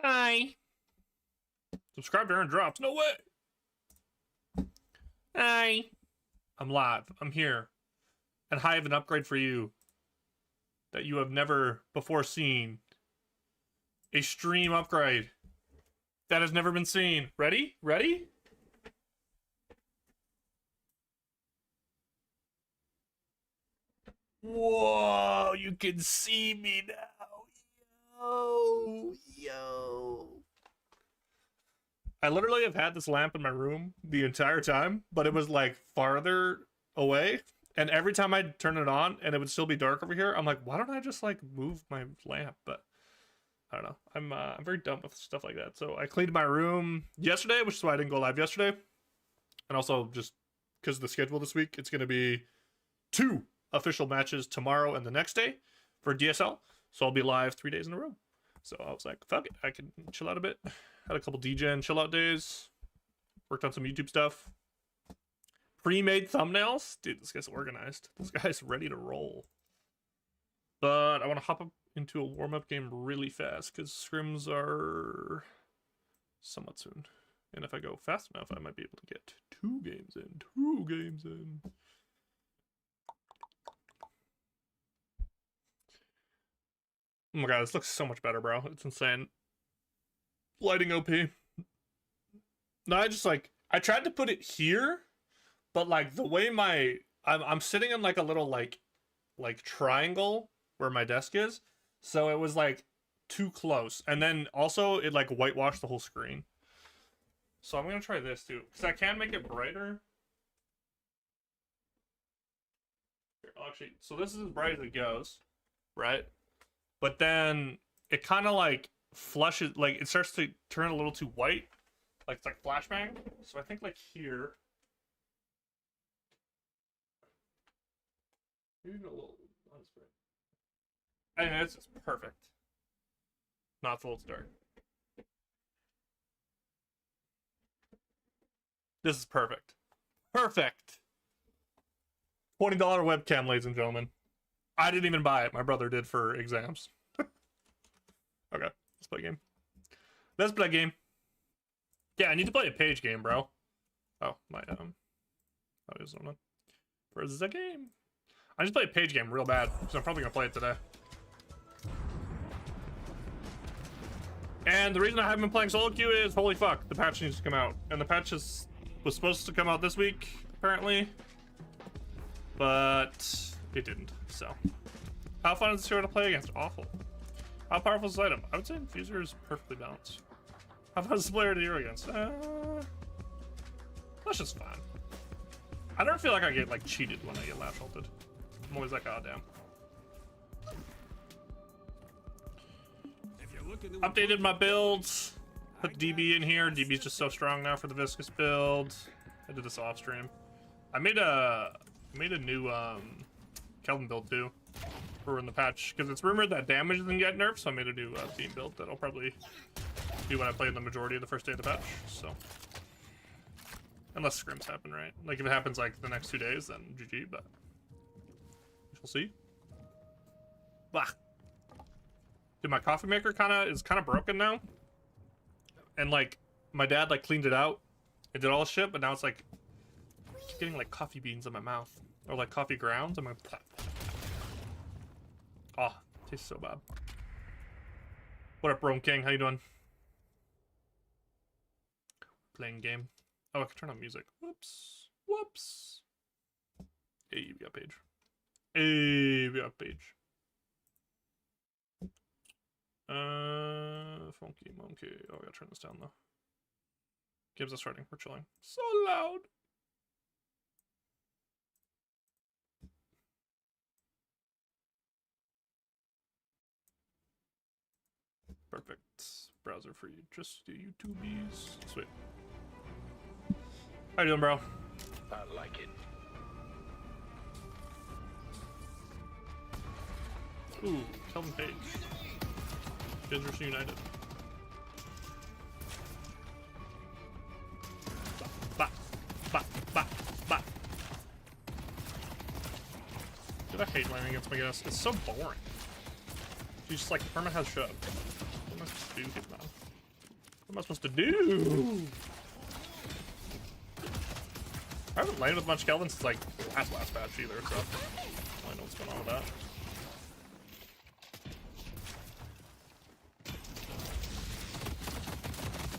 Hi. Subscribe to Earn Drops. No way. Hi. I'm live. I'm here. And I have an upgrade for you that you have never before seen. A stream upgrade that has never been seen. Ready? Ready? Whoa, you can see me now. Yo. I literally have had this lamp in my room the entire time, but it was like farther away. And every time I'd turn it on and it would still be dark over here, I'm like, why don't I just like move my lamp? But I don't know. I'm very dumb with stuff like that. So I cleaned my room yesterday, which is why I didn't go live yesterday. And also just because of the schedule this week, it's going to be 2 official matches tomorrow and the next day for DSL. So I'll be live 3 days in a row. So I was like, fuck it. I can chill out a bit. Had a couple DGen chill out days. Worked on some YouTube stuff. Pre-made thumbnails. Dude, this guy's organized. This guy's ready to roll. But I want to hop up into a warm-up game really fast because scrims are somewhat soon. And if I go fast enough, I might be able to get 2 games in. 2 games in. Oh my god, this looks so much better, bro. It's insane. Lighting OP. No, I tried to put it here, but like the way I'm sitting in like a little like triangle where my desk is, so it was like too close, and then also it like whitewashed the whole screen. So I'm gonna try this too, because I can make it brighter. Here, actually, so this is as bright as it goes, right? But then it kind of like flushes, like it starts to turn a little too white, like it's like flashbang. So I think like here, maybe a little. And it's just perfect. Not full dark. This is perfect. Perfect. $20 webcam, ladies and gentlemen. I didn't even buy it. My brother did for exams. Okay, let's play a game. Let's play a game. Yeah, I need to play a page game, bro. Oh, my that is one. Where's the game? I just play a page game real bad, so I'm probably gonna play it today. And the reason I haven't been playing solo queue is, holy fuck, the patch needs to come out. And the patch was supposed to come out this week, apparently. But it didn't, so. How fun is this hero to play against? Awful. How powerful is this item? I would say Infuser is perfectly balanced. How fun is this player to hero against? That's just fine. I don't feel like I get like cheated when I get lash ulted. I'm always like, oh damn. Updated my builds. Put DB in here. DB's just so strong now for the viscous build. I did this off stream. I made a new Kelvin build too for in the patch because it's rumored that damage doesn't get nerfed, so I made a new theme build that I'll probably do when I play the majority of the first day of the patch. So unless scrims happen, right? Like if it happens like the next 2 days, then GG. But we shall see. Bah. Dude, my coffee maker is kind of broken now, and like my dad like cleaned it out and did all this shit, but now it's like I keep getting like coffee beans in my mouth or like coffee grounds. I'm like, oh, tastes so bad. What up, Rome King? How you doing? Playing game. Oh, I can turn on music. Whoops. Whoops. Hey, we got page. Hey, we got page. Funky monkey. Oh, I gotta turn this down though. Gives us starting. We're chilling. So loud. Perfect. Browser free. Just do YouTubies. Sweet. How you doing, bro? I like it. Ooh, Kelvin Page. Generation United. Bah, bah, bah, bah. Dude, I hate landing against my guess. It's so boring. You just like perma has shoved. What am I supposed to do now? What am I supposed to do? I haven't laid with much Kelvin since like last batch either, so I don't know what's going on with that.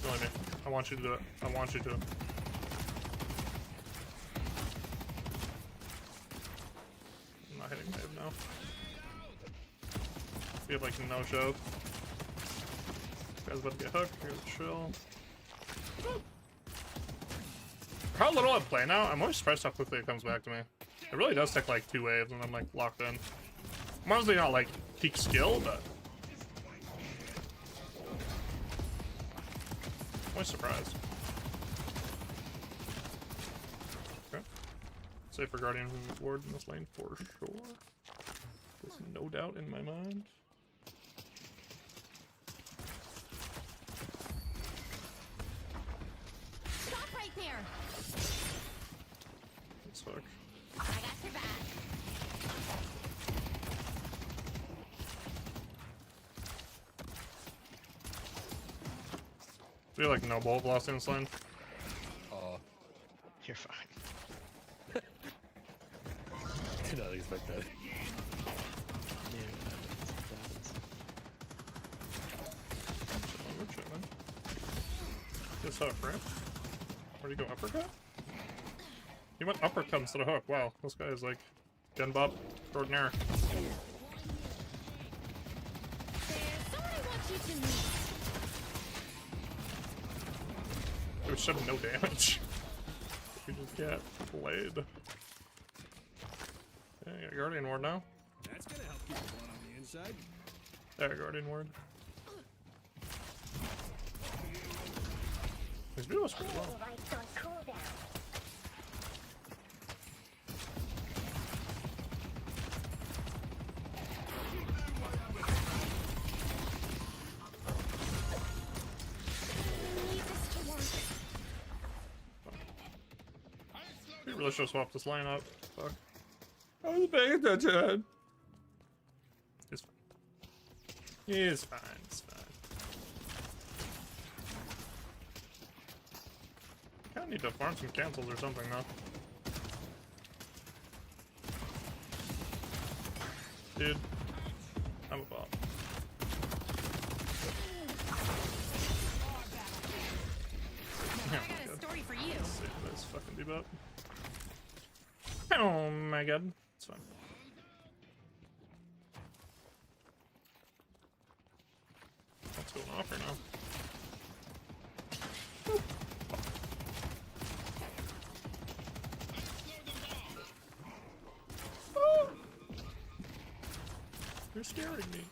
Join me. I want you to do it. I want you to. I'm not hitting wave now. We have like no show. Guy's about to get hooked. You're gonna chill. For how little I play now, I'm always surprised how quickly it comes back to me. It really does take like 2 waves and I'm like locked in. I'm honestly not like peak skill, but I'm always surprised. Okay. Safe for Guardian Ward in this lane for sure. There's no doubt in my mind. There. Let's fuck. I got your back. Do you like no ball velocity in this lane? You're fine. Did not expect that. We're chilling. Just hook, right? Where'd he go, uppercut? He went uppercut instead of hook. Wow, this guy is like Gen Bob extraordinaire. There's someone I want you to meet. It was showing no damage. We just get played. Yeah, you got Guardian Ward now. That's gonna help keep the blood on the inside. There, Guardian Ward. His duo was pretty well. We really should have swapped this line up. Fuck. I was paying attention. It's fine. It's fine. It's fine. I need to farm some cancels or something though. Dude, I'm a bot. I got a story for you. Save this fucking debuff. Oh my god. It's fine. What's going off right now? You're scaring me.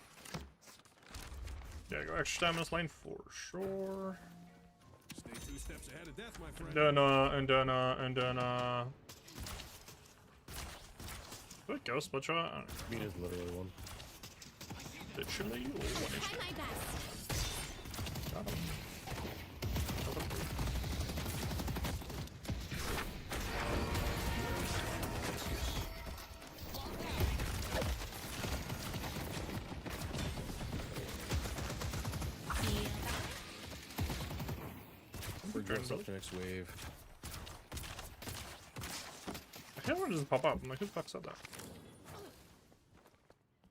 Yeah, go extra time in this lane for sure. Stay 2 steps ahead of death, my friend. What ghost split shot? I don't know. Mina's literally one. Literally, or what is Try my best. Got him. We're going up the next wave. I can't remember doesn't pop up. I'm like, who the fuck said that?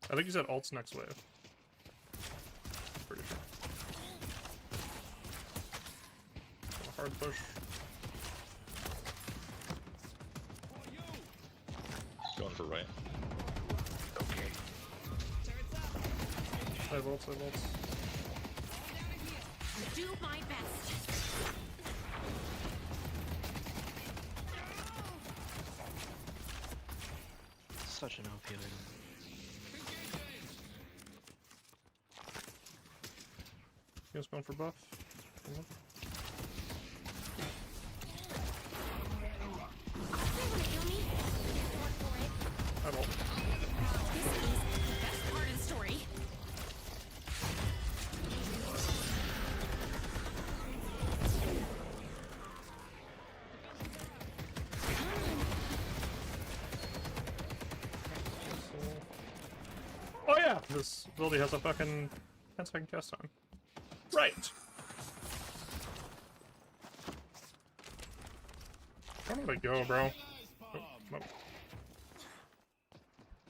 I think he said alt's next wave. Pretty sure. Hard push. Going for right. Side vaults, side vaults. Do my best. Such an OP item. You guys going for buff? I won't. This is the best part of the story. Oh yeah! This ability has a fucking 10-second cast time. Right! Where did I go, bro? Oh, no. I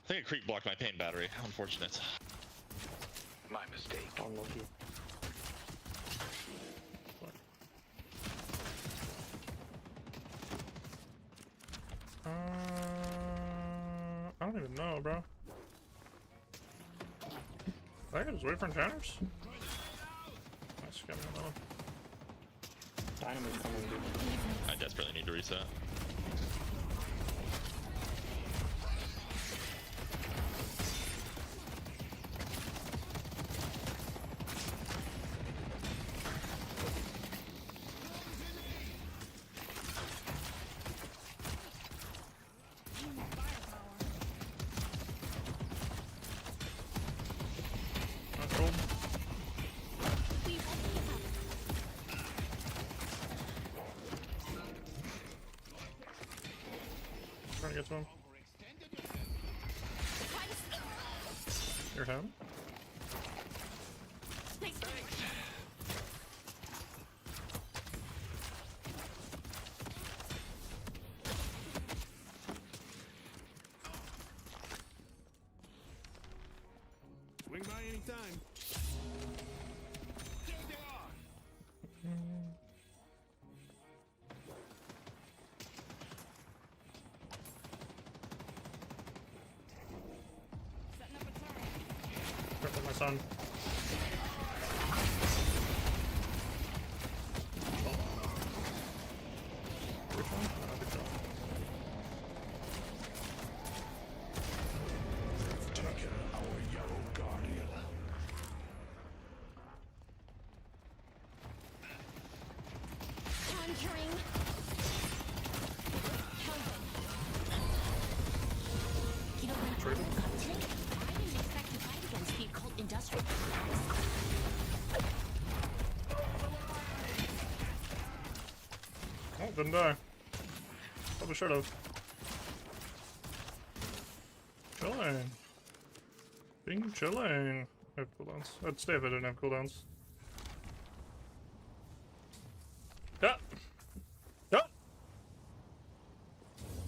think a creep blocked my pain battery. Unfortunate. My mistake. Unlucky. I don't even know, bro. I think I just wait for encounters. Nice, got me on that one. Dynamo's coming, dude. I desperately need to reset. That's cool. Trying to get to him. You're him? Swing by anytime. Careful, my son. Which one? Oh, good job. Taken our yellow guardian. Conjuring. Kelvin. You know what? I didn't expect to fight against the occult industrial. Oh, didn't die. Probably should have. Chilling. Being chilling. I have cooldowns. I'd stay if I didn't have cooldowns. Yeah. Yeah.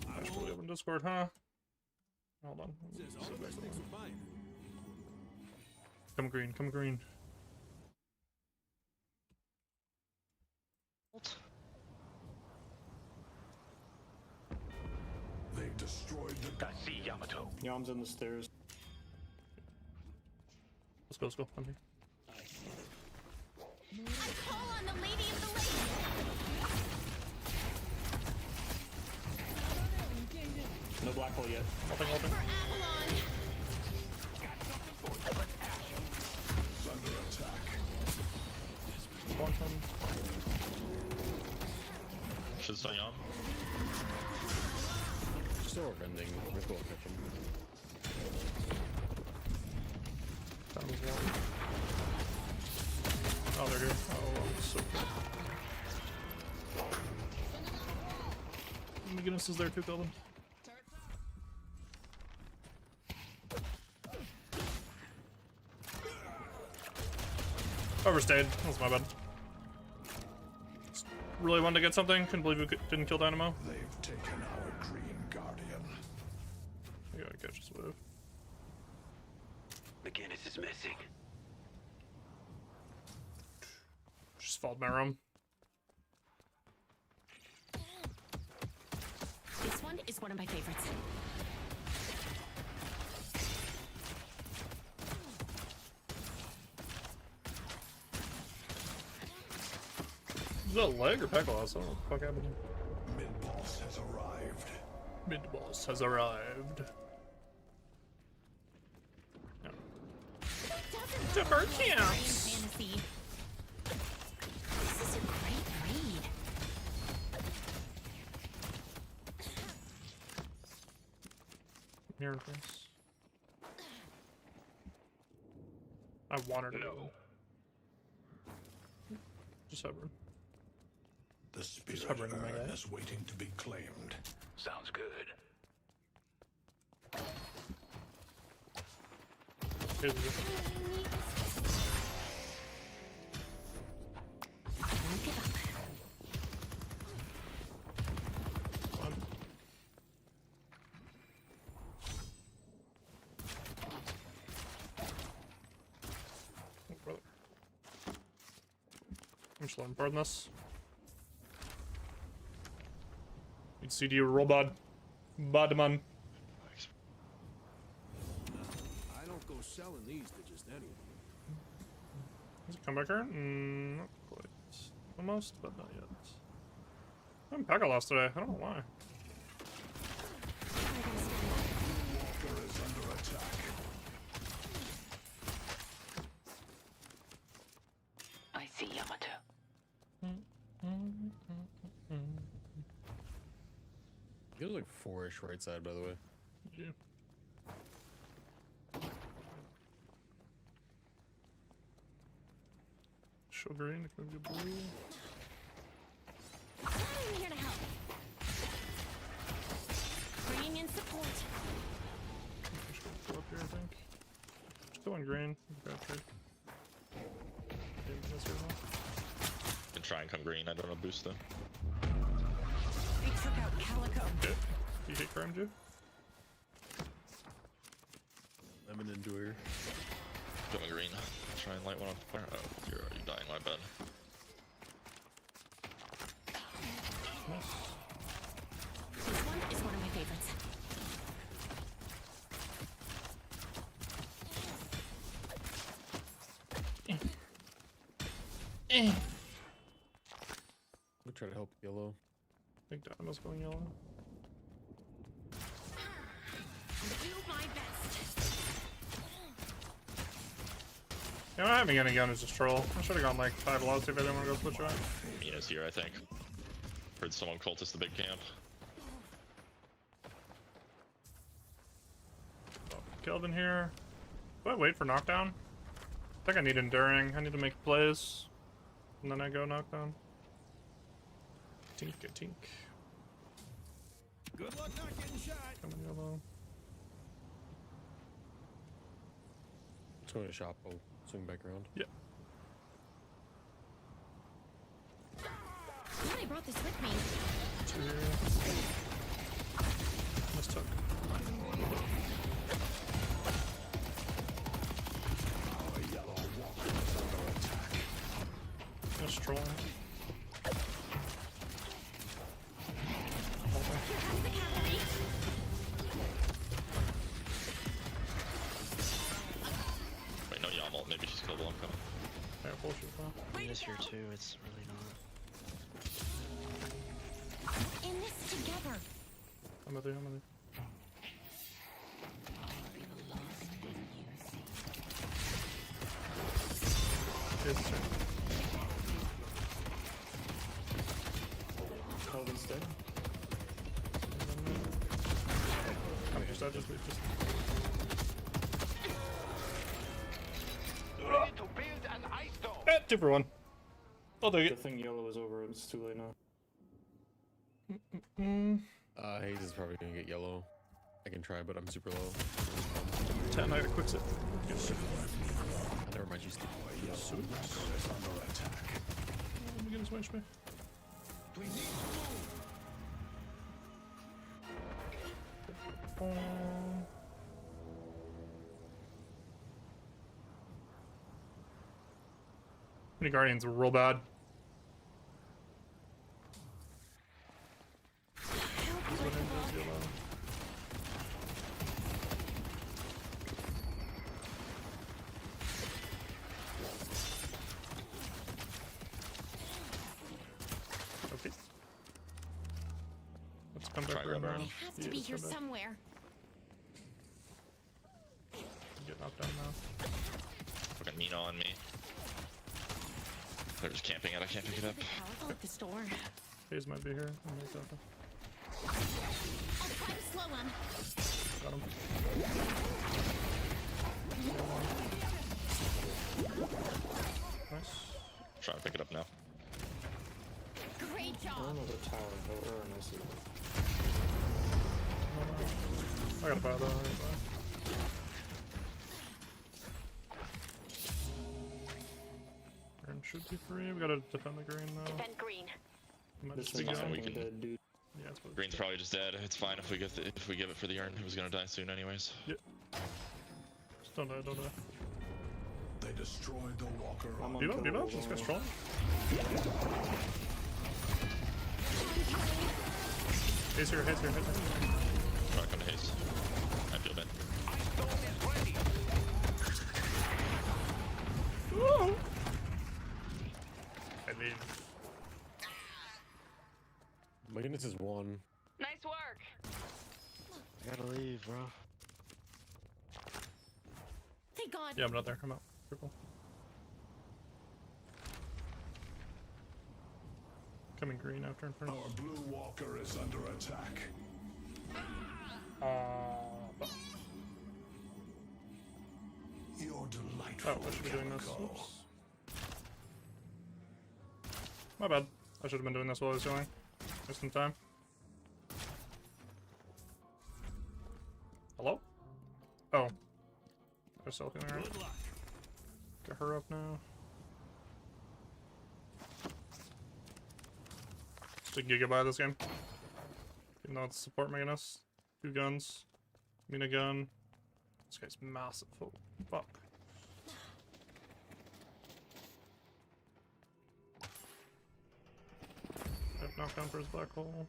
I should probably open Discord, huh? Hold on. Says all the best things are fine. Come green, come green. They've destroyed the I see Yamato. Yam's in the stairs. Let's go, come here. I call on the Lady of the Lake. No black hole yet. Holding. For Avalon. under attack. Quantum. Should stay on. Still vending. Ritual kitchen. That was one. Oh, they're here. Oh, so cool. McGinnis is there too, Kelvin. Overstayed. That's my bad. Really wanted to get something. Couldn't believe we didn't kill Dynamo. They've taken our green guardian. I gotta catch this wave. McGinnis is missing. Just followed my room. This one is one of my favorites. Is that leg or Pegaloss? I don't know what the fuck happened here. Mid-boss has arrived. Mid-boss has arrived. Yeah. Timber camps! Fantasy. This is a great read. Hearing things. I wanted to know. Just hovering. The spirit hovering in my urn guy. is waiting to be claimed. Sounds good. Here's the Don't give up. I'm slow and pardon this. You'd see you robot. Badman. I don't go selling these to just anyone. Does it come back here? Not quite. Almost, but not yet. I'm Pekka lost today. I don't know why. Walker is under attack. I see Yamato. He goes like 4-ish right side, by the way. Yeah. Show green, it can be blue. I'm here to help. Bringing in support. I should go up here, I think. Still in green. Okay, trade. Maybe this here now. Can try and come green. I don't know boost though. They took out Calico. Okay. You hit crime, Jew? I'm an enjoyer. Going green. Try and light one on fire. Oh, you're already dying. My bad. This one is one of my favorites. We'll try to help yellow. I think Dynamo's going yellow. Do my best. Yeah, I'm not having any gun, it's just troll. I should have gone like 5 low, see if I didn't want to go switch right. Mina's here, I think. Heard someone cultist the big camp. Oh, Kelvin here. Do I wait for knockdown? I think I need enduring. I need to make plays. And then I go knockdown. Tink a tink. Good luck not getting shot. Coming yellow. Let's go to shop. I'll swing back around. Yeah. I brought this with me. 2 here. Mistook. Our yellow walker is under attack. That's trolling. Here comes the cavalry. Wait, no Yamal. Maybe she's killed while I'm coming. Yeah, bullshit, huh? This here too, it's really not. In this together. I'm with you, I'm with you. It's turn. Kelvin's dead. Come here, so just leave, just. Ready to build an ice dome. 2 for 1. I'll take The it. thing yellow is over. It's too late now. Hayes is probably gonna get yellow. I can try, but I'm super low. 10, I quits it. Never mind, she's stupid. Sweet. Is under attack. Let me get his HP. We need to move. Many Guardians were real bad. Okay. Let's come back Try around. rubber. It has to be here somewhere. Get knocked down now. Fucking Mina on me. They're just camping it. I can't pick it up. Powerful at the store. Hayes might be here. I'll make that happen. I'll try to slow him. Got him. Nice. Trying to pick it up now. Great I job. don't know the tower. However, and I see. I got a bad eye. Green should be free. We gotta defend the green though. Defend green. Might This just is be nothing going. we can- dead, dude. Yeah, it's what Green's probably just dead. It's fine if we get if we give it for the urn. It was gonna die soon anyways. Just don't die, don't die. They destroyed the walker. I'm Bebo, unkillable, Bebo, this guy's don't trolling. Haze here, haze here, haze here. Rock on the haze. I feel bad. Woo! I mean, My goodness is one. Nice work. I gotta leave, bro. Thank God. yeah, I'm not there. I'm out. Purple. Coming green after inferno. Our blue walker is under attack. You're delightful. Oh, I should be doing this. chemical. Oops. My bad. I should have been doing this while I was going. Wasting time. Hello? Oh. There's something there. Get her up now. Just a gigabyte this game. Even though it's support making us. 2 guns. Minigun. This guy's massive. Oh, fuck. I've knocked down for his black hole.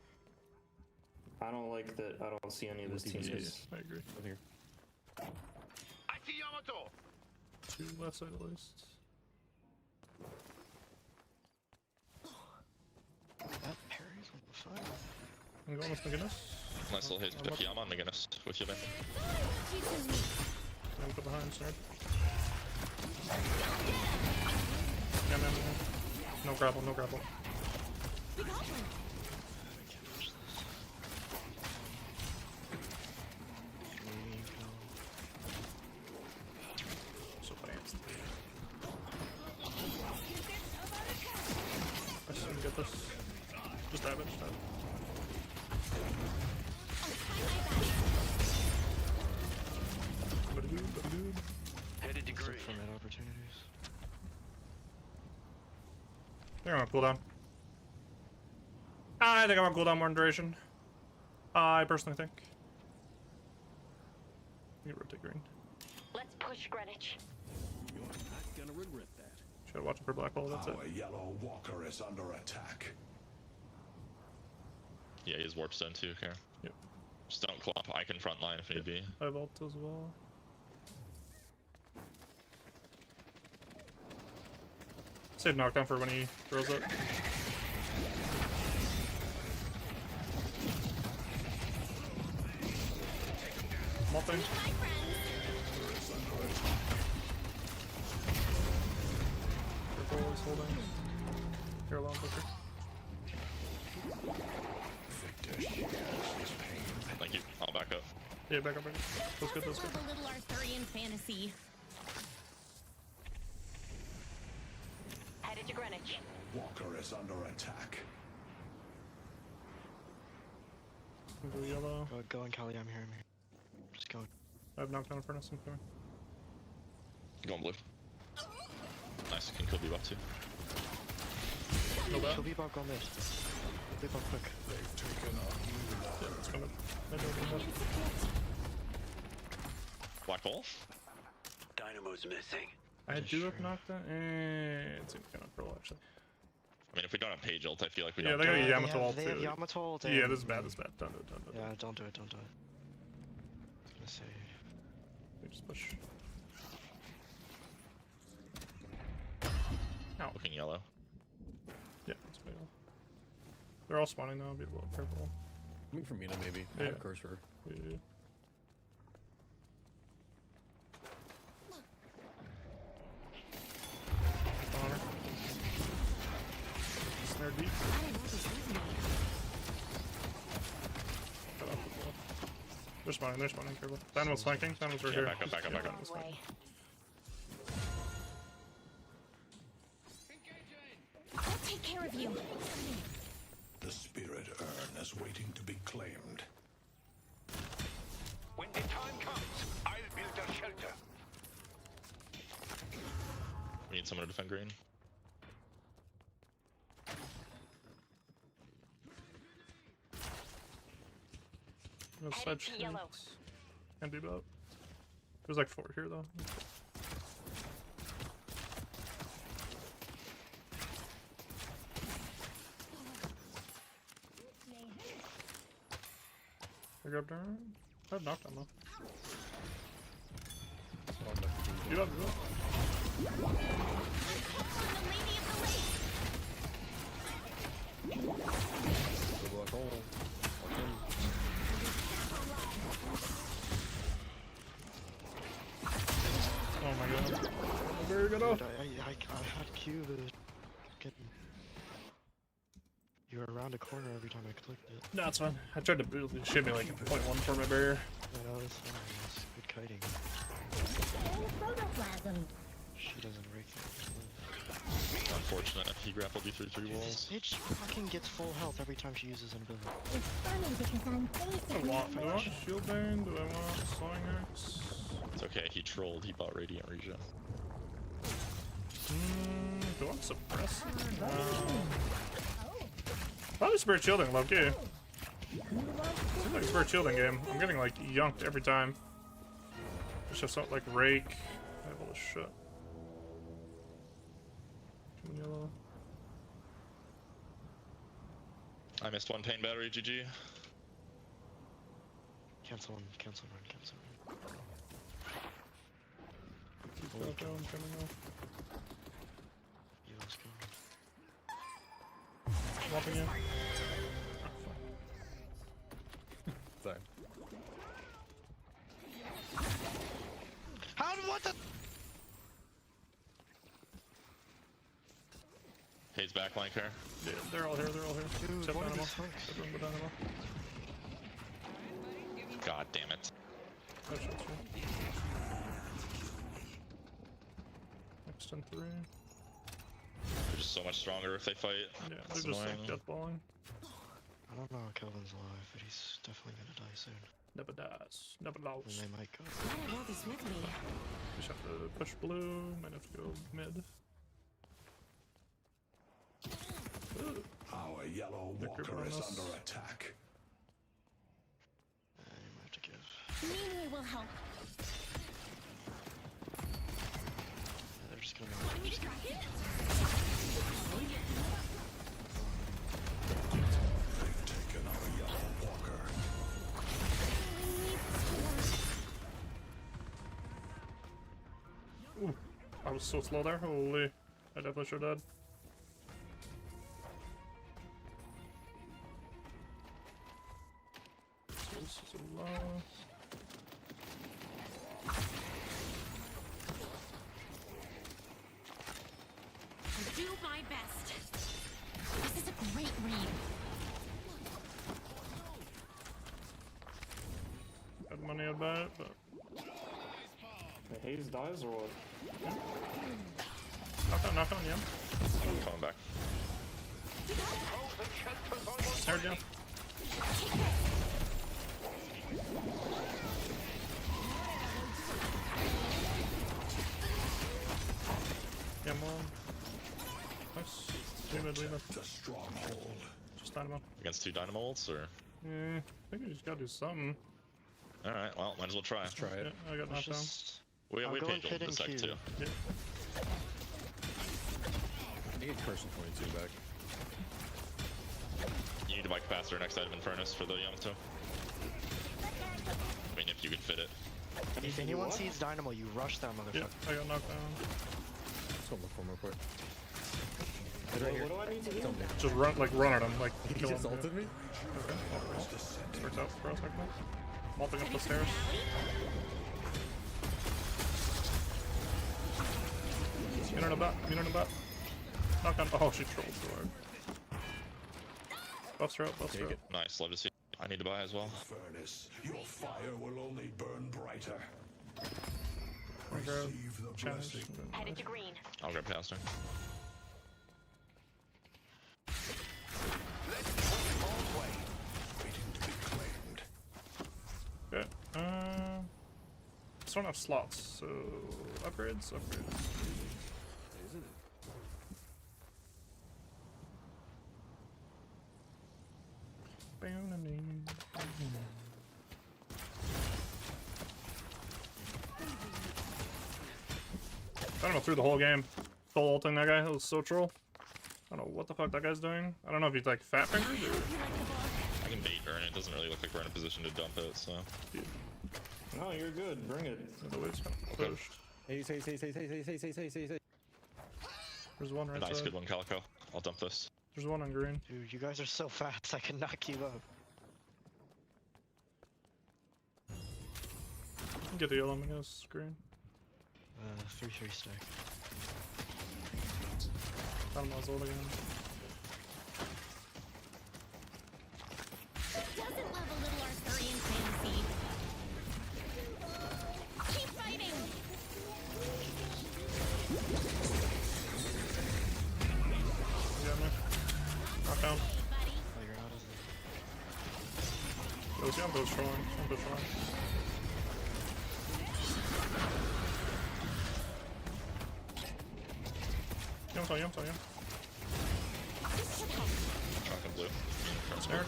I don't like that. I don't see any of his Yeah, teammates. I agree. Over here. I see Yamato. 2 left side at least. That parries, what the fuck? I'm going with McGinnis. Nice little haze. Yeah, I'm on McGinnis with you, man. Don't put behind, sir. Yeah, man. No grapple, no grapple. We got one. I can't push this. Leave, no. So fast. I shouldn't get this. Just have it, just have it. Ba-da-doo. Headed to Look green. for mid opportunities. They're on cooldown. I think I'm on cooldown more in duration. I personally think. You rotate green. Let's push Greenwich. You're not gonna regret that. Should watch for black hole, that's it. Our yellow walker is under attack. Yeah, he has warp stone too, okay. Yep. Just don't clop. I can frontline if need be. I have ult as well. Save knockdown for when he throws it. Multing. Hi, friends. Purple is holding. Here alone, Booker. Victor shares his pain. Thank you. I'll back up. Yeah, back up, back up. That's good, that's good. Have a little Arthurian fantasy. Headed to Greenwich. Walker is under attack. Go yellow. Go on, Kelly, I'm here, I'm here. Just go. I have knockdown furnace, I'm coming. Going blue. Nice. Can kill Bebop too. No bad. Kill Bebop, go mid. Bebop quick. They've taken a Yeah, it's coming. I know what Black hole? Dynamo's missing. I do have knockdown. It's kind of pro actually. I mean, if we don't have page ult, I feel like we Yeah, don't. they got They Yamato have- ult They have too. Yamato ult Yeah, and- this is bad, this is bad. Don't do it, don't do it. Yeah, don't do it, don't do it. I was gonna say. We just push. Looking yellow. Yeah, that's fail. They're all spawning now, be a little careful. Coming from Mina, maybe. I Yeah. have cursor. Yeah. Honor. Snare deep. Cut off the wall. They're spawning, careful. Dynamo's flanking, Dynamo's right Yeah, here. back up, back up, back up. Dynamo's flanking. Way. I'll take care of you. The spirit urn is waiting to be claimed. When the time comes, I'll build a shelter. We need someone to defend green. No side Headed to yellow. streets. Can be about. There's like 4 here though. I grabbed her. I have knockdown though. You have Good luck, all. Oh my god. Very good off. Dude, I had Q, but getting. You were around a corner every time I clicked it. No, it's fine. I tried to shit me like 0.1 for my barrier. I know, that's fine. It's good kiting. Protoplasm. She doesn't break it. Unfortunate. He grappled you through 3 This walls. bitch fucking gets full health every time she uses an ability. It's funny because I'm Do basically I want shield bane? Do I want sawing axe? It's okay. He trolled. He bought radiant regen. Do I want suppressor? No. Probably spirit shielding, low key. Seems like a spirit shielding game. I'm getting like yunked every time. It's just something like rake. I have all this shit. Come on, yellow. I missed 1 pain battery. GG. Cancel one, cancel run, cancel run. Keep that going, coming off. Yeah, let's go. Swapping in. Sorry. How? What the? Hayes back flank her. Yeah, they're all here, they're all here. Dude, Except what are Dynamo. these folks? Except for Dynamo. God damn it. That shit's here. Next in 3. They're just so much stronger if they fight. Yeah, That's they're just like annoying. deathballing. I don't know how Kelvin's alive, but he's definitely gonna die soon. Never dies. Never And lost. they might go. I don't know this with me. Just have to push blue. Might have to go mid. Ooh. Our yellow Victor walker is bonus. under attack. You might have to give. Mimi will help. Yeah, they're just gonna. Just gonna They've taken our yellow walker. Ooh. I was so slow there. Holy. I definitely should have died. This is a low. Do my best. This is a great read. Had money I'd buy it, but The Hayes dies or what? knock on, yeah. Coming back. Snare down. Yeah, I'm on. Nice. Leave it, leave it. The stronghold. Just Dynamo. Against 2 dynamo ults, or? I think we just gotta do something. Alright, well, might as well try. Try it. Yeah, I got knocked down. just. We I'll we go paid and gold hit in in sec Q. too. Yeah. I get Cursion 22 back. You need to buy capacitor next item in furnace for the Yamato. I mean, if you can fit it. If anyone sees Dynamo, you rush that Yeah, motherfucker. I got knocked down. Let's go look for him real quick. What, what do I need to do? Just run at him, like He kill just him. ulted me? Starts out for a second. Mopping up the stairs. Immune on a butt, immune on a butt. Knock on. Oh, she trolled so hard. Buffs her up, buffs her Take up. it. Nice, love to see. I need to buy as well. Furnace, your fire will only burn brighter. I grab Receive the challenge. blessing. Headed to green. I'll grab capacitor. Waiting to be claimed. Okay. Just don't have slots, so upgrades. I don't know, through the whole game. Full ulting that guy, that was so troll. I don't know what the fuck that guy's doing. I don't know if he's like fat fingers or. I can bait Gurney. It doesn't really look like we're in a position to dump it, so. No, you're good. Bring it. The way it's kind of pushed. Hey. There's one right Nice, side. good one, Calico. I'll dump this. There's one on green. Dude, you guys are so fast, I cannot keep up. Get the yellow, I guess. Green. 3-3 stack. Got him muzzled again. Doesn't love a little Arthurian fantasy. Keep fighting! You got me. Knock down. Hey, buddy. Oh, you're out of Yo, see, I'm both trolling. I'm both trolling. I'm telling you. Chalk and blue. Snare up.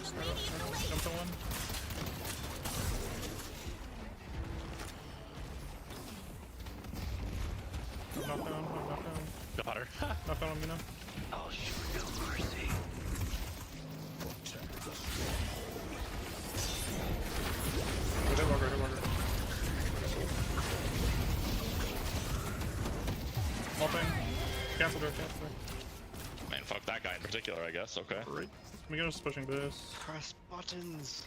Jump to one. Knock down. Got her. Knock down on me now. I'll show no mercy. Hit Open. Cancel her. Man, fuck that guy in particular, I guess. Okay. Great. Miguel's pushing this. Press buttons!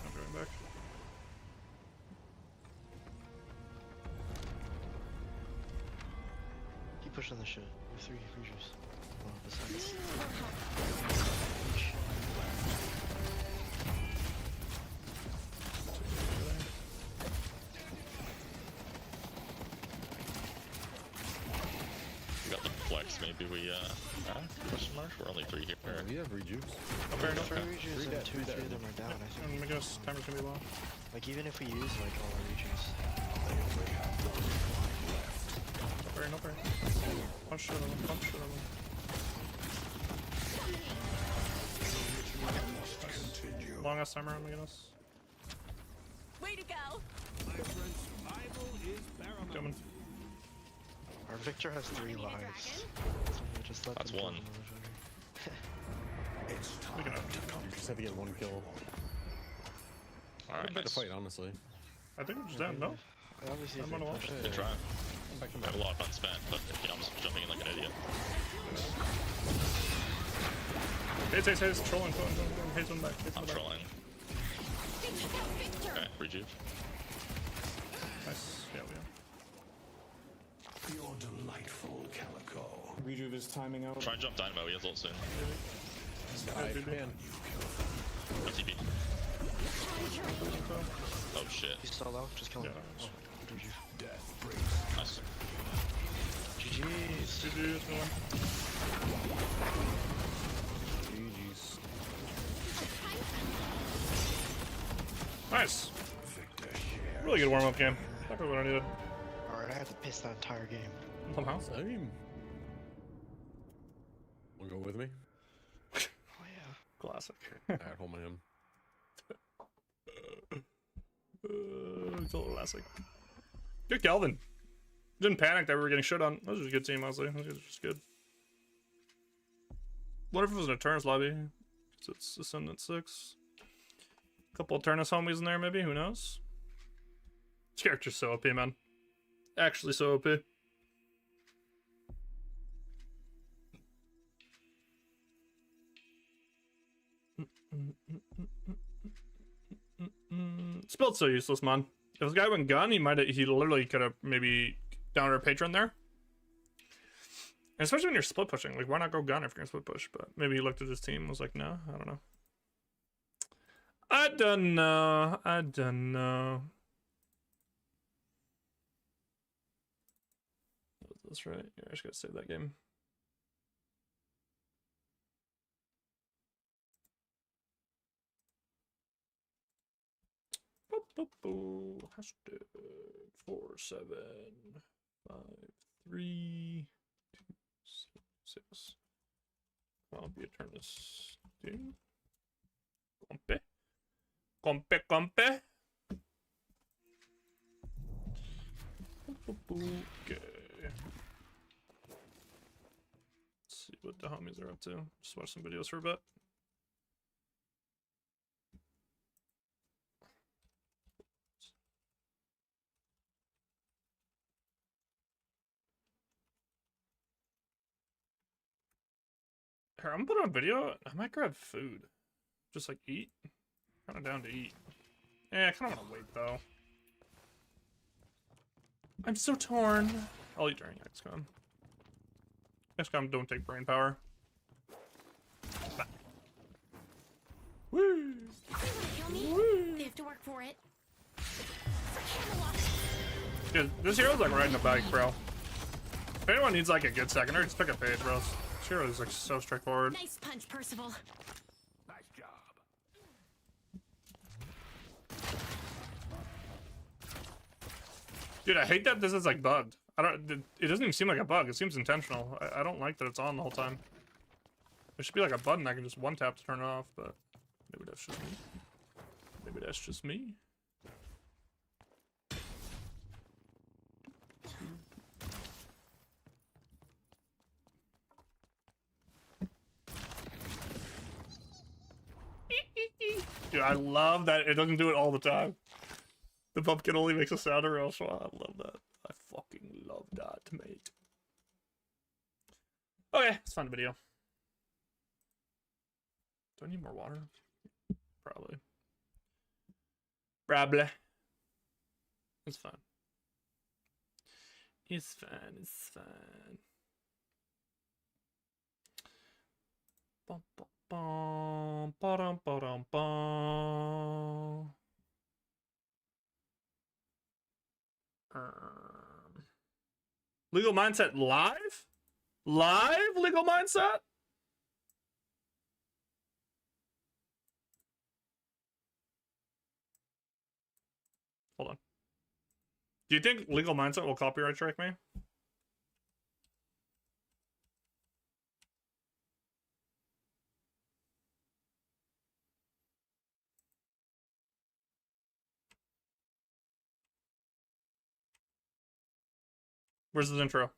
I'm going back. Keep pushing the shit. We have 3 creatures. Well, besides. We got the flex. Maybe we, question mark? We're only 3 here. We have rejuice. Fair enough. 3 creatures and dead, 2 three or 3 dead. of them are down, I think. And Miguel's timer's gonna be low. Like, even if we use, like, all our reaches. No fair. Punch shit on him. Continue. Long ass timer on Miguel's. Way to go! Coming. Our Victor has 3 lives. dragon? So we'll just let That's them kill one. the motherfucker. It's time to come. You just have to get 1 kill. Alright, Better nice. fight, honestly. I think we're just down, no? Obviously, I'm gonna watch it. Good try. I have a lot of fun spent, but you know, I'm just jumping in like an idiot. Hey, trolling. Hey, one back. I'm trolling. Okay, rejuve. Nice. Yeah, we are. You're delightful, Calico. Rejuve is timing out. Try and jump Dynamo, he has ult soon. Man. TP. Oh shit. He's so low, just kill him. Yeah. Oh, did you? Death brings Nice. GG's. GG's, no one. GG's. Nice. Victor share. Really good warm-up game. Exactly what I needed. Alright, I had to piss that entire game. Somehow. Same. Wanna go with me? Oh yeah. Classic. Alright, hold my hand. It's a classic. Good Kelvin. Didn't panic that we were getting shit on. That was just a good team, honestly. That was just good. What if it was an Eternus lobby? 'Cause it's Ascendant 6. Couple Eternus homies in there, maybe? Who knows? This character's so OP, man. Actually so OP. Spell's so useless, man. If this guy went gun, he literally could have maybe downed our patron there. And especially when you're split pushing, like why not go gun if you're gonna split push? But maybe he looked at his team and was like, no, I don't know. I don't know. That's right. Yeah, I just gotta save that game. Hashtag 475326. I'll be Eternus. Compe. Okay. Let's see what the homies are up to. Just watch some videos for a bit. Here, I'm gonna put on video. I might grab food. Just like eat. Kind of down to eat. Yeah, I kind of want to wait though. I'm so torn. I'll eat during XCOM. XCOM don't take brain power. Woo! They wanna kill me? They have to work for it. Dude, this hero's like riding a bike, bro. If anyone needs like a good secondary, just pick a page, bro. This hero is like so straightforward. Nice punch, Percival. Nice job. Dude, I hate that this is like bugged. I don't. It doesn't even seem like a bug. It seems intentional. I don't like that it's on the whole time. There should be like a button I can just one tap to turn it off, but maybe that's just me. Maybe that's just me. Dude, I love that it doesn't do it all the time. The pumpkin only makes a sound every once in a while. I love that. I fucking love that, mate. Okay, let's find a video. Do I need more water? Probably. Probably. It's fine. It's fine. It's fine. Bum, bum, bum, ba-dum, ba-dum, bum. Legal Mindset live? Live Legal Mindset? Hold on. Do you think Legal Mindset will copyright strike me? Where's his intro?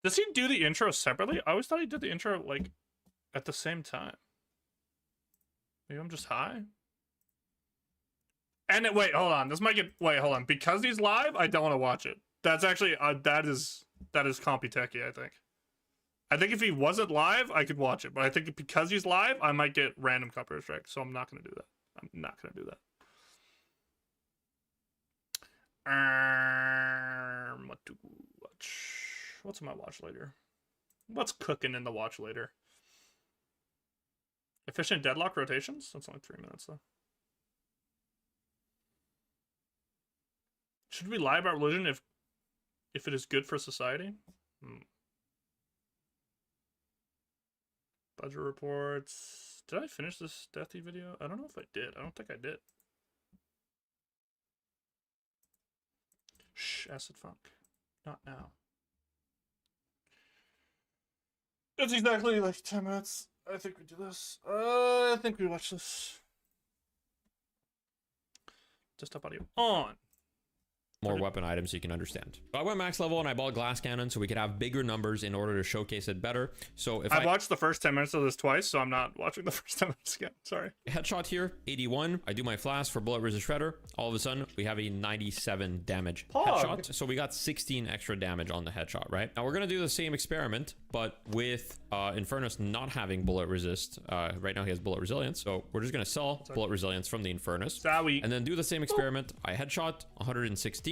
Does he do the intro separately? I always thought he did the intro like at the same time. Maybe I'm just high. And wait, hold on. This might get hold on. Because he's live, I don't want to watch it. That's actually that is compy-techy, I think. I think if he wasn't live, I could watch it. But I think because he's live, I might get random copyright strike. So I'm not gonna do that. I'm not gonna do that. What to watch? What's in my watch later? What's cooking in the watch later? Efficient deadlock rotations? That's only 3 minutes though. Should we lie about religion if it is good for society? Budget reports. Did I finish this deathy video? I don't know if I did. I don't think I did. Shh, acid funk. Not now. It's exactly like 10 minutes. I think we do this. I think we watch this. Desktop audio on. More weapon items so you can understand. So I went max level and I bought glass cannon so we could have bigger numbers in order to showcase it better. So if I've watched the first 10 minutes of this twice, so I'm not watching the first 10 minutes again. Sorry. Headshot here, 81. I do my flash for bullet resist shredder. All of a sudden, we have a 97 damage headshot. So we got 16 extra damage on the headshot, right? Now we're gonna do the same experiment, but with Infernus not having bullet resist. Right now he has bullet resilience, so we're just gonna sell bullet resilience from the Infernus. Zowie. And then do the same experiment. I headshot 116.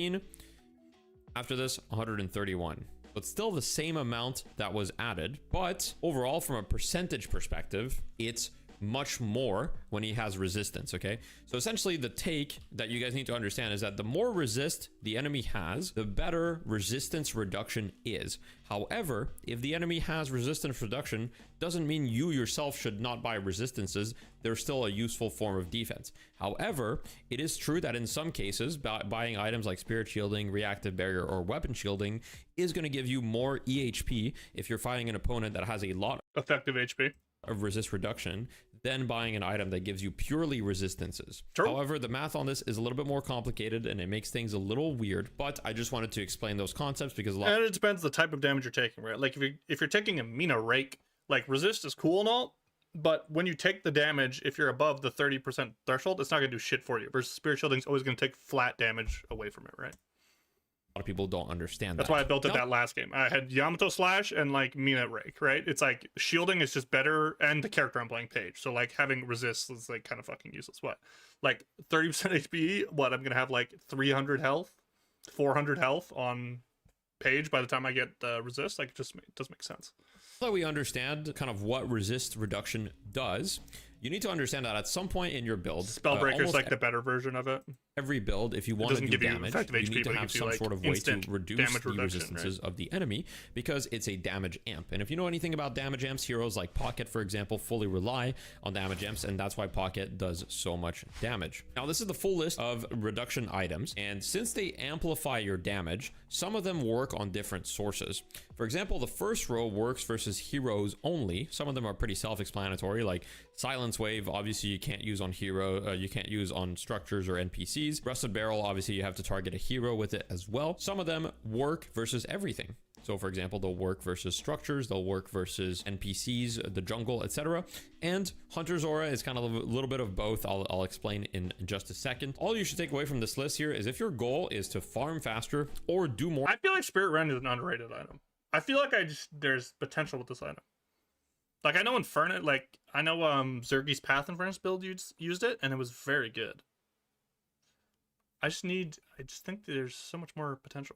After this, 131. It's still the same amount that was added, but overall, from a percentage perspective, it's much more when he has resistance, okay? So essentially the take that you guys need to understand is that the more resist the enemy has, the better resistance reduction is. However, if the enemy has resistance reduction, doesn't mean you yourself should not buy resistances. They're still a useful form of defense. However, it is true that in some cases, buying items like spirit shielding, reactive barrier, or weapon shielding is going to give you more EHP if you're fighting an opponent that has a lot effective HP of resist reduction than buying an item that gives you purely resistances. True. However, the math on this is a little bit more complicated and it makes things a little weird, but I just wanted to explain those concepts because a lot And it depends the type of damage you're taking, right? Like if you're taking a Mina rake, like resist is cool and all, but when you take the damage, if you're above the 30% threshold, it's not gonna do shit for you. Versus Spirit Shielding is always gonna take flat damage away from it, right? of people don't understand That's that. why I built it Now, that last game. I had Yamato Slash and like Mina Rake, right? It's like shielding is just better, and the character I'm playing Page. So like having resist is like kind of fucking useless. What? Like 30% HP? What? I'm gonna have like 300 health, 400 health on Page by the time I get resist. Like it just doesn't make sense. Now that we understand kind of what resist reduction does, you need to understand that at some point in your build, Spellbreaker's almost like the better version of it. every build, if you want to doesn't do give you damage, effective you HP, need to but it have gives you, some like, sort of way to instant reduce damage the reduction, resistances of the enemy because it's a damage amp. And if you know anything about damage amps, heroes like Pocket, for example, fully rely on damage amps, and that's why Pocket does so much damage. Now, this is the full list of reduction items, and since they amplify your damage, some of them work on different sources. For example, the first row works versus heroes only. Some of them are pretty self-explanatory, like Silence Wave, obviously you can't use on hero, you can't use on structures or NPCs. Rusted Barrel, obviously you have to target a hero with it as well. Some of them work versus everything. So for example, they'll work versus structures, they'll work versus NPCs, the jungle, etc. And Hunter's Aura is kind of a little bit of both. I'll explain in just a second. All you should take away from this list here is if your goal is to farm faster or do more. I feel like Spirit Rend is an underrated item. I feel like there's potential with this item. Like I know Inferno, like I know Zergi's Path Infernus build used it and it was very good. I just think there's so much more potential.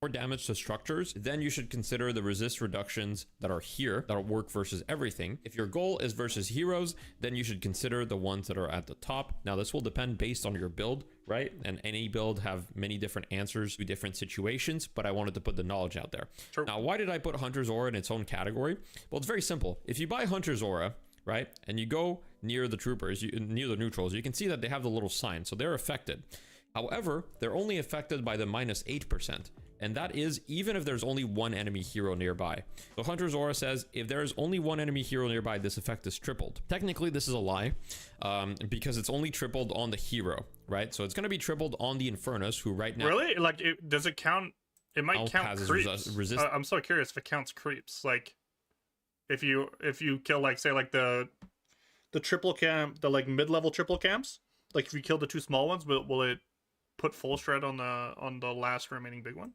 More damage to structures, then you should consider the resist reductions that are here that'll work versus everything. If your goal is versus heroes, then you should consider the ones that are at the top. Now this will depend based on your build, right? And any build have many different answers to different situations, but I wanted to put the knowledge out there. True. Now, why did I put Hunter's Aura in its own category? Well, it's very simple. If you buy Hunter's Aura, right, and you go near the troopers, near the neutrals, you can see that they have the little sign, so they're affected. However, they're only affected by the -8%. And that is even if there's only one enemy hero nearby. So Hunter's Aura says if there is only one enemy hero nearby, this effect is tripled. Technically, this is a lie because it's only tripled on the hero, right? So it's going to be tripled on the Infernus, who right now... Really? Like, does it count? It might count has creeps. I'm so curious if it counts creeps. Like, if you kill, like, say, like the triple camp, the like mid-level triple camps, like if you kill the two small ones, will it put full shred on the last remaining big one?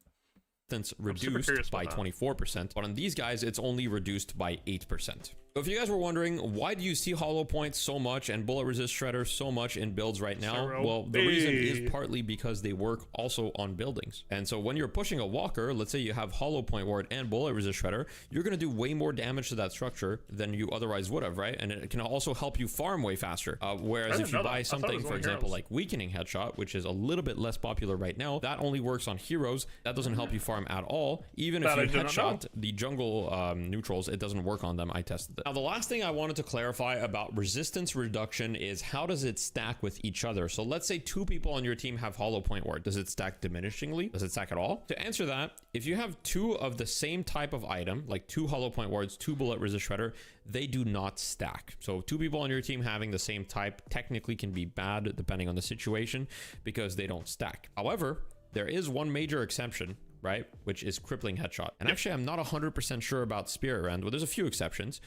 Reduced by 24%, but on these guys it's only reduced by 8%. So if you guys were wondering, why do you see hollow points so much and bullet resist shredder so much in builds right now? Well, the reason is partly because they work also on buildings. And so when you're pushing a walker, let's say you have hollow point ward and bullet resist shredder, you're going to do way more damage to that structure than you otherwise would have, right? And it can also help you farm way faster. Whereas if you buy something, for example, like weakening headshot, which is a little bit less popular right now, that only works on heroes. That doesn't help you farm at all. Even if you headshot the jungle neutrals, it doesn't work on them. I tested it. Now, the last thing I wanted to clarify about resistance reduction is how does it stack with each other? So let's say two people on your team have hollow point ward. Does it stack diminishingly? Does it stack at all? To answer that, if you have two of the same type of item, like two hollow point wards, two bullet resist shredder, they do not stack. So two people on your team having the same type technically can be bad depending on the situation because they don't stack. However, there is one major exception, right, which is crippling headshot. And actually, I'm not 100% sure about Spirit Rend, but there's a few exceptions.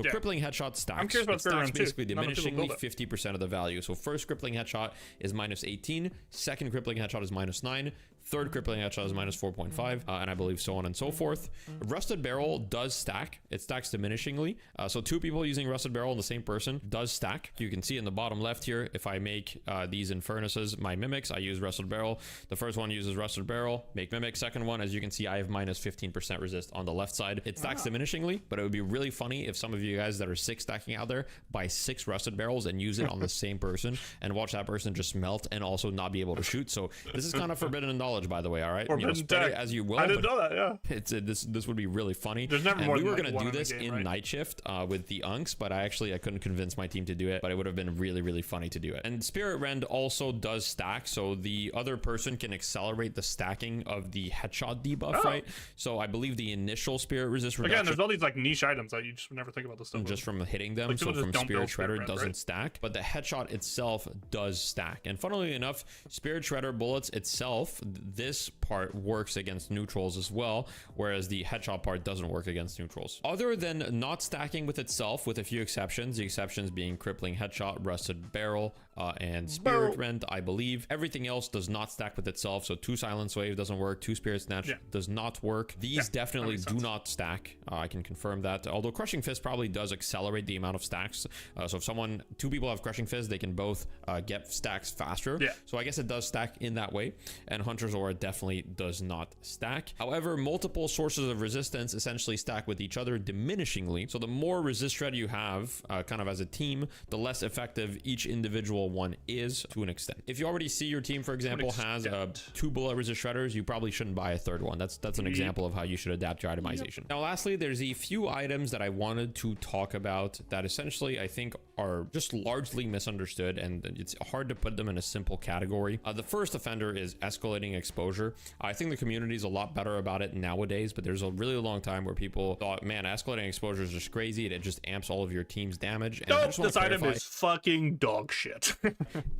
Crippling headshot stacks. I'm curious about Spirit Rend basically too. diminishingly 50% of the value. So first crippling headshot is -18, second crippling headshot is -9, third crippling headshot is -4.5, and I believe so on and so forth. Rusted Barrel does stack. It stacks diminishingly. So two people using Rusted Barrel on the same person does stack. You can see in the bottom left here, if I make these Infernuses my mimics, I use Rusted Barrel. The first one uses Rusted Barrel, make mimic. Second one, as you can see, I have -15% resist on the left side. It stacks diminishingly, but it would be really funny if some of you guys that are 6 stacking out there buy 6 Rusted Barrels and use it on the same person and watch that person just melt and also not be able to shoot. So this is kind of forbidden knowledge knowledge, by the way. All right, Forbidden spread it tech. as you will. I didn't but know that. Yeah. It's this would be really funny. There's never and more we than, were like, gonna one do in the this game, in right? night shift with the unks, but I couldn't convince my team to do it. But it would have been really funny to do it. And Spirit Rend also does stack, so the other person can accelerate the stacking of the headshot debuff, right? So I believe the initial Spirit resist reduction, Again, there's all these like niche items that you just would never think about this stuff. just from hitting them, Like, so people just from don't Spirit build Spirit Shredder Rend, doesn't right? stack, but the headshot itself does stack. And funnily enough, Spirit Shredder bullets itself, this part works against neutrals as well, whereas the headshot part doesn't work against neutrals. Other than not stacking with itself, with a few exceptions, the exceptions being crippling headshot, rusted barrel, and Spirit Rend, I believe. Everything else does not stack with itself, so 2 Silence Wave doesn't work, 2 Spirit Snatch does not work. These definitely do not stack. I can confirm that, although Crushing Fist probably does accelerate the amount of stacks. So if 2 people have Crushing Fist, they can both get stacks faster. So I guess it does stack in that way, and Hunter's Aura definitely does not stack. However, multiple sources of resistance essentially stack with each other diminishingly, so the more resist shred you have kind of as a team, the less effective each individual one is to an extent. If you already see your team, for example, has 2 bullet resist shredders, you probably shouldn't buy a 3rd one. That's an example of how you should adapt your itemization. Now lastly, there's a few items that I wanted to talk about that essentially I think are just largely misunderstood, and it's hard to put them in a simple category. The first offender is escalating exposure. I think the community is a lot better about it nowadays, but there's a really long time where people thought, man, escalating exposure is just crazy, it just amps all of your team's damage. And I just want This to item clarify, is fucking dog shit.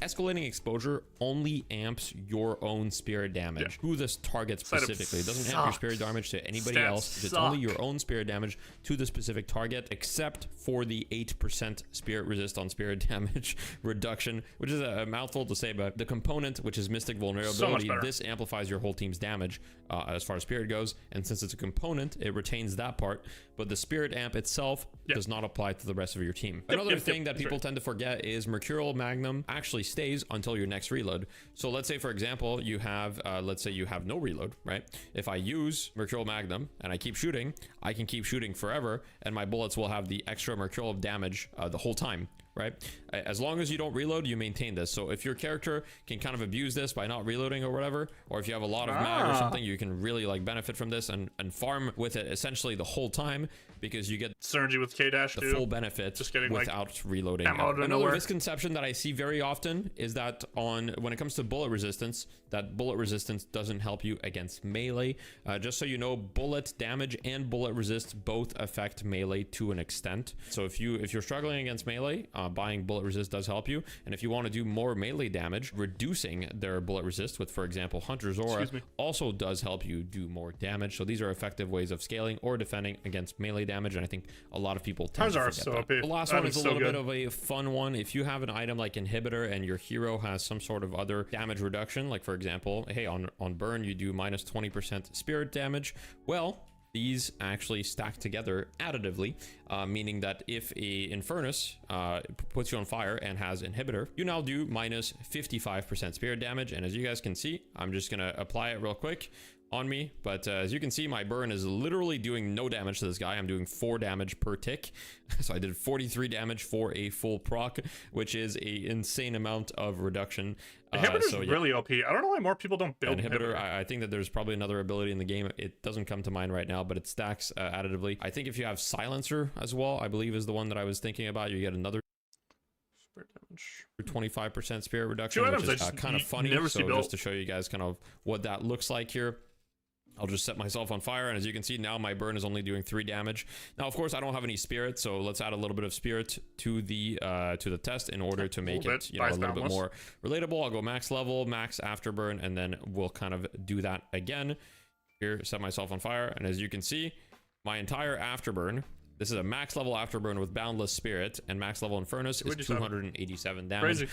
escalating exposure only amps your own spirit damage to this target specifically. It doesn't amp your spirit damage to anybody else. It's only your own spirit damage to the specific target, except for the 8% spirit resist on spirit damage reduction, which is a mouthful to say, but the component, which is Mystic Vulnerability, this amplifies your whole team's damage as far as spirit goes, and since it's a component, it retains that part, but the spirit amp itself does not apply to the rest of your team. Another thing that people tend to forget is Mercurial Magnum actually stays until your next reload. So let's say, for example, you have let's say you have no reload, right? If I use Mercurial Magnum and I keep shooting, I can keep shooting forever, and my bullets will have the extra Mercurial damage the whole time, right? As long as you don't reload, you maintain this. So if your character can kind of abuse this by not reloading or whatever, or if you have a lot of mag or something, you can really like benefit from this and farm with it essentially the whole time, because you get synergy with K-Dash, the full benefit just getting without like reloading. Another misconception that I see very often is that when it comes to bullet resistance, that bullet resistance doesn't help you against melee. Just so you know, bullet damage and bullet resist both affect melee to an extent. So if you're struggling against melee, buying bullet resist does help you. And if you want to do more melee damage, reducing their bullet resist with, for example, Hunter's Aura also does help you do more damage. So these are effective ways of scaling or defending against melee damage, and I think a lot of people tend to forget that. The last one is a little bit of a fun one. If you have an item like Inhibitor and your hero has some sort of other damage reduction, like for example, hey, on burn you do minus 20% spirit damage, well, these actually stack together additively, meaning that if a Infernus puts you on fire and has Inhibitor, you now do minus 55% spirit damage. And as you guys can see, I'm just gonna apply it real quick on me, but as you can see, my burn is literally doing no damage to this guy. I'm doing 4 damage per tick, so I did 43 damage for a full proc, which is a insane amount of reduction. Inhibitor's really OP. I don't know why more people don't build Inhibitor. I think that there's probably another ability in the game. It doesn't come to mind right now, but it stacks additively. I think if you have Silencer as well, I believe is the one that I was thinking about, you get another 25% spirit reduction, which is kind of funny. So just to show you guys kind of what that looks like here, I'll just set myself on fire, and as you can see now, my burn is only doing 3 damage. Now, of course, I don't have any spirit, so let's add a little bit of spirit to the test in order to make it a little bit more relatable. I'll go max level, max afterburn, and then we'll kind of do that again. Here, set myself on fire, and as you can see, my entire afterburn. This is a max level afterburn with Boundless Spirit, and max level Infernus is 287 damage.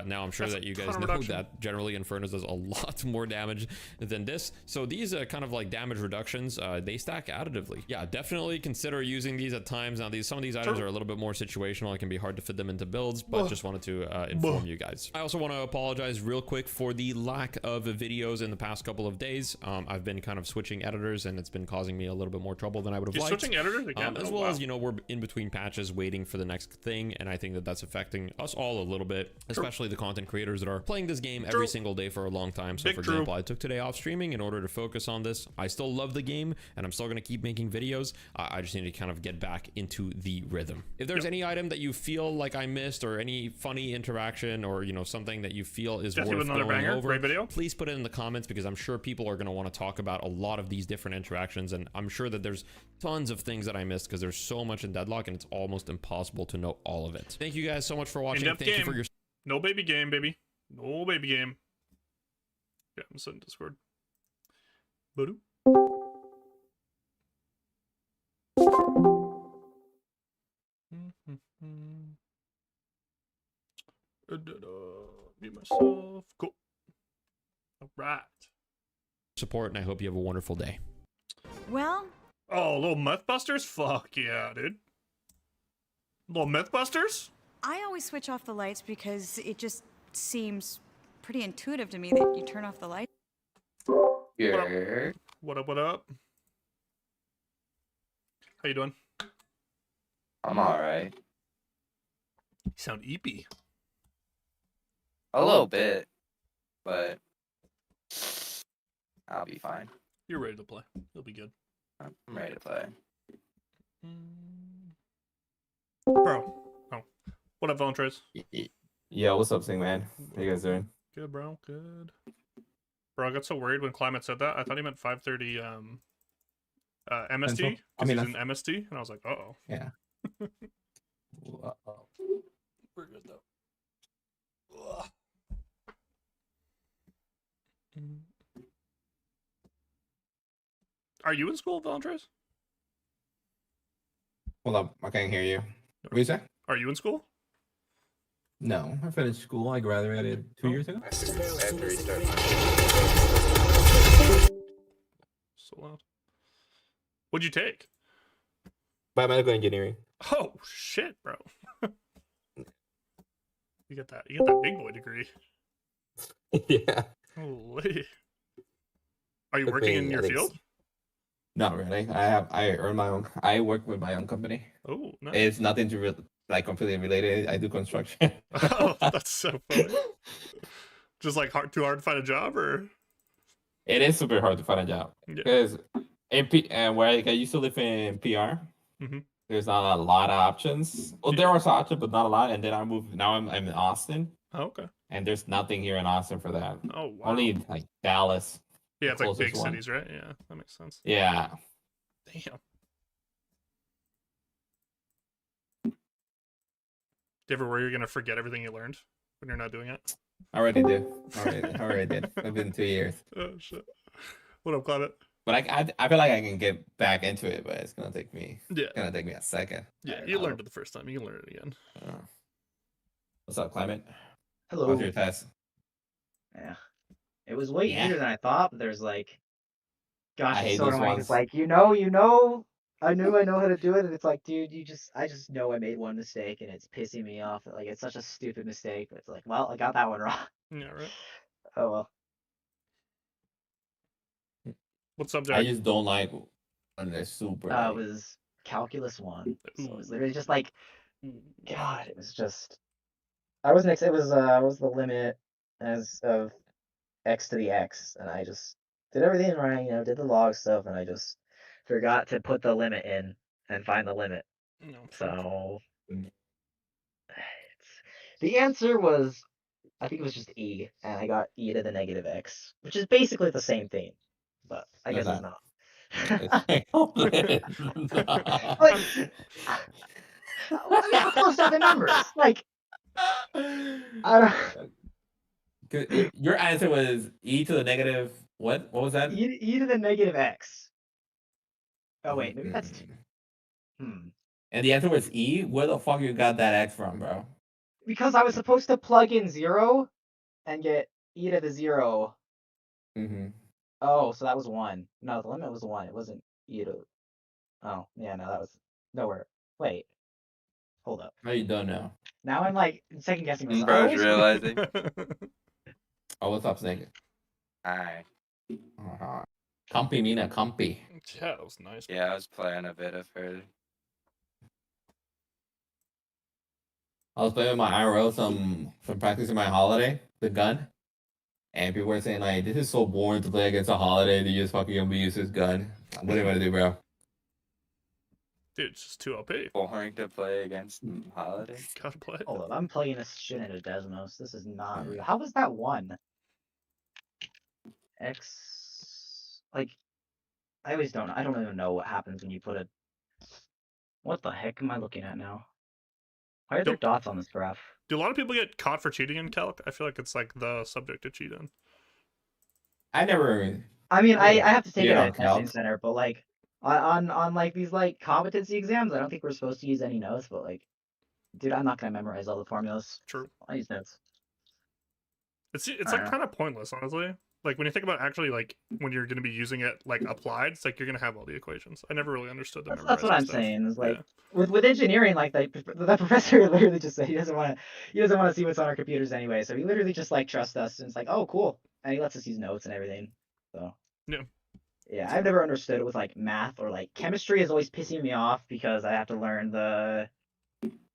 Now I'm sure that you guys know that generally Infernus does a lot more damage than this. So these kind of like damage reductions, they stack additively. Yeah, definitely consider using these at times. Now some of these items are a little bit more situational. It can be hard to fit them into builds, but just wanted to inform you guys. I also want to apologize real quick for the lack of videos in the past couple of days. I've been kind of switching editors, and it's been causing me a little bit more trouble than I would have liked. Switching editors again? As well well as, you know, we're in between patches waiting for the next thing, and I think that that's affecting us all a little bit, especially the content creators that are playing this game every single day for a long time. So for example, I took today off streaming in order to focus on this. I still love the game, and I'm still going to keep making videos. I just need to kind of get back into the rhythm. If there's any item that you feel like I missed, or any funny interaction, or, you know, something that you feel is worth going over, please put it in the comments, because I'm sure people are going to want to talk about a lot of these different interactions, and I'm sure that there's tons of things that I missed, because there's so much in Deadlock, and it's almost impossible to know all of it. Thank you guys so much for watching. Thank you for your... No baby game, baby. No baby game. Yeah, I'm sending Discord. Badoo. Mute myself. Cool. All right. Support, and I hope you have a wonderful day. Well. Oh, little Mythbusters? Fuck yeah, dude. Little Mythbusters? I always switch off the lights because it just seems pretty intuitive to me that you turn off the lights. Yeah. What up, what up? How you doing? I'm alright. You sound eepy. A little bit, but I'll be fine. You're ready to play. You'll be good. I'm ready to play. Bro. Oh. What up, Voluntrace? Yo, what's up, Sing Man? How you guys doing? Good, bro. Good. Bro, I got so worried when Climate said that. I thought he meant 5:30 MST. I mean, he's in MST, and I was like, uh-oh. Yeah. We're good, though. Ugh. Are you in school, Voluntrace? Hold up, I can't hear you. What you say? Are you in school? No, I finished school. I graduated 2 years ago. So loud. What'd you take? Biomedical engineering. Oh shit, bro. You got that big boy degree. Yeah. Holy. Are you working in your field? Not really. I earn my own. I work with my own company. Oh, nice. It's nothing to like completely related. I do construction. Oh, that's so funny. Just like too hard to find a job, or? It is super hard to find a job because where I used to live in PR, there's not a lot of options. Well, there was options, but not a lot. And then I moved. Now I'm in Austin. Oh, okay. And there's nothing here in Austin for that. Oh, wow. Only like Dallas. Yeah, it's like big cities, right? Yeah, that makes sense. Yeah. Damn. Do you ever worry you're gonna forget everything you learned when you're not doing it? I already did. Already did. It's been 2 years. Oh shit. What up, Climate? But I feel like I can get back into it, but it's gonna take me. Yeah. It's gonna take me a second. Yeah, you learned it the first time. You can learn it again. What's up, Climate? Hello. How's your test? Yeah. It was way easier than I thought, but there's like, gosh, it's so those annoying. ones. It's like, you know, I know how to do it, and it's like, dude, I just know I made one mistake, and it's pissing me off. Like, it's such a stupid mistake, but it's like, well, I got that one wrong. Yeah, right. Oh well. What subject? I just don't like when they're super. It was calculus 1, so it was literally just like, God, it was just. It was the limit as of x to the x, and I just did everything right, did the log stuff, and I just forgot to put the limit in and find the limit. No. So the answer was, I think it was just e, and I got e to the negative x, which is basically the same thing, but I guess it's not. Like, how close are the numbers? Like, I don't. Your answer was e to the negative. What was that? E to the negative x. Oh wait, maybe that's. And the answer was e. Where the fuck you got that x from, bro? Because I was supposed to plug in 0 and get e to the 0. Oh, so that was 1. No, the limit was 1. It wasn't e to. Oh, yeah, no, that was nowhere. Wait. Hold up. How you done now? Now I'm like second guessing myself. Bro's realizing. Oh, what's up, Snake? Hi. Comfy, Mina, comfy. Yeah, that was nice. Yeah, I was playing a bit of her. I was playing with my IRL from practicing my holiday, the gun. And people were saying like, this is so boring to play against a holiday to just fucking abuse this gun. What do you want to do, bro? Dude, it's just too OP. Boring to play against Holiday. Gotta play. Hold up, I'm plugging this shit into Desmos. This is not real. How was that one? Like, I always don't. I don't even know what happens when you put a. What the heck am I looking at now? Why are there dots on this graph? Do a lot of people get caught for cheating in Calc? I feel like it's like the subject to cheat in. I never. I mean, I have to take it Yeah, on testing center, but like on like these like competency exams, I don't think we're supposed to use any notes. But like, dude, I'm not gonna memorize all the formulas. True. I use notes. It's like kind of pointless, honestly. Like when you think about actually like when you're gonna be using it like applied, it's like you're gonna have all the equations. I never really understood the That's what I'm stuff. saying. Is like Yeah. with engineering, like the professor literally just said he doesn't want to see what's on our computers anyway. So he literally just like trusts us, and it's like, oh cool, and he lets us use notes and everything. So Yeah. Yeah, I've never understood it with like math or like chemistry is always pissing me off because I have to learn the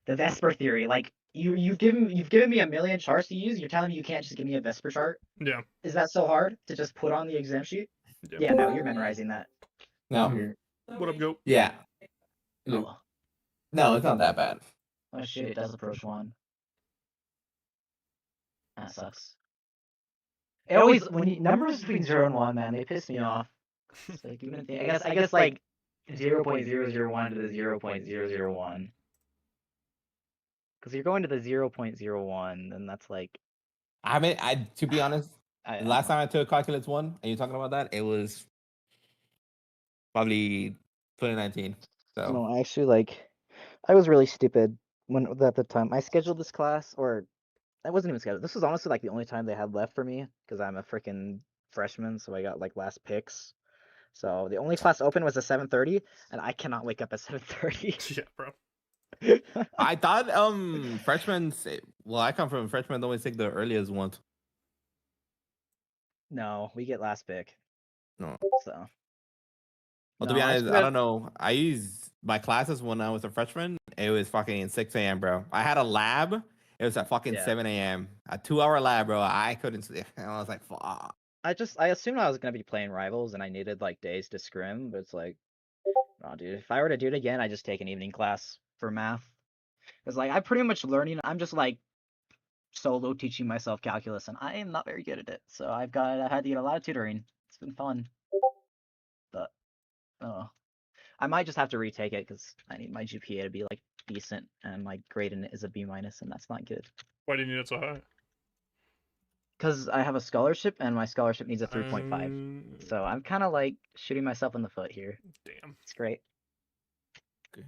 Vesper theory. Like you've given me a million charts to use. You're telling me you can't just give me a Vesper chart? Yeah. Is that so hard to just put on the exam sheet? Yeah, no, you're memorizing that. No. What up, go? Yeah. Oh. No, it's not that bad. Oh shit, it does approach 1. That sucks. It always numbers between 0 and 1, man, they piss me off. It's like even if I guess like 0.001 to the 0.001. Because you're going to the 0.01, then that's like. I mean, to be honest, last time I took calculus 1, and you're talking about that, it was probably 2019. So No, actually, I was really stupid at the time. I scheduled this class, or I wasn't even scheduled. This was honestly like the only time they had left for me because I'm a freaking freshman, so I got like last picks. So the only class open was at 7:30, and I cannot wake up at 7:30. Yeah, bro. I thought freshmen. Well, I come from freshmen. Always take the earliest ones. No, we get last pick. No. So. Well, to be honest, I don't know. I used my classes when I was a freshman. It was fucking 6 a.m., bro. I had a lab. It was at fucking 7 a.m. A 2-hour lab, bro. I couldn't sleep. I was like, fuck. I assumed I was gonna be playing rivals and I needed like days to scrim, but it's like, no, dude. If I were to do it again, I just take an evening class for math. Cause like I'm pretty much learning. I'm just like solo teaching myself calculus, and I am not very good at it. So I had to get a lot of tutoring. It's been fun, but I might just have to retake it because I need my GPA to be like decent, and my grade in it is a B-, and that's not good. Why do you need it so high? Because I have a scholarship, and my scholarship needs a 3.5. So I'm kind of like shooting myself in the foot here. Damn. It's great. Okay.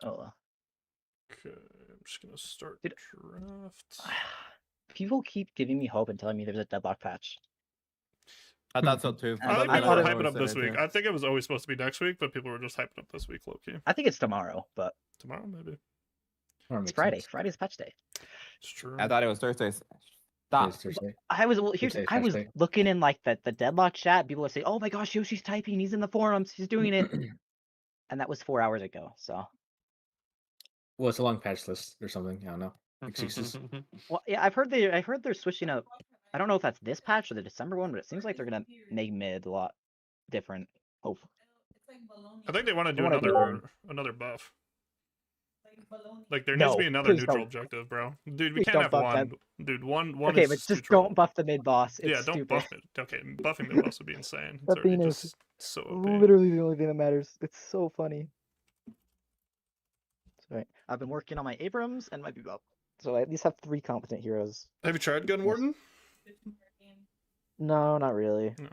Oh. Okay, I'm just gonna start draft. People keep giving me hope and telling me there's a deadlock patch. I thought so too. I think people were hyping up this week. I think it was always supposed to be next week, but people were just hyping up this week, low key. I think it's tomorrow, but tomorrow maybe. It's Friday. Friday's patch day. It's true. I thought it was Thursday. Stop. I was looking in like the deadlock chat. People would say, "Oh my gosh, Yoshi's typing. He's in the forums. He's doing it," and that was 4 hours ago. So. Well, it's a long patch list or something. I don't know. Excuses. Well, yeah, I've heard they're switching up. I don't know if that's this patch or the December one, but it seems like they're gonna make mid a lot different. Oh. I think they want to do another buff. Like there needs to be another neutral objective, bro. Dude, we can't have one. Dude, one. Okay, but just don't buff the mid boss. It's yeah, don't stupid. buff it. Okay, buffing mid boss would be insane. That thing is so OP. literally the only thing that matters. It's so funny. Right. I've been working on my Abrams and my Bebop, so I at least have 3 competent heroes. Have you tried Gun Warden? No, not really. No.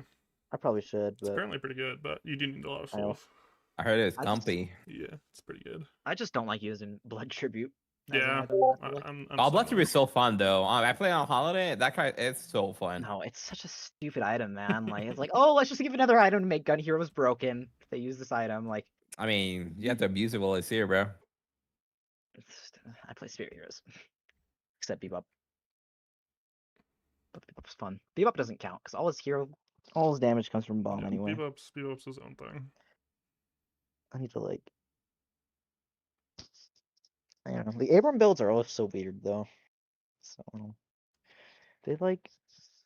I probably should. But It's apparently pretty good, but you do need a lot of fluff. I heard it's comfy. Yeah, it's pretty good. I just don't like using Blood Tribute. Yeah, I'm Blood Tribute is so fun though. I play on Holiday. That guy, it's so fun. No, it's such a stupid item, man. Like it's like, oh, let's just give another item to make gun heroes broken. If they use this item, like. I mean, you have to abuse it while it's here, bro. I play Spirit Heroes, except Bebop. But Bebop's fun. Bebop doesn't count because all his damage comes from bomb anyway. Bebop's his own thing. I need to I don't know. The Abram builds are always so weird though. So they like.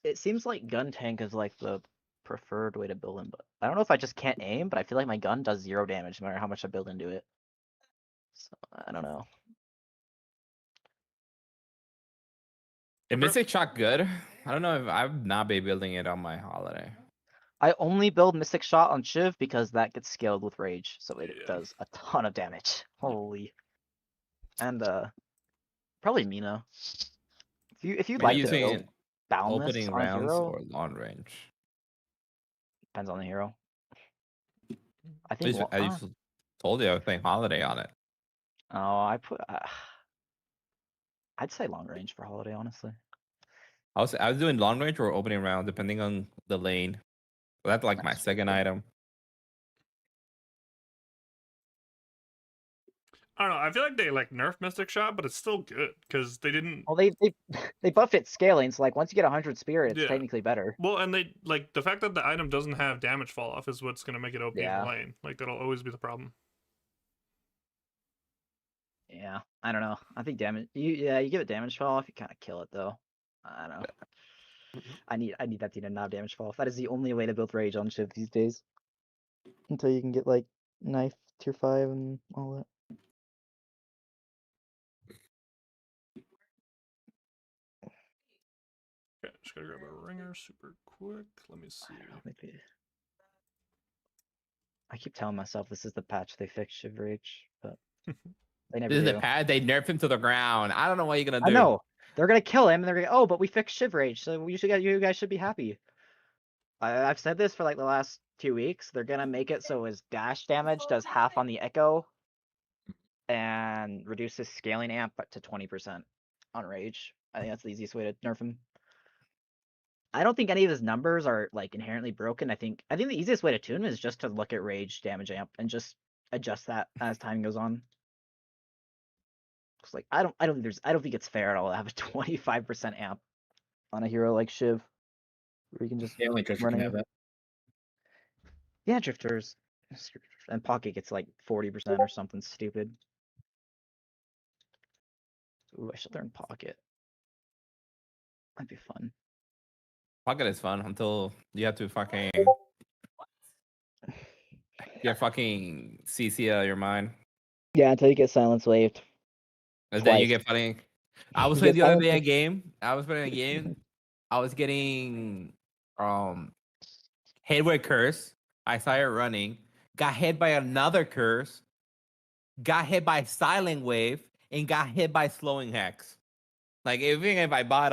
It seems like gun tank is like the preferred way to build him, but I don't know if I just can't aim. But I feel like my gun does 0 damage no matter how much I build into it. So I don't know. Is Mystic Shot good? I don't know if I've not been building it on my holiday. I only build Mystic Shot on Shiv because that gets scaled with Rage, so it does a ton of damage. Holy. And probably Mina. If you'd Are like you to build using Boundless opening on a rounds hero, or long range? depends on the hero. I think. I just told you I was playing holiday on it. Oh, I'd say long range for Holiday, honestly. I was doing long range or opening round depending on the lane. So that's like my second item. I don't know. I feel like they like nerfed Mystic Shot, but it's still good because they didn't. Well, they buff it scaling, so like once you get 100 spirit, it's Yeah. technically better. Well, and they like the fact that the item doesn't have damage fall off is what's gonna make it OP in Yeah. the lane. Like that'll always be the problem. Yeah, I don't know. I think damage. You give it damage fall off, you kind of kill it though. I don't know. I need that thing to not have damage fall off. That is the only way to build Rage on Shiv these days. Until you can get like knife tier 5 and all that. Okay, just gotta grab a ringer super quick. Let me see. Maybe. I keep telling myself this is the patch they fixed Shiv Rage, but they never This is do. the pad. They nerf him to the ground. I don't know what you're gonna do. I know. They're gonna kill him, and they're gonna. Oh, but we fixed Shiv Rage, so you guys should be happy. I've said this for like the last 2 weeks. They're gonna make it so his dash damage does half on the echo, and reduce his scaling amp to 20% on Rage. I think that's the easiest way to nerf him. I don't think any of his numbers are like inherently broken. I think the easiest way to tune him is just to look at Rage damage amp and just adjust that as time goes on. Cause like I don't think it's fair at all to have a 25% amp on a hero like Shiv, where you can just only Drifter can have that. Yeah, Drifters and Pocket gets like 40% or something stupid. Ooh, I should learn Pocket. That'd be fun. Pocket is fun until you have to fucking get fucking CC out of your mind. Yeah, until you get Silence Waved. And then you get funny. I was You playing get the other silence day a waved. game. I was playing a game. I was getting hit with curse. I started running. Got hit by another curse. Got hit by silent wave and got hit by slowing hex. Like even if I bought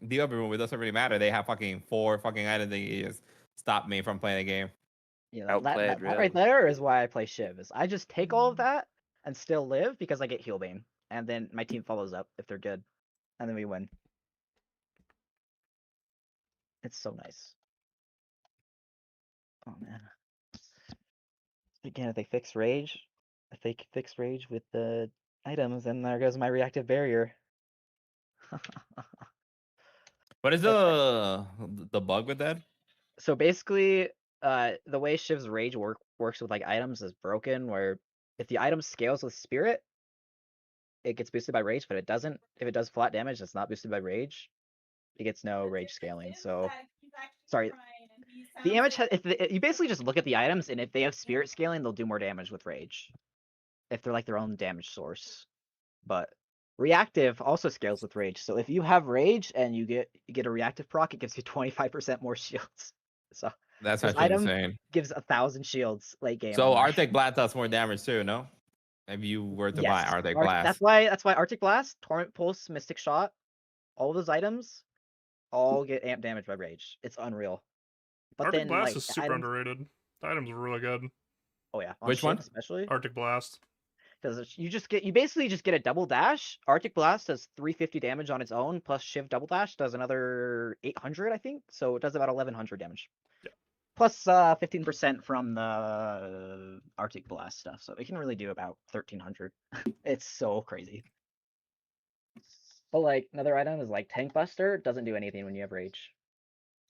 the upper room, it doesn't really matter. They have fucking 4 fucking items that just stop me from playing the game. Yeah, that right there is why I play Shiv. Is I just take all of that and still live because I get heal bane, and then my team follows up if they're good, and then we win. It's so nice. Oh man. Again, if they fix Rage with the items, then there goes my reactive barrier. What is the bug with that? So basically, the way Shiv's Rage works with like items is broken, where if the item scales with Spirit, it gets boosted by Rage, but it doesn't. If it does flat damage, it's not boosted by Rage. It gets no Rage scaling. So, sorry, the damage you basically just look at the items, and if they have Spirit scaling, they'll do more damage with Rage. If they're like their own damage source, but reactive also scales with Rage. So if you have Rage and you get a reactive proc, it gives you 25% more shields. So that's this actually item insane. gives 1,000 shields late game. So Arctic Blast does more damage too, no? If you were to buy Arctic Blast. That's why Arctic Blast, Torment Pulse, Mystic Shot, all those items all get amp damage by Rage. It's unreal. But Arctic then Blast like is super underrated. The item's really good. Oh yeah. Which one? Especially Arctic Blast. Because you basically just get a double dash. Arctic Blast does 350 damage on its own, plus Shiv double dash does another 800, I think. So it does about 1100 damage. Yeah. Plus 15% from the Arctic Blast stuff. So it can really do about 1300. It's so crazy. But like another item is like Tank Buster. Doesn't do anything when you have Rage.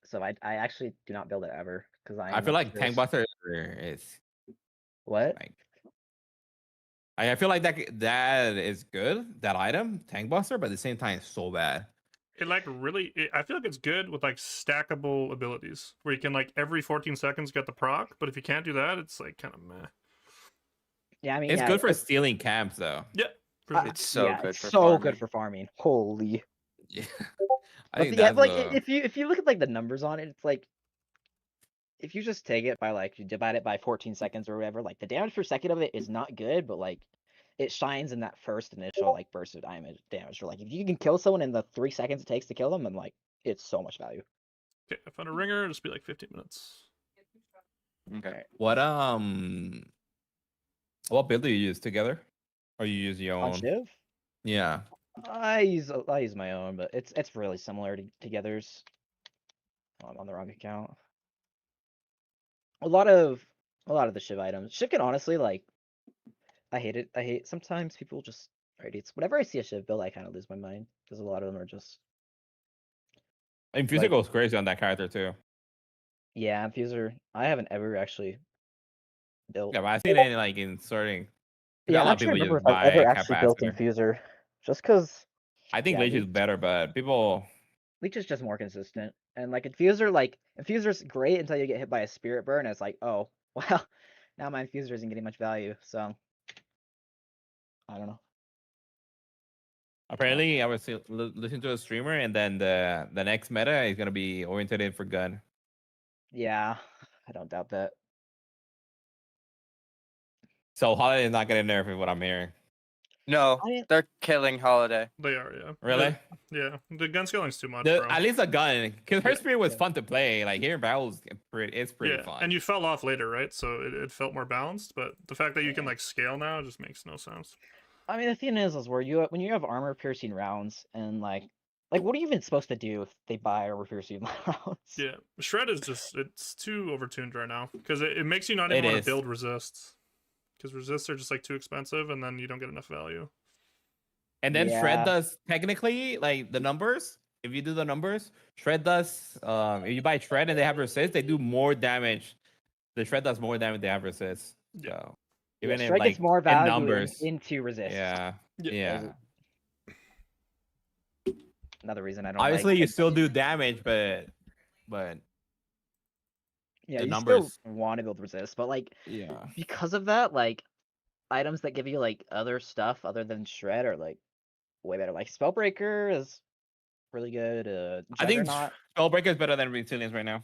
So I actually do not build it ever because I feel like Tank Buster is what? Like, I feel like that is good, that item, Tank Buster, but at the same time, it's so bad. It like really, I feel like it's good with like stackable abilities where you can like every 14 seconds get the proc, but if you can't do that, it's like kind of meh. Yeah, I mean, It's good for stealing camps though. Yeah, It's so good it's for so farming. good for farming. Holy. Yeah. I But think yeah, that's like if you look at like the numbers on it, it's like if you just take it by like you divide it by 14 seconds or whatever, like the damage per second of it is not good, but like it shines in that first initial like burst of damage. Or like if you can kill someone in the 3 seconds it takes to kill them, then like it's so much value. Okay, I found a ringer. It'll just be like 15 minutes. Okay. what build do you use together? Or you use your On own? Shiv, Yeah. I use my own, but it's really similar to Together's. Oh, I'm on the wrong account. A lot of the Shiv items. Shiv can honestly like. I hate it. I hate sometimes people just it's whenever I see a Shiv build, I kind of lose my mind because a lot of them are just. Infuser Like- goes crazy on that character too. Yeah, Infuser. I haven't ever actually built. Yeah, but I've seen it like in sorting. Yeah, a I'm lot not of trying to people remember just if I've buy ever actually built capacitor. Infuser. Just because I think yeah, Leech is Leech- better, but people Leech is just more consistent. And like Infuser's great until you get hit by a Spirit Burn. And it's like, oh, well, now my Infuser isn't getting much value. So, I don't know. apparently I was listening to a streamer, and then the next meta is gonna be oriented for gun. Yeah, I don't doubt that. So Holiday is not gonna nerf, is what I'm hearing. No, they're killing Holiday. They are, yeah. Really? Yeah, the gun skilling's too much, bro. At least a gun, because her spirit was fun to play. Like hearing battles, it's pretty fun. And you fell off later, right? So it felt more balanced. But the fact that you can like scale now just makes no sense. I mean, the thing is where when you have armor piercing rounds and like what are you even supposed to do if they buy armor piercing rounds? Yeah, shred is just it's too overtuned right now because it makes you not even want to build resists because resists are just like too expensive and then you don't get enough value. And then Shred does technically like the numbers. If you do the numbers, Shred does. If you buy Shred and they have resist, they do more damage. The Shred does more damage than they have resist. So even if Shred like gets more value numbers into resist. Yeah. Another reason I don't. Obviously, like you still do damage, but yeah, the you numbers. still want to build resist, but like Yeah. because of that, like items that give you like other stuff other than Shred are like way better. Like Spellbreaker is really good. I think Juggernaut. Spellbreaker is better than Resilience right now.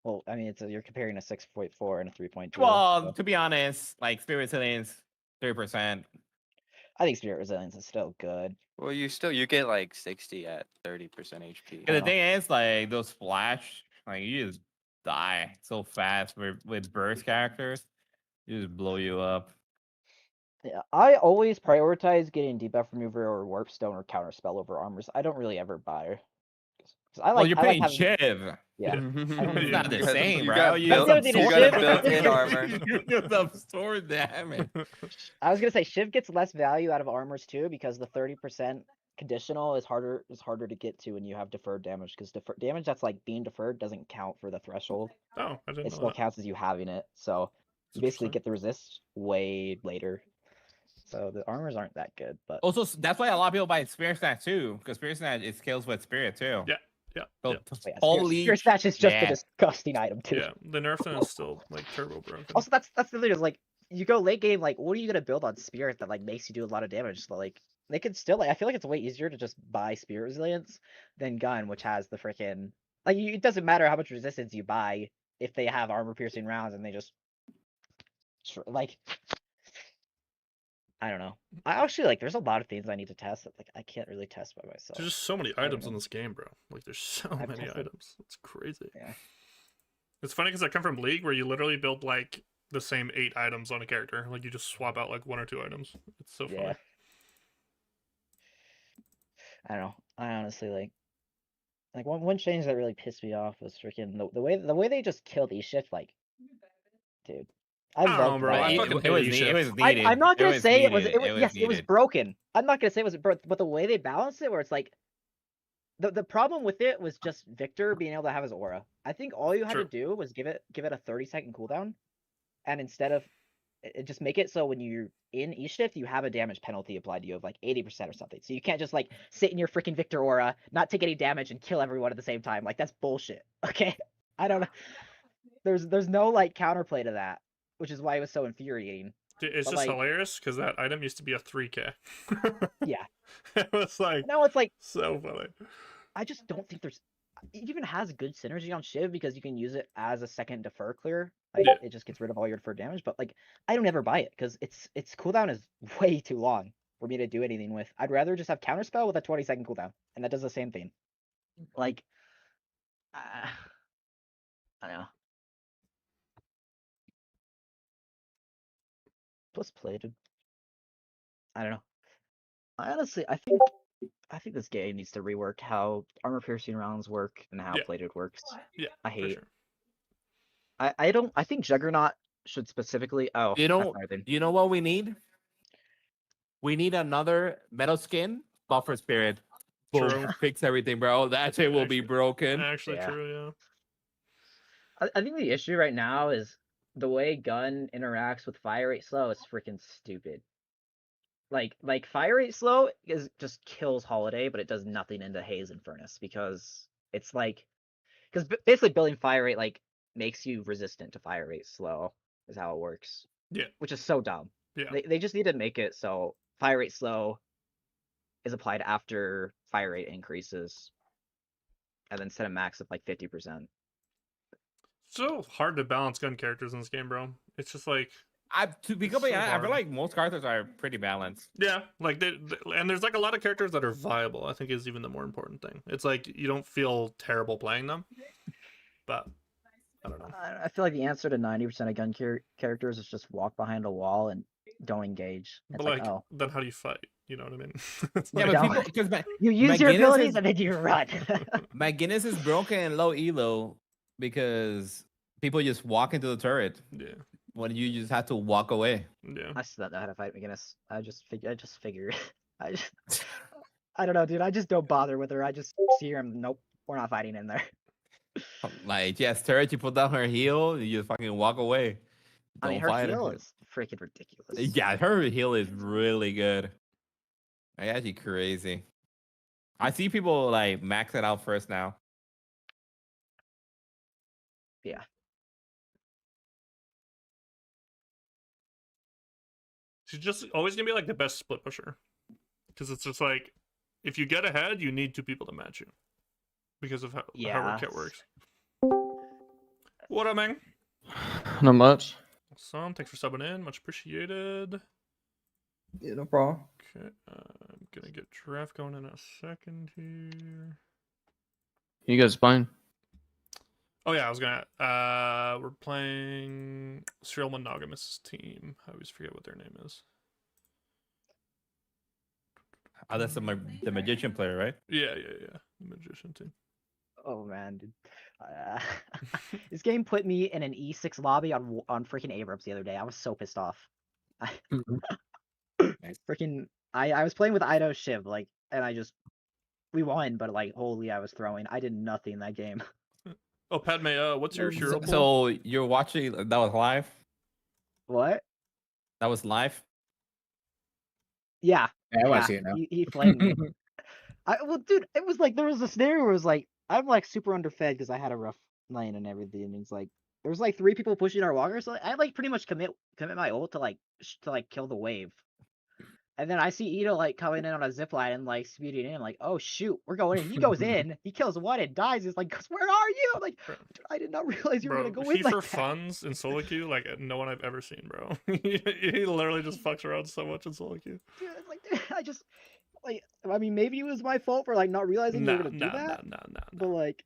Well, I mean, you're comparing a 6.4 and a 3.2. Well, to be honest, like Spirit Resilience, 3%. I think Spirit Resilience is still good. Well, you get like 60 at 30% HP. The thing is, like those splash, like you just die so fast with burst characters. You just blow you up. Yeah, I always prioritize getting debuff remover or warp stone or counter spell over armors. I don't really ever buy. Well, you're playing having... Shiv. Yeah, it's not the same, you bro. You got built-in armor. You get the sword damage. I was gonna say Shiv gets less value out of armors too because the 30% conditional is harder to get to when you have deferred damage because damage that's like being deferred doesn't count for the threshold. Oh, I didn't know It still that. counts as you having it. So you basically get the resist way later. So the armors aren't that good, but also that's why a lot of people buy Spirit Snatch too, because Spirit Snatch it scales with Spirit too. Yeah. So holy, Spirit Snatch is just a disgusting item too. Yeah, the nerf then is still like turbo broken. Also, that's the thing is like you go late game, like what are you gonna build on Spirit that like makes you do a lot of damage? So like they could still I feel like it's way easier to just buy Spirit Resilience than Gun, which has the freaking like it doesn't matter how much resistance you buy if they have armor piercing rounds and they just like. I don't know. I actually like. There's a lot of things I need to test that like I can't really test by myself. There's just so many items in this game, bro. Like there's so many items. It's crazy. Yeah. It's funny because I come from League where you literally build like the same 8 items on a character. Like you just swap out like 1 or 2 items. It's so funny. I don't know. I honestly like one change that really pissed me off was freaking the way they just killed E-Shift. Like, dude. I love bro. I fucking hate it was needed. I'm not gonna say it was yes, it was broken. I'm not gonna say it was broken, but the way they balanced it, where it's like the problem with it was just Victor being able to have his aura. I think all you had to do was give it a 30-second cooldown, and instead of just make it so when you're in E-Shift, you have a damage penalty applied to you of like 80% or something. So you can't just like sit in your freaking Victor Aura, not take any damage, and kill everyone at the same time. Like that's bullshit. Okay, I don't know. There's no like counterplay to that, which is why it was so infuriating. Dude, it's But, just like, hilarious because that item used to be a 3k. yeah, It was like no, it's like so funny. I just don't think there's. It even has good synergy on Shiv because you can use it as a second defer clear. Like Yeah. it just gets rid of all your defer damage. But like I don't ever buy it because its cooldown is way too long for me to do anything with. I'd rather just have counterspell with a 20-second cooldown, and that does the same thing. Like, I don't know. Plus plated. I don't know. Honestly, I think this game needs to rework how armor piercing rounds work and how Yeah. plated works. Yeah, I for hate. sure. I think Juggernaut should specifically. Oh, You that's know, another thing. you know what we need? We need another metal skin buffer spirit. Boom, True. fix everything, bro. That shit will be broken. Actually, Yeah. true. Yeah. I think the issue right now is the way gun interacts with fire rate slow is freaking stupid. Like fire rate slow is just kills Holiday, but it does nothing into Haze and Furnace because it's like because basically building fire rate like makes you resistant to fire rate slow is how it works. Yeah. Which is so dumb. Yeah. They just need to make it so fire rate slow is applied after fire rate increases, and then set a max of like 50%. So hard to balance gun characters in this game, bro. It's just like To be It's completely so honest, I feel hard. like most characters are pretty balanced. yeah, like and there's like a lot of characters that are viable. I think is even the more important thing. It's like you don't feel terrible playing them, but I don't know. I feel like the answer to 90% of gun characters is just walk behind a wall and don't engage. It's But like, like, oh, then how do you fight? You know what I mean? It's Yeah, like- but No. people because you use your abilities and then you run. my Guinness is broken in low elo because people just walk into the turret yeah, when you just have to walk away. yeah. I still don't know how to fight McGinnis. I just figured. I don't know, dude. I just don't bother with her. I just see her and nope, we're not fighting in there. Like, yes, turret, you put down her heel, you just fucking walk away. I mean, Don't her fight heal is freaking ridiculous. Yeah, her heel is really good. It's actually crazy. I see people like max it out first now. Yeah. She's just always gonna be like the best split pusher, because it's just like if you get ahead, you need two people to match you because of how her kit works. What up, man? Not much. Awesome. Thanks for subbing in. Much appreciated. Yeah, no problem. Okay, I'm gonna get draft going in a second here. You guys playing? Oh yeah, I was gonna. We're playing Serial Monogamous team. I always forget what their name is. Oh, that's the magician player, right? Yeah. The magician team. Oh man, dude. This game put me in an E6 lobby on freaking Abrams the other day. I was so pissed off. Freaking, I was playing with Ido Shiv, like, and we won, but like, holy, I was throwing. I did nothing that game. Oh, Padme, what's your hero pool? So you're watching that was live? What? That was live? Yeah, I want to see it now. He flamed me. Well, dude, it was like there was a scenario where it was like I'm like super underfed because I had a rough lane and everything. And it's like there was like 3 people pushing our walker, so I like pretty much commit my ult to like kill the wave. And then I see Ito like coming in on a zipline and like speeding in, like, oh shoot, we're going in. He goes in, he kills one and dies. He's like, where are you? I'm like, dude, I did not realize you were gonna go in He like for that. funds in solo queue like no one I've ever seen, bro. He literally just fucks around so much in solo queue. Dude, it's like, dude, I just like, I mean, maybe it was my fault for like not realizing you were gonna do that. But like,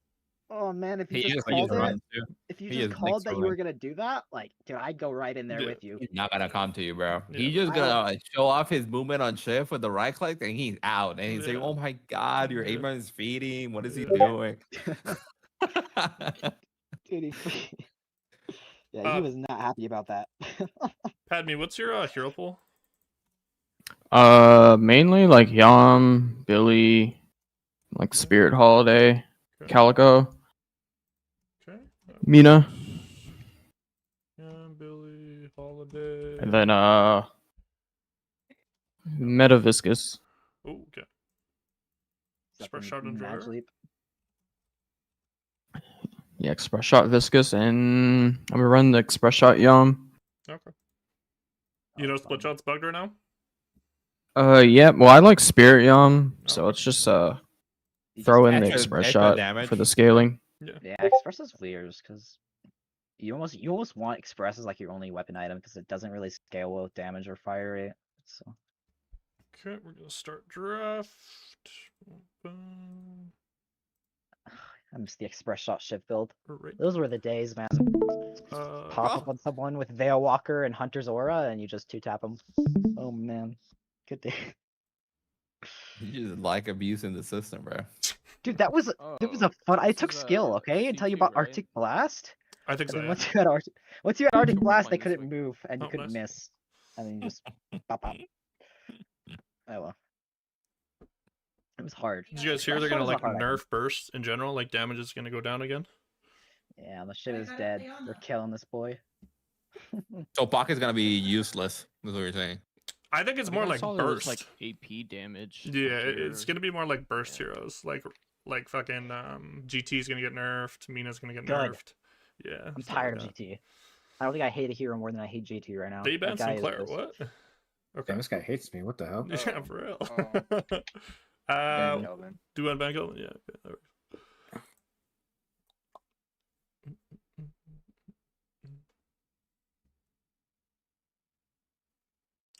oh man, if you just called it, if you just called that you were gonna do that, like, dude, I'd go right in there with you. He's not gonna come to you, bro. Yeah. He's just gonna show off his movement on shift with the right click, and he's out. And he's like, "Oh my god, your Abram is feeding. What is he doing?" Dude, yeah, he was not happy about that. Padme, what's your hero pool? Mainly like Yam, Billy, like Spirit Holiday, Calico, Okay. Mina. Yeah, Billy, Holiday. And then Meta Viscous. Oh, okay. Express shot and Mad drawer. Leap. Yeah, Express Shot Viscous, and I'm gonna run the Express Shot Yum. Okay. You know split shot's bugged right now? Yeah, well, I like Spirit Yum, so let's just throw in the extra- Express extra Shot damage. for the scaling. Yeah, Express is weird because you almost want Express as like your only weapon item because it doesn't really scale well with damage or fire rate. So Okay, we're gonna start draft. I miss the Express Shot shift build. Right. Those were the days, man. Pop up on someone with Veil Walker and Hunter's Aura, and you just 2-tap them. Oh man, good day. You just like abusing the system, bro. Dude, that was a fun. I took skill, okay, until you bought Arctic Blast. I think And so. then Yeah. once you had Arctic Blast, they couldn't move, and you Oh, couldn't nice. miss, and then you just pop up. Oh well. It was hard. Did you guys hear they're Express gonna Shot like is a hard item. nerf burst in general? Like damage is gonna go down again. Yeah, the shit is dead. They're killing this boy. So Pocket's gonna be useless. That's what you're saying. I think it's more like burst. like AP damage. Yeah, it's gonna be more like burst heroes. Like fucking GT's gonna get nerfed. Mina's gonna get Good. nerfed. Yeah. I'm stuff tired like of GT. I don't think I hate a hero more than I hate GT right now. that. They That banned guy is Sinclair. just- What? Okay. Damn, this guy hates me. What the hell? Yeah, for real. Ben Kelvin. Do you want ban Kelvin? Yeah. Okay, that works.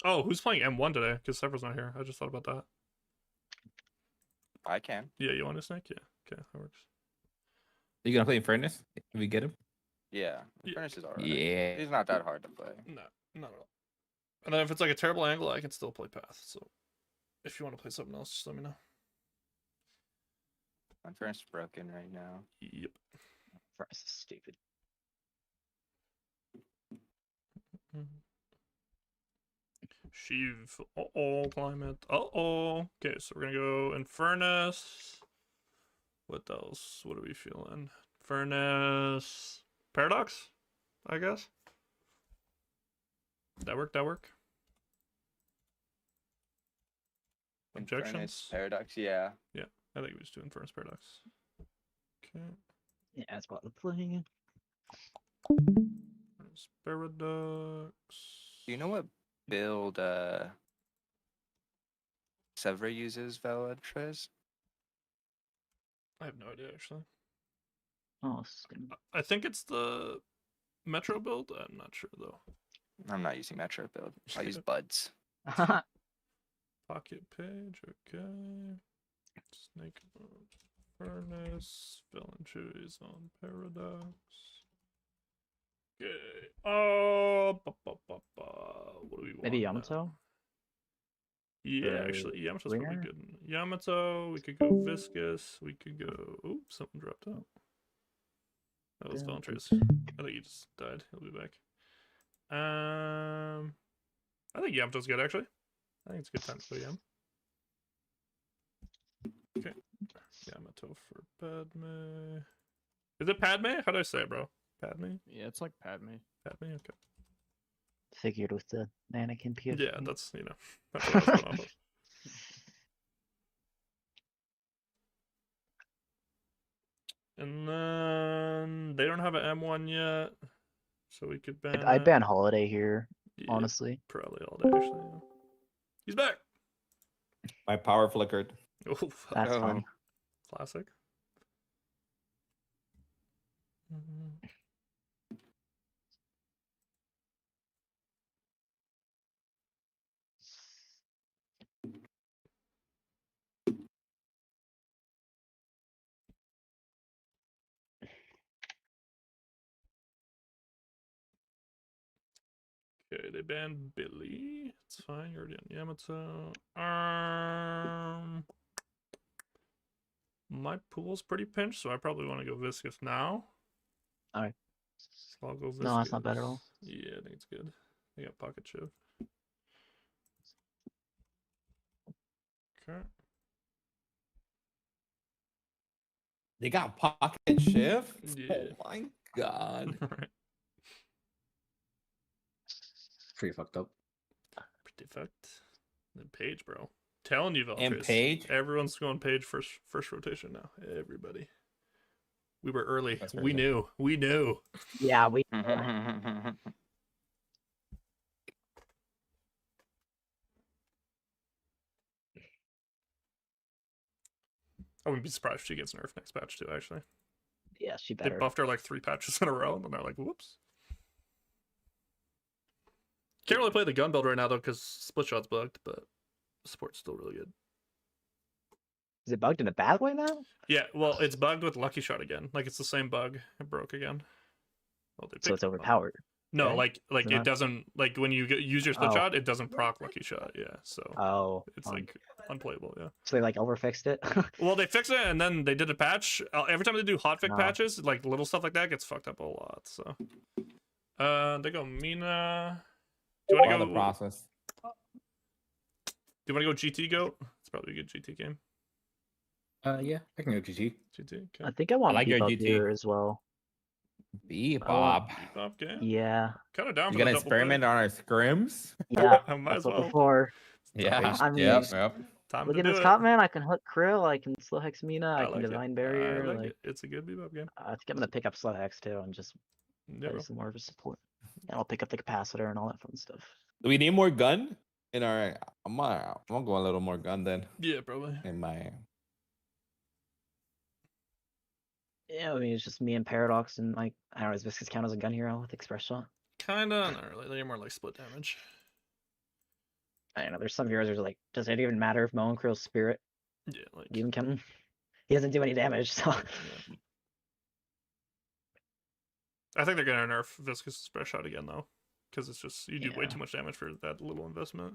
Oh, who's playing M1 today? Because Sever's not here. I just thought about that. I can. Yeah, you want to snake? Yeah. Okay, that works. You gonna play in Furnace if we get him? Yeah. Yeah. Furnace is alright. Yeah. He's not that hard to play. No, not at all. And then if it's like a terrible angle, I can still play Path. So if you want to play something else, just let me know. My Furnace is broken right now. Yep. Furnace is stupid. Sheev. Uh-oh, climate. Uh-oh. Okay, so we're gonna go in Furnace. What else? What are we feeling? Furnace. Paradox, I guess. That work? That work? In Objections? Furnace, Paradox, yeah. Yeah, I think we just do Furnace Paradox. Okay. Yeah, that's what we're playing. Furnace Paradox. Do you know what build Sevra uses Veladrez? I have no idea, actually. Oh, this is gonna... I think it's the Metro build. I'm not sure, though. I'm not using Metro build. I use Buds. Pocket page, okay. Snake Furnace, Villain Chewies on Paradox. Okay. Oh, what do we want? Maybe now? Yamato? Yeah, actually, Yamato's probably Ringer? good. Yamato, we could go Viscous, we could go. Oops, something dropped out. That was Valentrace. I think he just died. He'll be back. I think Yamato's good, actually. I think it's a good time to play Yam. Okay. Yamato for Padme. Is it Padme? How do I say it, bro? Padme? Yeah, it's like Padme. Padme? Okay. Figured with the mannequin PFP. Yeah, that's, that's what I was going off of. And then they don't have an M1 yet, so we could ban. I'd ban Holiday here, Yeah, honestly. probably all day, actually. Yeah. He's back. My power flickered. Oh, fuck. That's fine. Classic. Okay, they banned Billy. It's fine. You're already on Yamato. My pool's pretty pinched, so I probably want to go Viscous now. Alright. So I'll go Viscous. No, that's not bad at all. Yeah, I think it's good. They got Pocket Shiv. Okay. They got Pocket Shift? Yeah. Oh my god. Alright. Pretty fucked up. Pretty fucked. Then Page, bro. Telling you, And Valtris. Page? Everyone's going Page first rotation now. Everybody. We were early. That's We crazy. knew. We knew. Yeah, we. I wouldn't be surprised if she gets nerfed next patch too, actually. Yeah, she They better. buffed her like 3 patches in a row, and then they're like, whoops. Can't really play the gun build right now, though, because split shot's bugged, but support's still really good. Is it bugged in a bad way now? Yeah, well, it's bugged with Lucky Shot again. Like, it's the same bug. It broke again. Well, So it's overpowered. No, right? like Is it it not? doesn't, like, when you use your split Oh. shot, it doesn't proc Lucky Shot, yeah, so Oh. it's, like, unplayable, yeah. So they like overfixed it. Well, they fixed it, and then they did a patch. Every time they do hotfix Oh. patches, like, little stuff like that gets fucked up a lot, so. They go Mina. Do you want to the go? process. Do you want to go GT Goat? It's probably a good GT game. Yeah, I can go GG. GT. Okay. I think I want like to your keep up GT. here as well. Bebop. Bebop game. Yeah. Kind of down You for gonna the double experiment on our scrims? Yeah. I might That's as what well. before. Yeah. I mean, Yep. Time look to at do this it. top man. I can hook Krill. I can slow hex Mina. I I can like it. divine I barrier. like Like, it. It's a good Bebop game. I think I'm gonna pick up slow hex too, and just Yeah, play bro. some more of a support. And I'll pick up the capacitor and all that fun stuff. Do we need more gun in our? I'm gonna go a little more gun then Yeah, probably. in my. Yeah, I mean it's just me and Paradox and like I don't know, does Viscous count as a gun hero with Express Shot? Kinda, not really. They're more like split damage. I don't know. There's some heroes that are like, does it even matter if Moen Krill's spirit Yeah, like. even count? He doesn't do any damage, so Yeah. I think they're gonna nerf Viscous Spread Shot again though, because it's just you do way Yeah. too much damage for that little investment.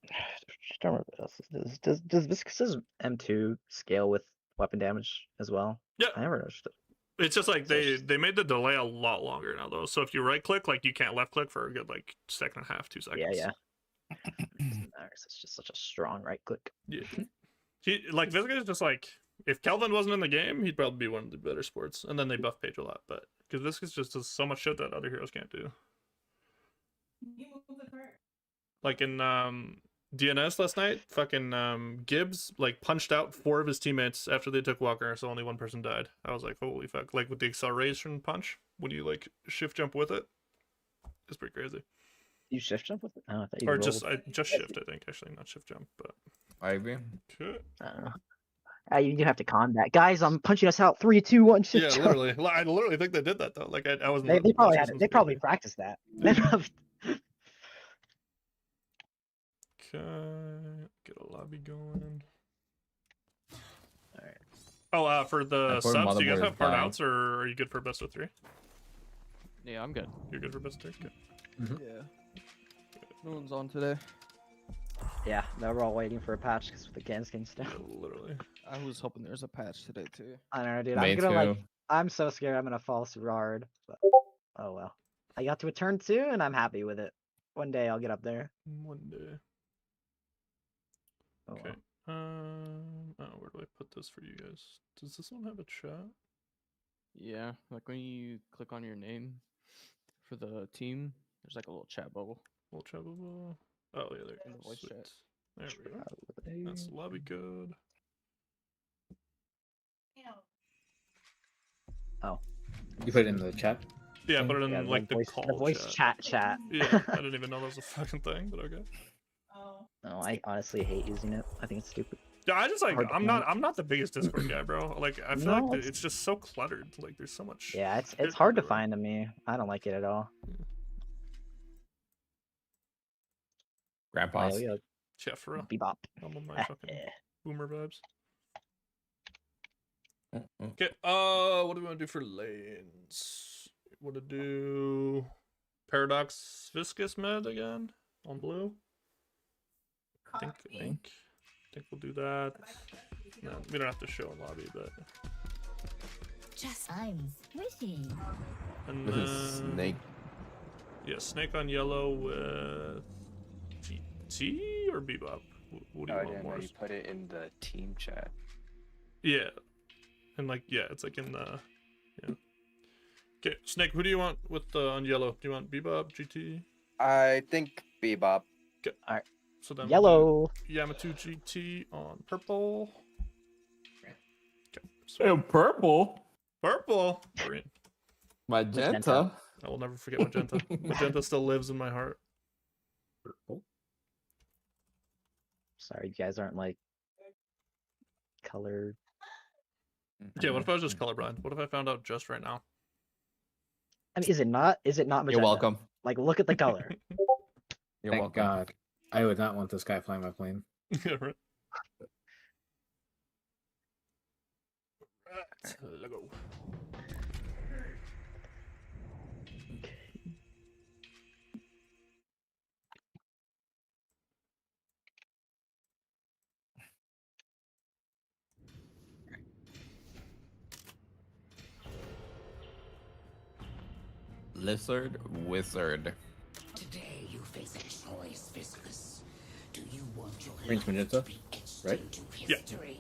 just don't remember what else this does. Does Viscous's M2 scale with weapon damage as well? Yeah. I never noticed it. It's just like So it's they made the delay a lot longer now though. So if you right click, like you can't left click for a good like second and a half, 2 seconds. Yeah. Doesn't matter, 'cause it's just such a strong right click. Yeah. He like Viscous is just like if Kelvin wasn't in the game, he'd probably be one of the better sports. And then they buff Page a lot, but because Viscous just does so much shit that other heroes can't do. Like in DNS last night, fucking Gibbs like punched out 4 of his teammates after they took Walker, so only 1 person died. I was like, holy fuck! Like with the acceleration punch, when you like shift jump with it, it's pretty crazy. You shift jump with it? Oh, I thought you Or rolled. just shift, I think actually, not shift jump, but. Ivy. Okay. I don't know. You do have to combat, guys. I'm punching us out. 3, 2, 1. Shift Yeah, jump. literally. I literally think they did that though. Like I wasn't. They probably had it. They probably practiced that. They probably- Okay, get a lobby going. Alright. Oh, for the poor subs, do you guys motherboard have is hard dying. outs, or are you good for best of 3? Yeah, I'm good. You're good for best of 3? Good. Yeah. No one's on today. Yeah, they were all waiting for a patch because with the Ganskin stuff. Yeah, literally. I was hoping there was a patch today too. I don't know, dude. Me I'm gonna like. too. I'm so scared. I'm gonna fall super hard. But oh well. I got to a turn 2, and I'm happy with it. One day I'll get up there. One day. Oh, Okay. well. Oh, where do I put this for you guys? Does this one have a chat? Yeah, like when you click on your name for the team, there's like a little chat bubble. Little chat bubble. Oh yeah, there In you the go. voice Sweet. chat. There we go. That's the lobby code. Oh. You put it in the chat. Yeah, put it in Yeah, like the voice, call the voice chat. Yeah, I didn't even know that was a fucking thing, but okay. No, I honestly hate using it. I think it's stupid. Yeah, I just like Hard to I'm not the biggest Discord guy, bro. Like I feel No, like it's- it's just so cluttered. Like there's so much. Yeah, it's shit hard to everywhere. find to me. I don't like it at all. Grandpa's. Oh, yeah, Yeah, for real. bebop. I'm on my fucking boomer vibes. Okay, what do we want to do for lanes? Want to do Paradox Viscous Med again on blue? I think we'll do that. No, we don't have to show in lobby, but Just I'm squishy. and This is then- Snake. Yeah, Snake on yellow with GT or Bebop. What do Oh, you I want didn't know more? you put it in the team chat. Yeah, and like yeah, it's like in the yeah. Okay, Snake. Who do you want with on yellow? Do you want Bebop, GT? I think Bebop. Alright. So then Yellow. Yamato GT on purple. Oh, purple. Purple. Green. Magenta. I will never forget Magenta. Magenta still lives in my heart. Purple. Sorry, you guys aren't like color. Yeah, what if I was just colorblind? What if I found out just right now? I mean, is it not? Is it not magenta? You're welcome. Like, look at the color. You're Thank welcome. God. I would not want this guy flying my plane. Yeah, right. Let's go. Lizard Wizard. Today you face a choice, Viscous. Do you want your Range magenta, right? Yeah. history?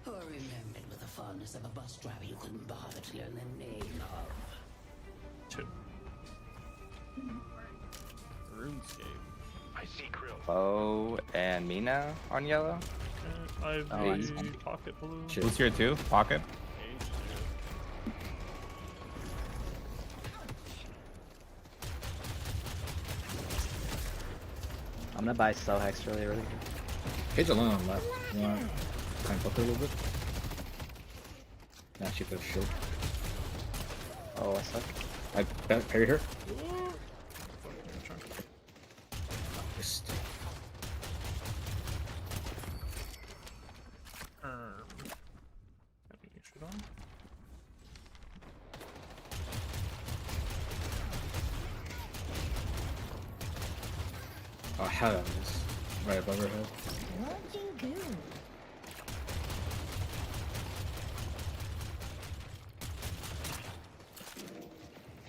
Or remembered with the fondness of a bus driver you couldn't bother to learn the name of? 2. RuneScape. I see Krill. Bo and Mina on yellow. I have Oh, I a see. pocket blue. Who's here too? Pocket. I'm gonna buy Cell Hex really early. Page alone on left. You want to climb up a little bit? Now she put a shield. Oh, I suck. I parry her. Just Shit on. oh, hell on this. Right above her head.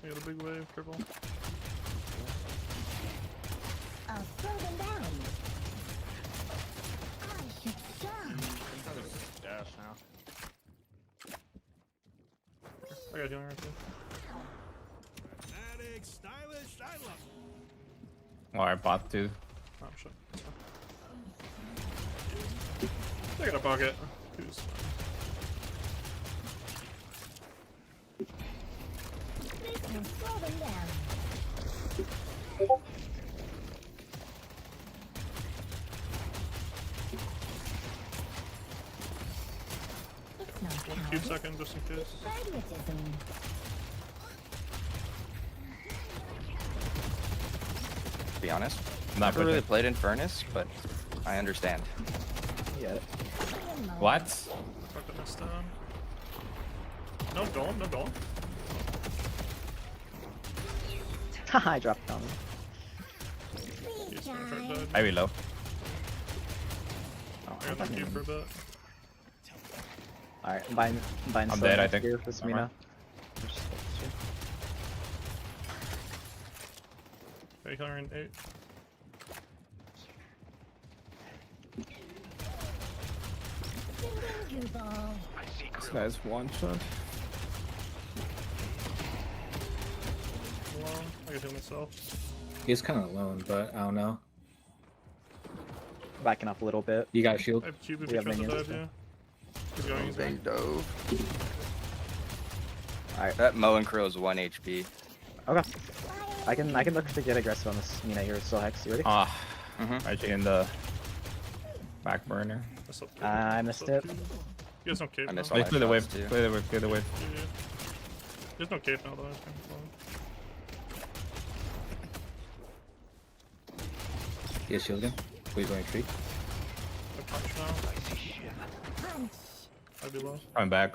We got a big wave, purple. I'll throw them down. Dash now. I got healing right there. Oh, I bought two. Oh, shit. That's fine. I got a pocket. Who's Throw them down. It's not a few seconds just in case. Pragmatism. To be honest, Not never really pushing. played in Furnace, but I understand. Yeah. What? Fucking this down. No golem, no golem. Haha, I dropped down. He's gonna try to die. I reload. Oh, I got the cube for a bit. Alright, I'm buying I'm Cell dead, I Hex think. here for this Never Mina. Okay, healing in 8. This guy's one shot. Alone. I can heal myself. He's kind of alone, but I don't know. Backing up a little bit. You got a shield? I have cube if We you have try to minions. dive, yeah. He's going, he's They going. dove. Alright. That Mo and Krill is 1 HP. Okay. I can look to get aggressive on this Mina here with Cell Hex. You ready? Ah, actually in the back burner. That's up I missed it. You guys no cape I now. missed Wait, my clear the wave. shots, too. Clear the wave. Clear the wave. Yeah. There's no cape now though. It's kind of slow. He has shield again. Please going tree. I punch now. I'd be low. Coming back.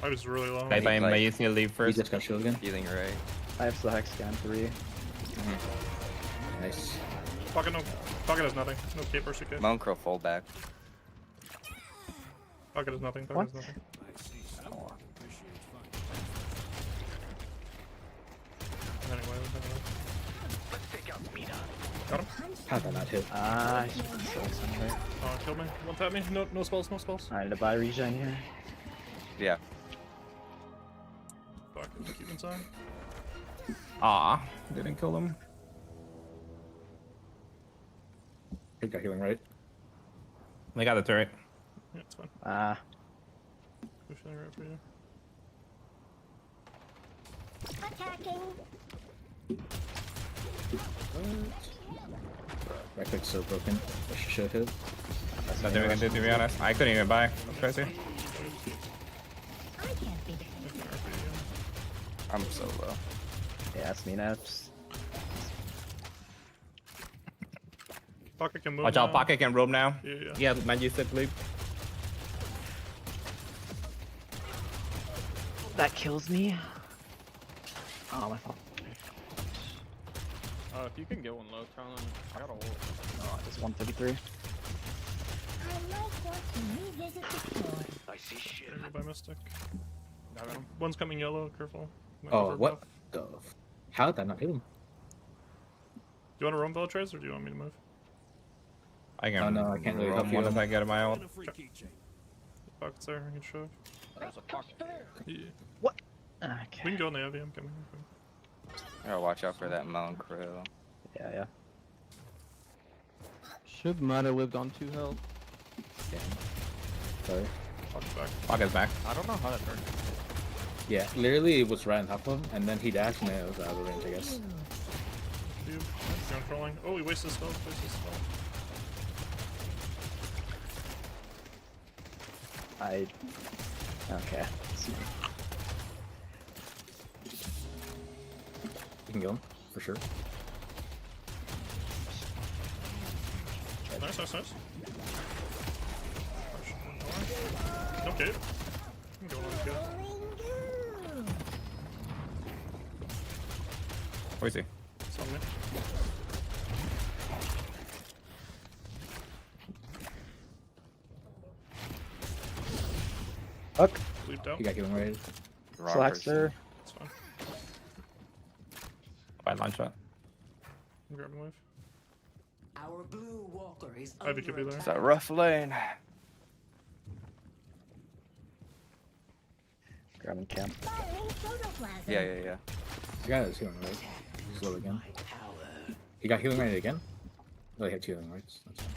I was really low. Guys, I like- need to leave He first. just got shield again. Healing Ray. I have Cell Hex again, 3. Nice. Pocket no. Pocket has nothing. No cape or suitcase. Mo and Krill full back. Pocket has nothing. Pocket What? has nothing. Anyway. Got him. How did I not hit? Ah, I should put Cell Hex on right. Kill me. One tap me. No spells. No spells. Alright, to buy regen here. Yeah. Fuck. Keep inside. Ah, didn't kill him. He got healing, right? They got the turret. Yeah, it's fine. Pushing right for you. Attacking. Right click's so broken. I should hit. That's not doing anything, to be honest. I couldn't even buy. That's crazy. I'm so low. Yeah, it's me naps. Pocket can move. Watch out, now. Pocket can roam now. Yeah. Yeah, man, you said leap. That kills me. Oh, my fault. If you can get one low, Talon, I got a ult. Oh, it's 133. I see shit. Maybe by Mystic. One's coming yellow, careful. Might Oh, overbuff. what the? How did that not hit him? Do you want to roam bell trace or do you want me to move? I can. Oh, no, I can't really help you. One if I get my ult. Pocket's there, I can shove. There's a pocket there. Yeah. What? Okay. We can go on the AV, I'm coming. I gotta watch out for that Mountain Crow. Yeah. Should might have lived on 2 health. Sorry. Pocket's back. Pocket's back. I don't know how that worked. Yeah, literally it was right on top of him, and then he dashed, and then it was out of range, I guess. You're controlling. Oh, he wasted spell. Okay. You can kill him, for sure. Nice. Okay. I'm going on kill. Where is he? It's on me. Fuck. Leaped out. He got healing right. Slackster. It's fine. By line shot. I'm grabbing wave. Our blue walker is Ivy could be there. It's a rough lane. Grabbing camp. Yeah. The guy is healing right. He's low again. He got healing right again? No, he had 2 healing rights. That's fine.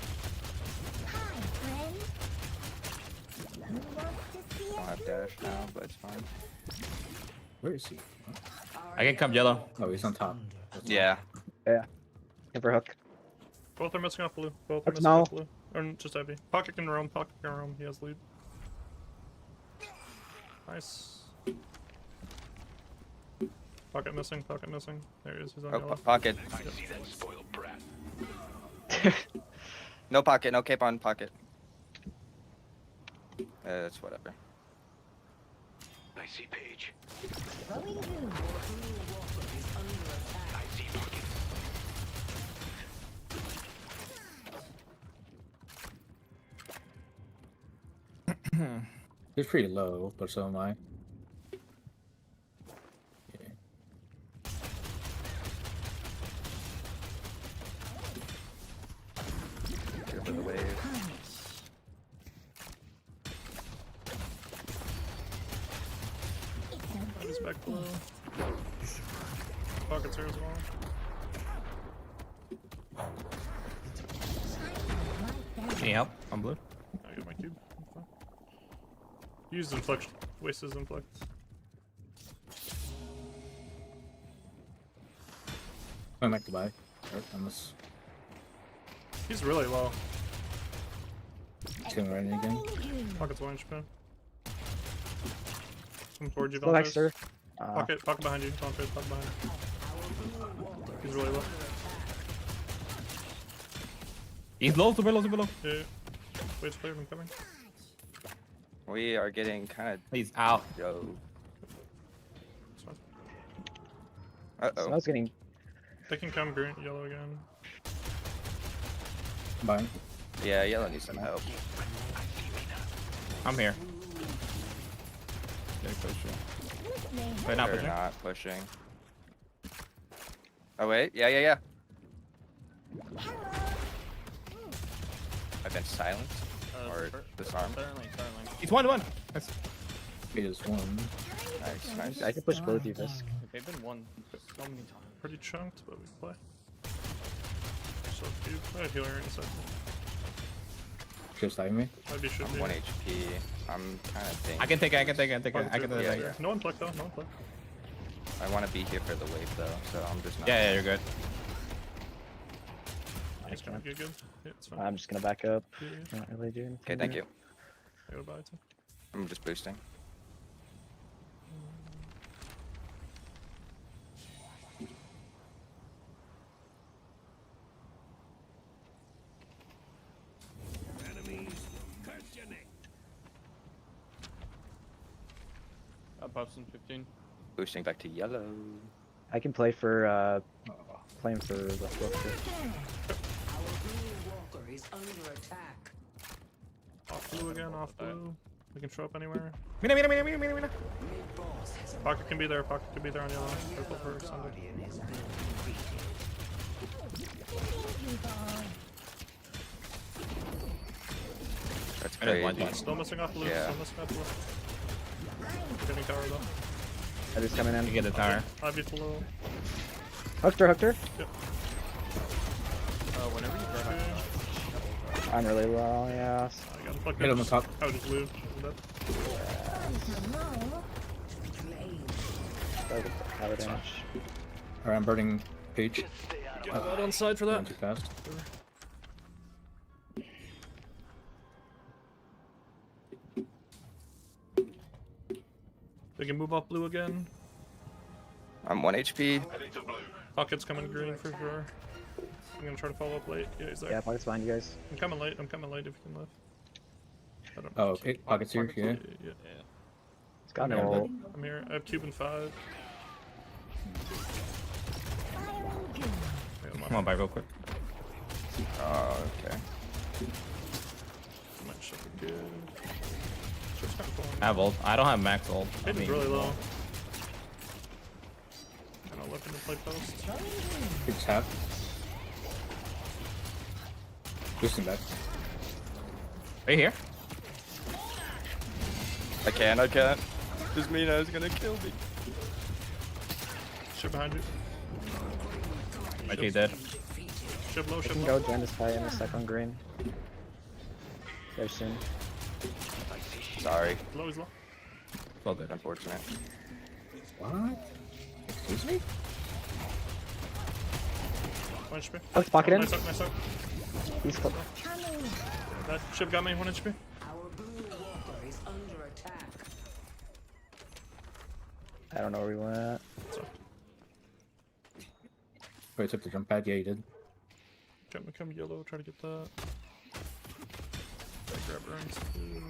I don't have dash now, but it's fine. Where is he? I can come yellow. Oh, he's on top. Yeah. Timber hook. Both are missing off blue. That's null. Or just Ivy. Pocket can roam. He has lead. Nice. Pocket missing. There he is. He's on Oh, yellow. Pocket. I see that spoiled brat. No pocket. No cape on pocket. It's whatever. I see Page. Our blue walker is under attack. I see Pocket. He's pretty low, but so am I. Yeah. Here for the wave. He's back below. Pocket's here as well. Can you help? I'm blue. I got my cube. I'm fine. Use inflict. Waste his inflict. I'm back to buy. Right, on this. He's really low. He's healing right again. Pocket's 1 HP. Come towards you, Slackster. Pocket behind you. Don't face, pocket behind you. He's really low. He's low, super low. Yeah. Wait's clear, I'm coming. We are getting kind of. He's out. Yo. It's fine. So I was getting. They can come green, yellow again. Buying. Yeah, yellow needs some help. I'm here. Getting close. They're not They're pushing. not pushing. Oh wait, yeah. I've been silenced or disarmed. He's 1-1. Nice. He is 1. Nice. I can push both of you, Fisk. They've been 1. so many times. Pretty chunked, but we can play. So cute. I have healer in a second. Just diving me. Maybe should I'm be. 1 HP. I'm kind of thinking. I can take it. I can take it. I can take Yeah, it. yeah. No one click though. No one click. I want to be here for the wave though, so I'm just not. Yeah, you're good. It's gonna get good. Yeah, it's fine. I'm just gonna back up. Yeah, yeah. Not really doing Okay, thank you. I gotta buy it too. I'm just boosting. Up Puffs in 15. Boosting back to yellow. I can play for playing for the flip. Walker is under attack. Off blue again. Off blue. We can show up anywhere. Mina. Pocket can be there. Pocket can be there on yellow. Purple for extended. That's I didn't crazy. want Still missing off blue. Yeah. Still missing off blue. Getting tower though. I just coming in. You get the tower. Ivy below. Hooked her. Yep. Whenever you grab I'm really low. Yeah. I got him plugged Hit in. him on top. I was just blue. Power damage. Alright, I'm burning Peach. Get out on side for that. Going too fast. They can move off blue again. I'm 1 HP. Pocket's coming green for sure. I'm gonna try to follow up late. Yeah, he's there. Yeah, pocket's behind you guys. I'm coming late. I'm coming late if you can live. I don't Oh, okay. Pockets here. Yeah. Yeah. It's got no ult. I'm here. I have cube and 5. Come on, by real quick. Oh, okay. Might show it good. Shit's kinda cool. I have ult. I don't have max ult. Hitting's really low. Kinda looking to play post. Peach half. Boosting back. Right here. I can't. This Mina is gonna kill me. Shit behind you. My team dead. Ship low, I ship can low. go join this fight in a sec on green. Very soon. Sorry. Low is low. Well good. Unfortunate. What? Excuse me? One HP. Hooked pocket in. Nice hook, nice hook. He's close. That ship got me 1 HP. Our blue walker is under attack. I don't know where we went. Wait, I took the jump pad. Yeah, you did. Come yellow, try to get that. Gotta grab burns too.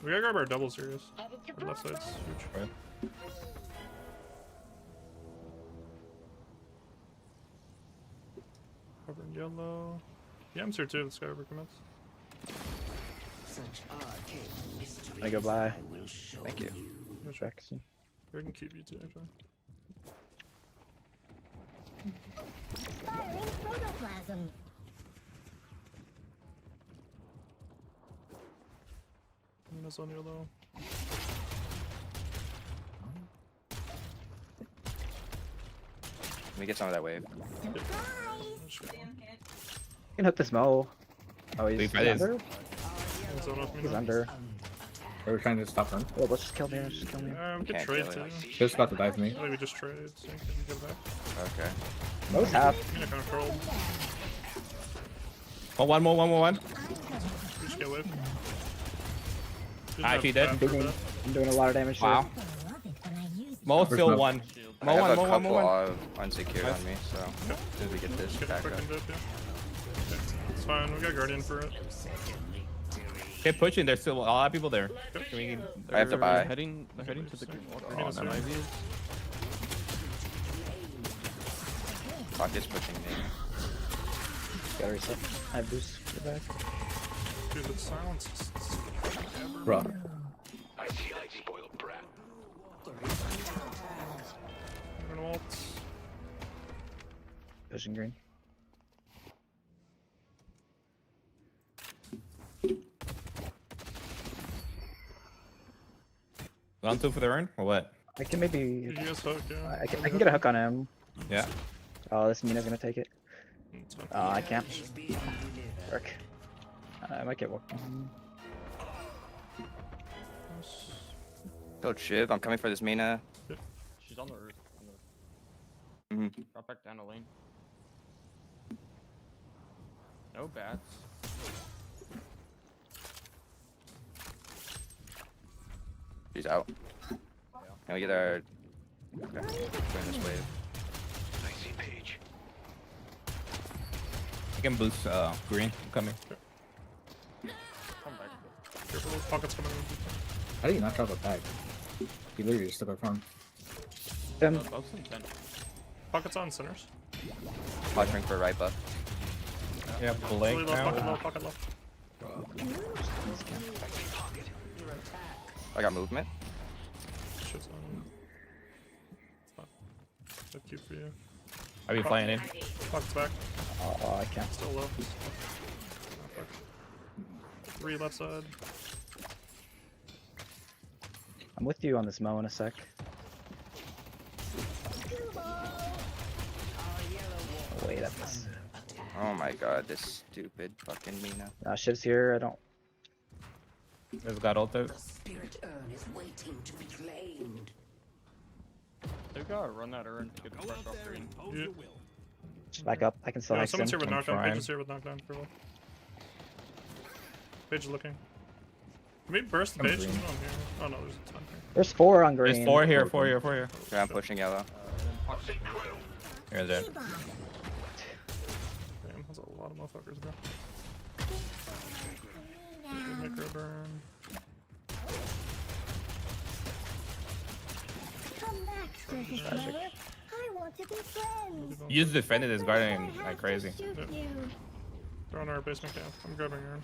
We gotta grab our doubles here, guys. Our left side's huge. Right. Cover in yellow. Yeah, I'm here too. This guy over commits. Such arcane mystery. I go by. Thank you. No Check. We can keep you too, actually. Mina's on yellow. Let me get some of that wave. You can hook this Mo. Oh, he's Leave by this. under? He's on off He's Mina. under. They were trying to stop them. Oh, let's just kill me. Let's just kill me. We could Can't trade kill too. it. Just about to dive me. Maybe just trade so you can get back. Okay. Mo's half. Mina controlled. Oh, one more. We just get wave. Ah, she dead. I'm doing a lot of damage Wow. here. Mo still Mo? one. I Mo have one, a Mo one, couple Mo one. of unsecured on me, so as soon as we get this Get back up. fucking dip, yeah. It's fine. We got Guardian for it. Keep pushing. There's still a lot of people there. Can we, I have to buy. They're heading to the green walker. Oh, no. Ivy is. Pocket's pushing me. Gotta reset. I have boost. Get back. Dude, the silence is Bro. I see like spoiled brat. I'm gonna ult. Vision green. Round 2 for the urn or what? I can maybe. You guys hook, yeah. I can get a hook on him. Yeah. Oh, this Mina's gonna take it. It's fine. Oh, I can't. Work. I might get one. Go Shiv, I'm coming for this Mina. She's on the roof. Drop back down the lane. No bats. She's out. Can we get our... Okay. Join this wave. I see Page. I can boost green. I'm coming. Come back. Careful, pockets coming in. How do you not drop a bag? He literally just took our farm. Pockets on centers. Watching for right buff. Yeah, Really blank low, pocket now. low, pocket low. I got movement. Shit's on. It's fine. Good cute for you. I'll be flying in. Pockets back. Oh, I can't. Still low. Oh, fuck. 3 left side. I'm with you on this Mo in a sec. Oh, wait, that was. Oh my god, this stupid fucking Mina. Shiv's here. I don't. There's got ulted. The spirit urn is waiting to be claimed. They gotta run that urn to get the pressure off green. Yeah. Just back up. I can still Yeah, hex someone's him. here with I'm knockdown. trying. Page is here with knockdown. Careful. Page is looking. Can we burst the I'm page? green. Oh, here. Oh no, there's a ton here. There's 4 on green. There's 4 here, 4 here, 4 here. Yeah, I'm pushing yellow. Here's there. Damn, that's a lot of motherfuckers, bro. Good micro burn. Come back, circus lover. I want to be friends. You just defended this guardian like crazy. They're on our basement camp. I'm grabbing urn.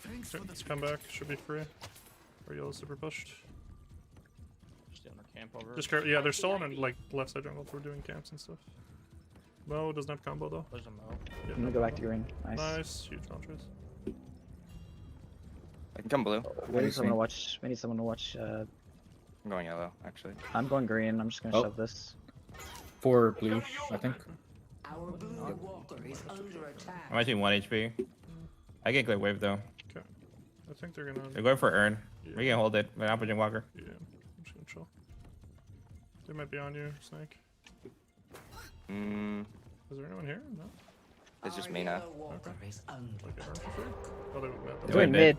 Okay, let's come back. Should be free. Or yellow super pushed. Stay on our camp over. Just yeah, they're still on like left side jungle if we're doing camps and stuff. Mo doesn't have combo though. There's a Mo. Yeah, I'm gonna go back to green. Nice. Nice, huge launchers. I can come blue. We need someone to watch. We need someone to watch. I'm going yellow, actually. I'm going green. I'm just gonna Oh. shove this. 4 blue, I think. Our blue walker is under attack. I'm actually 1 HP. I can clear wave though. Okay. I think they're gonna. They're going for urn. Yeah. We can hold it. We're not pushing walker. Yeah, I'm just gonna chill. They might be on you, Snake. Is there anyone here? No. It's just Mina. Walker is under Like urn for free? Oh, they went mid. They're in mid.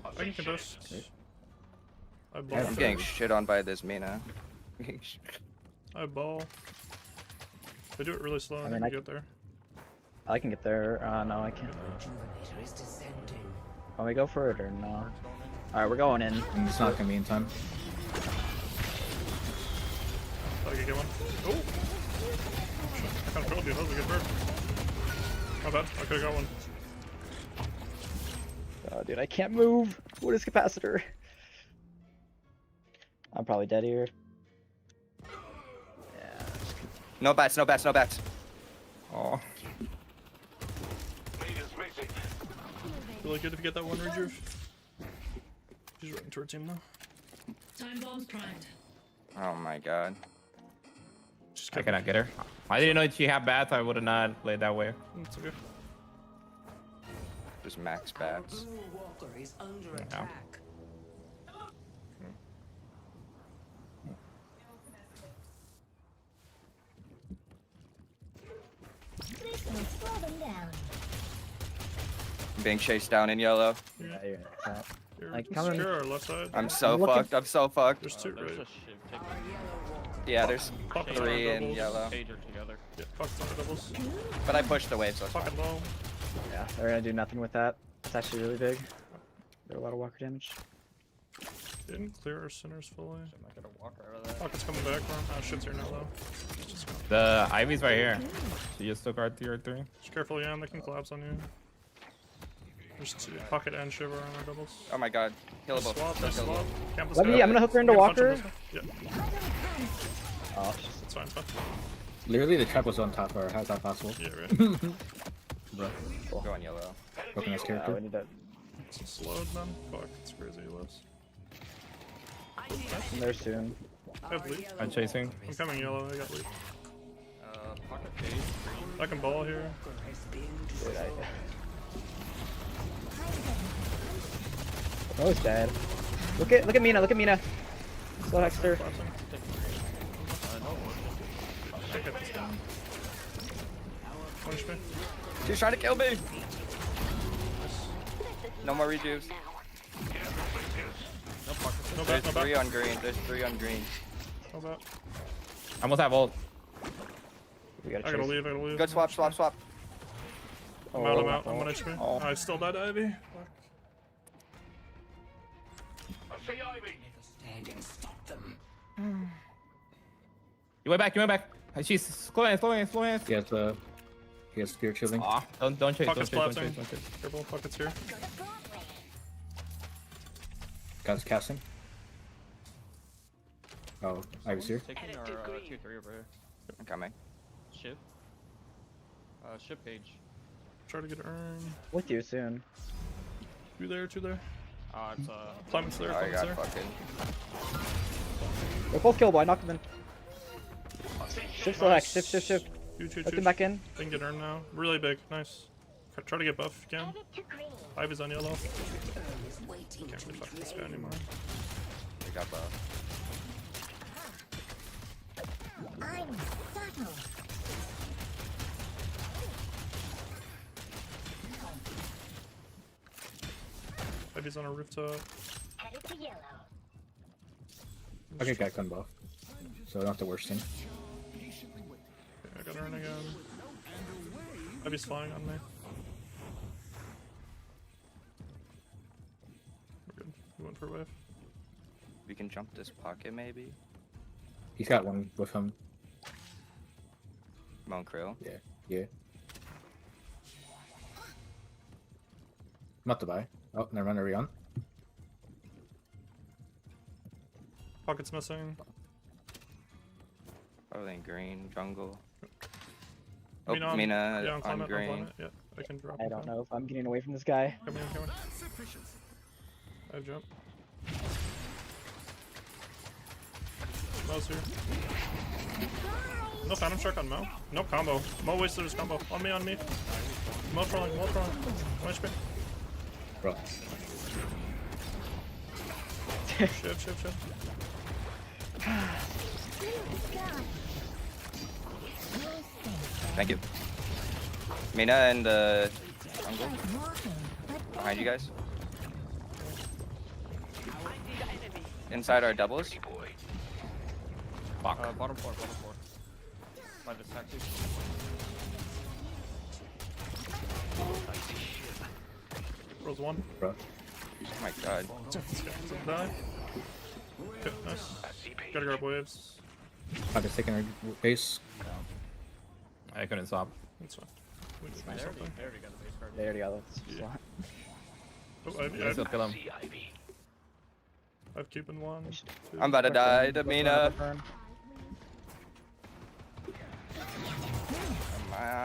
I can contest. I ball. I'm getting shit on by this Mina. I ball. They do it really slow. I and mean, I I can get there. I can get there. No, I can't. Rejuvenator is descending. Want we go for it or no? All right, we're going in. And it's not gonna be in time. I can get one. Oh! I kind of told you, that was a good bird. My bad, I could have got one. Oh, dude, I can't move. What is capacitor? I'm probably dead here. Yeah. No bats, no bats, no bats. Oh. Really good if you get that one rejuve. He's running towards him now. Time bombs primed. Oh my god. I cannot get her. I didn't know she had bats. I would have not played that way. It's okay. Just max bats. Blue walker is under Yeah. attack. Slow them down. I'm being chased down in yellow. Yeah, you're out. Here, Like, just coming- secure our left side. I'm so looking- fucked. I'm so fucked. There's 2 There's a right. shiv. Take Yeah, there's Pockets on 3 our in doubles. yellow. pager together. Yeah, pockets on the doubles. But I pushed the wave, so it's fine. Pocket low. Yeah, they're gonna do nothing with that. It's actually really big. They're a lot of walker damage. Didn't clear our centers fully. I'm not gonna walk out of that. Pocket's coming back for him. Oh, shit's here now though. It's just gone. The Ivy's right here. She just took our tier 3. Just careful, yeah, they can collapse on you. There's 2. Pocket and Shiver on our doubles. Oh my god. Killable. Swap, So nice swap. killable. Camp this Let me. guy. I'm gonna hook her into You can punch him walker. this way. Yeah, Oh, it's fine, it's fine. Literally, the trap was on top of her. How's that possible? Yeah, right. Bro, Go on yellow. broken ass we character. need to. It's slowed, man. Fuck, it's crazy he lives. I'm there soon. I have lead. I'm chasing. I'm coming yellow. I got lead. Pocket phase. I can ball here. Dude, Oh, it's dead. Look at Mina. Look at Mina. Slow Hexter. Punch me. She's trying to kill me. No more rejuves. No There's bad, no 3 bad. on green. There's 3 on green. No bad. I almost have ult. We gotta I gotta chase. leave, I gotta leave. Good swap, swap, swap. I'm out, I'm out. I'm 1 HP. Oh. I still died to Ivy. You went back. You went back. She's slow hands. He has spear shielding. Aw, don't chase. Pocket's Don't collapsing. chase. Careful, pocket's here. Guys casting. Oh, I was here. Taking our tier 3 over here. I'm coming. Ship. Ship page. Try to get it earned. With you soon. 2 there, 2 there. It's Climate's there, Oh, I climate's got there. fucking. They're both killable. I knocked them in. Shift slow Hex. Shift. Huge. Hook them back in. They can get earned now. Really big, nice. Try to get buff if you can. Ivy's on yellow. Can't really fuck this guy anymore. We got both. I'm subtle. Ivy's on a rooftop. Headed to yellow. Okay, got gun buff. So not the worst thing. Okay, I got earn again. Ivy's flying on me. We're good. We went for a wave. We can jump this pocket maybe. He's got one with him. Mon Krill. Yeah. Not to buy. Oh, never mind. Are we on? Pocket's missing. Probably in green jungle. Mina Oh, on- Mina yeah, on climate, green. climate. Yeah, I can drop. I don't know if I'm getting away from this guy. Come in. I jump. Mo's here. No Phantom Shark on Mo. No combo. Mo wasted his combo. On me. Mo trolling. 1 HP. Bro. Shift. Thank you. Mina and jungle. Behind you guys. Inside our doubles. Bottom floor. By the statue. Rolls 1. Bro. Oh my god. Die. Okay, nice. Gotta grab waves. I was taking our base. I couldn't swap. That's fine. We need to do something. They already got the base card. They already got this. Yeah. Yeah, still kill him. I've Cupid 1. I'm about to die to Mina. Come on.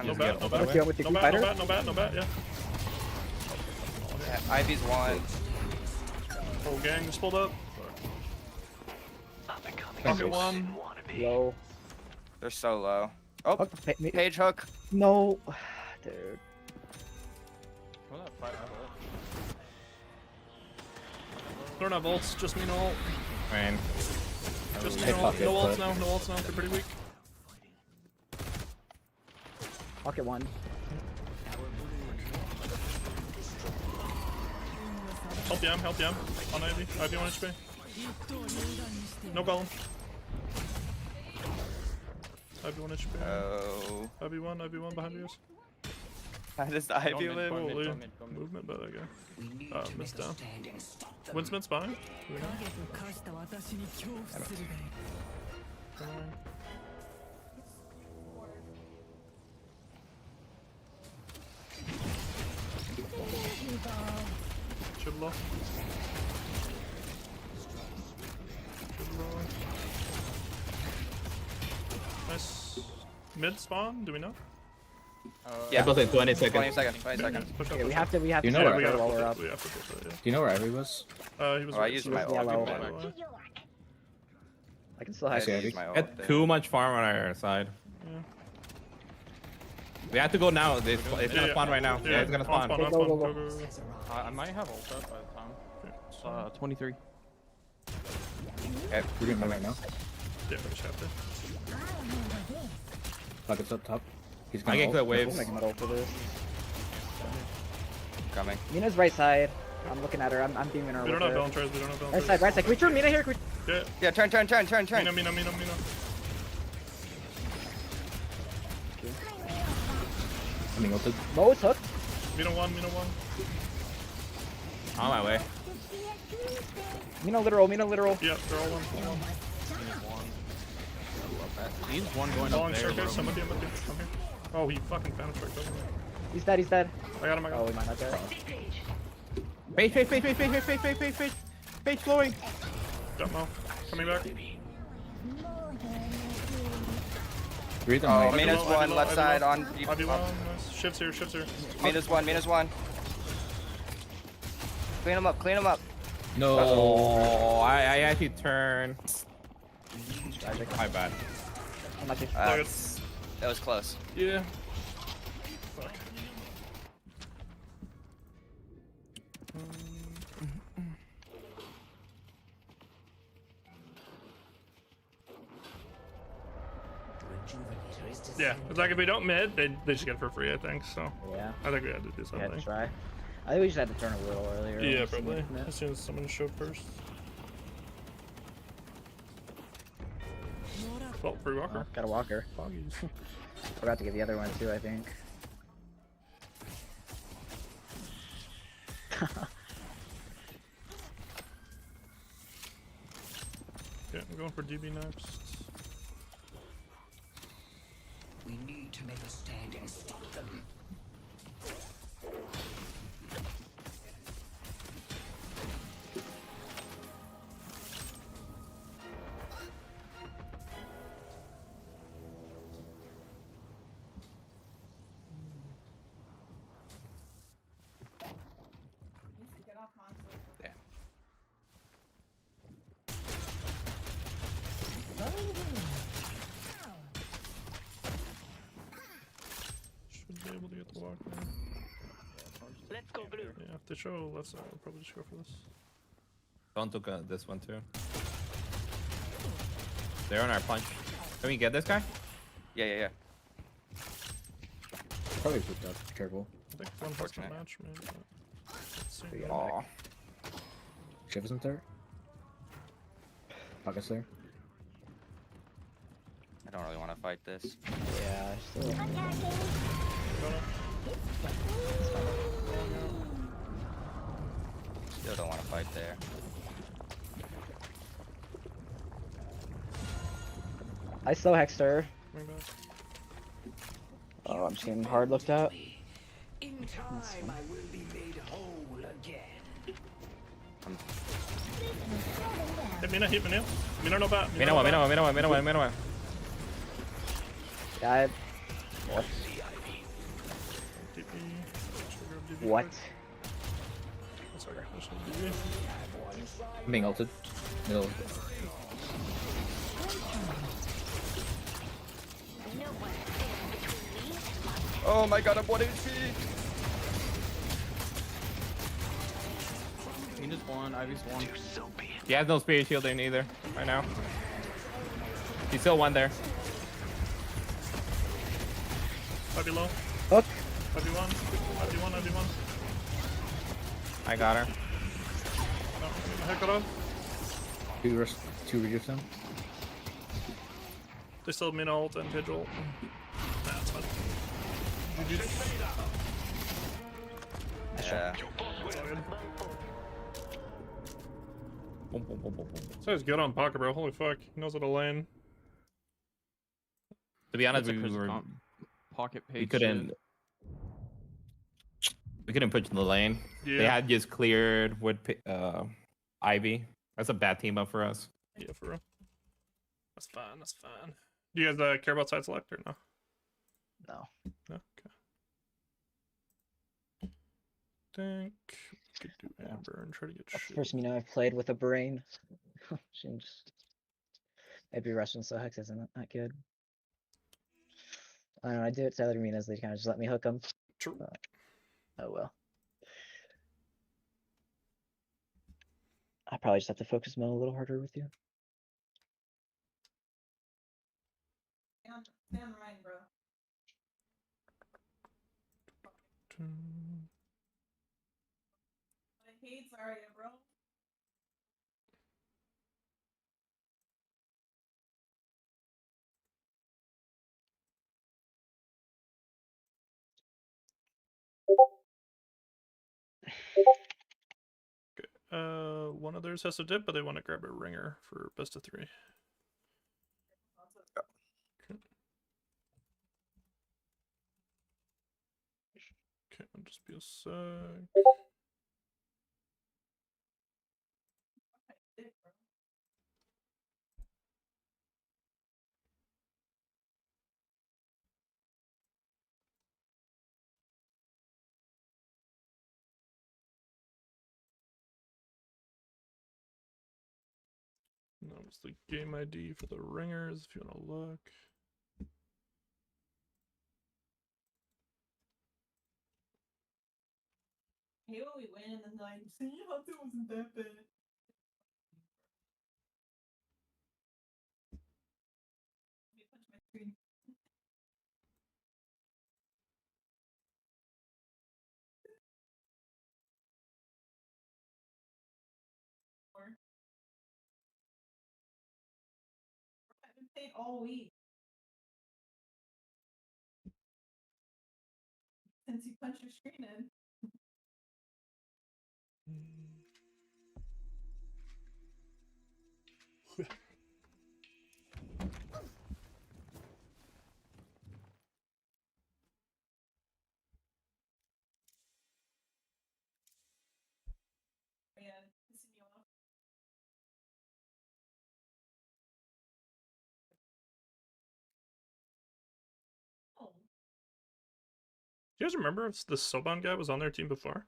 No bad, no bad. With you, with your No fighter? bad, yeah. Yeah, Ivy's 1. Whole gang just pulled up. Pocket 1. Low. They're so low. Oh, Hook, page hook. No. Dude. Well, that fight, They're not volts, just me no ult. Man. Just me Hey, no ult. pocket, No ults but- now, no ults now. They're pretty weak. Pocket 1. Help yam. On Ivy. Ivy 1 HP. No golem. Ivy 1 HP. Oh. Ivy 1 behind you guys. I just Ivy live. Holy movement by that guy. Missed down. Winsman's behind. Do we know? Come on. Should low. Nice. Mid spawn, do we know? Yeah. Both in 20 seconds. 20 seconds. 20 seconds. Push up, Yeah, push we up. have to. You know Yeah, where we I- gotta while push we're up. up. We have to push it, yeah. Do you know where Ivy was? He was Oh, I right, used so my I'll ult. give yellow. him that away. I can still I hide. see, use my ult Got there. too much farm on our side. Yeah. We have to go now. It's gonna spawn right now. Yeah, it's gonna spawn. Okay, go, go, go. I might have ult up by the time. 23. Okay. We're doing that right now. Yeah, we just have to. Bucket's up top. He's I gonna get ult. good We'll waves. make him ult for this. Coming. Mina's right side. I'm looking at her. I'm beaming her. We don't with have her. balance trays. We don't have balance Right side, right side. Can we turn Mina here? Can we... Yeah. Yeah, turn. Mina. Coming ulted. Mo's hooked. Mina one. On my way. Mina literal. Yeah, they're all one. He's one going Long up there. circuit. Some of them. I'm here. Oh, he fucking vanished right there. He's dead. He's dead. I got him. Oh, we might not get it. Page flowing. Got Mo. Coming back. Breathe on Oh, my- Mina's one left side on. IB1. Nice. Shifts here. Mina's one. Clean him up. No. Oh, I actually turn. My bad. Unlucky. That was close. Yeah. Fuck. Yeah, it's like if we don't mid, they just get it for free, I think. So Yeah. I think we had to do We had something. to try. I think we just had to turn a little earlier. Yeah, Just to probably. commit. As soon as someone showed first. Well, free walker. Got a walker. Foggies. Forgot to get the other one too, I think. Okay, I'm going for DB next. We need to make a stand and stop them. Should be able to get the walk now. Let's go blue. Yeah, if they show, let's probably just go for this. Don't took this one too. They're on our punch. Can we get this guy? Yeah. Probably picked up. Careful. I think one fortunate match, maybe. But let's see. Aw. Shiv isn't there. Pocket's there. I don't really want to fight this. Yeah, still. Still don't want to fight there. I still hexed her. Coming back. Oh, I'm just getting hard looked at. In time, I will be made whole again. Hit Mina, hit Mina. Mina no bat. Mina one. Yeah, I... What? What? Sorry, I should DB. I'm being ulted. Middle. Oh my god, I'm 1 HP! Mina's one, Ivy's one. He has no spirit shielding either right now. He's still one there. IB low. Hook. IB1. IB1. I got her. No, heck it off. Two reduce them. They still have Mina ult and Vigil. Nah, it's fine. Yeah. It's all good. So he's good on pocket, bro. Holy fuck. He knows how to lane. To be honest, That's a we crazy were comp. Pocket page. we couldn't push the lane. They Yeah. had just cleared with Ivy. That's a bad team up for us. Yeah, for real. That's fine. Do you guys care about side select or no? No. No? Okay. Think we could do Amber and try to get That's the shit. first Mina I've played with a brain. Seems Maybe Russian Sohex isn't that good. I don't know. I do it to other Minas. They kind of just let me hook them. True. Oh well. I probably just have to focus Mo a little harder with you. Stand right, bro. I hate Zarya, bro. One of theirs has to dip, but they want to grab a ringer for best of 3. Okay, I'll just be a sec. And that was the game ID for the ringers, if you want to look. I hate when we win and then like, see, Hunter wasn't that bad. Let me punch my screen. I've been playing all week. Since you punched your screen in. Yeah, pissing you off. Oh. Do you guys remember if the Soban guy was on their team before?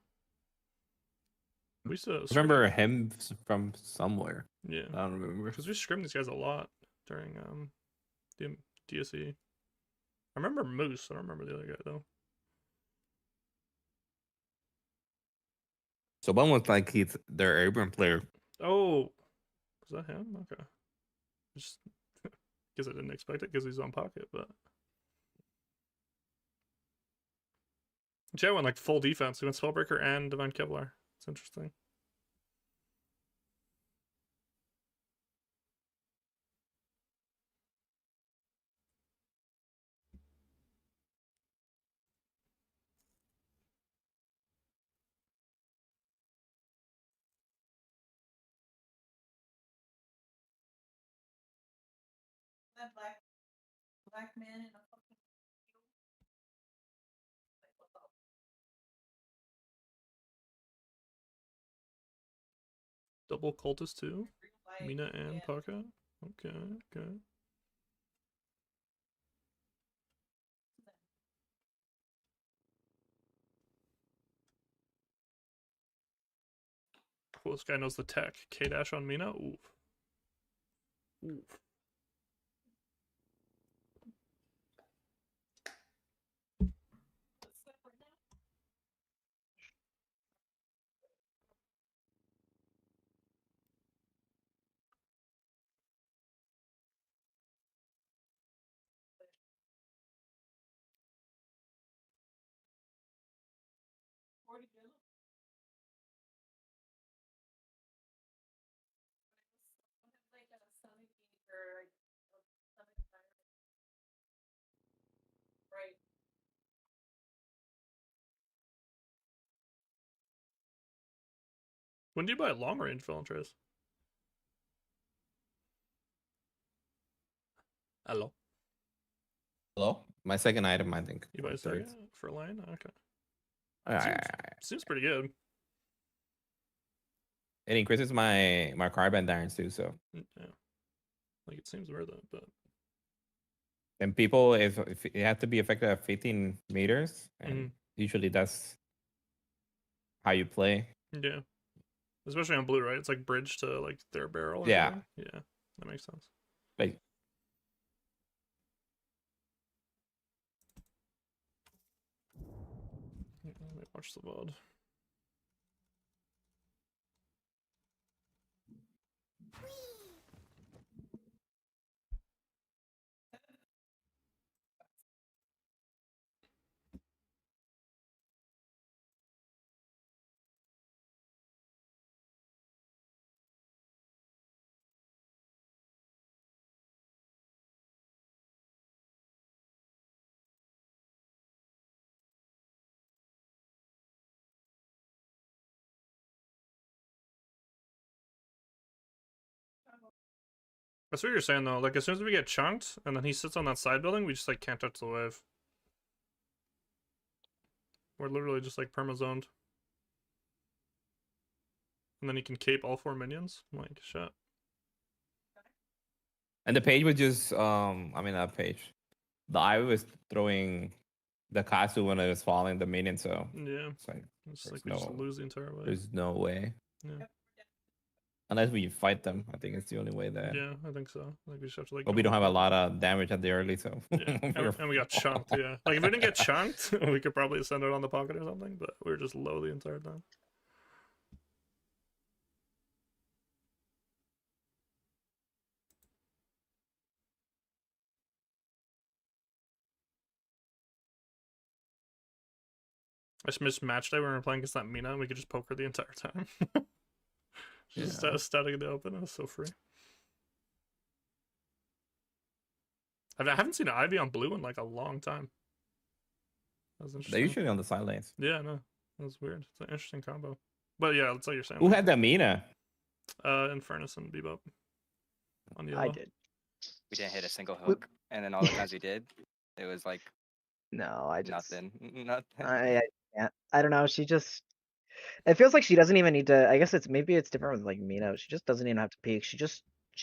We used to I remember him from somewhere. Yeah. I don't remember. Because we scrimmed these guys a lot during the DSE. I remember Moose. I don't remember the other guy though. So one was like he's their Abram player. Oh, was that him? Okay. Just guess I didn't expect it because he's on pocket, but Jay went like full defense. He went Spellbreaker and Divine Kevlar. It's interesting. That black man in a fucking like, what the Double cultist too. Mina and pocket. Okay, okay. Cool, this guy knows the tech. K-dash on Mina. Oof. Oof. right. When do you buy long range Villaintrace? Hello. Hello? My second item, I think. You buy a second for lane? Okay. Alright. Seems pretty good. It increases my carbon darns too, so. Yeah. Like it seems worth it, but And people, if it has to be effective at 15 meters, and usually that's how you play. yeah. Especially on blue, right? It's like bridge to like their barrel. Or Yeah. something. Yeah. That makes sense. Like, Let me watch the VOD. That's what you're saying though. Like as soon as we get chunked and then he sits on that side building, we just like can't touch the wave. We're literally just like perma-zoned. And then he can cape all 4 minions. Like shit. and the page was just I mean not page. The Ivy was throwing the Katsu when it was falling the minion, so Yeah. it's like It's there's like we just lose the entire wave. there's no way. Yeah. Unless we fight them, I think it's the only way there. Yeah, I think so. Like we just have to like. But we don't have a lot of damage at the early, so Yeah, and we got chunked. Yeah, like if we didn't get chunked, we could probably send it on the pocket or something. But we were just low the entire time. I just missed match day when we were playing against that Mina, and we could just poke her the entire time. She's just static in the open. It was so free. I haven't seen an Ivy on blue in like a long time. That was interesting. they're usually on the side lanes. Yeah, no, that was weird. It's an interesting combo. But yeah, that's like you're saying. Who like, had that Mina? Infernus and Bebop. On yellow. I did. We didn't hit a single hook, and then all the times we did, it was like No, I just nothing. Nothing. I can't. I don't know. She just. It feels like she doesn't even need to. I guess it's maybe it's different with like Mina. She just doesn't even have to peek. She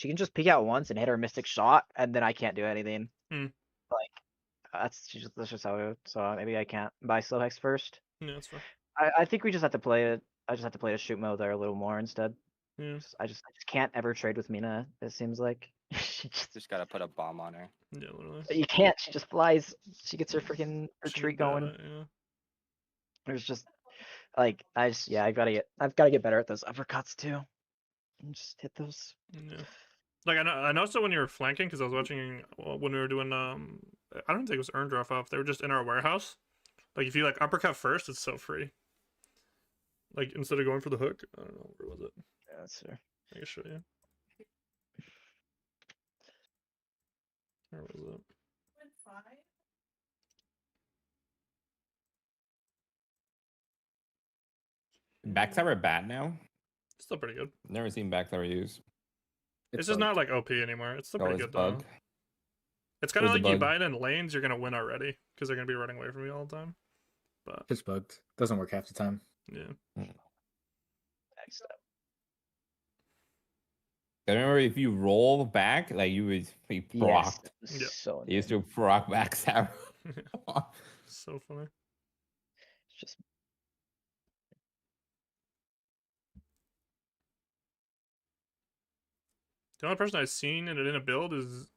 can just peek out once and hit her mystic shot, and then I can't do anything. Hmm. Like that's just how it. So maybe I can't buy slow hex first. Yeah, that's fine. I think we just have to play it. I just have to play the shoot mode there a little more instead. Yeah. I just can't ever trade with Mina. It seems like she Just gotta put a bomb on her. Yeah, literally. But you can't. She just flies. She gets her freaking retreat got going. it, yeah. There's just like I've got to get better at those uppercuts too. And just hit those. Yeah. Like I noticed it when you were flanking because I was watching when we were doing I don't think it was earn drop off. They were just in our warehouse. Like if you like uppercut first, it's so free. Like instead of going for the hook, I don't know where was it. Yeah, that's fair. I can show you. Where was it? Backstabber bad now? Still pretty good. Never seen Backstabber used. It's just not like OP anymore. It's still pretty good though. Bug. It's kind of Where's like the you bug? buy it in lanes, you're gonna win already because they're gonna be running away from you all the time. But It's bugged. Doesn't work half the time. yeah. Backstab. I remember if you roll back, like you would be procced. Yeah. So You used to proc backstabber. So funny. It's just The only person I've seen in it in a build is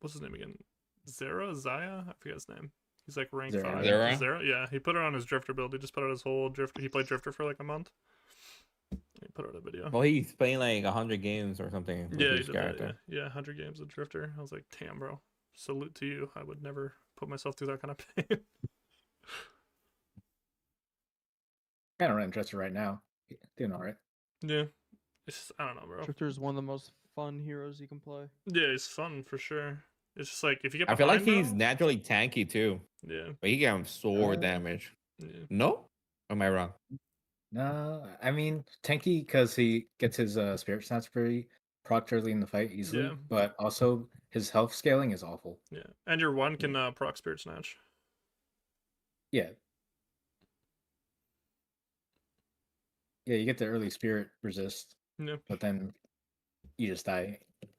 what's his name again? Zaya? I forget his name. He's like rank Zara. 5. Zara? Zara? Yeah, he put it on his drifter build. He just put out his whole drifter. He played drifter for like a month. He put out a video. Well, he's playing like 100 games or something. With Yeah, he his did that, character. yeah, 100 games of drifter. I was like, damn, bro. Salute to you. I would never put myself through that kind of pain. Kind of running Dresser right now. Doing all right. Yeah. It's just, I don't know, bro. Drifter is one of the most fun heroes you can play. Yeah, it's fun for sure. It's just like if you get I feel like behind, he's bro, naturally tanky too. yeah. But he can sword damage. Yeah. No? Or am I wrong? No, I mean tanky because he gets his spirit stats pretty proc early in the fight easily, Yeah. but also his health scaling is awful. Yeah. And your one can proc spirit snatch. Yeah. Yeah, you get the early spirit resist, Yeah. but then you just die.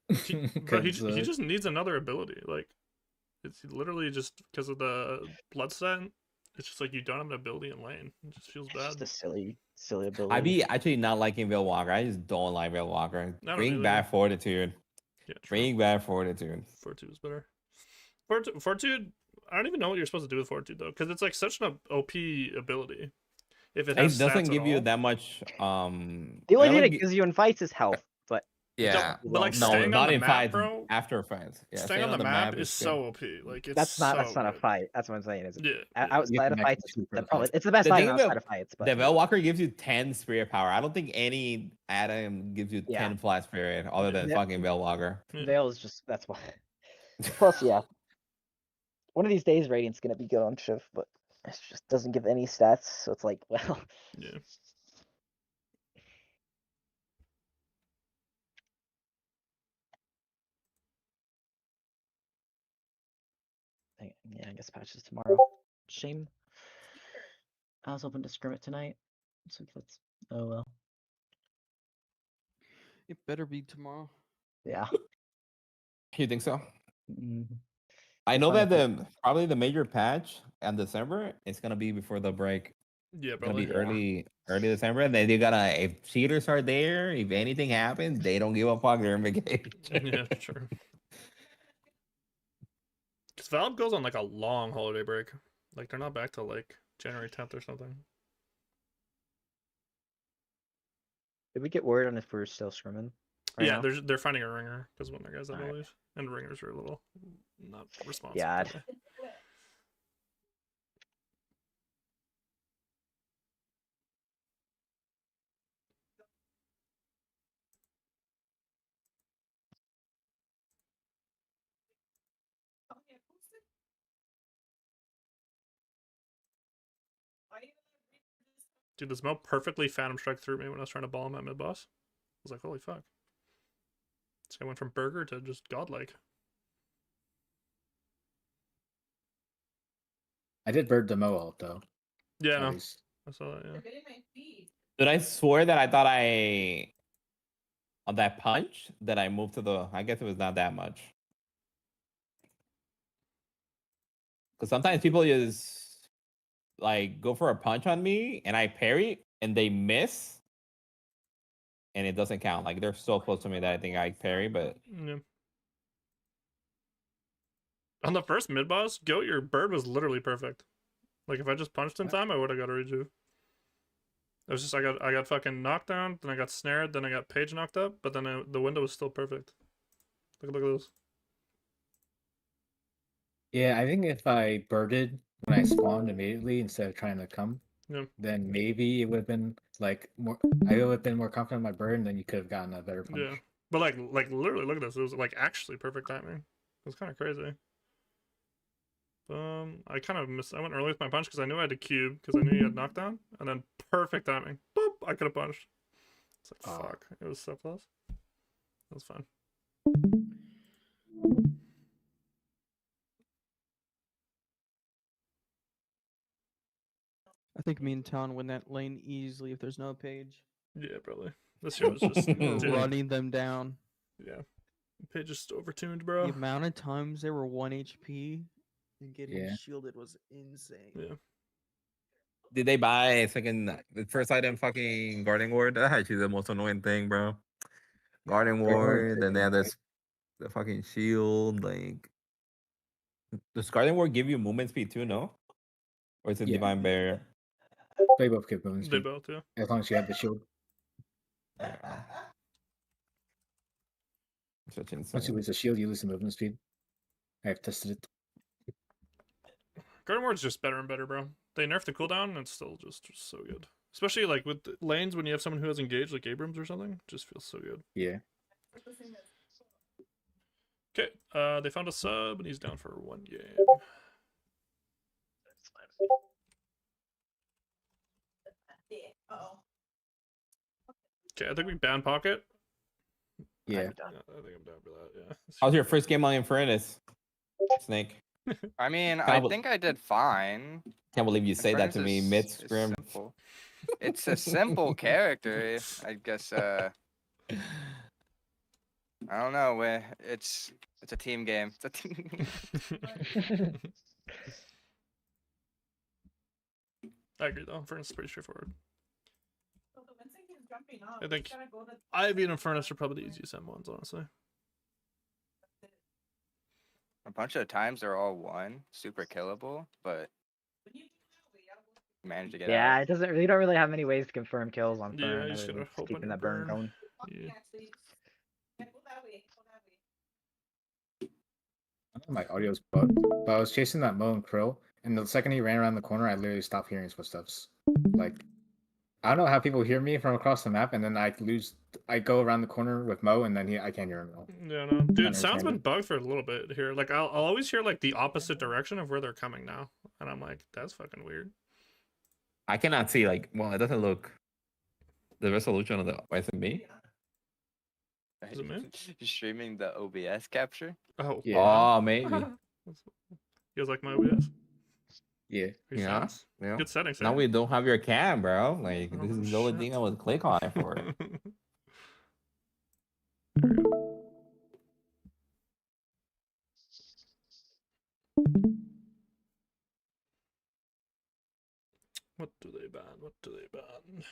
Bro, he 'Cause, just needs another ability. Like it's literally just because of the blood stat. It's just like you don't have an ability in lane. It just feels it's bad. just a silly ability. I be actually not liking Veil Walker. I just don't like Veil Walker. I don't Bring either. back Fortitude. Yeah, Bring back Fortitude. Fortitude is better. Fortitude, I don't even know what you're supposed to do with Fortitude though, because it's like such an OP ability. If it has doesn't stats give at you all. that much. The only thing it gives you in fights is health, but Yeah, but like no, staying not on the in map, fights. bro. After fights, yeah, Staying on the map is good. so OP. Like it's that's not so a good. fight. That's what I'm saying. Is Yeah. outside of fights, it's the best The item thing outside about of fights. But the Veil Walker gives you 10 spirit power. I don't think any item gives you Yeah. 10 flat spirit other than fucking Veil Walker. Veil is just that's why. Plus, yeah, one of these days Radiant's gonna be good on Shiv, but it just doesn't give any stats. So it's like, well, Yeah. yeah, I guess patches tomorrow. Shame. I was hoping to scrim it tonight. So let's. Oh well. It better be tomorrow. Yeah. You think so? Mm-hmm. I know that probably the major patch in December is gonna be before the break. Yeah, It's gonna probably. be early December, and then they gotta if cheaters are there, if anything happens, they don't give a fuck. They're in vacation. Yeah, sure. Because Valve goes on like a long holiday break. Like they're not back till like January 10th or something. Did we get word on if we're still scrimming? Yeah, they're finding a ringer because one of their guys, I believe, and ringers are a little not responsive. Yeah. today. Dude, the smell perfectly Phantom Strike through me when I was trying to ball him at mid boss. I was like, holy fuck. This guy went from burger to just godlike. I did bird the Mo ult though. Yeah, At no. least. I saw that, yeah. Did I swear that I thought on that punch that I moved to the? I guess it was not that much. Because sometimes people just like go for a punch on me and I parry and they miss, and it doesn't count. Like they're so close to me that I think I parry, but Yeah. On the first mid boss, Goat, your bird was literally perfect. Like if I just punched in time, I would have got a redo. It was just I got fucking knocked down, then I got snared, then I got page knocked up, but then the window was still perfect. Look at this. Yeah, I think if I birded when I spawned immediately instead of trying to come, then maybe it would have been like more. I would have been more confident in my bird, and then you could have gotten a better punch. Yeah, but like literally, look at this. It was like actually perfect timing. It was kind of crazy. I kind of missed. I went early with my punch because I knew I had a cube because I knew you had knockdown, and then perfect timing. Boop! I could have punched. It's like fuck. It was so close. That was fun. I think me and Town win that lane easily if there's no page. Yeah, probably. This year was just running them down. Yeah, page is overtuned, bro. The amount of times they were 1 HP and getting Yeah. shielded was insane. Yeah. did they buy the first item fucking Guardian Ward? That's actually the most annoying thing, bro. Guardian Ward, and then there's the fucking shield. Like, does Guardian Ward give you movement speed too? No, or is it Divine Barrier? They both give movement They speed. both, yeah. As long as you have the shield. Such insane. Once you lose the shield, you lose the movement speed. I've tested it. Guardian Ward's just better and better, bro. They nerfed the cooldown, and it's still just so good. Especially like with the lanes when you have someone who has engaged, like Abrams or something. It just feels so good. Yeah. Okay, they found a sub, and he's down for 1 game. Okay, I think we ban Pocket. Yeah. I think I'm down for that, yeah. How's your first game on Infernus, Snake? I mean, Can't I bel- think I did fine. Can't believe you say that to me Infernus mid is scrim. simple. It's a simple character, I guess. I don't know. It's a team game. It's a team. I agree though. Infernus is pretty straightforward. I think Ivy and Infernus are probably the easiest M1s, honestly. A bunch of times they're all one, super killable, but managed to get Yeah, out. it doesn't. You don't really have many ways to confirm kills on Yeah, Fern. you just Other than gotta hope on keeping your that burn burn. going. Yeah. My audio's bugged, but I was chasing that Mo and Crow, and the second he ran around the corner, I literally stopped hearing his footsteps. Like, I don't know how people hear me from across the map, and then I go around the corner with Mo, and then I can't hear him at all. Yeah, no, dude, sound's understand been it. bugged for a little bit here. Like, I'll always hear like the opposite direction of where they're coming now, and I'm like, that's fucking weird. I cannot see like. Well, it doesn't look. The resolution of the SMB. Is it me? You're streaming the OBS capture? Oh, Oh, maybe. You guys like my OBS? Yeah. Pretty Yeah. nice. Yeah. Good settings. Now eh? we don't have your cam, bro. Like Oh, this is the only shit. thing I would click on it for. There we go. What do they ban? What do they ban?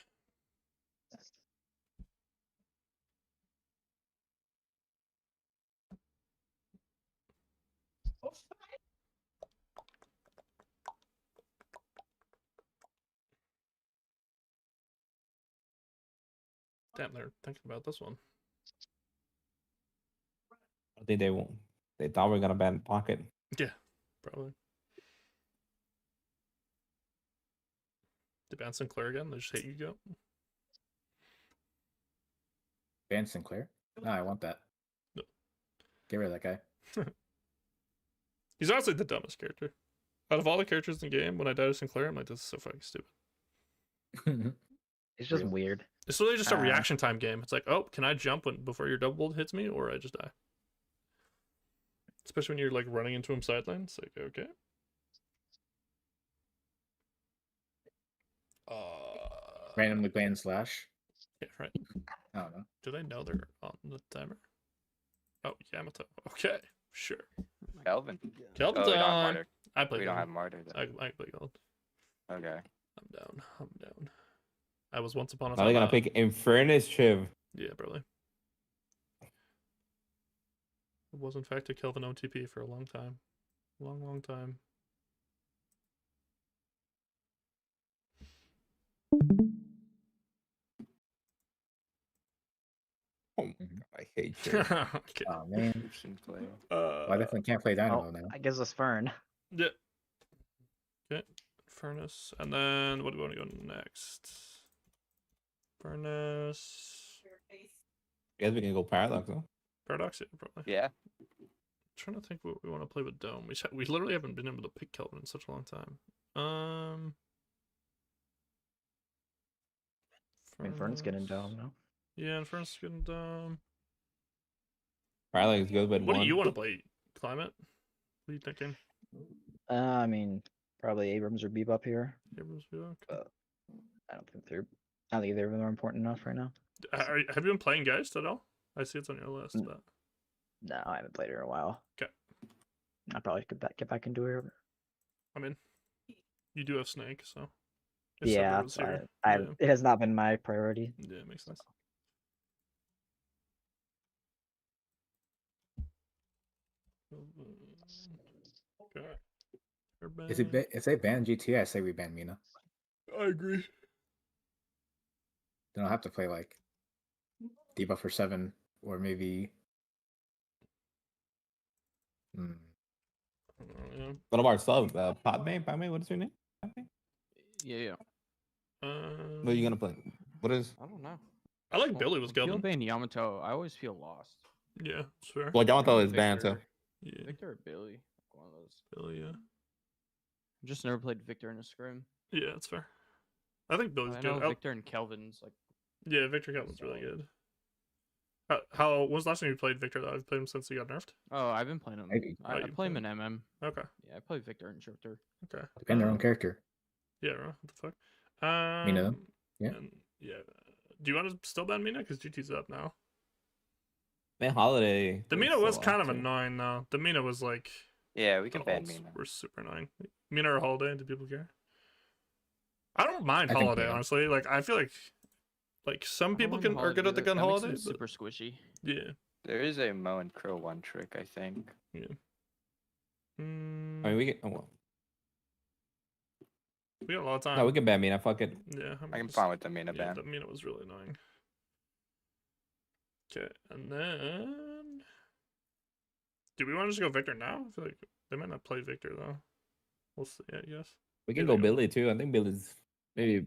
Damn, they're thinking about this one. I think they won't. They thought we were gonna ban Pocket. Yeah, probably. They ban Sinclair again? They just hate you go. Ban Sinclair? No, I want that. No. Get rid of that guy. He's honestly the dumbest character. Out of all the characters in the game, when I died to Sinclair, I'm like, this is so fucking stupid. It's just weird. It's literally just a reaction time game. It's like, oh, can I jump before your double bolt hits me, or I just die? Especially when you're like running into him sideline. It's like, okay. Randomly ban Slash. Yeah, right. I don't know. Do they know they're on the timer? Oh, Yamato. Okay, sure. Kelvin. Kelvin's we don't have on. Martyr. I play. We don't Gold. have Martyr, though. I play Gold. Okay. I'm down. I'm down. I was once upon a Now time. they're gonna pick Infernus Chiv. Yeah, probably. It was in fact a Kelvin OTP for a long time. Long time. Oh, I hate you. Okay. Oh man. Sinclair. Well, I definitely can't play Dynamo now. That gives us Fern. Yeah. Okay. Furnace. And then what do we want to go next? Furnace. Guess we can go Paradox, though. Paradox, yeah, probably. Yeah. Trying to think what we want to play with Dome. We literally haven't been able to pick Kelvin in such a long time. I mean, Fern's getting Dome, no? Yeah, and Fern's getting Dome. Paradox is good, but What do you want to play? Climate? What are you thinking? I mean, probably Abrams or Bebop here. Abrams, Bebop? I don't think either of them are important enough right now. Have you been playing Geist at all? I see it's on your list, but No, I haven't played it in a while. okay. I probably could get back into it. I mean, you do have Snake, so Yeah, it's here. it has not been my priority. Yeah, it makes sense. Okay. If they ban GTA, I say we ban Mina. I agree. They don't have to play like Debuff for 7 or maybe. Yeah. What about sub? Padme, what is your name? Yeah. What are you gonna play? What is? I don't know. I like Billy was Feel Kelvin. ban Yamato. I always feel lost. Yeah, sure. Well, Yamato is banned, so. Yeah. Victor or Billy? One of those. Billy, yeah. Just never played Victor in a scrim. Yeah, that's fair. I think Billy's I good. know Victor and Kelvin's like. Yeah, Victor Kelvin's really good. When was the last time you played Victor, though? I've played him since he got nerfed. Oh, I've been playing him. Maybe. I play him in MM. Okay. Yeah, I play Victor and Shifter. Okay. Depend their own character. Yeah, right. What the fuck? Mina. Yeah. Yeah. Do you want to still ban Mina? Because GT's up now. Man, Holiday. The Mina was kind of annoying, though. The Mina was like. Yeah, we can the ban ults Mina. were super annoying. Mina or Holiday? Do people care? I don't mind I think Holiday, Mina. honestly. Like, I feel like some people are good at the gun Holiday. But... Super squishy. Yeah. There is a Mo and Crow one trick, I think. Yeah. I mean, we can. Oh, well. We got a lot of time. No, we can ban Mina. Fuck it. Yeah, I'm fine with the Mina yeah, ban. the Mina was really annoying. Okay, and then do we want to just go Victor now? I feel like they might not play Victor though. We'll see. I guess We can go Billy too. I think Billy's maybe.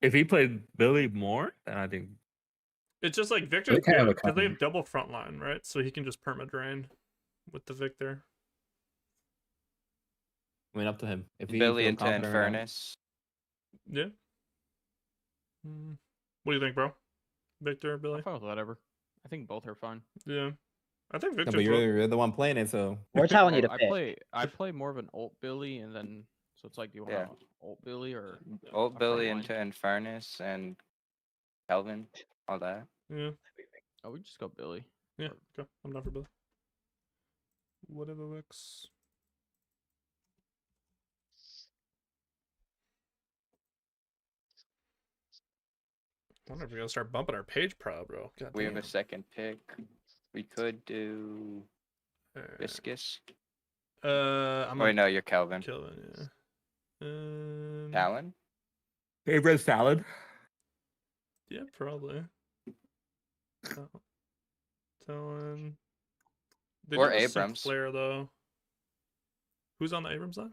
If he played Billy more, then I think it's just like Victor's good because they have double front line, right? So he can just perma drain with the Victor. I mean, up to him. If he Billy feels into confident enough. Infernus. Yeah. What do you think, bro? Victor or Billy? I'm fine with whatever. I think both are fine. Yeah. I think No, Victor's but you're the one playing it, so We're telling you to pick. I play more of an ult Billy, and then so it's like, do you want ult Billy or Old a Billy front into Infernus and Kelvin, all that. Yeah. Oh, we just go Billy. Yeah, go. I'm down for Billy. Whatever works. I wonder if we gotta start bumping our page pro, bro. God We have damn. a second pick. We could do Viscous. I'm no, you're Kelvin. Kelvin, yeah. Talon? favorite salad. Yeah, probably. Talon. They Or do have a Abrams. Sinclair, though. Who's on the Abrams side?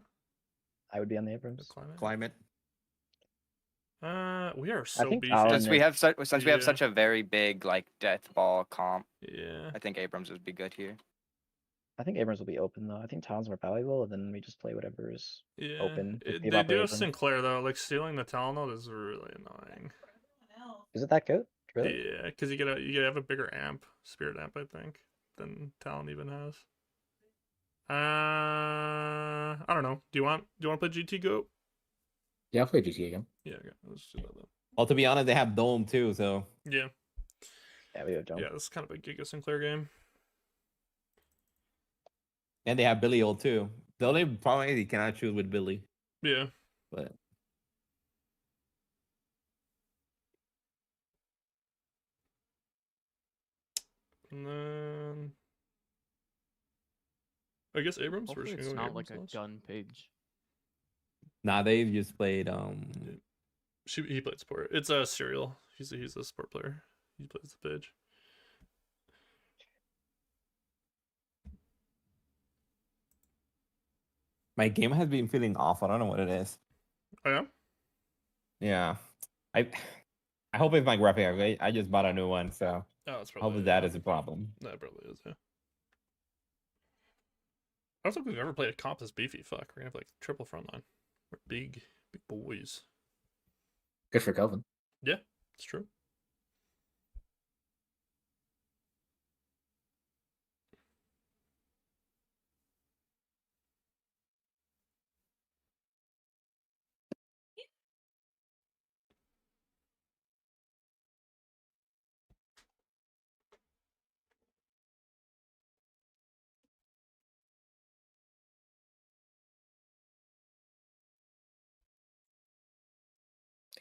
I would be on the Abrams. Climate. We are so think beefy. Since we have such a very big like death ball comp, Yeah. I think Abrams would be good here. I think Abrams will be open though. I think Talon's more valuable, and then we just play whatever is open. with They Bebop or do have Abrams. Sinclair though. Like stealing the Talon node is really annoying. Is it that good? Really? Yeah, because you have a bigger amp, spirit amp, I think, than Talon even has. I don't know. Do you want to play GT Go? Yeah, I'll play GT again. Yeah, okay. Let's do that then. Well, to be honest, they have Dome too, so Yeah. Yeah, we have Dome. Yeah, this is kind of a Giga Sinclair game. and they have Billy ult too. The only problem is you cannot choose with Billy. Yeah. But And then I guess Abrams. Hopefully it's not like a gun page. nah, they've just played He played support. It's a serial. He's a support player. He plays the page. my game has been feeling off. I don't know what it is. Oh yeah? Yeah. I hope it's my graphic. Okay? I just bought a new one, so it's I hope that is a problem. That probably is, yeah. I don't think we've ever played a comp this beefy. Fuck, we're gonna have like triple frontline. We're big boys. Good for Kelvin. Yeah, it's true.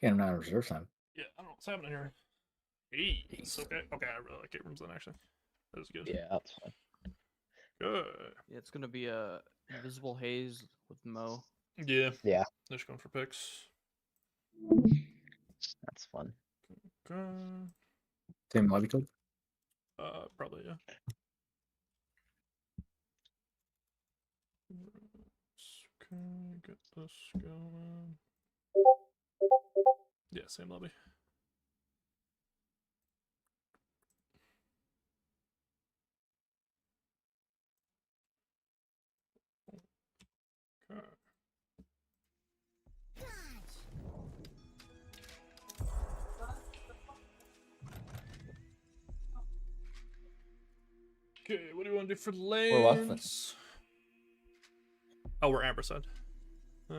Yeah, I'm not in reserve time. Yeah, I don't know what's happening here. Hey, it's okay. Okay, I really like Abrams then actually. That was good. Yeah, that's fine. Good. Yeah, it's gonna be a invisible haze with Mo. Yeah. Yeah. They're just going for picks. That's fun. Okay. Same lobby code? Probably, yeah. Okay, get this going. Yeah, same lobby. Okay. Okay, what do you want to do for lanes? Oh, we're Ampersand. What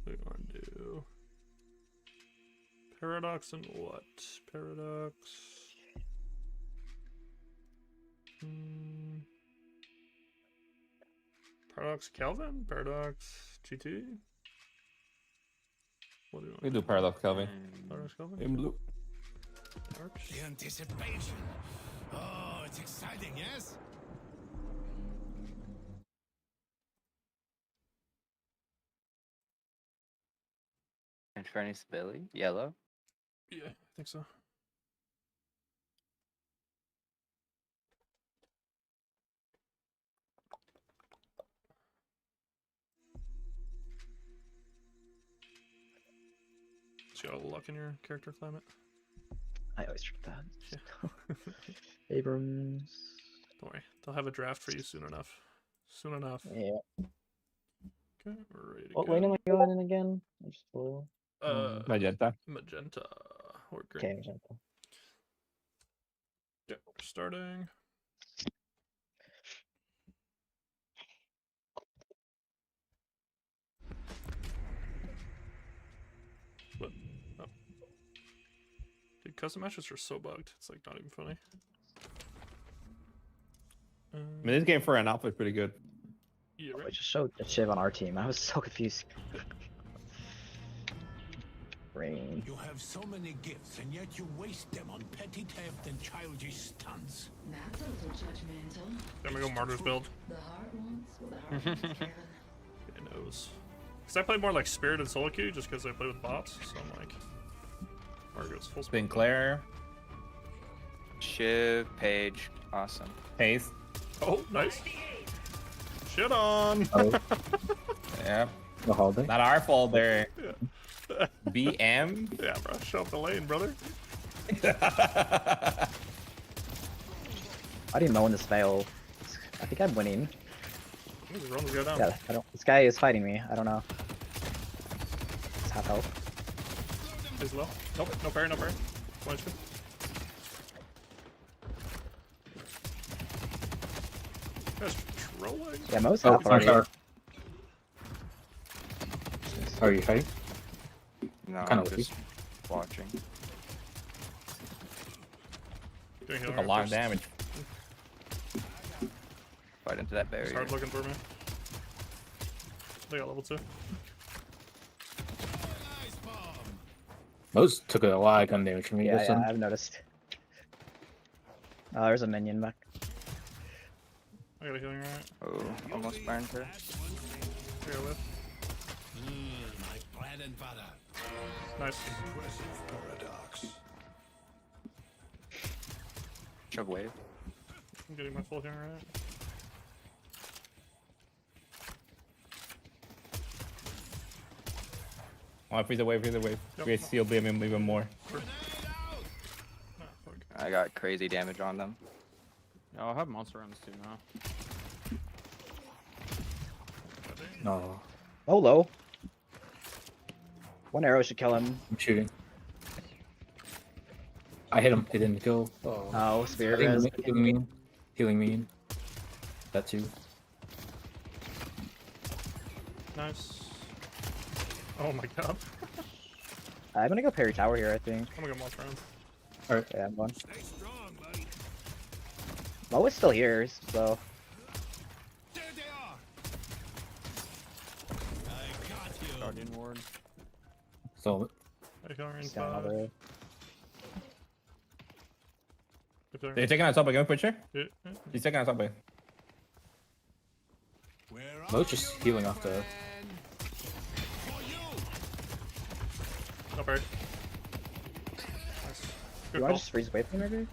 do you want to do? Paradox and what? Paradox. Paradox Kelvin? Paradox GT? What do you want? We do Paradox Kelvin. Paradox Kelvin? In blue. The anticipation. Oh, it's exciting, yes? Inferno stability? Yellow? Yeah, I think so. So you got a luck in your character climate? I always forget that. Yeah. Abrams. Don't worry, they'll have a draft for you soon enough. Soon enough. Yeah. Okay, we're ready to What go. lane am I going in again? I'm just blue. Magenta. Magenta or green. Okay, magenta. Yeah, we're starting. What? Oh. Dude, custom matches are so bugged. It's like not even funny. I mean, this game for an alpha is pretty good. Yeah, right. I just showed a Shiv on our team. I was so confused. Rain. You have so many gifts, and yet you waste them on petty theft and childish stunts. That's a little judgmental. I'm gonna go Martyr's build. The heart wants what the heart wants, Kelvin. It knows. Because I play more like Spirit and solo queue just because I play with bots. So I'm like, Margaret's full speed. Sinclair. Shiv, Page, awesome. Pace. Oh, nice. Shit on. Oh, Yeah. the holiday. Not our fault there. Yeah. BM. Yeah, bro. Show up the lane, brother. I didn't know when this failed. I think I'm winning. Ooh, the run will go down. Yeah, I don't. This guy is fighting me. I don't know. It's half health. He's low. Nope, no parry, no parry. One HP. That's trolling. Yeah, most Oh, half already. sorry. Are you fighting? No, Kinda I'm lucky. just watching. Doing Took healing a lot of first. damage. Fight into that It's barrier. hard looking for me. They got level 2. Most took a lot of gun damage from me. Yeah, this yeah, one. I've noticed. Oh, there's a minion back. I got a healing right. Oh, almost burned her. I got lift. My bread and butter. Nice. Impressive paradox. Shove wave. I'm getting my full healing right. Oh, freeze away, freeze away. Yep. Create steel beam him even more. Nah, fuck. I got crazy damage on them. Yeah, I'll have monster runs too now. No, Oh, low. One arrow should kill him. I'm shooting. I hit him. He didn't kill. Oh, Oh, spirit healing, res. healing me. Healing me. That too. Nice. Oh my god. I'm gonna go parry tower here, I think. I'm gonna go monster round. Alright. Yeah, I'm going. Stay strong, buddy. Mo is still here, so. There they are. I got you. Guardian ward. So I healing in Just got 5. another. If they're- They're taking on top again, Pusher. Yeah, yeah. He's taking on top again. Where Mo's just healing off the. for you? No parry. Nice. Good You wanna call. just freeze away from him, maybe?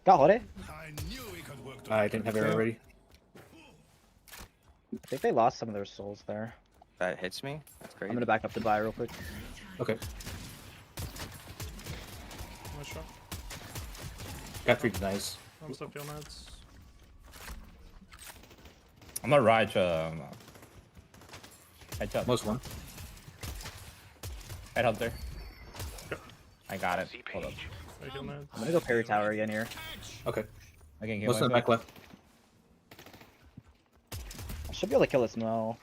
Got hold it. I knew we could work together. I didn't have it already. I think they lost some of their souls there. That hits me. That's crazy. I'm gonna back up to buy real quick. Okay. Nice shot. Got 3 denies. Almost up heal meds. I'm not right. Headshot. Most one. Head hunter. Yep. I got it. Hold up. I heal meds. I'm gonna go parry tower again here. Okay. I can get Most in the myself. back left. I should be able to kill this Mo.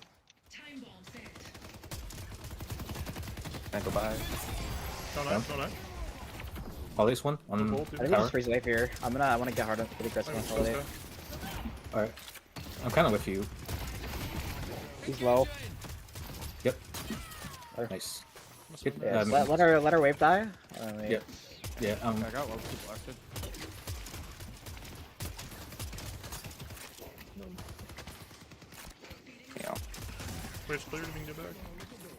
Can I go by? No knife, no knife. Holidays one on Bolt, I dude. think we just freeze away here. I wanna get hard on pretty aggressive on Nice, holiday. nice. Alright. I'm kind of with you. He's low. Yep. Alright. Nice. Must Get, have been- Yeah, just let her wave die. Yep. Yeah. I got low key blasted. Wait, it's clear to get back.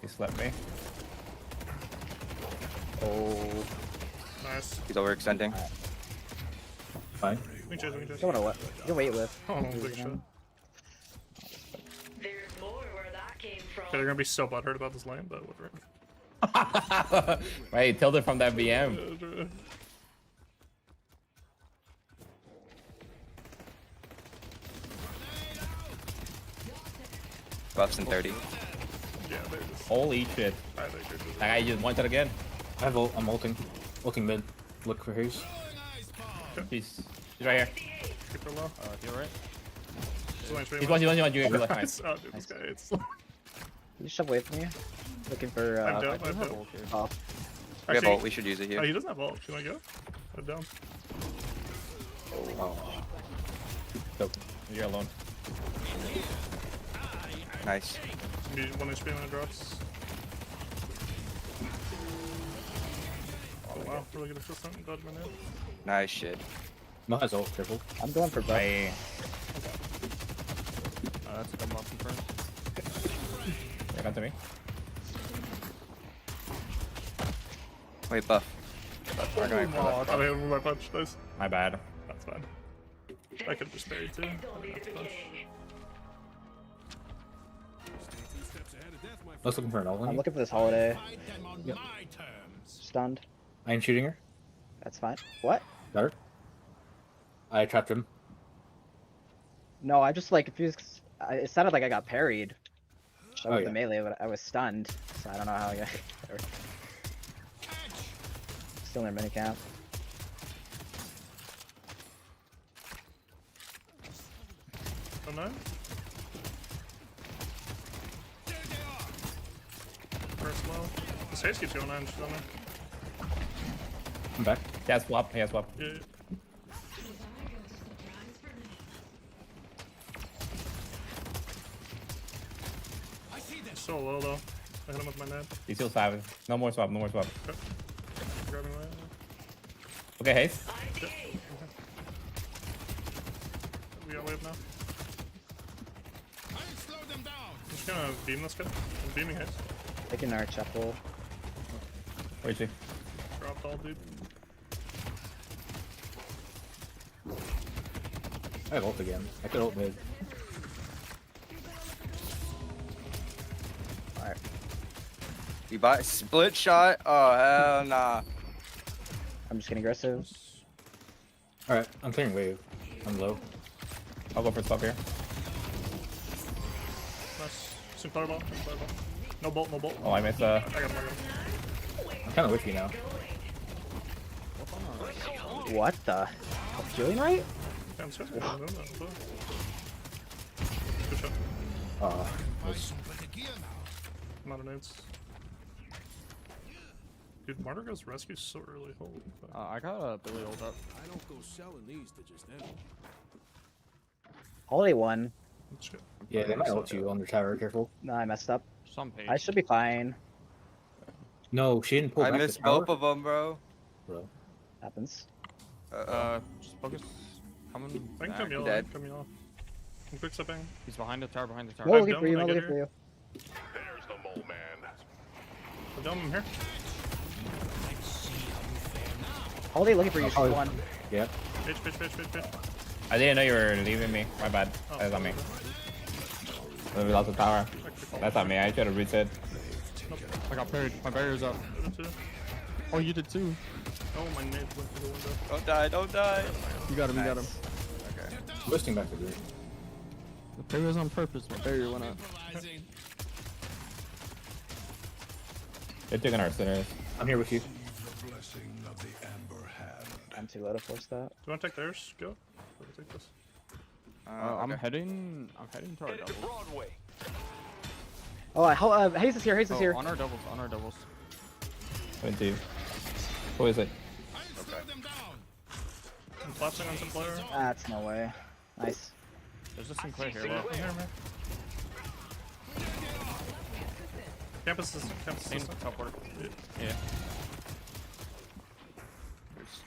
He slept me. Oh. Nice. He's overextending. Fine. We can chase, we can chase. Don't wanna you can wait with. Oh, big shot. There's more where that came from. Okay, they're gonna be so butthurt about this lane, but whatever. Right, tilted from that BM. Buffs in 30. Yeah, they're just... Holy shit. I think they're just... That guy just wanted again. I have ult. I'm ulting. Ulting mid. Look for his. He's right here. Keep her low. You're right. He's one, you left. Nice. Oh, dude, this guy, it's... You shove away from me. Looking for. I'm down, I'm down. Oh. We have ult, we should use it here. Oh, he doesn't have ult. Can I go? I'm down. Oh. You're alone. Nice. Need 1 HP when it drops. Oh wow, really good assistant. Dodge my name. Nice shit. No has ult. Careful. I'm going for buff. That's a good buff in front. Yeah, come to me. Wait, buff. We're going for Oh, I thought I hit him with my punch. Nice. My bad. That's fine. I could have just parried too. That's punch. I was looking for an ult. I'm looking for this holiday. Yep. Stunned. I am shooting her. That's fine. What? Got her. I trapped him. No, I just like confused. It sounded like I got parried. I was yeah. the melee, but I was stunned, so I don't know how I got. Still in their minicamp. Oh no. First low. This haze keeps going on. She's on there. I'm back. Yeah, swap. Yeah, swap. Yeah. So low though. I hit him with my net. He's still savage. No more swap. No more swap. Okay. Grabbing away. Okay, Haze. Yep. We got wave now. I'm just gonna beam this guy. I'm beaming Haze. Taking our chapel. Where is he? Dropped all, dude. I have ult again. I could ult mid. Alright. You buy split shot? Oh hell nah. I'm just getting aggressive. Alright, I'm clearing wave. I'm low. I'll go for swap here. Nice. Some fireball. No bolt, no bolt. Oh, I missed. I got him, I'm kind of with you now. What the? Doing right? Yeah, I'm sorry. Good shot. Nice. Not an nades. Dude, Martyr goes rescue so early. Holy fuck. I got a Billy ult up. I don't go selling these to just anyone. Holiday one. Shit. Yeah, they might ult you on their tower. Careful. No, I messed up. Some page. I should be fine. No, she didn't pull I back missed the tower. both of them, bro. Bro. Happens. Just focus. Coming. I can back. come yellow. Dead. Come yellow. I'm quick stepping. He's behind the tower. Behind the tower. No, looking for you. when No, I get looking for you. There's the mole man. I'm done. I'm here. Holiday looking for you. She's one. Yep. Bitch. I didn't know you were leaving me. My bad. Oh, That's on me. We lost the tower. That's on me. I should have reset. I got parried. My barrier's up. Oh, you did too. Oh, my nade went through the window. Don't die, don't die. You got him. You got him. Okay. Twisting back to green. The parry was on purpose. My barrier went up. They're taking our sinners. I'm here with you. The blessing of the amber hand. I'm too low to force that. Do you want to take theirs? Go. I'll take this. I'm heading to our doubles. Broadway. Oh, Haze is here. Haze is here. On our doubles. On our doubles. 20. Who is it? I'm collapsing on some player. That's no way. Nice. There's a Sinclair here. Low. Here, man. Campus is Main top order. Yeah.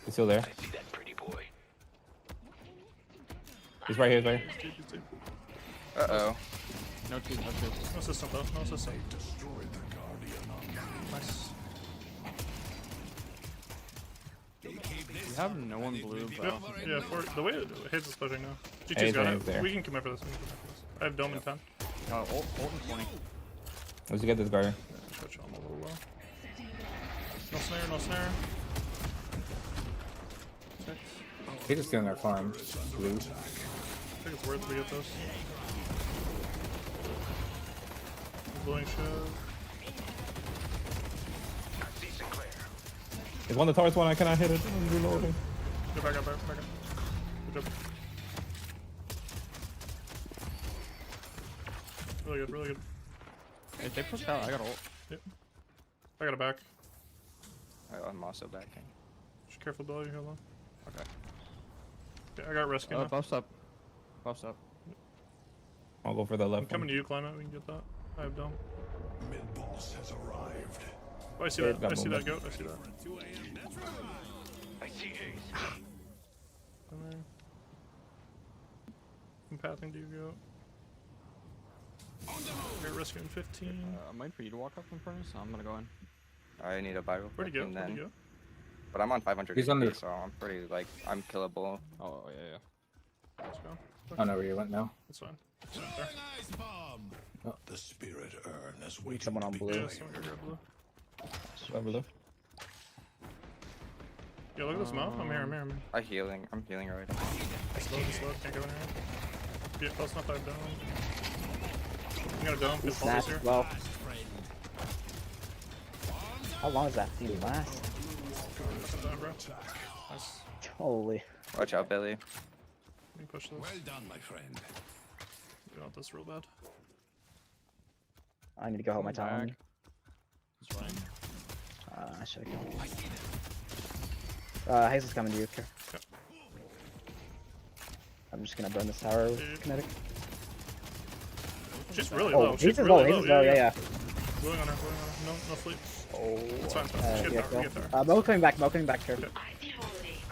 He's still there. I see that pretty boy. He's right here. He's right here. Uh-oh. No two, no two. No system though. No system. Nice. You have no one blue, but Yeah, the way Haze is pushing now. G2's Haze got is it. there. We can commit for this. We can commit for this. I have dome in 10. ult in 20. Let's get this guard. Switch on a little low. No snare, no snare. He's just doing their farm. Blue. I think it's worth it to get this. Blowing shove. It's one of the towers one, I cannot hit it. I'm reloading. Go back up, back up. Good job. Really good, really good. If they push out, I got ult. Yep. I got a back. I'm also backing. Just careful, Bill. You hold on. Okay. Okay, I got rescue now. Buffs up. Buffs up. I'll go for the I'm left coming one. to you, climb it. We can get that. I have dome. Mid-boss has arrived. Oh, I see that. I see that goat. I see that. I see Haze. Come there. I'm pathing to you, goat. I got rescue in 15. I'm waiting for you to walk up in front of us, so I'm gonna go in. I need a buy real Where'd quick. he go? Where'd he go? But I'm on 500 He's on HP, the- so I'm pretty, like, I'm killable. Oh, yeah. Let's go. I don't know where you went now. That's fine. It's right there. The spirit urn is waiting Someone on to be blue. Yeah, claimed. someone grab blue. Over there. Yeah, look at this mouth. I'm here, I'm here, I'm here. I'm healing right now. Slow, can't go in here. Yeah, close enough, I have dome. I'm gonna dome, get Paul's here. Well. How long does that thing last? Fucking done, bro. Nice. Holy. Watch out, Billy. We can push this. Well done, my friend. We want this real bad. I need to go help my town. He's running. I should have killed him. Haze is coming to you. Okay. Okay. I'm just gonna burn this tower with kinetic. She's really Oh, low. Haze She's is low. really Haze is low. Yeah. Going on her, going on her. No sleep. Oh. It's fine, it's fine. Just Yeah, get there, kill. get there. Mo coming back here. Okay.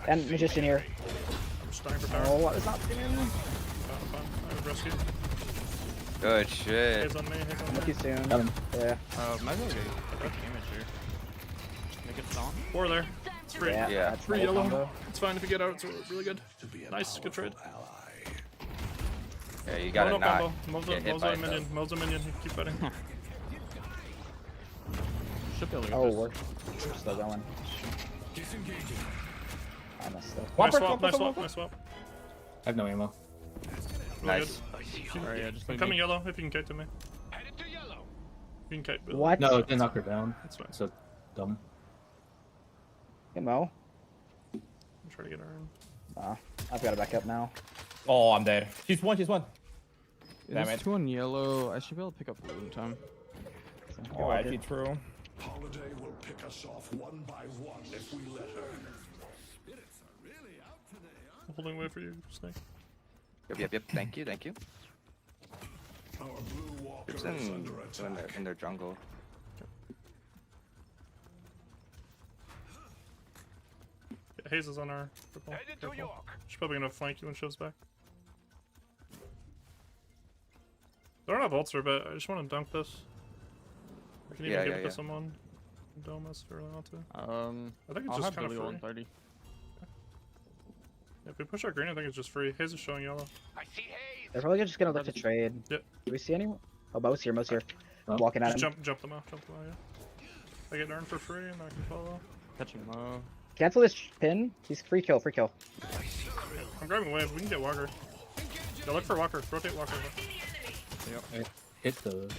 And magician here. I'm just dying for power. Oh, what is not in? Fine. I have rescue. Good shit. Haze on me, Haze on Look me. you soon. Coming. Yeah. Might as well get damage here. Make it strong. 4 there. It's free. Yeah. Yeah. That's 3 my yellow. combo. It's fine if you get out. It's really good. Nice, good trade. Yeah, you gotta no not combo. get hit Mo's by a it, though. minion. Mo's a minion. Keep fighting. Should be able to get Oh, this. we're still going. I messed up. Nice swap, nice swap, nice swap. I have no ammo. Really Nice. Alright, yeah, just I'm leave coming me. yellow if you can kite to me. You can kite, Bill. What? No, it didn't knock her down. That's fine. So dumb. Hey, Mo. I'm trying to get her in. I've got to back up now. Oh, I'm dead. She's one. Damn There's it. 2 on yellow. I should be able to pick up blue in time. Oh, actually true. Holiday will pick us off one by one if we let her. I'm holding way for you, Snake. Yep. Thank you. Our blue walker It's is under attack. in their jungle. Yeah, Haze is on our purple. Careful. She's probably gonna flank you when she shoves back. I don't have ulcer, but I just want to dunk this. I can even give it to someone. Dome us if I really want to. I think it's I'll just have kind of blue free. on 30. Yeah, if we push our green, I think it's just free. Haze is showing yellow. I see Haze. They're probably just gonna look to trade. Yep. Do we see anyone? Oh, Mo's here. I'm walking at Just him. jump them out, yeah. I get Nern for free and I can follow. Catching Mo. Cancel this pin. He's free kill. I'm grabbing wave. We can get Walker. Yeah, look for Walker. Rotate Walker. Yep. Hit the.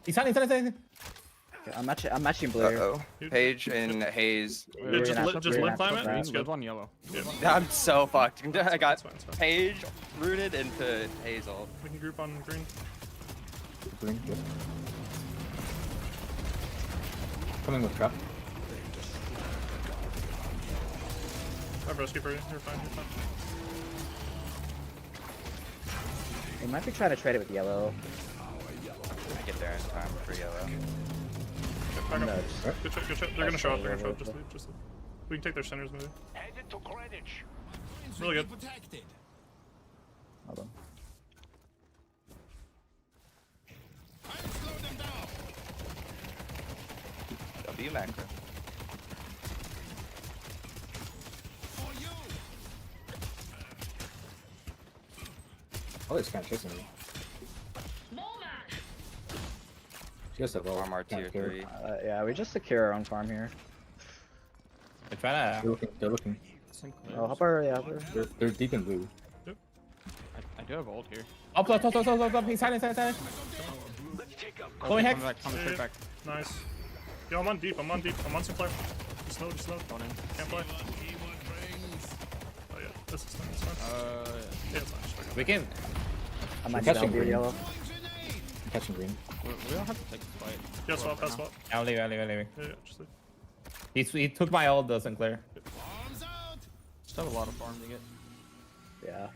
He's hiding. Okay, I'm matching blue. Uh-oh. Paige and Haze. Yeah, just lip climb it. It's Live good. on yellow. Yeah. I'm so fucked. I got It's fine. Paige rooted into Hazel. We can group on green. Green. Good. Coming with trap. I have rescue for you. You're fine. They might be trying to trade it with yellow. I get there in time for yellow. Back No, up. just- Good shot. They're gonna show up. Just leave. Just leave. We can take their centers maybe. Headed to Greenwich. Really good. Hold on. you macro. Oh, this guy's chasing me. Just a low Armor tier 3. Yeah, we just secure our own farm here. They're trying to. They're looking. Oh, hopper, yeah. They're deep in blue. I do have ult here. Up. He's hiding. Going hex. Coming straight back. Nice. Yo, I'm on deep. I'm on Sinclair. Just load. Can't play. Oh yeah, this is fine. It's fine. Yeah, it's fine. Just back up. We can. I might catching down green. yellow. I'm catching green. We don't have to take this fight. Yeah, swap. I'll leave. Yeah, just leave. He took my ult, though, Sinclair. Still have a lot of farm to get. Yeah.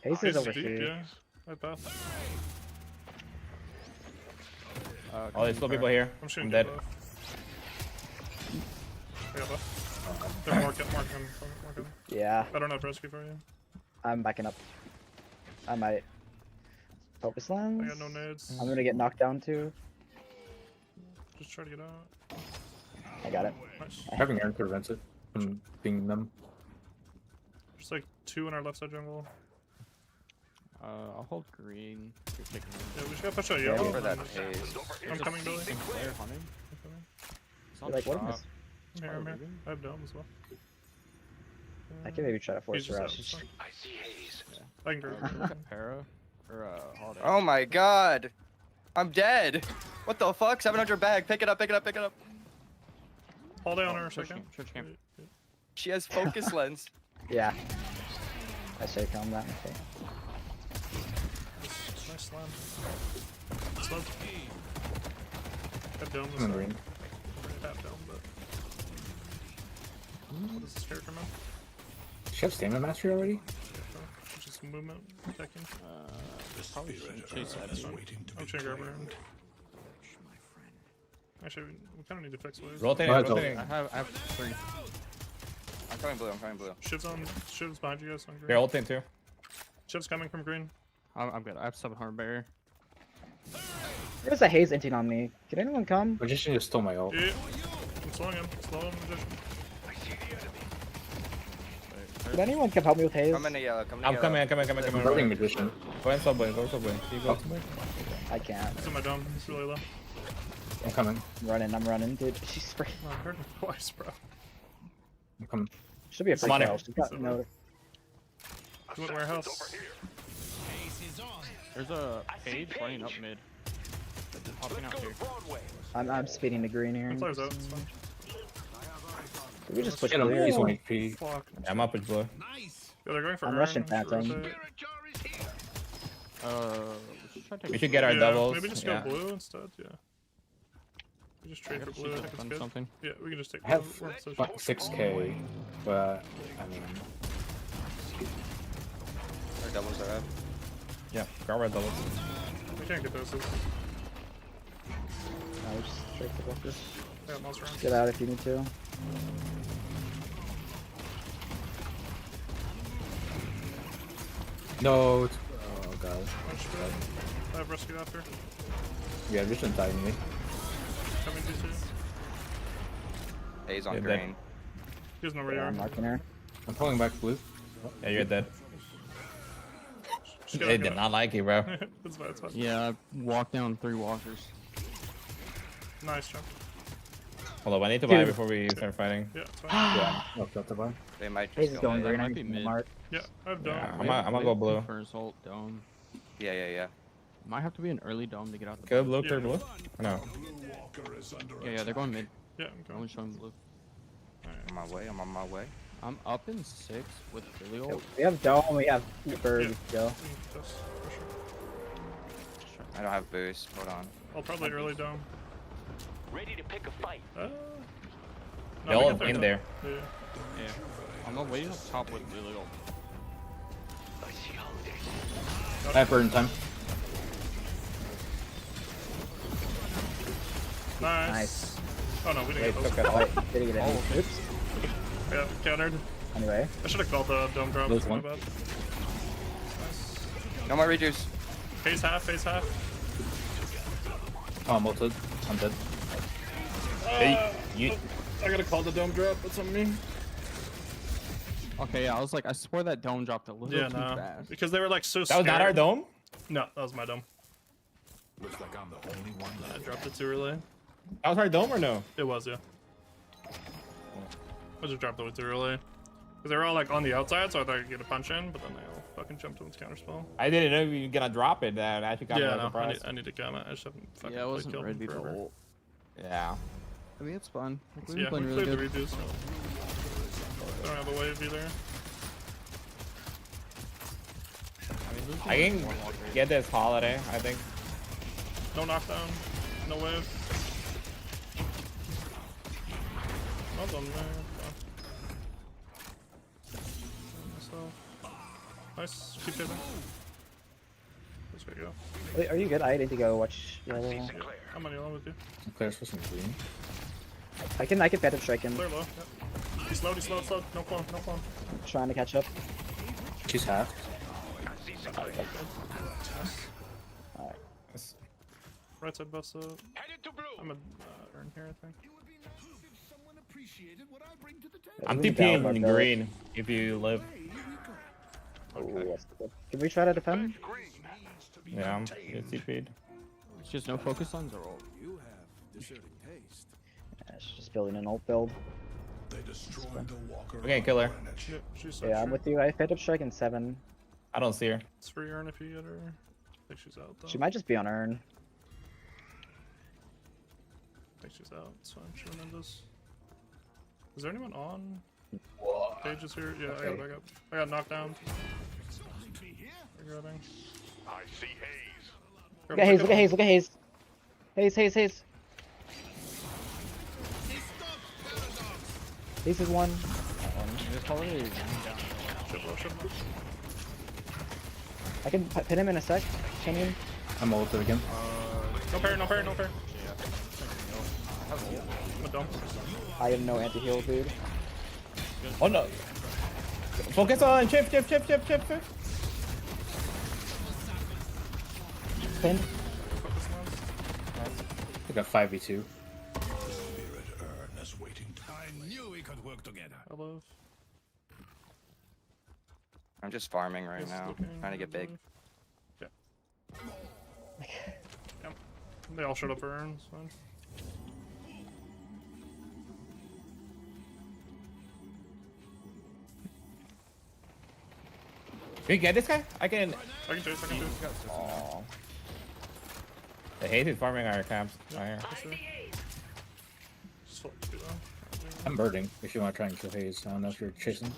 Haze is Haze over deep, here. yeah. Right path. Oh, there's still people here. I'm dead. I got buff. They're marking. Yeah. I don't have rescue for you. I'm backing up. I might. Focus lens. I got no nades. I'm gonna get knocked down too. Just try to get out. I got it. Nice. Having Aaron prevents it from being them. There's like 2 in our left side jungle. I'll hold green. You're taking Yeah, we just gotta push out Yeah, yellow. for that phase. I'm coming, Billy. Sinclair hunting. You're like, what am I? I'm here. I have dome as well. I can maybe try to force He's her out. just She's... I see haze. I can grab it. Para or holiday. Oh my god. I'm dead. What the fuck? 700 bag. Pick it up. All day on her a second. Church camp. She has focus lens. Yeah. I say calm down. Okay. Nice slam. Slow. Got dome this I'm time. green. Tap dome, but. What is this character, man? Does she have stamina mastery already? Just movement, attacking. Probably shouldn't chase that. I'm trying to grab her. Actually, we kind of need to fix waves. Rotating. I have 3. I'm coming blue. Shiv's behind you guys on green. They're ulting too. Shiv's coming from green. I'm good. I have 700 barrier. There's a haze inting on me. Can anyone come? Magician just stole my ult. Yeah. I'm slowing him. Slow him, magician. I see the enemy. Can anyone come help me with haze? Come in the yellow. I'm coming. I'm building magician. Go in subway. I can't. It's in my dome. It's really low. I'm coming. I'm running, dude. She's free. Oh, I heard him twice, bro. I'm coming. Should be a free I'm on kill. it. She's got no. You want warehouse? There's a page running up mid. Popping out here. I'm speeding to green here. Flares out. It's fine. Did we just push Get him. clear? He's 1 HP. Fuck. I'm up with blue. Yeah, they're going for I'm Urn. rushing Should Phantom. rotate. We should get our Yeah, doubles. Maybe just go blue instead, yeah. We just trade for blue, I think it's Done good. something. Yeah, we can just take I have blue. We're in position. like 6k, but I mean, Our doubles are up. Yeah, grab our doubles. We can't get those. No, we just straight the blocker. Yeah, monster round. Get out if you need to. no. Oh god. I have rescue after. Yeah, this shouldn't die to me. Coming to you. Haze on You're green. dead. He doesn't know where Yeah, you I'm are. marking her. I'm pulling back blue. Yeah, you're dead. Just They did not like you, bro. It's fine, it's fine. Yeah, I walked down 3 walkers. Nice jump. Hold on, I need to buy before we start fighting. Yeah, it's fine. Yeah, no, got the bar. They might Haze just is go going mid. green. might I'm be using the mid. mark. Yeah, I have dome. Yeah, I'm gonna go blue. First ult, dome. Yeah. Might have to be an early dome to get out the Go boat. blue, clear blue? Or no? Yeah, they're going mid. Yeah, I'm They're going. only showing blue. I'm on my way. I'm up in 6 with Billy Yeah, ult. we have dome. We have bird. Yeah. We can go. Just for sure. I don't have boost. Hold on. I'll probably early dome. Ready to pick a fight. No, They're we all can pick in up. there. Yeah. Yeah. I'm gonna wait up top with Billy ult. I see holiday. I have burn time. Nice. Oh no, we didn't Wait, get took those. it out. Did he get any? Oh, Oops. Yeah, countered. Anyway. I should have called the dome drop. Lose My one. bad. Nice. No more reduce. Phase half, phase half. Oh, I'm ulted. I'm dead. I gotta call the dome drop. That's on me. Okay, yeah, I was like, I swear that dome dropped a little Yeah, too no. fast. Because they were like so That scared. was not our dome? No, that was my dome. Looks like I'm the only one I left. dropped it too early. That was our dome or no? It was, yeah. I just dropped it too early. Because they were all like on the outside, so I thought I could get a punch in, but then they all fucking jumped to its counterspell. I didn't know you were gonna drop it. That actually got me Yeah, by no, surprise. I need to comment. I just haven't fucking Yeah, I played wasn't Kelvin ready to forever. ult. Yeah. I mean, it's fun. Like, we've Yeah, been playing we really played good. the redos. So I don't have a wave either. I can get this holiday, I think. No knockdown, no wave. Well done, man. Nice, keep hitting. This way you go. Wait, are you good? I need to go watch yellow. I'm on yellow with you. Claire's for some green. I can phantom strike him. Clear low, yep. He's slow, no clone, no clone. Trying to catch up. She's half. Alright. Right side bust up. I'm a earn here, I think. I'm TPing green if you live. Ooh, that's good. Can we try to defend? Yeah, it's TP'd. It's just no focus on or ult. Yeah, she's just building an ult build. Okay, kill her. Yeah, she's Yeah, I'm with you. I phantom strike in 7. I don't see her. It's free earn if you get her. I think she's out though. She might just be on Earn. I think she's out. It's fine. She went in this. Is there anyone on? Pages here? Yeah, I got back up. I got knocked down. Grabbing. I see haze. Look at Haze, look at Haze, look at Haze. Haze, Haze, Haze. Haze is one. I can pin him in a sec. Can you? I'm ulted again. No parry, no parry, no parry. I'm a dump. I have no anti-heal, dude. Oh no. Focus on chip. Pin. I got 5v2. Spirit urn is waiting. I knew we could work together. I love. I'm just farming right It's now, looking trying to get big. Yeah. Yep. They all showed up for urns. Fine. Can you get this guy? I can. I can chase. Oh. The haze is farming our camps. Right here. Just hold two though. I'm birding if you want to try and kill Haze. I don't know if you're chasing.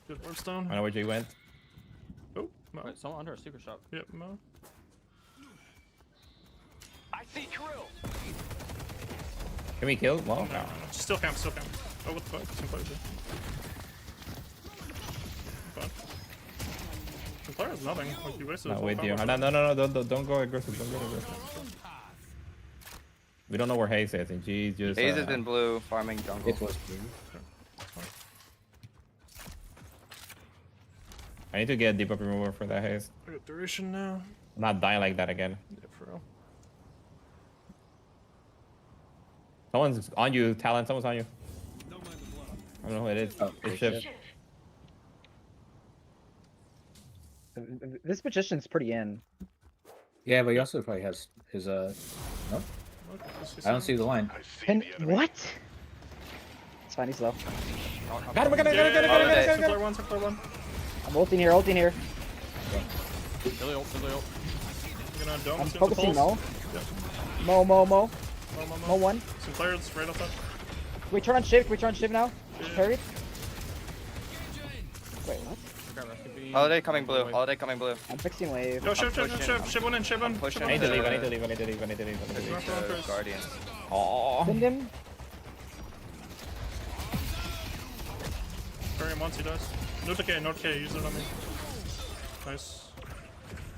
Good warpstone. I know where you went. Oh, Mo. Wait, someone under a secret shop. Yep, Mo. I see drill. Can we kill? Well, No. Still camp, still camp. Oh, what the fuck? Some players here. Fine. The player has nothing. Like, you wasted his not whole with you. combo. No, don't go aggressive. Don't go aggressive. We don't know where Haze is, and she's just. Haze is in blue, farming jungle. It was blue. I need to get a deep up remover for that Haze. I got duration now. I'm not dying like that again. Yeah, for real. Someone's on you, Talon. Someone's on you. I don't know who it is. Oh, It's Shift. This magician's pretty in. Yeah, but he also probably has his Nope. I don't see the line. Pin. What? It's fine. He's low. Got him! Got him! Player one. I'm ulting here. Ulting here. Really ult. You're gonna dome. I'm Seems to focusing pulse. Mo. Yep. Mo. Mo. Mo one. Some players right outside. Can we turn on shift? Can we turn on shift now? Parried? Wait, what? Holiday coming blue. Holiday coming blue. I'm fixing wave. Go, shift one in, shift one. Pushing. I need to leave. I need to leave. Guardian. Oh. Send him. Bury him once he dies. No decay, use it on me. Nice.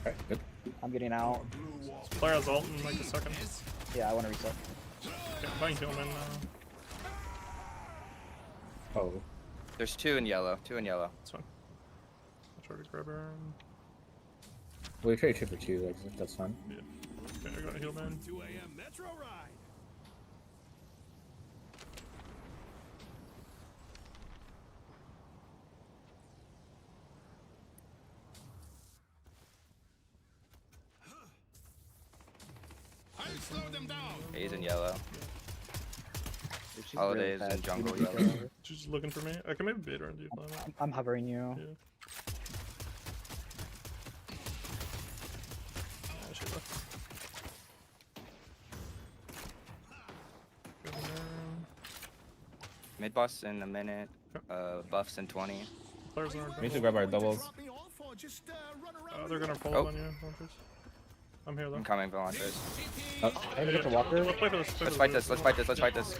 Alright, good. I'm getting out. This player has ult in like a second. Yeah, I want to reset. Yeah, if I can kill him in Oh. There's two in yellow. That's fine. I'll try to grab her. Well, you trade chip for 2, like, that's fine. Yeah. Okay, I got heal man. 2 a.m. Metro ride. Haze in yellow. Dude, she's Holidays really and fast. jungle You need to yellow. get her. She's just looking for me. I can maybe bait her and do that. I'm hovering you. Yeah. Oh, she left. Go in there. Mid boss in a minute. Buffs in 20. Players aren't We need to jungle. grab our doubles. They're gonna pull Oh. on you. Launchers. I'm here though. I'm coming, Volanters. I'm gonna get the walker. Play for this. Play Let's for fight this. Let's fight this. Let's fight this.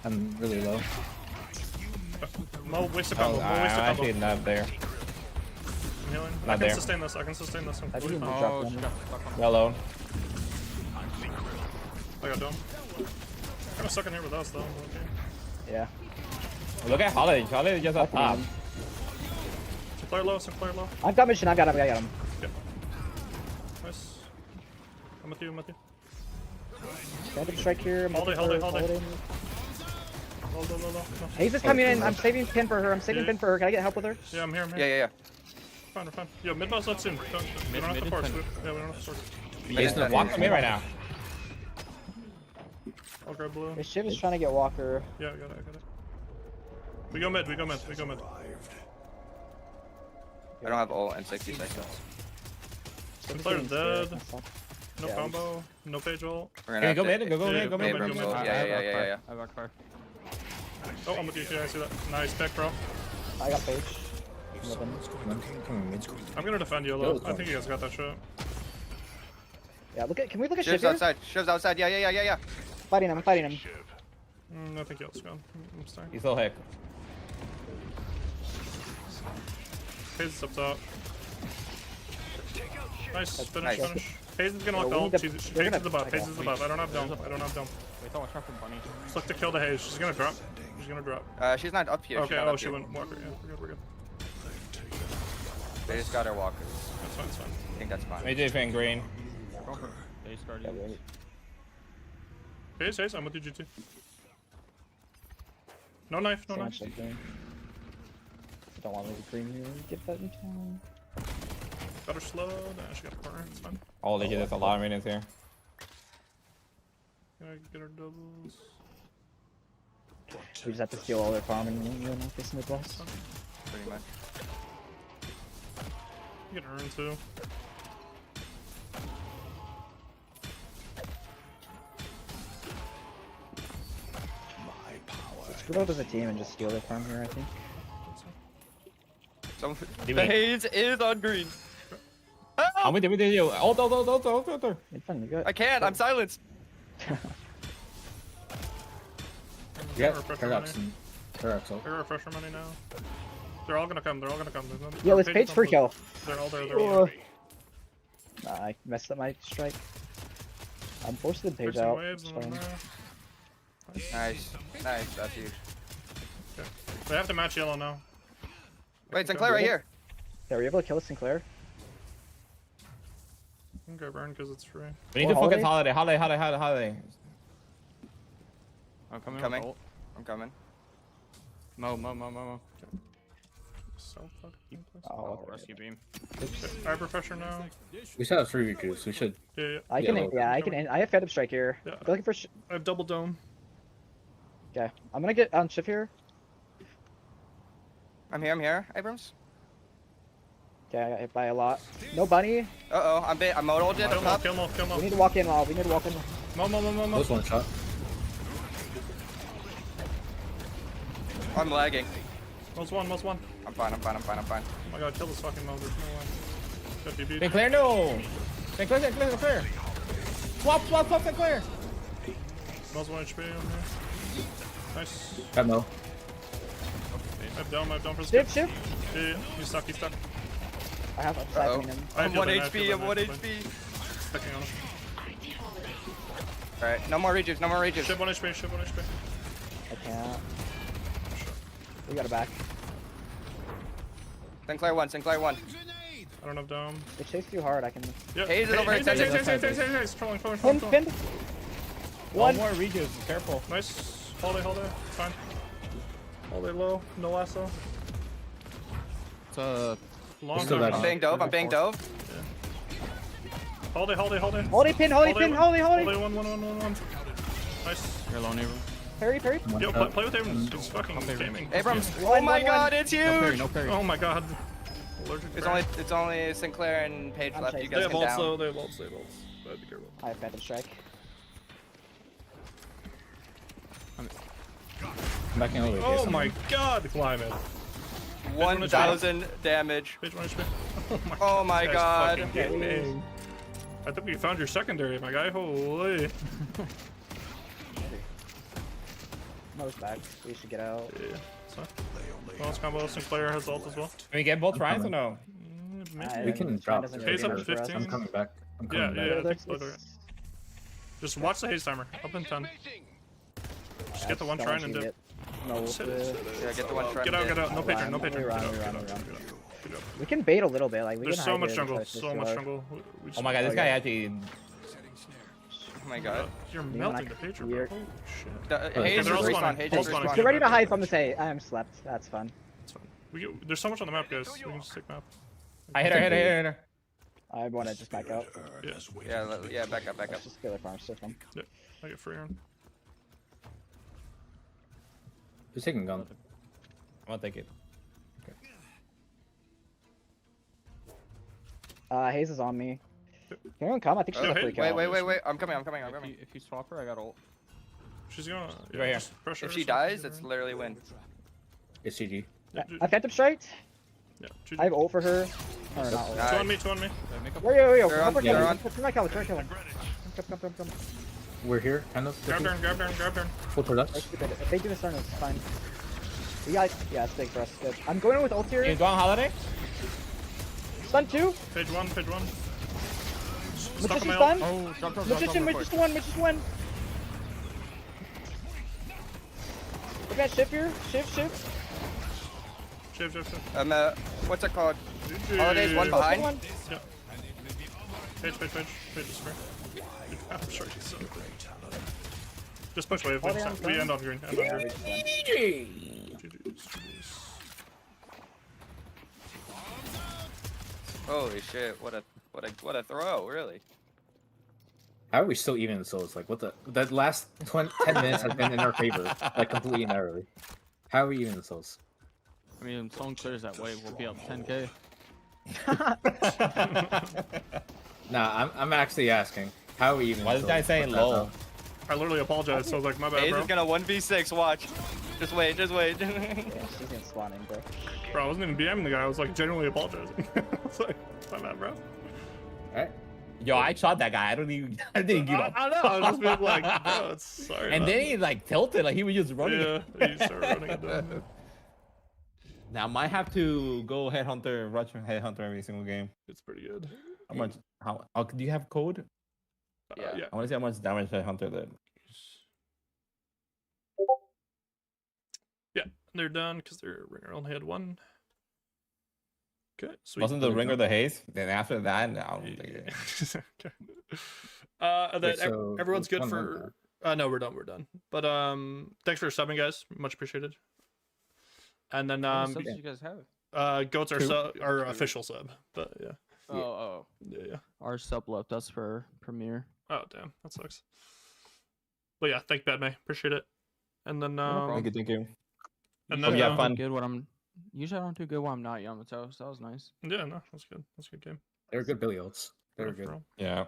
I'm really low. Mo, waste a Oh, combo. Mo, waste a I'm combo. actually not there. I'm healing. I Not can there. sustain this. I can sustain this. I'm I fully didn't fine. drop Oh, them. she got stuck on Yellow. I got dome. Kind of stuck in here with us though. Okay. Yeah. Look at Holiday. Holiday just up top. Some player low. Some player low. I've got mission. I got him. I got him. Yep. Nice. I'm with you. I'm with you. Random strike here. I'm Hold looking it, hold for it, hold it. Holiday. Low. No. Haze is coming in. I'm saving pin for her. I'm saving Yeah. pin for her. Can I get help with her? Yeah, I'm here. I'm here. Yeah. Fine, we're fine. Yo, mid boss left soon. We don't have to force. Yeah, we don't have to force. He's not walking me right now. I'll grab blue. This Shiv is trying to get Walker. Yeah, I got it. We go mid. I don't have ult in 60 seconds. Some player's dead. No Yeah, combo. No page ult. We're Can we go have mid? to- Go mid. Go mid. Abrams ult. Yeah. I got car. Oh, I'm with you. Yeah, I see that. Nice pick, bro. I got page. I'm gonna defend yellow. I think you guys got that shot. Yeah, look at. Can we look at Shiv Shiv's here? outside. Shiv's outside. Yeah. Fighting him. I'm fighting him. I think yellow's gone. I'm staying. He's still heck. Haze is up top. Nice. Nice. Finish. Haze is gonna lock we ult. need to- Haze they're is gonna- above. okay. Haze is above. I don't have dome. Wait, don't watch out for bunny. Let's look to kill the Haze. She's gonna drop. She's not up here. Okay, She's not up she here. went walker. Yeah, we're good. They just got her walkers. That's fine. I think that's fine. AJ fan green. Go for it. They started. Haze, I'm with you, GT. No knife, no knife. Don't want me to cream you. Get that in time. Got her slow. Nah, she got a corner. It's fine. Oh, legit, there's a lot of minutes here. Gonna get her doubles. We just have to steal all their farm and then this mid boss. Pretty much. Get her in too. Screw up as a team and just steal their farm here, I think. The Haze is on green. I'm with you. Oh. It's fun, you good. I can't. I'm silenced. Yeah, refresher money. They're I got refresher money now. They're all gonna come. There's no, Yo, let's page free kill. They're all there. They're all there. Nah, I messed up my strike. I'm forced to page Fixing out. waves It's and fine. Nice. That's huge. Okay. They have to match yellow now. Wait, Sinclair right here. Yeah, were you able to kill Sinclair? I'm gonna burn because it's free. We need to focus Holiday. Holiday. I'm coming. Coming. I'm coming. Mo. So fucking close. Oh, rescue beam. I have refresher now. We still have 3 recruits. We should. Yeah. I can, I can. I have Phantom Strike here. Yeah. I'm looking for. I have double dome. Okay, I'm gonna get on shift here. I'm here, Abrams. Okay, I got hit by a lot. No bunny. I'm modal dead up top. Kill him. We need to walk in. We need to walk in. Mo. Those one shot. I'm lagging. Most one. I'm fine. Oh my god, kill this fucking Mo. There's no way. Got DB. Sinclair, no. Sinclair. Swap, Sinclair. Mo's 1 HP on here. Nice. Got no. I have dome for the Shift. Yeah. He's stuck. I have upside between them. I'm 1 HP. I'm 1 HP. Sticking on him. Alright, no more reaches. Ship 1 HP. I can't. We got it back. Sinclair 1. I don't have dome. They chase too hard. I can. Yep. Haze is over Haze, at Haze, Haze. Haze, Haze, trolling. Pinned. One more rejuice. Careful. Nice. Hold it. Fine. Hold it low. No lasso. It's a Long Still time. that- I'm being dove. Hold it. Hold it, pin. Hold it. One. Nice. You're alone, Abram. Parry. Yo, play with Abrams. He's fucking gaming. Abrams. Oh my God, it's huge. No parry. Oh my God. Allergic It's only Sinclair and Paige I'm left. You chasing. guys They have can ults down. though. They have ults. But be careful. I have Phantom Strike. I'm backing over. Oh my God, climate. 1,000 damage. Page 1 HP. Oh my Guy's God. fucking gaming. I think we found your secondary, my guy. Holy. Most back. We should get out. Yeah. So, bonus combo. Sinclair has ult as well. Can we get both Ryan's or no? Maybe. We can drop. doesn't Haze really up to matter for us. 15. I'm coming back. Yeah. I think It's- both are right. Just watch the haze timer. Up in 10. Just get the one don't shrine want and you to dip. get- No, Sit we'll- it. Yeah, get the one shrine. Get out. No Run, patron. No we patron. run, Get we out. run. Good job. We can bait a little bit. Like we There's can so hide much here jungle. and try to So push much hard. jungle. We just- Oh my God, this guy actually. Oh my God. You're and melting I- the patron, we're- bro. Holy shit. Haze they're is all respawn. spawning. Haze All is spawning. respawn. Get ready to hide from the say. I am slept. That's fun. It's fine. There's so much on the map, guys. We can just take map. I hit her. I want to just back out. Yeah, back up. Let's just kill the farm system. Yep. I get free iron. Who's taking gun? I'll take it. Haze is on me. Can anyone come? I think she's Oh, a hey, free kill. Wait. I'm coming. If you swap her, I got ult. She's gonna. Right here. just pressure If her she so dies, we it's can literally win. It's GG. I Phantom Strike. Yeah. I have ult for her. Or not ult. Two on me. Yo. They're on, Help her they're kill on. him. Try kill him. Come. We're here, kind of. Grab turn. Full toward us. If they do this turn, it's fine. We got, yeah, it's big for us. Good. I'm going in with ult here. Is one holiday? Stun 2. Page 1. Magician my stun. Oh, jump Magician 1. We got shift here. Shift. Shift. What's it called? GG. Holidays one behind. Yeah. Page is free. I'm sure he's so good. Just push wave. We end on green. Holy shit! What a throw! Really. How are we still even in souls? Like, what the? That last 10 minutes has been in our favor, like completely narrowly. How are we even in souls? I mean, if someone clears that way, we'll be up 10k. Nah, I'm actually asking. How are we even? Why is this guy saying low? I literally apologize. So I was like, my bad, Haze bro. is gonna 1v6. Watch. Just wait. Yeah, she's in spawning, bro. Bro, I wasn't even BMing the guy. I was like genuinely apologizing. I was like, my bad, bro. Alright. Yo, I shot that guy. I didn't give up. I know. I was just being like, bro, it's sorry. And man. then he like tilted, like he was just running. Yeah, he started running it down. Now I might have to go headhunter, rush headhunter every single game. It's pretty good. How much? How do you have code? Yeah. I want to see how much damage headhunter did. Yeah, they're done because their ringer only had 1. Okay, sweet. Wasn't the ringer the haze? Then after that, I don't think it. Okay. And then Wait, so everyone's good one for. No, we're done. But thanks for subbing, guys. Much appreciated. And then How many subs do you guys have? goats are official sub, but yeah. Oh. Yeah. Our sub left us for Premiere. Oh damn, that sucks. But yeah, thank Bad May, appreciate it. And then Thank you. And Hope then you have fun. Good when I'm. Usually I don't do good when I'm not Yamato, so that was nice. Yeah, no, that's good. That's a good game. They're good Billy ults. They're Yeah, good. for real. Yeah.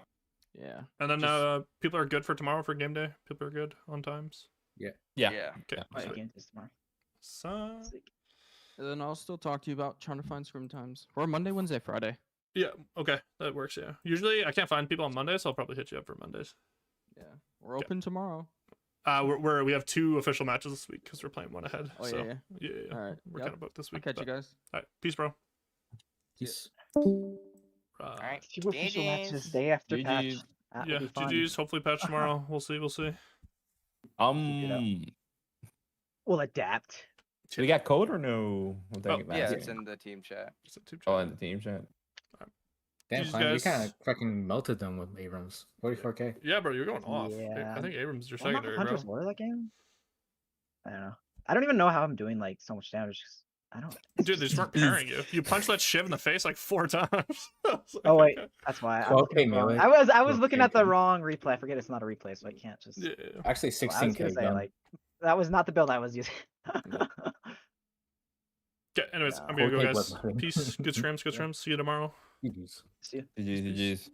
Yeah. And then people are good for tomorrow for game day. People are good on times. Yeah. Okay. My sweet. game is tomorrow. So And then I'll still talk to you about trying to find scrim times. Or Monday, Wednesday, Friday. yeah, okay, that works. Yeah, usually I can't find people on Mondays, so I'll probably hit you up for Mondays. Yeah. We're open tomorrow. We have 2 official matches this week because we're playing 1 ahead. Oh, so, yeah. All All right. We're kind of booked this week. I'll catch you guys. All right, peace, bro. Peace. All right. 2 official matches day after patch. GGs. That Yeah, would be fun. GG's. Hopefully patch tomorrow. We'll see. We'll adapt. Do we got code or no? Yeah, it's in the team chat. It's a tube Oh, chat. in the team chat. Damn, These Klein, you guys- kind of fucking melted them with Abrams. 44k. Yeah, bro, you're going off. Yeah. I think Abrams is your I'm not secondary, Hunter's bro. Lore that game. I don't know. I don't even know how I'm doing like so much damage. 'Cause I don't. Dude, they just weren't parrying you. You punched that Shiv in the face like 4 times. I was like, Oh wait, okay. that's why. I'm 12K looking at the wrong- melee. I was looking at the 12K. wrong replay. I forget it's not a replay, so I can't just. Yeah. Actually, Well, I was 16k gonna say gun. like that was not the build I was using. Okay, anyways, No. I'm gonna go, Okay, guys. weapon. Peace. Good streams. Good streams. See you tomorrow. See ya. GG's.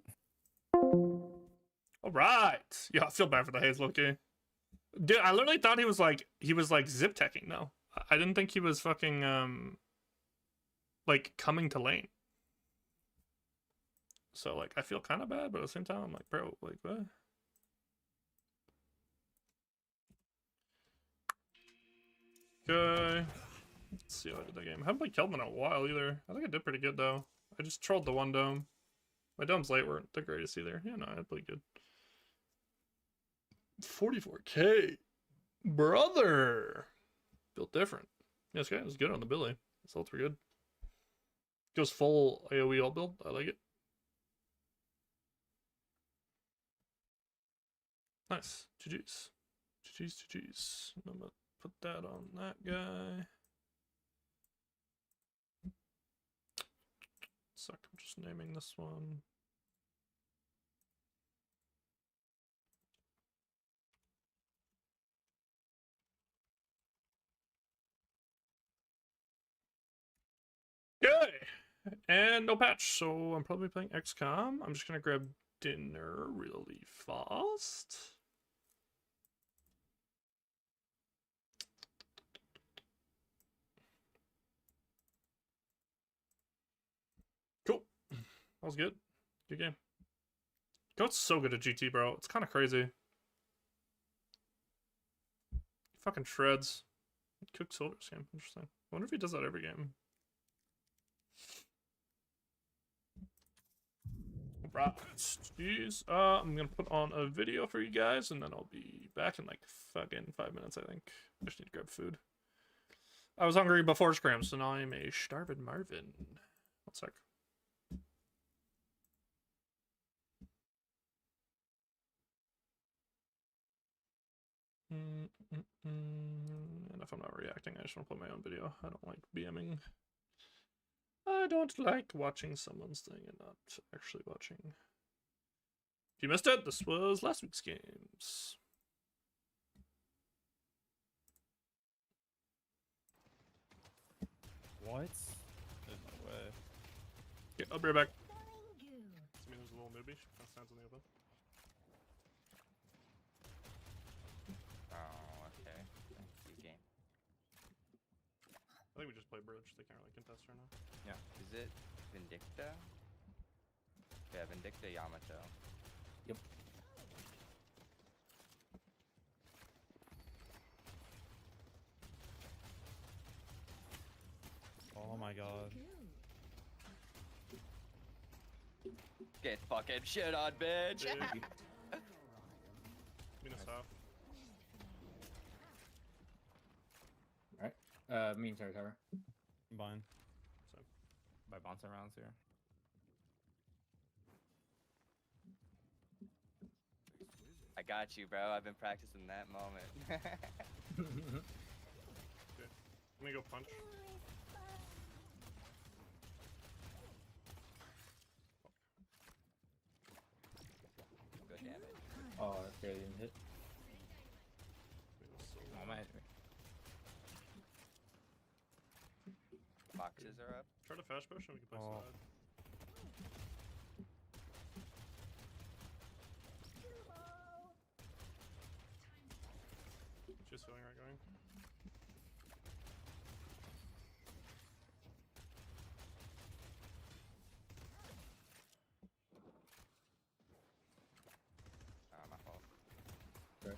All right. Yeah, I feel bad for the Haze Loki. Dude, I literally thought he was like zip teching. No, I didn't think he was fucking like coming to lane. So like I feel kind of bad, but at the same time I'm like, bro, like what? Okay. Let's see how I did that game. I haven't played Kelvin in a while either. I think I did pretty good though. I just trolled the one dome. My domes late weren't the greatest either. Yeah, no, I played good. 44k, brother. Built different. Yeah, this guy was good on the Billy. Results were good. Goes full AoE alt build. I like it. Nice. GG's. GG's. GG's. I'm gonna put that on that guy. Suck. I'm just naming this one. Okay. And no patch, so I'm probably playing XCOM. I'm just gonna grab dinner really fast. Cool. That was good. Good game. Goat's so good at GT, bro. It's kind of crazy. He fucking shreds. Cook Silver's game. Interesting. I wonder if he does that every game. Right. Jeez. I'm gonna put on a video for you guys, and then I'll be back in like fucking 5 minutes, I think. I just need to grab food. I was hungry before Scrims, so now I'm a starving Marvin. 1 sec. And if I'm not reacting, I just want to play my own video. I don't like BMing. I don't like watching someone's thing and not actually watching. If you missed it, this was last week's games. What? There's no way. Okay, I'll be right back. I mean, there's a little newbie. That stands in the open. Oh, okay. Good game. I think we just play bridge. They can't really contest right now. Yeah. Is it Vindicta? Yeah, Vindicta Yamato. Yep. Oh my god. Get fucking shit on, bitch. Minus half. Alright. Me and Terry Tower. Combine. By bouncing rounds here. I got you, bro. I've been practicing that moment. Okay. Let me go punch. Good damage. Oh, I barely didn't hit. Oh, my. Boxes are up. Try to fast push and we can play side. Just feeling right going. My fault. Okay.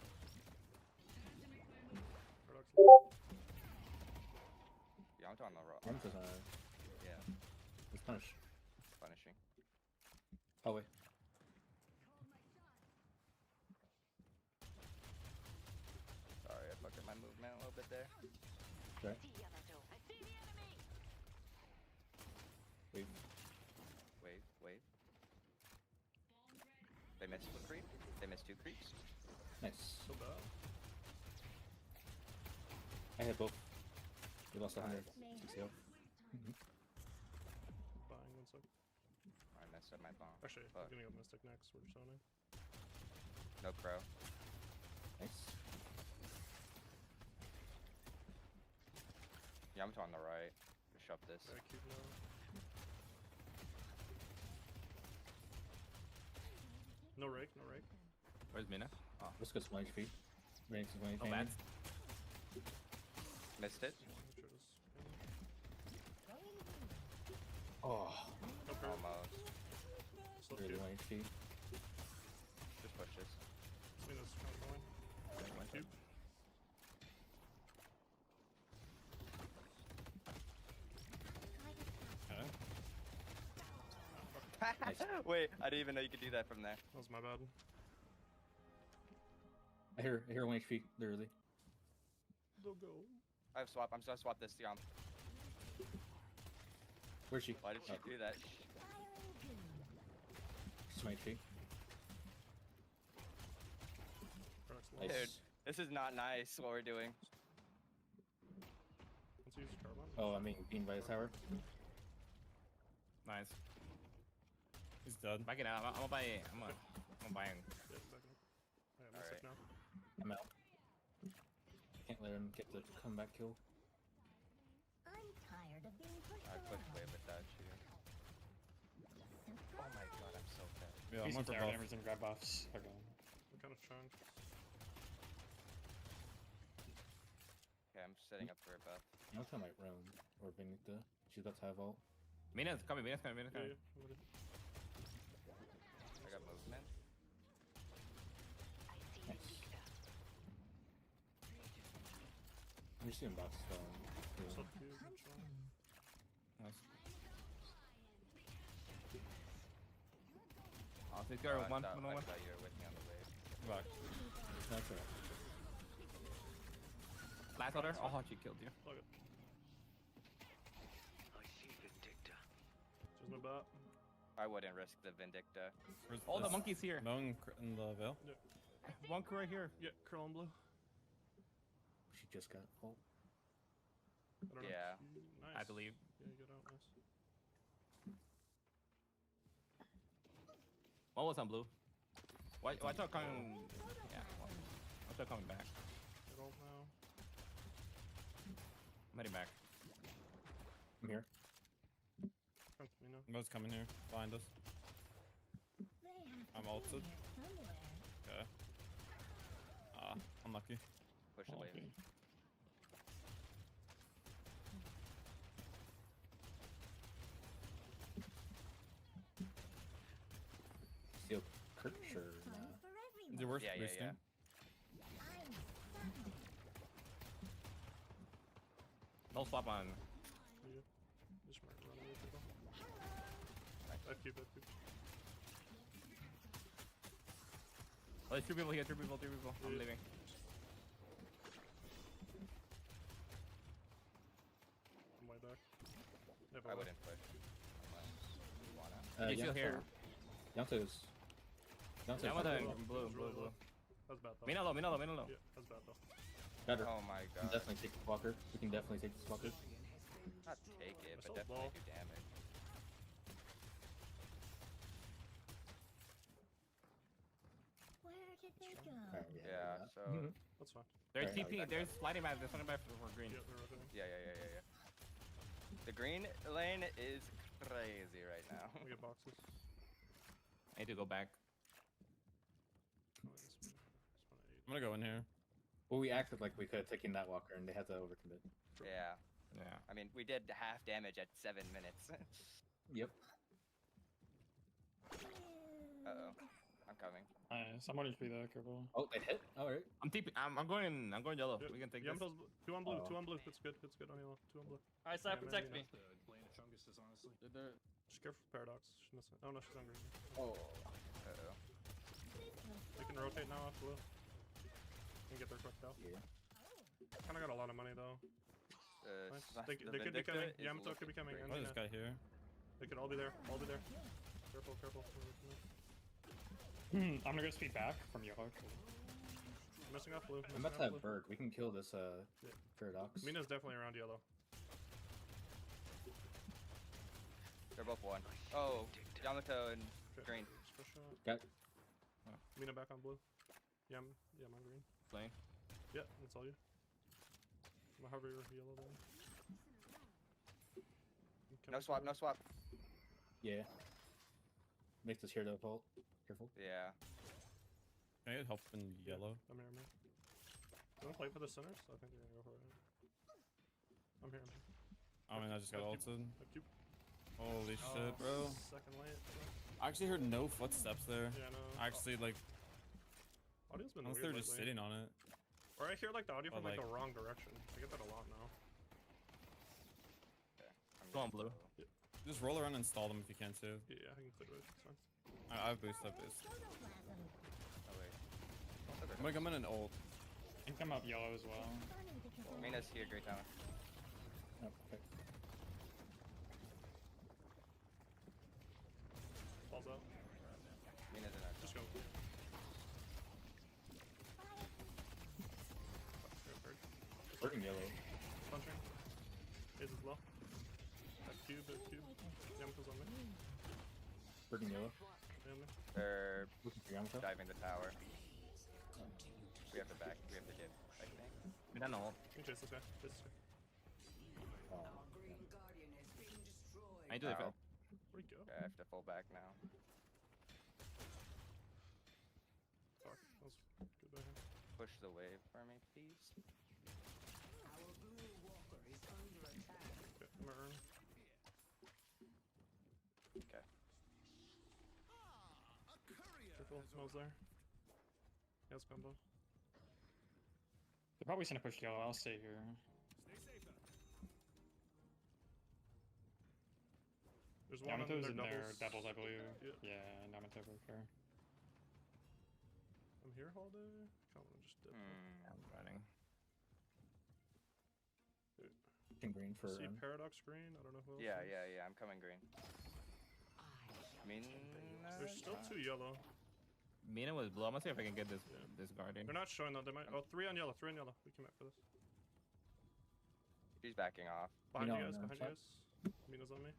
Yamato on the rock. Yamato's Yeah. Let's punish. Punishing. Oh, wait. Sorry, I fucked up my movement a little bit there. Okay. Wait. Wave, wave. They missed a creep. They missed 2 creeps. Nice. So bad. I hit both. We lost 160 health. Buying 1 sec. I messed up my bomb. Actually, Fuck. I'm gonna go Mystic next. We're just owning. No crow. Nice. Yamato on the right. Just shove this. Very cute now. No rake, no rake. Where's Mina? Oh. Let's go some HP. Ranks is when Oh, bad. Missed it. Oh. Almost. Still Really cute. low HP. Just push this. Mina's kind of going. Cute. Wait, I didn't even know you could do that from there. That was my bad. I hear 1 HP, literally. They'll go. I have swap. I'm just gonna swap this to Yam. Where's she? Why did she do that? Some HP. Dude, this is not nice what we're doing. Let's use carbon. Oh, I'm being beamed by the tower. Nice. He's dead. Back it out. I'm gonna buy it. I'm gonna buy him. Yeah, back up. I have Mystic now. I'm out. Can't let him get the comeback kill. I'm tired of being pushed I pushed way without you. Oh my god, I'm so dead. Yeah, I'm for everything. Grab buffs. They're going. What kind of chunk? Okay, I'm setting up for a buff. I'll try my roam or Benita. She's about to have ult. Mina's coming. Mina's coming. Mina's coming. I got movement. Nice. I'm just seeing bots So falling. cute. Good chunk. Nice. I'll take care of one. I One. thought you were with me on the wave. Back. That's alright. Last order. Oh, she killed you. Look it. I see Vindicta. Just no bot. I wouldn't risk the Vindicta. Oh, the monkey's here. No in the veil. Yeah. One crew right here. Yeah, curl and blue. She just got ult. I don't know. Yeah. Nice. I believe. Yeah, you got out. Nice. One was on blue. Why not coming? Yeah. Why not coming back? Get ult now. I'm heading back. I'm here. Come to me now. Mo's coming here. Behind us. I'm ulted. Okay. Ah, unlucky. Push the wave. Steel Kurt, sure. Is it worth Yeah, yeah, boosting? yeah. No swap on. Yeah. Just might run away people. I keep it. Oh, there's 3 people here. 3 people. I'm leaving. I'm way back. Never I mind. wouldn't push. Unless you wanna. He's still here. Yamato's. Yamato, Blue, blue. That's bad though. Mina low. Yeah, that's bad though. Got her. Oh my We can god. definitely take this walker. We can definitely take this walker. Not take it, That's but a definitely ball. do damage. Where did they go? Alright, Yeah, so That's fine. There's Alright, TP. There's sliding back. There's something back for green. Yeah, they're rotating. yeah. The green lane is crazy right now. We get boxes. I need to go back. Oh, this one- this one I ate. I'm gonna go in here. Well, we acted like we could have taken that walker and they had to overcommit. Yeah. Yeah. I mean, we did half damage at 7 minutes. Yep. Uh-oh. I'm coming. Someone needs to be there, careful. Oh, they hit? Alright. I'm TP. I'm going yellow. Yeah. We can take this. Yamato's 2 on blue, Oh. 2 on blue. It's good. It's good on yellow. 2 on blue. Alright, Side, Yeah, protect maybe me. Just careful for paradox. She missed it. Oh no, she's on green. Oh. Uh-oh. We can rotate now off blue. Can get their quick out. Yeah. Kinda got a lot of money though. Nice. They The could be Vindicta coming. is Yamato could be coming. looking And Oh, Mina. this guy here. They could all be there. All be there. Careful, careful. I'm gonna go speed back from yellow. Missing off blue. I'm about to have bird. We can kill this paradox. Mina's definitely around yellow. They're both one. Oh, Yamato and green. Got. Mina back on blue. Yeah, I'm on green. Playing. Yeah, that's all you. I'm hover yellow then. No swap, no swap. Yeah. Make this here to hold. Careful. Yeah. Can I get help in yellow? I'm here, man. You wanna play for the centers? I think they're gonna go for it. I'm here. I mean, I just got ulted. Cube. Holy shit, bro. Second late. I actually heard no footsteps there. Yeah, no. I actually, like... Audio's been unless weird they're just lately. sitting on it. Or I hear like the audio But, from like like- the wrong direction. I get that a lot now. Go on, blue. Yeah. Just roll around and stall them if you can, too. Yeah, I can clear it. It's fine. I have boost, I have boost. Oh wait. I'm gonna come in and ult. I can come up yellow as well. Mina's here, great time. Oh, okay. Falls out. Mina's in our. Just go. Bird and yellow. Punching. Ace as well. That cube, that cube. Yamato's on me. Bird and yellow. Family. They're Looking for Yamato. diving the tower. We have to back. We have to get. I think. We don't know. You can chase this guy. Chase this guy. Our green guardian has been destroyed. I do it. Ow. Where'd he go? Okay, I have to fall back now. Fuck. That was good by him. Push the wave for me, please. Our blue walker is under attack. Okay, I'm gonna earn. Okay. Careful, smells there. Yes, combo. They're probably gonna push yellow. I'll stay here. There's one on Yamato's their in there. doubles. Doubles, I believe. Yeah. Yeah, Yamato for sure. I'm here all day. Come on, just dip. I'm running. Can green for. See Paradox green? I don't know who else. Yeah, is. yeah, I'm coming green. There's still two yellow. Mina was blue. I'm gonna see if I can get this guardian. They're not showing though. They might. Oh, three on yellow. Three on yellow. We came back for this. She's backing off. Behind you Mina guys. on Behind the you guys. Mina's on me.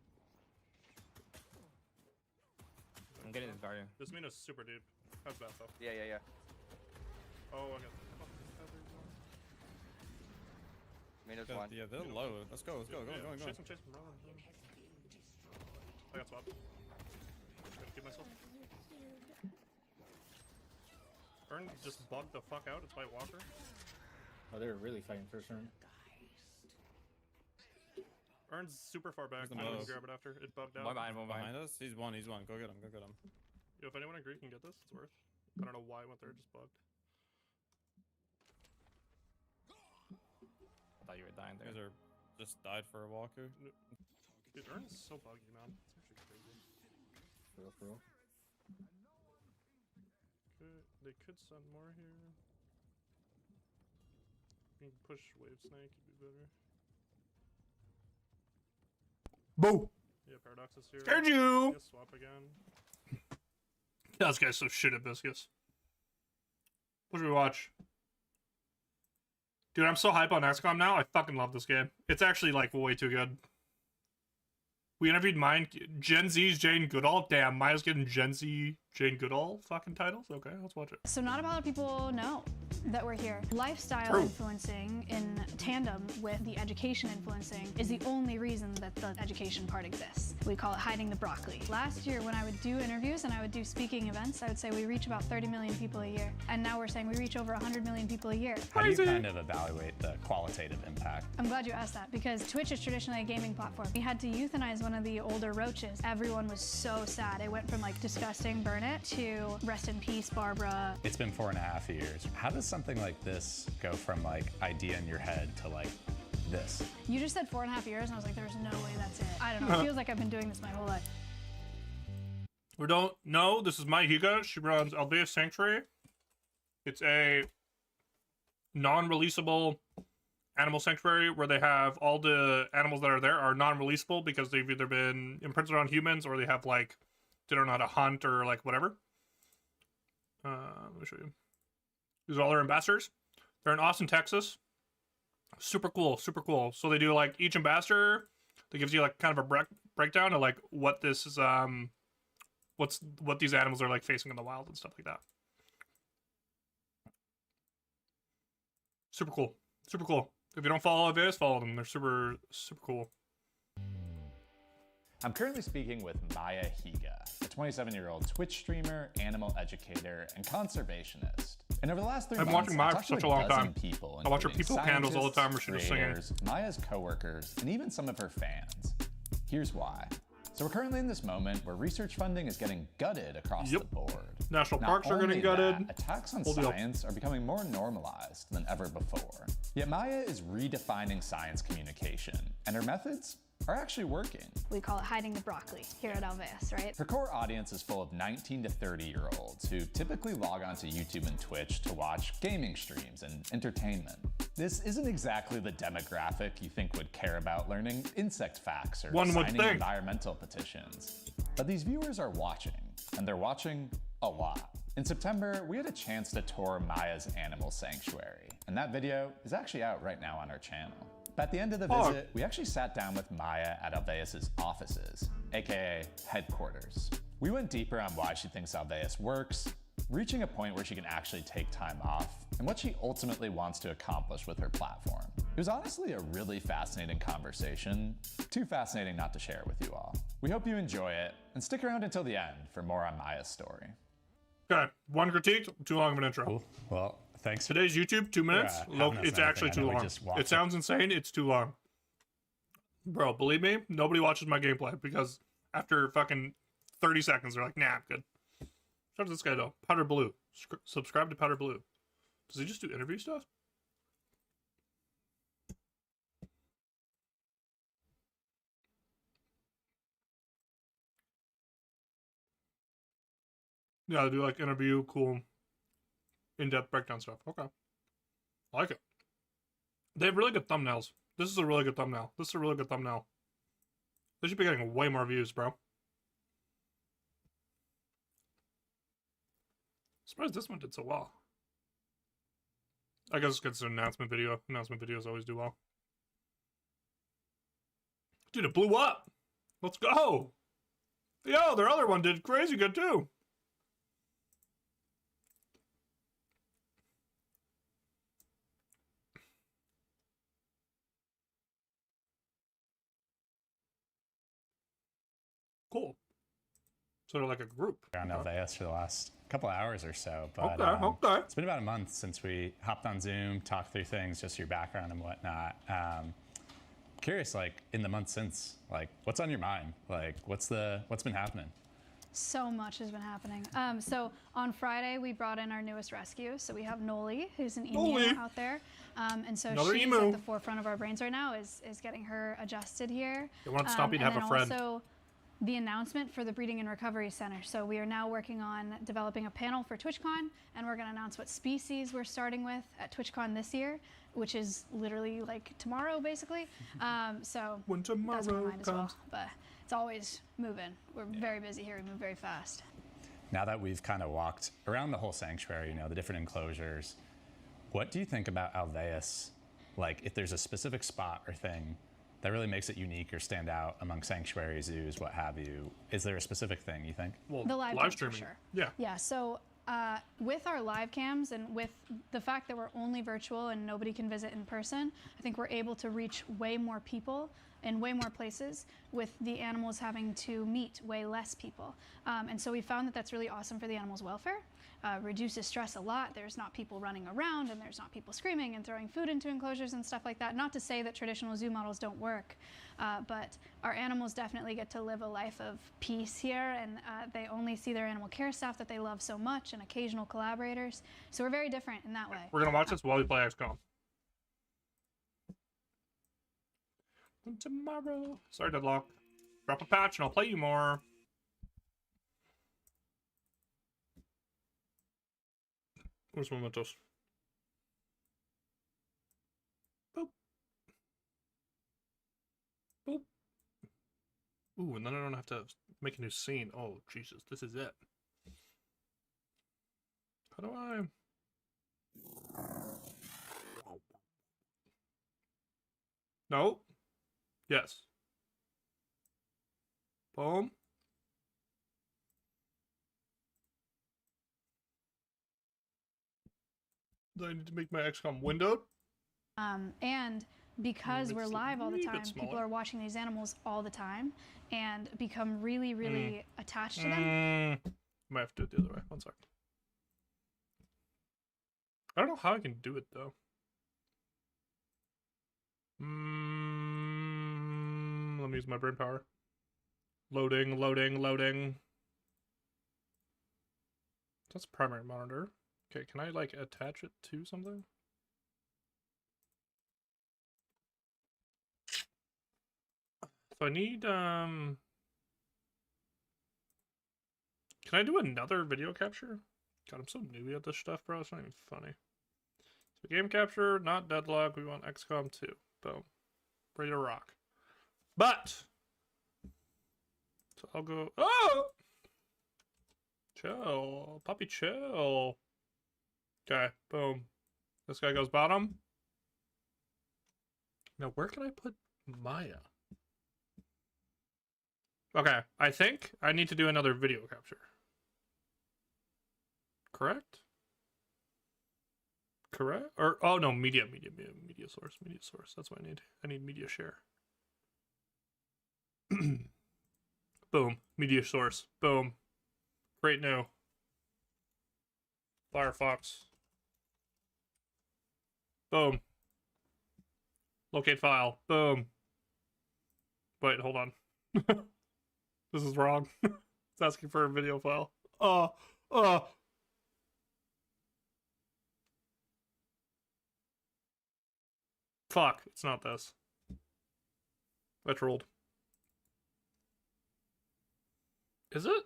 I'm getting this guardian. This Mina's super deep. That's bad though. Yeah, yeah, yeah. Oh, I got fucking feathers on. Mina's Yeah, one. yeah, they're low. Let's go, let's go, Yeah, go, go, go. chase him, run. I got swapped. Gotta keep myself. Ern just bugged the fuck out. It's White Walker. Oh, they're really fighting first turn. Ern's super far back. Where's the I can most? grab it after. It bugged out. One behind. Behind us? He's one, he's one. Go get him, go get him. Yo, if anyone agree can get this, it's worth. I don't know why I went there. It just bugged. I thought you were dying You there. guys are just died for a walker. Dude, Ern's so buggy, man. It's actually crazy. For real. They could send more here. You can push Wave Snake, it'd be better. Boo! Yeah, Paradox is here. Scared you! Oh. Yeah, swap again. This guy's so shit at Biscus. What should we watch? Dude, I'm so hype on XCOM now. I fucking love this game. It's actually, like, way too good. We interviewed Gen Z's Jane Goodall. Damn, Maya's getting Gen Z Jane Goodall fucking titles? Okay, let's watch it. So not a lot of people know that we're here. Lifestyle True. influencing in tandem with the education influencing is the only reason that the education part exists. We call it hiding the broccoli. Last year when I would do interviews and I would do speaking events, I would say we reach about 30 million people a year. And now we're saying we reach over 100 million people a year. How do you kind of evaluate the qualitative impact? I'm glad you asked that because Twitch is traditionally a gaming platform. We had to euthanize one of the older roaches. Everyone was so sad. It went from like disgusting, burn it, to rest in peace, Barbara. It's been 4.5 years. How does something like this go from like idea in your head to like this? You just said 4.5 years and I was like, there's no way that's it. I don't know, it feels like I've been doing this my whole life. We don't know. This is Mai Higa. She runs Albea Sanctuary. It's a non-releasable animal sanctuary where they have all the animals that are there are non-releasable because they've either been imprinted on humans or they have like they don't know how to hunt or like whatever. Let me show you. These are all their ambassadors. They're in Austin, Texas. Super cool, super cool. So they do like each ambassador that gives you like kind of a breakdown of like what this is, what these animals are like facing in the wild and stuff like that. Super cool, super cool. If you don't follow this, follow them. They're super, super cool. I'm currently speaking with Maya Higa, a 27-year-old Twitch streamer, animal educator, and conservationist. And over the last 3 months, I've been watching Maya I've for talked to such a long time. people, I watch her including people candles all the time where scientists, she's just singing. creators, Maya's coworkers, and even some of her fans. Here's why. So we're currently in this moment where research funding is getting gutted across the board. National Not parks are getting only gutted. that, attacks on Whole deal. science are becoming more normalized than ever before. Yet Maya is redefining science communication, and her methods are actually working. We call it hiding the broccoli here at Alveus, right? Her core audience is full of 19 to 30-year-olds who typically log onto YouTube and Twitch to watch gaming streams and entertainment. This isn't exactly the demographic you think would care about learning insect facts or signing environmental petitions. But these viewers are watching, and they're watching a lot. In September, we had a chance to tour Maya's animal sanctuary, and that video is actually out right now on our channel. But at the end of the visit, we actually sat down with Maya at Alveus' offices, aka headquarters. We went deeper on why she thinks Alveus works, reaching a point where she can actually take time off, and what she ultimately wants to accomplish with her platform. It was honestly a really fascinating conversation, too fascinating not to share with you all. We hope you enjoy it, and stick around until the end for more on Maya's story. Okay, one critique, too long of an intro. Cool. Well, thanks. Today's YouTube, 2 minutes. Look, it's actually too long. It sounds insane, it's too long. Bro, believe me, nobody watches my gameplay because after fucking 30 seconds, they're like, nah, I'm good. Shout out to this guy though, Powder Blue. Subscribe to Powder Blue. Does he just do interview stuff? Yeah, they do like interview, cool, in-depth breakdown stuff. Okay. I like it. They have really good thumbnails. This is a really good thumbnail. This is a really good thumbnail. They should be getting way more views, bro. Surprised this one did so well. I guess it's because it's an announcement video. Announcement videos always do well. Dude, it blew up! Let's go! Yo, their other one did crazy good too! Cool. Sort of like a group. On Alveus for the last couple hours or so, but okay. It's been about a month since we hopped on Zoom, talked through things, just your background and whatnot. Curious, like in the month since, like what's on your mind? Like what's been happening? So much has been happening. So on Friday, we brought in our newest rescue. So we have Noli, who's an emu out there. And so Another she's emu. at the forefront of our brains right now, is getting her adjusted here. They want to stop you to have a friend. Also, the announcement for the Breeding and Recovery Center. So we are now working on developing a panel for TwitchCon, and we're going to announce what species we're starting with at TwitchCon this year, which is literally like tomorrow, basically. So when tomorrow that's on my mind as well. comes. But it's always moving. We're very busy here. We move very fast. Now that we've kind of walked around the whole sanctuary, you know, the different enclosures, what do you think about Alveus? Like if there's a specific spot or thing that really makes it unique or stand out among sanctuary zoos, what have you? Is there a specific thing you think? Well, the live cams, for streaming. sure. Yeah. Yeah. So with our live cams and with the fact that we're only virtual and nobody can visit in person, I think we're able to reach way more people in way more places with the animals having to meet way less people. And so we found that that's really awesome for the animals' welfare. Reduces stress a lot. There's not people running around and there's not people screaming and throwing food into enclosures and stuff like that. Not to say that traditional zoo models don't work, but our animals definitely get to live a life of peace here, and they only see their animal care staff that they love so much and occasional collaborators. So we're very different in that way. We're going to watch this while we play XCOM. Tomorrow. Sorry, Deadlock. Drop a patch and I'll play you more. Where's Mementos? Boop. Boop. Ooh, and then I don't have to make a new scene. Oh, Jesus. This is it. How do I? No. Yes. Boom. Do I need to make my XCOM windowed? And because we're It's a live all the wee bit time, people smaller. are watching these animals all the time and become really, really attached to them. Might have to do it the other way. One sec. I don't know how I can do it though. Let me use my brain power. Loading, loading, loading. That's primary monitor. Okay, can I like attach it to something? So I need can I do another video capture? God, I'm so newbie at this stuff, bro. It's not even funny. So game capture, not Deadlock. We want XCOM 2. Boom. Ready to rock. But so I'll go. Oh, chill, puppy, chill. Okay, boom. This guy goes bottom. Now where can I put Maya? Okay, I think I need to do another video capture. Correct? Correct? Or oh no, media source. That's what I need. I need media share. Boom. Media source. Boom. Great new. Firefox. Boom. Locate file. Boom. Wait, hold on. This is wrong. It's asking for a video file. Fuck, it's not this. I trolled. Is it?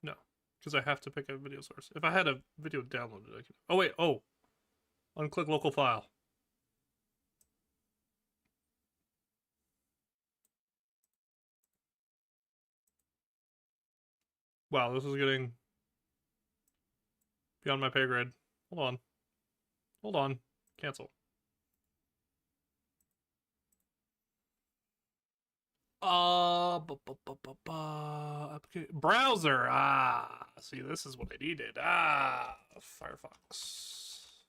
No, because I have to pick a video source. If I had a video downloaded, I could. Oh, wait, oh. Unclick local file. Wow, this is getting beyond my pay grade. Hold on. Hold on. Cancel. Browser. See, this is what I needed. Firefox.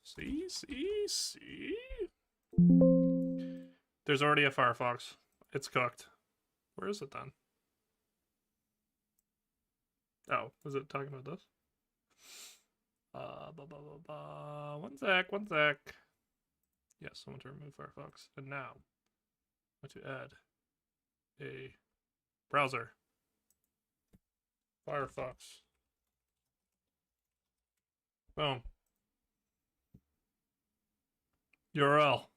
See. There's already a Firefox. It's cooked. Where is it then? Oh, is it talking about this? One sec. Yes, I want to remove Firefox. And now, I want to add a browser. Firefox. Boom. URL.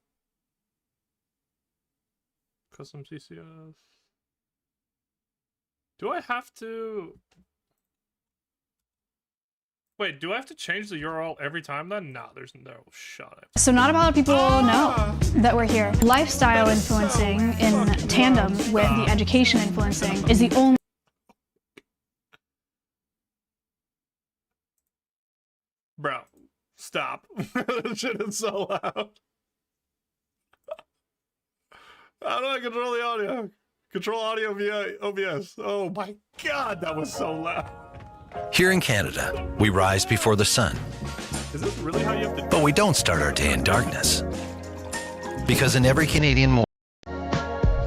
Custom CCS. Do I have to... Wait, do I have to change the URL every time then? No, there's no shot. So not a lot of people know that we're here. Lifestyle influencing in tandem with the education influencing is the only... Bro, stop. That shit is so loud. How do I control the audio? Control audio via OBS. Oh my god, that was so loud. Here in Canada, we rise before the sun. Is this really how you have to do it? But we don't start our day in darkness. Because in every Canadian morning,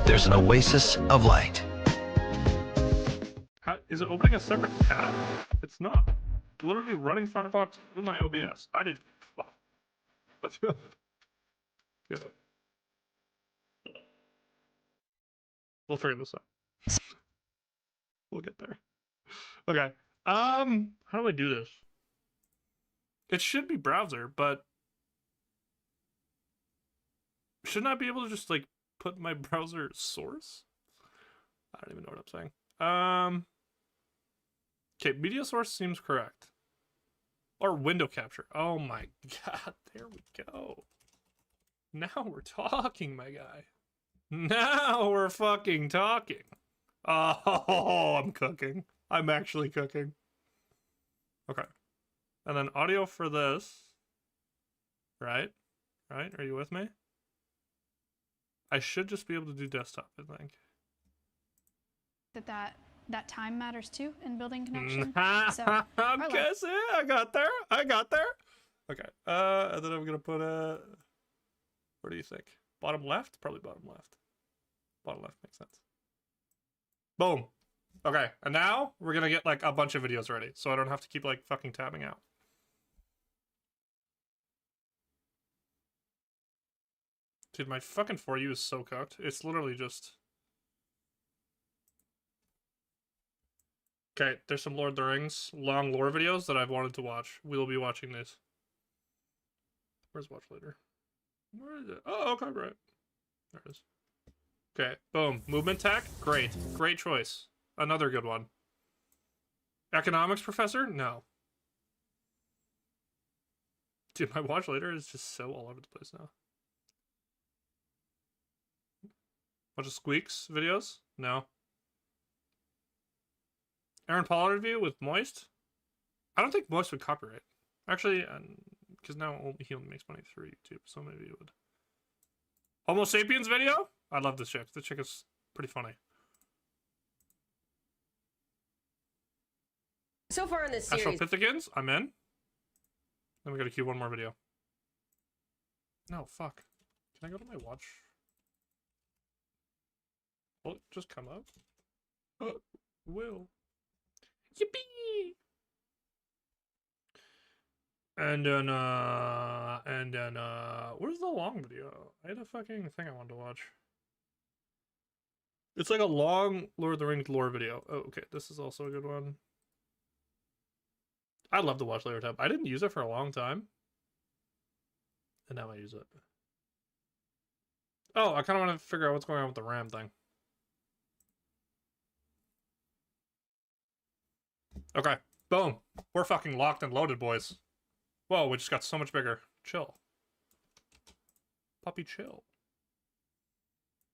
there's an oasis of light. How, is it opening a separate tab? It's not. It's literally running Firefox with my OBS. I did. Let's go. Yeah. We'll figure this out. We'll get there. Okay. How do I do this? It should be browser, but shouldn't I be able to just like put my browser source? I don't even know what I'm saying. Okay, media source seems correct. Or window capture. Oh my god, there we go. Now we're talking, my guy. Now we're fucking talking. Oh, I'm cooking. I'm actually cooking. Okay. And then audio for this. Right? Right? Are you with me? I should just be able to do desktop, I think. That time matters too in building connection. So, okay, see, I got there. Okay. And then I'm gonna put where do you think? Bottom left? Probably bottom left. Bottom left makes sense. Boom. Okay, and now we're gonna get like a bunch of videos ready, so I don't have to keep like fucking tabbing out. Dude, my fucking For You is so cooked. It's literally just... Okay, there's some Lord of the Rings long lore videos that I've wanted to watch. We will be watching these. Where's watch later? Where is it? Oh, okay, right. There it is. Okay, boom. Movement tech? Great. Great choice. Another good one. Economics professor? No. Dude, my watch later is just so all over the place now. Bunch of Squeaks videos? No. Aaron Paul review with Moist? I don't think Moist would copyright. Actually, because now he only makes money through YouTube, so maybe it would. Homo Sapiens video? I love this chick. This chick is pretty funny. So far in this series... Astropithecans? I'm in. Then we gotta cue one more video. No, fuck. Can I go to my watch? Will it just come up? Will. Yippee! And then, where's the long video? I had a fucking thing I wanted to watch. It's like a long Lord of the Rings lore video. Oh, okay, this is also a good one. I love the watch later tab. I didn't use it for a long time. And now I use it. Oh, I kind of want to figure out what's going on with the RAM thing. Okay, boom. We're fucking locked and loaded, boys. Whoa, we just got so much bigger. Chill. Puppy, chill.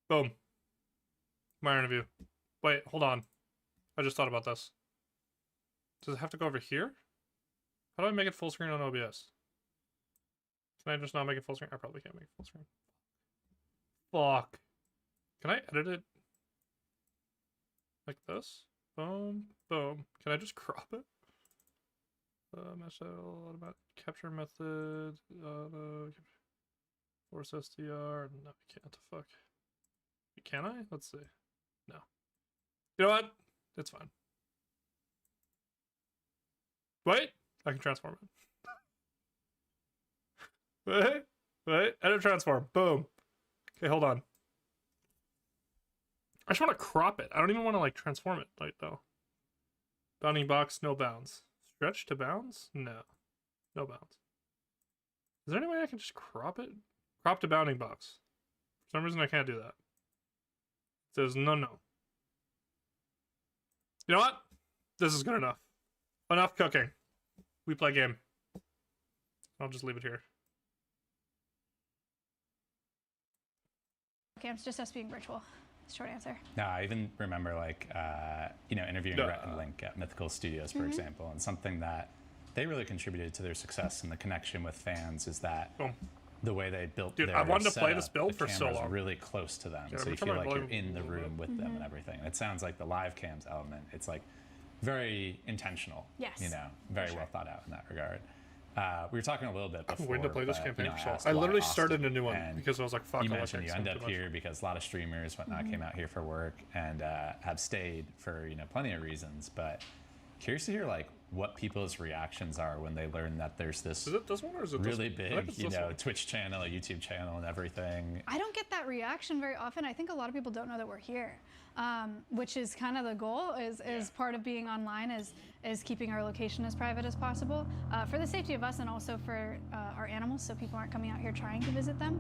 Boom. My interview. Wait, hold on. I just thought about this. Does it have to go over here? How do I make it full screen on OBS? Can I just not make it full screen? I probably can't make it full screen. Fuck. Can I edit it like this? Boom, boom. Can I just crop it? MSL, automatic capture method, force STR. No, I can't. The fuck. Can I? Let's see. No. You know what? It's fine. Wait, I can transform it. Wait, edit transform. Boom. Okay, hold on. I just want to crop it. I don't even want to like transform it like though. Bounding box, no bounds. Stretch to bounds? No. No bounds. Is there any way I can just crop it? Crop to bounding box. For some reason I can't do that. It says no. You know what? This is good enough. Enough cooking. We play game. I'll just leave it here. Okay, it's just us being virtual. Short answer. No, I even remember like, interviewing Rhett and Link at Mythical Studios, for example, and something that they really contributed to their success and the connection with fans is that the way they built their I wanted to play setup, this build for so long. really close to them, Yeah, so you feel like you're in the room with them and everything. It sounds like the live cams element, it's like very intentional. Yes. Very well thought out in that regard. We were talking a little bit before. I'm waiting to play this campaign for so long. I I literally started a new one because I was like, fuck, you I mentioned you like end XCOM up too here much. because a lot of streamers, whatnot, came out here for work and have stayed for plenty of reasons. But curious to hear like what people's reactions are when they learn that there's this Is it this one or is it really this one? I think big, it's this one. Twitch channel, a YouTube channel, and everything. I don't get that reaction very often. I think a lot of people don't know that we're here, which is kind of the goal. Is part of being online is keeping our location as private as possible for the safety of us and also for our animals, so people aren't coming out here trying to visit them.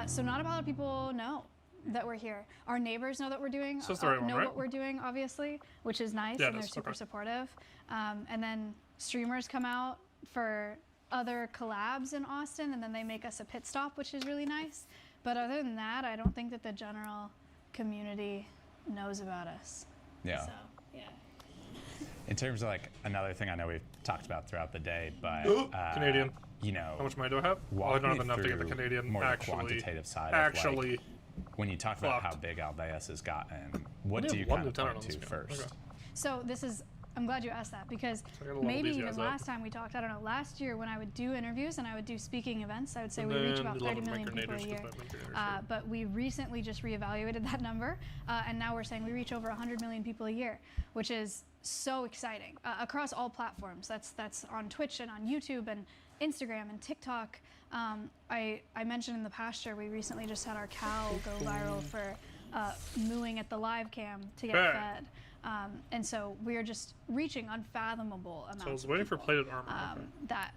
So not a lot of people know that we're here. Our neighbors know that we're doing So it's the right one, know right? what we're doing, obviously, which is nice, Yeah, and it they're is. super Okay. supportive. And then streamers come out for other collabs in Austin, and then they make us a pit stop, which is really nice. But other than that, I don't think that the general community knows about us. Yeah. So, yeah. In terms of like another thing I know we've talked about throughout the day, but Canadian. You know, how much money do I have? Walk I don't me have enough to get the through Canadian. more Actually, the quantitative side. actually, of like, when you talk about how big Alveus has gotten, what do you one kind of lieutenant point on to this first? Okay. So this is, I'm glad you asked that, because I gotta level maybe these even guys up. last time we talked, I don't know, last year when I would do interviews and I would do speaking events, I would say And we reach then about the 30 level million people a micronators, year. 'cause my micronators But we recently just reevaluated that number, and now we're saying we reach over 100 million people a year, which is so exciting across all platforms. That's on Twitch and on YouTube and Instagram and TikTok. I mentioned in the pasture we recently just had our cow go viral for mooing at the live cam to get fed. And so we're just reaching unfathomable amounts. So I was of waiting for people. plated armor. That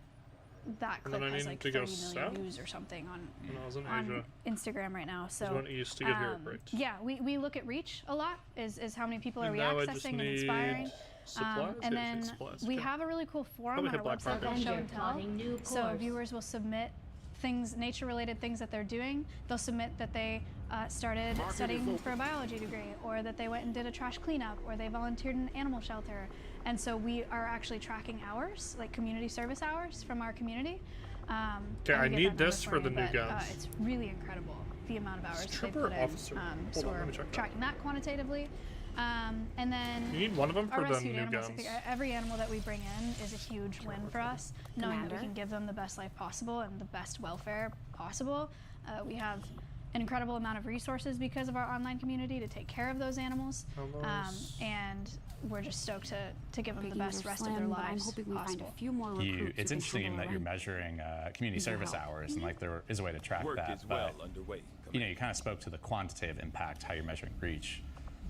And clip then I has need like to go 30 million south? views or something When I was in on Asia. Instagram right now. So I went east to get here, right? yeah, we look at reach a lot. Is how many people are And we now I just accessing and need inspiring. supplies? And Yeah, I then need supplies, we okay. have a really cool forum Probably on hit our black website called market. Show and Tell. So viewers will submit things, nature-related things that they're doing. They'll submit that they started studying for a biology degree, or that they went and did a trash cleanup, or they volunteered in an animal shelter. And so we are actually tracking hours, like community service hours from our community. Okay, I need this this for the new guns. It's really incredible the amount of hours they Trooper put officer. in. Hold So on, let we're me check that. tracking that quantitatively. And then You need one of them our for the rescued new animals, I guns. think every animal that we bring in is a huge win for us, knowing that we can give them the best life possible and the best welfare possible. We have an incredible amount of resources because of our online community to take care of those animals. And we're just stoked to give them the best rest of their lives possible. It's interesting that you're measuring community service hours, and like there is a way to track that. But you know, you kind of spoke to the quantitative impact, how you're measuring reach.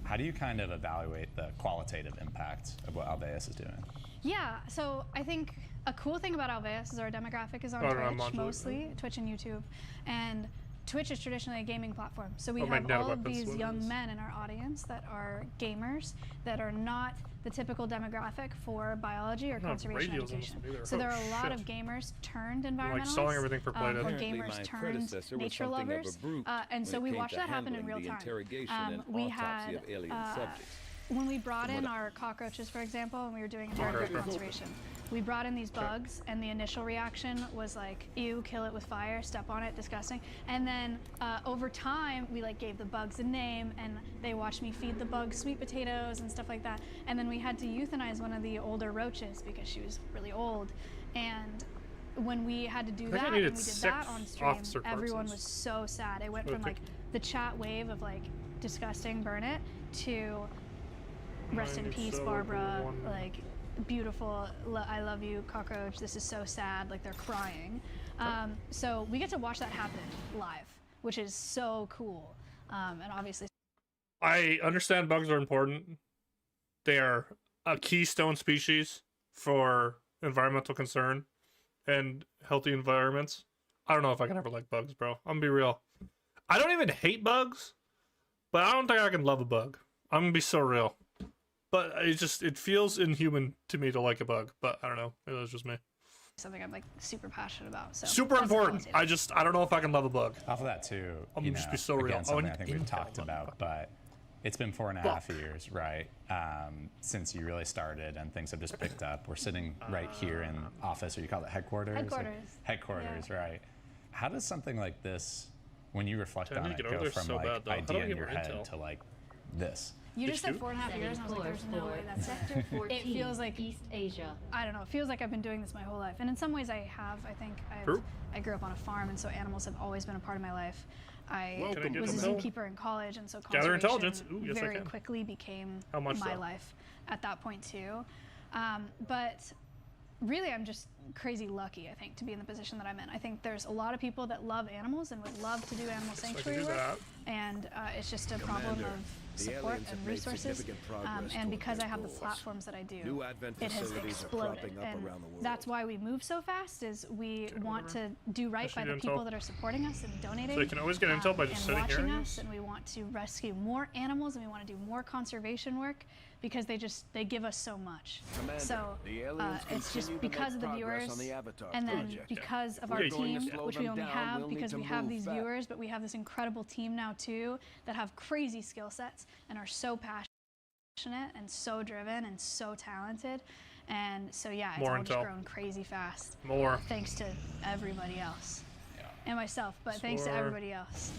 How do you kind of evaluate the qualitative impact of what Alveus is doing? Yeah, so I think a cool thing about Alveus is our demographic is on Twitch mostly, Twitch and YouTube, and Twitch is traditionally a gaming platform. So we have all of these young men in our audience that are gamers that are not the typical demographic for biology or conservation education. So there are a lot of gamers turned environmentalists, like selling everything for plated. or gamers turned nature lovers, and so we watched that happen in real time. We had when we brought in our cockroaches, for example, and we were doing environmental conservation, we brought in these bugs, and the initial reaction was like, ew, kill it with fire, step on it, disgusting. And then over time, we like gave the bugs a name, and they watched me feed the bugs sweet potatoes and stuff like that. And then we had to euthanize one of the older roaches because she was really old. And when we had to do that, and we did that on stream, everyone was so sad. It went from like the chat wave of like disgusting, burn it, to rest in peace, Barbara, like beautiful, I love you, cockroach, this is so sad, like they're crying. So we get to watch that happen live, which is so cool. And obviously I understand bugs are important. They are a keystone species for environmental concern and healthy environments. I don't know if I can ever like bugs, bro. I'm gonna be real. I don't even hate bugs, but I don't think I can love a bug. I'm gonna be so real. But it feels inhuman to me to like a bug. But I don't know. Maybe that's just me. something I'm like super passionate about. So Super important. I don't know if I can love a bug. Off of that too, I'm you just know, be so real. again, something I think we've talked about, but it's been 4.5 years, right? Since you really started, and things have just picked up. We're sitting right here in office, or you call it headquarters? Headquarters, yeah. Right. How does something like this, when you reflect on it, go from so like bad, idea in your head to like this? You just said 4.5 years, and I was like, there's no way that's Sector 14, it feels like East Asia. I don't know. It feels like I've been doing this my whole life, and in some ways, I have. I think I grew up on a farm, and so animals have always been a part of my life. I was a zookeeper in college, and so gather intelligence. very quickly became my life at that point too. But really, I'm just crazy lucky, I think, to be in the position that I'm in. I think there's a lot of people that love animals and would love to do animal sanctuary work, and it's just a problem of support and resources. And because I have the platforms that I do, it has exploded. And that's why we move so fast, is we want to do right by the people that are supporting us and donating. So you can always get intel by just sitting here. And watching us, and we want to rescue more animals, and we want to do more conservation work, because they give us so much. So it's just because of the viewers, and then because of our team, which we only have because we have these viewers, but we have this incredible team now too that have crazy skill sets and are so passionate. passionate and so driven and so talented. And so yeah, it's More all just intel. grown crazy fast. More. Thanks to everybody else. And myself, but thanks to Sure. everybody else.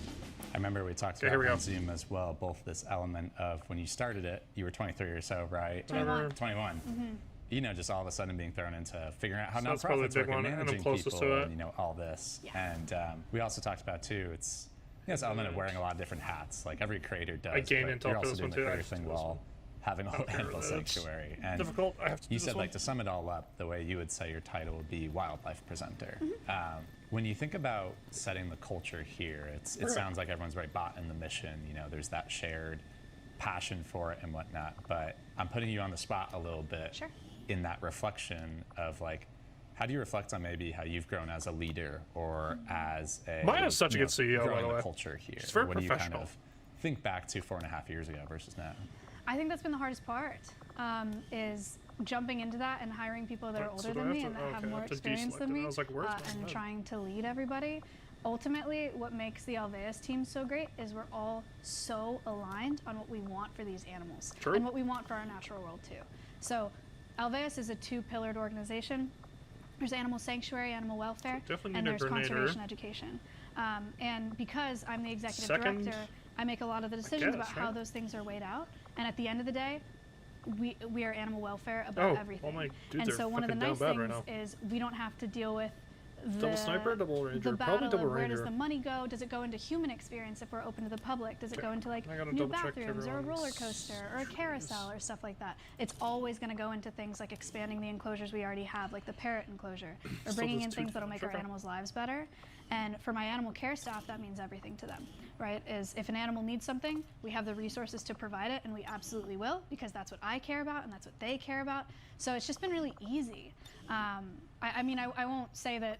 I remember we talked Okay, here about we on go. Zoom as well, both this element of when you started it, you were 23 or so, right? 21. 21. Mhm. You know, just all of a sudden being thrown into figuring out how So that's probably a nonprofits big work and one, and I'm managing closest people to it. and, you know, all this. And we also talked about, too, it's this element of wearing a lot of different hats, like every creator does. I gained but intel you're for also this doing one the too, creator actually, thing for this while having a whole Okay, animal that's sanctuary. And difficult. I have to do you this said, one. like, to sum it all up, the way you would say your title would be wildlife presenter. Mm-hmm. When you think about setting the culture here, it sounds like everyone's very bought in the mission. You know, there's that shared passion for it and whatnot. But I'm putting you on the spot a little bit in that reflection of, like, how do you reflect on maybe how you've grown as a leader or as a Maya's such a you good CEO, by growing the the way. culture here? She's very what do you kind professional. of think back to 4.5 years ago versus now? I think that's been the hardest part, is jumping into that and hiring people that are So older do I than me have and to- that okay, have I more have to experience deselect than it. me, I was like, where's my and head? trying to lead everybody. Ultimately, what makes the Alveus team so great is we're all so aligned on what we want for these animals True. and what we want for our natural world too. So Alveus is a two-pillared organization. There's animal sanctuary, animal welfare, Definitely and need a there's grenader. conservation education. And because I'm the executive Second, director, I make a lot of the decisions guess, about how right? those things are weighed out. And at the end of the day, we are animal welfare above everything. Oh my dudes and are so one of the fucking nice down things bad right is we don't have to deal with the Double sniper, double ranger, the probably battle double of where does ranger. the money go? Does it go into human experience if we're open to the public? Does it go into like I gotta new double check bathrooms or a roller everyone's- coaster or a carousel or stuff like that? It's always going to go into things like expanding the enclosures we already have, like the parrot enclosure, or Still bringing does in two things that'll make our okay. animals' lives better. And for my animal care staff, that means everything to them, right? Is if an animal needs something, we have the resources to provide it, and we absolutely will, because that's what I care about and that's what they care about. So it's just been really easy. I mean, I won't say that,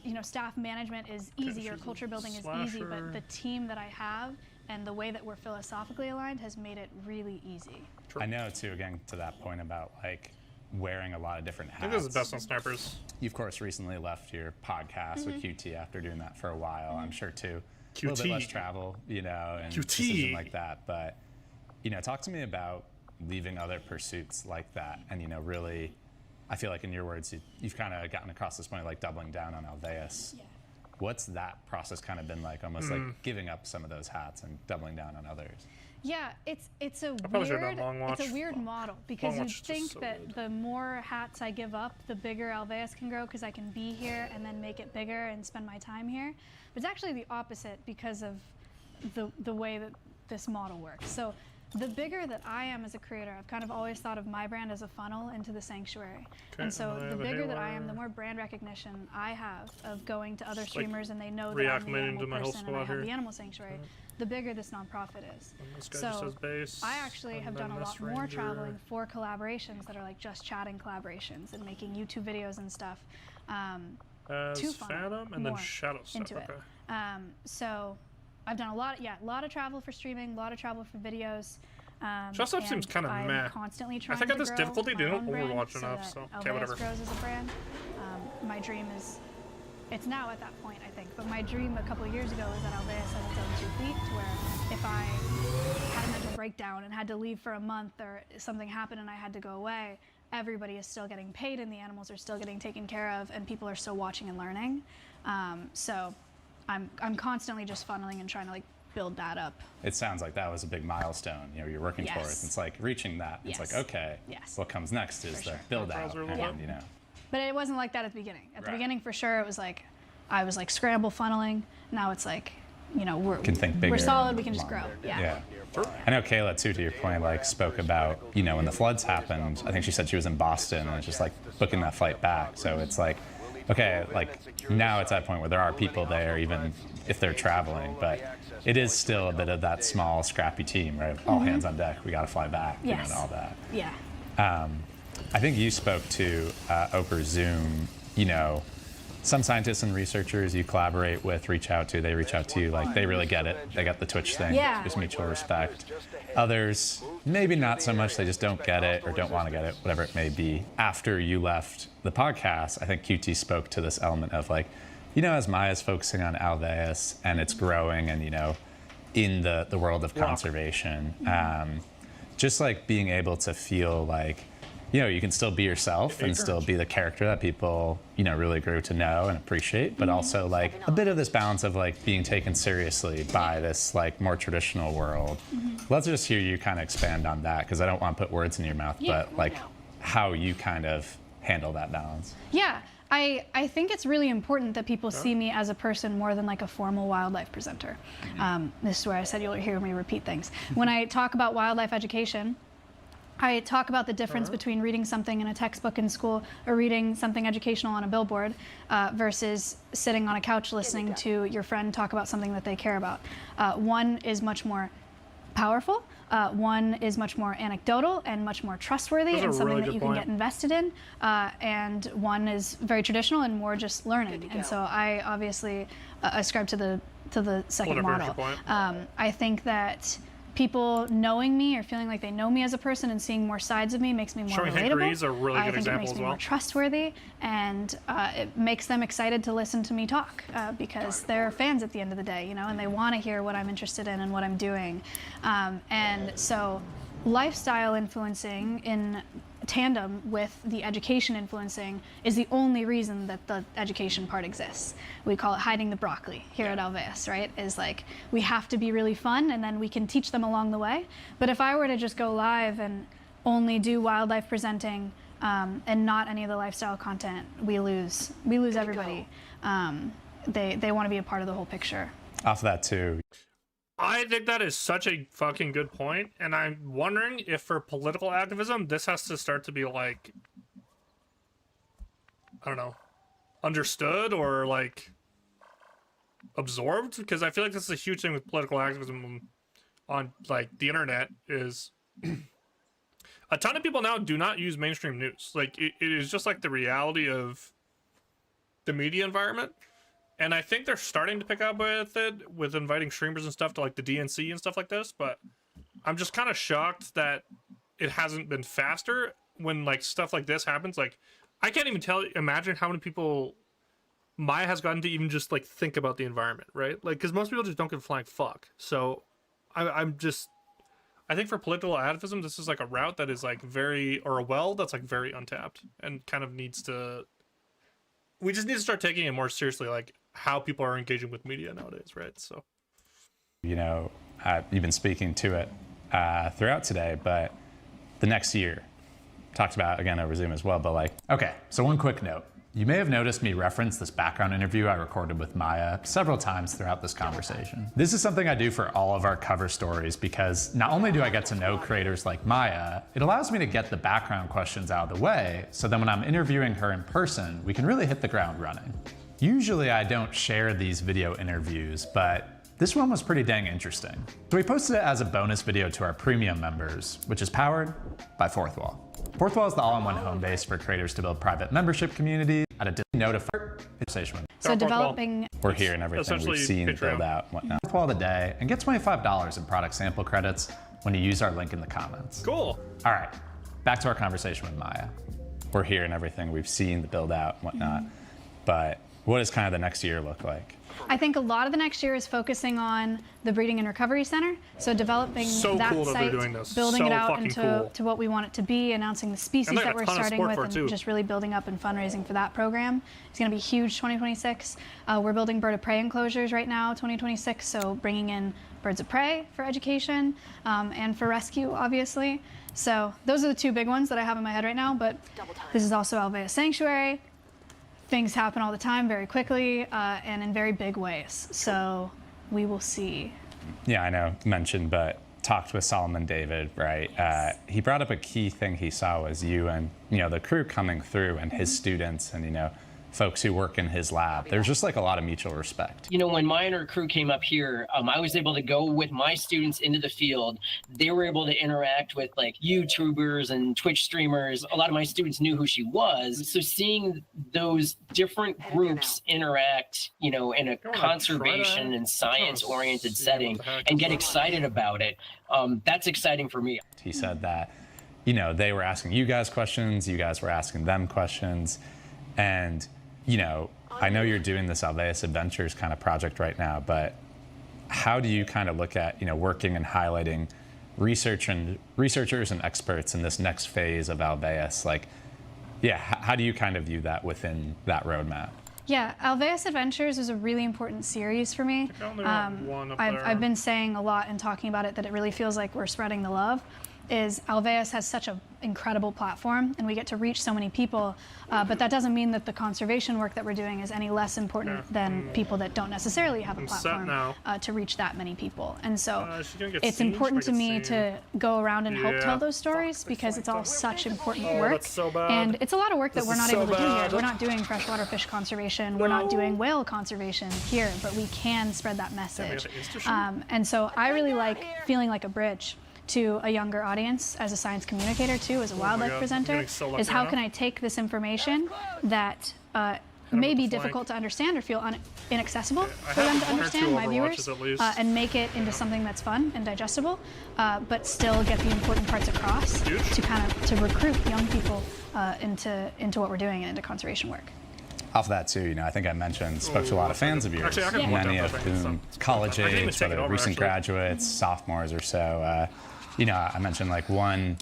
you know, staff management is easy or she's a culture building is easy, slasher. but the team that I have and the way that we're philosophically aligned has made it really easy. I know, too, again, to that point about, like, wearing a lot of different hats. I think this is the best on snipers. You, of course, recently left your podcast with QT after doing that for a while. I'm sure, too. A little bit QT. less travel, you know, and QT. decision like that. But, you know, talk to me about leaving other pursuits like that. And, you know, really, I feel like in your words, you've kind of gotten across this point of, like, doubling down on Alveus. Yeah. What's that process kind of been like? Almost like giving up some of those hats and doubling down on others. Yeah, it's a probably should've weird done Long it's a Watch. weird model because Long you Watch is think just so that good. the more hats I give up, the bigger Alveus can grow because I can be here and then make it bigger and spend my time here. But it's actually the opposite because of the way that this model works. So the bigger that I am as a creator, I've kind of always thought of my brand as a funnel into the sanctuary. Okay, And so and then I the have a bigger that I am, haywire. the more brand recognition I have of going to other Just, like, streamers and they know that I'm the reacclimating animal to my whole person and I squad have here. the animal sanctuary, the bigger this nonprofit is. And this guy just So says base. I actually and have then done a this lot more ranger. traveling for collaborations that are like just chatting collaborations and making YouTube videos and stuff. As To funnel Phantom and then more Shadow stuff. into it. Okay. So I've done a lot of travel for streaming, a lot of travel for videos. Shadow stuff seems and kind of I'm meh. constantly I trying think to at this grow difficulty, they my don't own brand Overwatch so enough, that so okay, Alveus whatever. grows as a brand. My dream is, it's now at that point, I think, but my dream a couple of years ago was that Alveus had its own 2 feet, to where if I had a mental breakdown and had to leave for a month or something happened and I had to go away, everybody is still getting paid and the animals are still getting taken care of and people are still watching and learning. So I'm constantly just funneling and trying to like build that up. It sounds like that was a big milestone, you know, you're working towards. Yes. It's like reaching that. It's like, Yes. okay, Yes. what comes next is the build out, and, Yeah. you know. But it wasn't like that at the beginning. At the Right. beginning, for sure, it was like, I was like scramble funneling. Now it's like, you know, we're Can think bigger we're solid. and We can just grow. longer. Yeah. I know Kayla too, to your point, like spoke about, you know, when the floods happened, I think she said she was in Boston and it's just like booking that flight back. So it's like, okay, like now it's at a point where there are people there, even if they're traveling, but it is still a bit of that small, scrappy team, right? All hands on deck, we got to fly back, you know, Yes. and all that. Yeah. I think you spoke to over Zoom, you know, some scientists and researchers you collaborate with, reach out to, they reach out to you, like they really get it. They got the Twitch thing. Yeah. There's mutual respect. Others, maybe not so much, they just don't get it or don't want to get it, whatever it may be. After you left the podcast, I think QT spoke to this element of like, you know, as Maya's focusing on Alveus and it's growing and, you know, in the world of conservation, just like being able to feel like, you know, you can still be yourself and still be the character that people, you know, really grew to know and appreciate, but also like a bit of this balance of like being taken seriously by this like more traditional world. Let's just hear you kind of expand on that, because I don't want to put words in your mouth, but like how you kind of handle that balance. Yeah. I think it's really important that people see me as a person more than like a formal wildlife presenter. This is where I said you'll hear me repeat things. When I talk about wildlife education, I talk about the difference between reading something in a textbook in school or reading something educational on a billboard versus sitting on a couch listening to your friend talk about something that they care about. One is much more powerful. One is much more anecdotal and much more trustworthy and something that you can get invested in. And one is very traditional and more just learning. And so I obviously ascribe to the second model. I think that people knowing me or feeling like they know me as a person and seeing more sides of me makes me more relatable. Is a really good example I think it makes me more trustworthy, and it makes them excited to listen to me talk because they're fans at the end of the day, you know, and they want to hear what I'm interested in and what I'm doing. And so lifestyle influencing in tandem with the education influencing is the only reason that the education part exists. We call it hiding the broccoli here at Alveus, right? Is like, we have to be really fun and then we can teach them along the way. But if I were to just go live and only do wildlife presenting and not any of the lifestyle content, we lose everybody. They want to be a part of the whole picture. Off of that too. I think that is such a fucking good point, and I'm wondering if for political activism, this has to start to be like, I don't know, understood or like absorbed, because I feel like this is a huge thing with political activism on like the internet is a ton of people now do not use mainstream news. Like it is just like the reality of the media environment. And I think they're starting to pick up with it, with inviting streamers and stuff to like the DNC and stuff like this. But I'm just kind of shocked that it hasn't been faster when like stuff like this happens. Like I can't even imagine how many people Maya has gotten to even just like think about the environment, right? Like, because most people just don't give a flying fuck. So I think for political activism, this is like a route that is like very, or a well that's like very untapped and kind of needs to, we just need to start taking it more seriously, like how people are engaging with media nowadays, right? So, you know, you've been speaking to it throughout today, but the next year, talked about again over Zoom as well, but like, okay, so one quick note. You may have noticed me reference this background interview I recorded with Maya several times throughout this conversation. This is something I do for all of our cover stories because not only do I get to know creators like Maya, it allows me to get the background questions out of the way, so then when I'm interviewing her in person, we can really hit the ground running. Usually I don't share these video interviews, but this one was pretty dang interesting. So we posted it as a bonus video to our premium members, which is powered by Fourth Wall. Fourth Wall is the all-in-one home base for creators to build private membership communities at a notified conversation. So developing... We're here and everything we've seen build out and whatnot. Fourth Wall of the day, and get $25 in product sample credits when you use our link in the comments. Cool. All right, back to our conversation with Maya. We're here and everything we've seen the build out and whatnot, but what does kind of the next year look like? I think a lot of the next year is focusing on the Breeding and Recovery Center. So developing that cool site, building it out into what we want it to be, announcing the species that we're starting with, and just really building up and fundraising for that program. It's going to be huge 2026. We're building bird of prey enclosures right now, 2026. So bringing in birds of prey for education and for rescue, obviously. So those are the two big ones that I have in my head right now. But this is also Alveus Sanctuary. Things happen all the time very quickly and in very big ways. So we will see. Yeah, I know, mentioned, but talked with Solomon David, right? He brought up a key thing he saw was you and, you know, the crew coming through and his students and, you know, folks who work in his lab. There's just like a lot of mutual respect. You know, when my and her crew came up here, I was able to go with my students into the field. They were able to interact with like YouTubers and Twitch streamers. A lot of my students knew who she was. So seeing those different groups interact, you know, in a conservation and science oriented setting and get excited about it, that's exciting for me. He said that, you know, they were asking you guys questions, you guys were asking them questions, and you know, I know you're doing this Alveus Adventures kind of project right now, but how do you kind of look at, you know, working and highlighting researchers and experts in this next phase of Alveus, like, yeah, how do you kind of view that within that roadmap? Yeah, Alveus Adventures is a really important series for me. I've been saying a lot and talking about it that it really feels like we're spreading the love. Is Alveus has such an incredible platform and we get to reach so many people, but that doesn't mean that the conservation work that we're doing is any less important than people that don't necessarily have a platform to reach that many people. And so it's important to me to go around and help tell those stories because it's all such important work. And it's a lot of work that we're not able to do here. We're not doing freshwater fish conservation. We're not doing whale conservation here, but we can spread that message. And so I really like feeling like a bridge to a younger audience as a science communicator too, as a wildlife presenter, is how can I take this information that may be difficult to understand or feel inaccessible for them to understand, my viewers, and make it into something that's fun and digestible, but still get the important parts across to kind of to recruit young people into what we're doing and into conservation work. Off of that too, you know, I think I mentioned, spoke to a lot of fans of yours, many of whom college age, whether recent graduates, sophomores or so. You know, I mentioned like one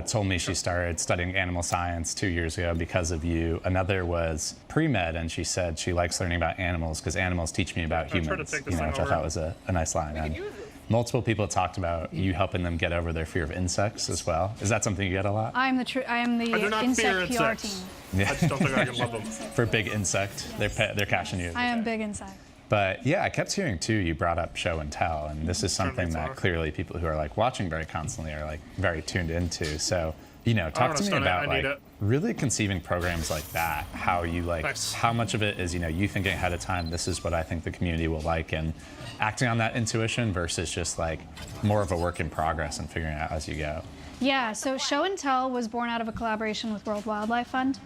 told me she started studying animal science 2 years ago because of you. Another was pre-med, and she said she likes learning about animals because animals teach me about humans, you know, which I thought was a nice line. And multiple people talked about you helping them get over their fear of insects as well. Is that something you get a lot? I am the insect PR team. Yeah. I just don't think I can love them. For big insect, they're cashing you. I am big insect. But yeah, I kept hearing too, you brought up show and tell, and this is something that clearly people who are like watching very constantly are like very tuned into. So, you know, talk to me about like really conceiving programs like that, how you like, how much of it is, you know, you thinking ahead of time, this is what I think the community will like, and acting on that intuition versus just like more of a work in progress and figuring it out as you go. Yeah, so Show and Tell was born out of a collaboration with World Wildlife Fund.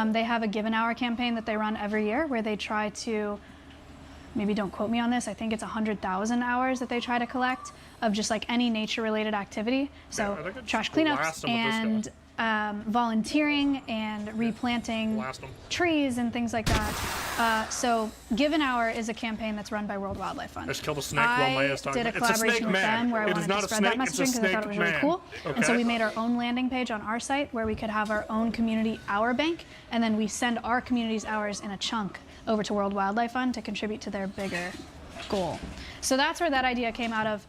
They have a Give an Hour campaign that they run every year where they try to, maybe don't quote me on this, I think it's 100,000 hours that they try to collect of just like any nature-related activity. So trash cleanups and volunteering and replanting trees and things like that. So Give an Hour is a campaign that's run by World Wildlife Fund. Just kill the snake while Maya's talking. I did a collaboration with them where I wanted to spread that messaging because I thought it was really cool. And so we made our own landing page on our site where we could have our own community hour bank, and then we send our community's hours in a chunk over to World Wildlife Fund to contribute to their bigger goal. So that's where that idea came out of,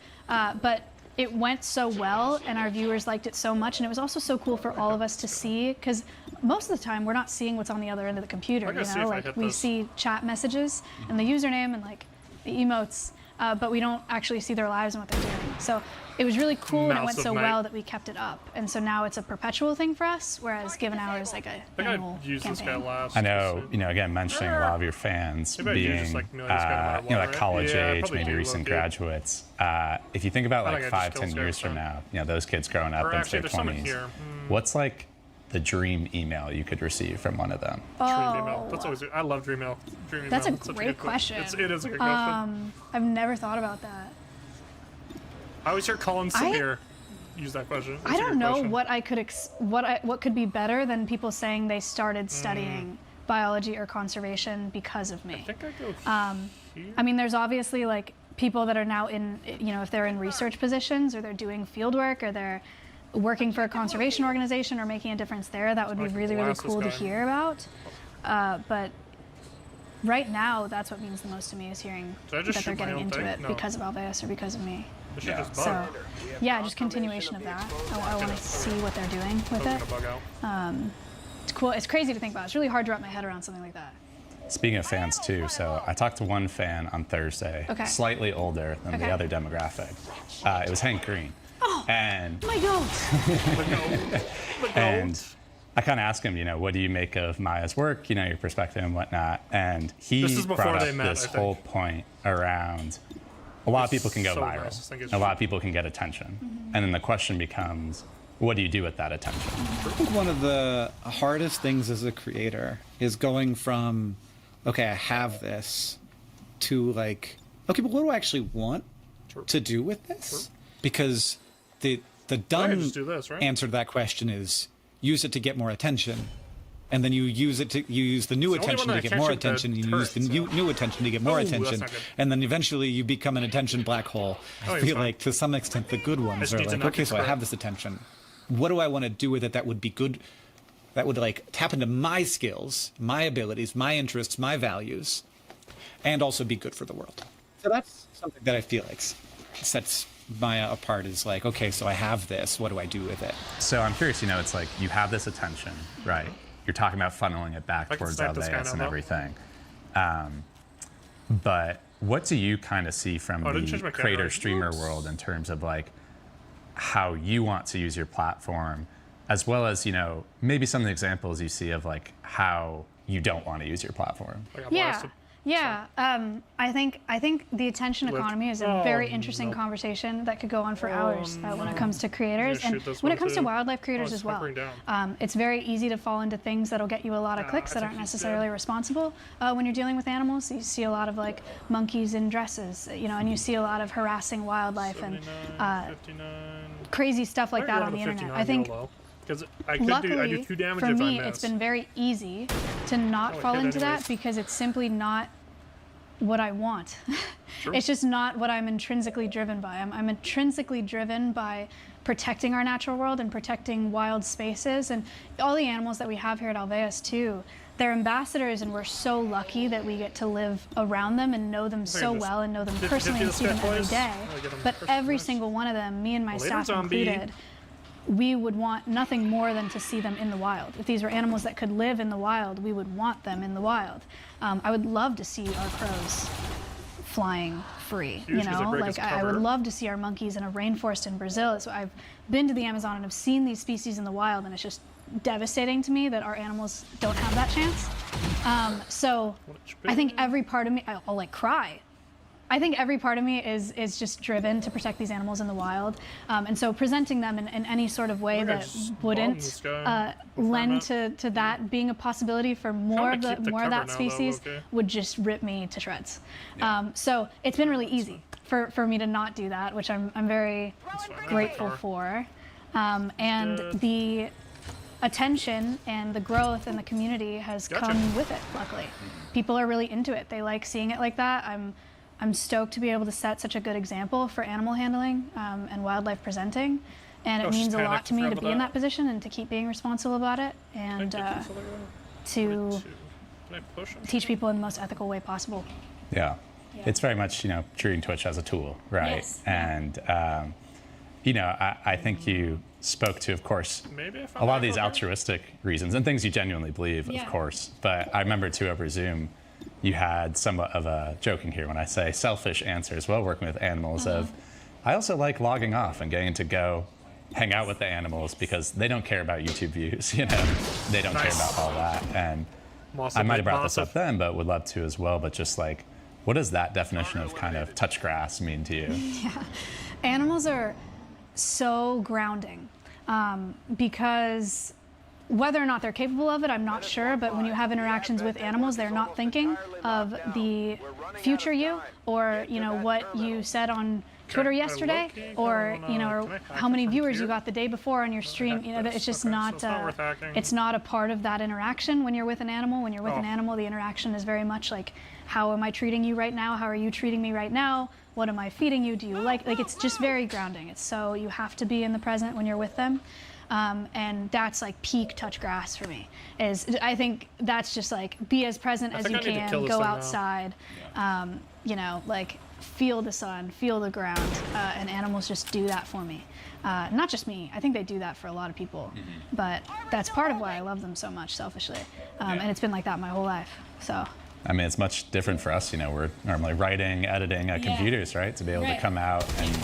but it went so well and our viewers liked it so much, and it was also so cool for all of us to see, because most of the time we're not seeing what's on the other end of the computer, you know, like we see chat messages and the username and like the emotes, but we don't actually see their lives and what they're doing. So it was really cool and it went so well that we kept it up. And so now it's a perpetual thing for us, whereas Give an Hour is like a annual campaign. I know, you know, again, mentioning a lot of your fans being, you know, like college age, maybe recent graduates. If you think about like 5-10 years from now, you know, those kids growing up into their 20s, what's like the dream email you could receive from one of them? Dream email. That's always, I love dream email. That's a great question. It is a good question. I've never thought about that. I always hear Colin Samir use that question. I don't know what I could what could be better than people saying they started studying biology or conservation because of me. I think I go I mean, there's obviously like people that are now in, you know, if they're in research positions or they're doing field work or they're working for a conservation organization or making a difference there, that would be really, really cool to hear about. But right now, that's what means the most to me, is hearing that they're getting into it because of Alveus or because of me. So, yeah, just continuation of that. I want to see what they're doing with it. It's cool. It's crazy to think about. It's really hard to wrap my head around something like that. Speaking of fans too, so I talked to one fan on Thursday, slightly older than the other demographic. It was Hank Green. Oh, and my goat! And I kind of asked him, you know, what do you make of Maya's work, you know, your perspective and whatnot. And he brought up this whole point around a lot of people can go viral. A lot of people can get attention. And then the question becomes, what do you do with that attention? I think one of the hardest things as a creator is going from, okay, I have this, to like, okay, but what do I actually want to do with this? Because the dumb answer to that question is use it to get more attention. and then you use the new It's the only attention one to that get more catches the attention, you use the new attention to get more Ooh, that's attention, not good. and then eventually you become an attention black hole. Oh, I he's feel fine. like to some extent the good ones just are need to like, not okay, get so I crit. have this attention. What do I want to do with it that would be good, that would like tap into my skills, my abilities, my interests, my values, and also be good for the world? So that's something that I feel like sets Maya apart, is like, okay, so I have this, what do I do with it? So I'm curious, it's like you have this attention, right? You're talking about funneling it back I can towards snipe this guy LVS now, and though. everything. But what do you kind of see from Oh, I didn't change the my creator camera. streamer world in terms of like how you want to use your platform, as well as, maybe some of the examples you see of like how you don't want to use your platform? Yeah. I think the attention economy is a very interesting conversation that could go on for hours when it comes to creators, and when it comes to wildlife creators as well. It's very easy to fall into things that'll get you a lot of clicks that aren't necessarily responsible when you're dealing with animals. You see a lot of like monkeys in dresses, and you see a lot of harassing wildlife and crazy stuff like that on the internet. I think. Because Luckily, I do 2 damage for if me, I miss. it's been very easy to not fall into that because it's simply not what I want. It's just not what I'm intrinsically driven by. I'm intrinsically driven by protecting our natural world and protecting wild spaces, and all the animals that we have here at Alveus too. They're ambassadors, and we're so lucky that we get to live around them and know them so well and know them personally and see them every day. But every single one of them, me and my staff included, we would want nothing more than to see them in the wild. If these were animals that could live in the wild, we would want them in the wild. I would love to see our crows flying free, like I would love to see our monkeys in a rainforest in Brazil. So I've been to the Amazon and have seen these species in the wild, and it's just devastating to me that our animals don't have that chance. So I think every part of me, I'll like cry. I think every part of me is just driven to protect these animals in the wild, and so presenting them in any sort of way that wouldn't lend to that being a possibility for more of that species would just rip me to shreds. So it's been really easy for me to not do that, which I'm very grateful for, and the attention and the growth and the community has come with it. Luckily, people are really into it. They like seeing it like that. I'm stoked to be able to set such a good example for animal handling and wildlife presenting, and it means a lot to me to be in that position and to keep being responsible about it, and to teach people in the most ethical way possible. Yeah. It's very much, treating Twitch as a tool, right? Yes. And, I think you spoke to, of course, a lot of these altruistic reasons and things you genuinely believe, of course. But I remember, too, over Zoom, you had somewhat of a, joking here when I say selfish answers while working with animals of, I also like logging off and getting to go hang out with the animals because they don't care about YouTube views, they don't care about all that. And I might have brought this up then, but would love to as well. But just like, what does that definition of kind of touch grass mean to you? Yeah, animals are so grounding because whether or not they're capable of it, I'm not sure, but when you have interactions with animals, they're not thinking of the future you or, what you said on Twitter yesterday or, or how many viewers you got the day before on your stream. It's just not, it's not a part of that interaction when you're with an animal. When you're with an animal, the interaction is very much like, how am I treating you right now? How are you treating me right now? What am I feeding you? Do you like it's just very grounding. It's so you have to be in the present when you're with them. And that's like peak touch grass for me. I think that's just like be as present as you can, go outside, like feel the sun, feel the ground, and animals just do that for me. Not just me. I think they do that for a lot of people, but that's part of why I love them so much, selfishly. And it's been like that my whole life. So. I mean, it's much different for us. We're normally writing, editing at computers, right? To be able to come out and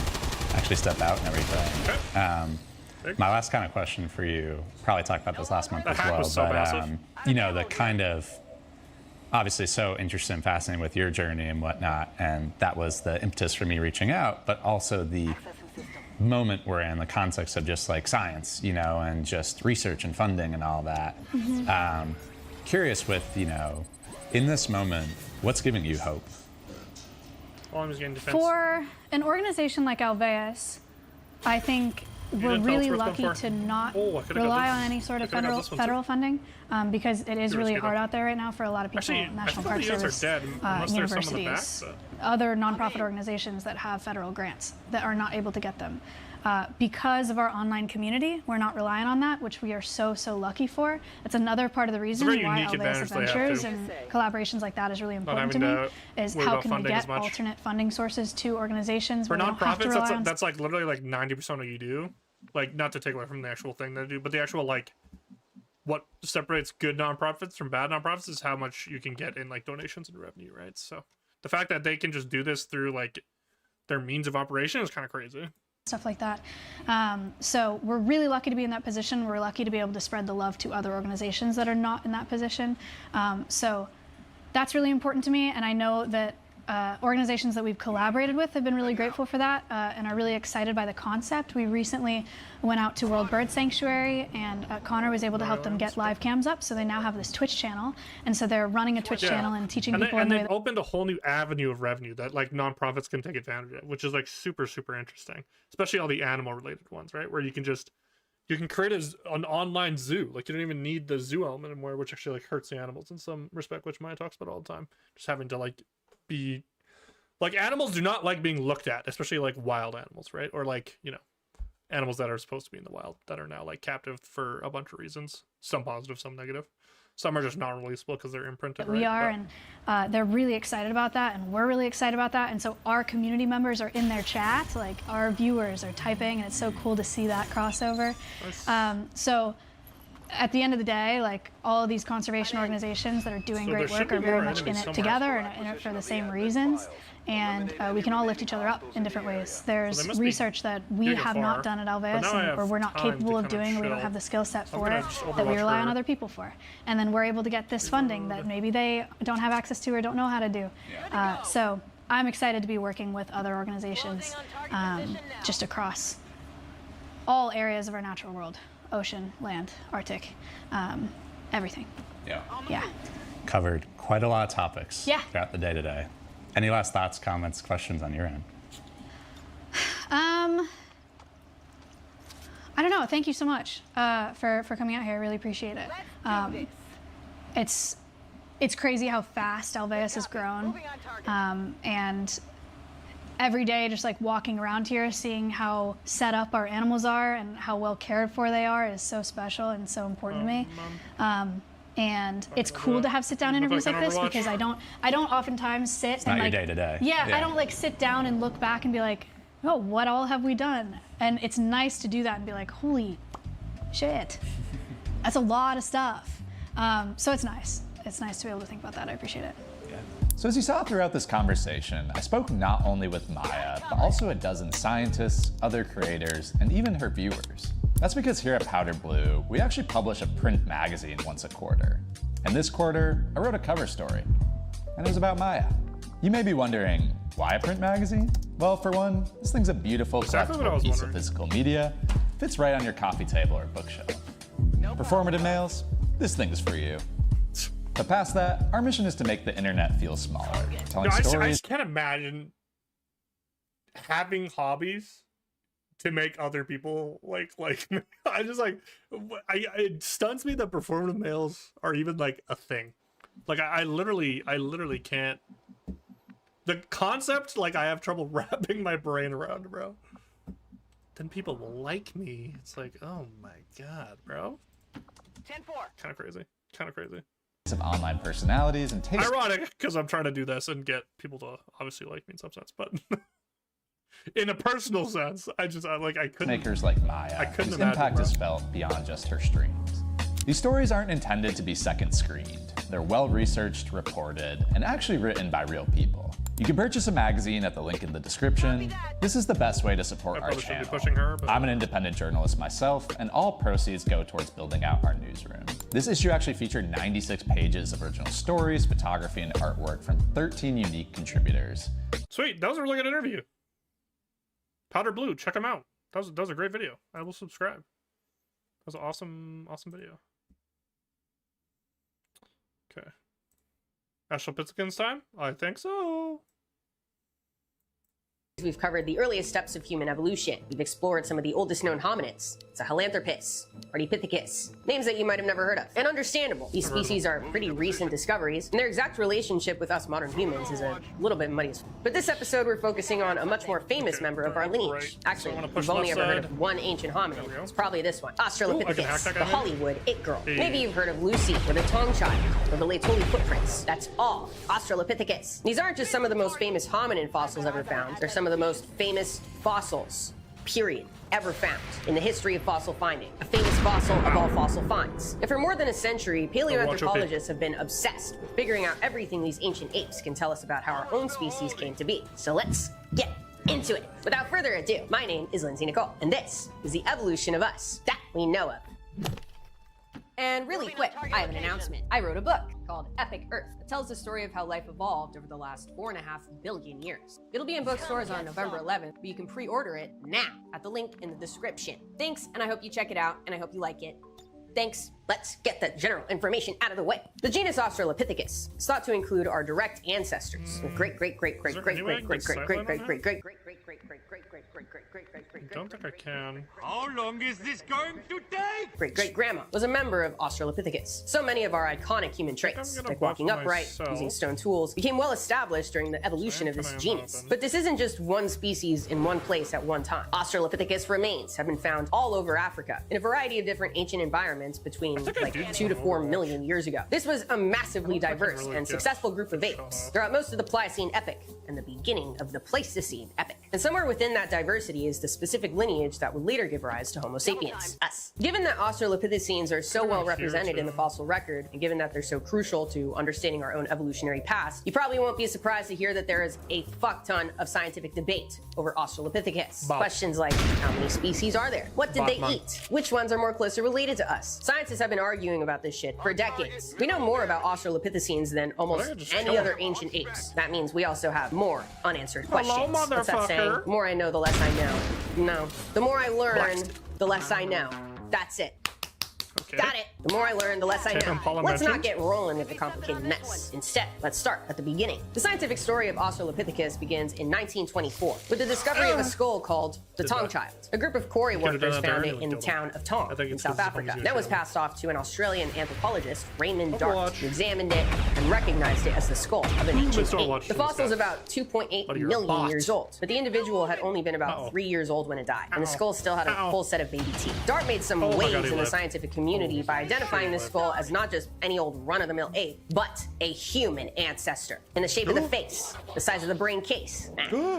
actually step out and everything. My last kind of question for you, probably talked about this last month as well, but the kind of, obviously so interested and fascinated with your journey and whatnot, and that was the impetus for me reaching out, but also the moment we're in, the context of just like science, and just research and funding and all that. Curious with, in this moment, what's giving you hope? For an organization like Alveus, I think we're didn't tell us really where it's lucky going to for. not Oh, I could've got rely this. on any sort I of could've got this one too. federal funding because it is You're really just hard gonna- out there right now for a lot of people, Actually, I National thought Park the US are Service, dead, unless there's some in the back, universities, other nonprofit organizations that have federal grants that are not able to get them. Because of our online community, we're not relying on that, which we are so lucky for. It's another part of the reason very why unique Alveus advantage they have, Adventures too. and collaborations like that is really important to having me. to Is worry how about can we funding as get much. alternate funding sources to organizations For where we don't have to nonprofits, rely on that's like literally like 90% of what you do. Like, not to take away from the actual thing they do, but the actual like what separates good nonprofits from bad nonprofits is how much you can get in like donations and revenue, right? So the fact that they can just do this through like their means of operation is kind of crazy. Stuff like that. So we're really lucky to be in that position. We're lucky to be able to spread the love to other organizations that are not in that position. So that's really important to me, and I know that organizations that we've collaborated with have been really grateful for that and are really excited by the concept. We recently went out to World Bird Sanctuary, and Connor was able to help them get live cams up, so they now have this Twitch channel, and so they're running a Twitch channel and teaching people in the way they've opened a whole new avenue of revenue that like nonprofits can take advantage of, which is like super interesting, especially all the animal related ones, right? Where you can create an online zoo. Like, you don't even need the zoo element anymore, which actually like hurts the animals in some respect, which Maya talks about all the time. Just having to like be like, animals do not like being looked at, especially like wild animals, right? Or like, you know, animals that are supposed to be in the wild that are now like captive for a bunch of reasons, some positive, some negative. Some are just not releasable because they're imprinted. we right? are, and they're really excited about that, and we're really excited about that, and so our community members are in their chat, like our viewers are typing, and it's so cool to see that crossover. So at the end of the day, like, all of these conservation organizations that are doing So great there should work are be very more much in enemies it somewhere. together and in it for the same reasons, and we can all lift each other up in different ways. There's must be research that we giga have far, not done at but Alveus, now I have or we're not time capable to of kinda doing, or we don't chill. have the skill set I'm for gonna it, just that we Overwatch rely on her. other people for. And then we're able to get this funding that maybe they don't have access to or don't know how to do. So I'm excited to be working with other organizations just across all areas of our natural world: ocean, land, Arctic, everything. Yeah. Covered quite a lot of topics Yeah. throughout the day today. Any last thoughts, comments, questions on your end? I don't know. Thank you so much for coming out here. I really appreciate it. It's crazy how fast Alveus has grown, and every day just like walking around here, seeing how set up our animals are and how well cared for they are is so special and so important to me. And it's cool to have sit-down interviews like this because I don't oftentimes sit It's and not like your day-to-day. Yeah, Yeah. I don't like sit down and look back and be like, oh, what all have we done? And it's nice to do that and be like, holy shit, that's a lot of stuff. So it's nice. It's nice to be able to think about that. I appreciate it. So as you saw throughout this conversation, I spoke not only with Maya, but also a dozen scientists, other creators, and even her viewers. That's because here at Powder Blue, we actually publish a print magazine once a quarter. And this quarter, I wrote a cover story, and it was about Maya. You may be wondering, why a print magazine? Well, for one, this thing's a beautiful Exactly what I collectible was piece wondering. of physical media. Fits right on your coffee table or bookshelf. Performative males, this thing is for you. But past that, our mission is to make the internet feel smaller, telling No, I stories. just can't imagine having hobbies to make other people like me. I just like it stuns me that performative males are even like a thing. Like I literally can't. The concept, like, I have trouble wrapping my brain around, bro. Then people will like me. It's like, oh my god, bro. 10-4. Kind of crazy. Kind of crazy. Of online personalities and taste Ironic, because I'm trying to do this and get people to obviously like me in some sense, but in a personal sense, I couldn't. makers like Maya, I couldn't whose imagine, impact bro. is felt beyond just her streams. These stories aren't intended to be second screened. They're well researched, reported, and actually written by real people. You can purchase a magazine at the link in the description. This is the best way to support our probably should be channel. pushing her, but- I'm an independent journalist myself, and all proceeds go towards building out our newsroom. This issue actually featured 96 pages of original stories, photography, and artwork from 13 unique contributors. Sweet, that was a really good interview. Powder Blue, check them out. That was a great video. I will subscribe. That was an awesome video. Okay. Astral Pizzican's time? I think so. We've covered the earliest steps of human evolution. We've explored some of the oldest known hominids, Sahelanthropus, Ardipithecus, names that you might have never heard of. And understandable, these species are pretty recent discoveries, and their exact relationship with us modern humans is a little bit muddy. But this episode, we're focusing on a much more famous member of our lineage. Actually, we've only ever heard of one ancient hominid. It's probably this one, Australopithecus, the Hollywood it girl. Maybe you've heard of Lucy, or the Tong Child, or the Laetoli footprints. That's all Australopithecus. These aren't just some of the most famous hominin fossils ever found. They're some of the most famous fossils, period, ever found in the history of fossil finding. A famous fossil of all fossil finds. And for more than a century, paleoanthropologists have been obsessed with figuring out everything these ancient apes can tell us about how our own species came to be. So let's get into it. Without further ado, my name is Lindsay Nicole, and this is the evolution of us that we know of. And really quick, I have an announcement. I wrote a book called Epic Earth. It tells the story of how life evolved over the last 4.5 billion years. It'll be in bookstores on November 11th, but you can pre-order it now at the link in the description. Thanks, and I hope you check it out, and I hope you like it. Thanks. Let's get the general information out of the way. The genus Australopithecus is thought to include our direct ancestors, great great great great great great great great great great great great great great I don't think I can. How long is this going to take? Great-great-grandma was a member of Australopithecus. So many of our iconic human traits, like walking upright, using stone tools, became well established during the evolution of this genus. But this isn't just one species in one place at one time. Australopithecus remains have been found all over Africa in a variety of different ancient environments between like 2 to 4 million years ago. This was a massively diverse and successful group of apes throughout most of the Pliocene epoch and the beginning of the Pleistocene epoch. And somewhere within that diversity is the specific lineage that would later give rise to Homo sapiens, us. Given that Australopithecines are so well represented in the fossil record, and given that they're so crucial to understanding our own evolutionary past, you probably won't be surprised to hear that there is a fuck ton of scientific debate over Australopithecus. Questions like, how many species are there? What did they eat? Which ones are more closely related to us? Scientists have been arguing about this shit for decades. We know more about Australopithecines than almost any other ancient apes. That means we also have more unanswered questions. What's that saying? The more I know, the less I know. No. The more I learn, the less I know. That's it. Okay. Got it. The more I learn, the less I know. Let's not get rolling with the complicated mess. Instead, let's start at the beginning. The scientific story of Australopithecus begins in 1924 with the discovery of a skull called the Tong Child. A group of quarry workers found it in the town of Tong in South Africa. That was passed off to an Australian anthropologist, Raymond Dart, who examined it and recognized it as the skull of an ancient ape. The fossil is about 2.8 million years old, but the individual had only been about 3 years old when it died, and the skull still had a full set of baby teeth. Dart made some waves in the scientific community by identifying this skull as not just any old run-of-the-mill ape, but a human ancestor. In the shape of the face, the size of the brain case,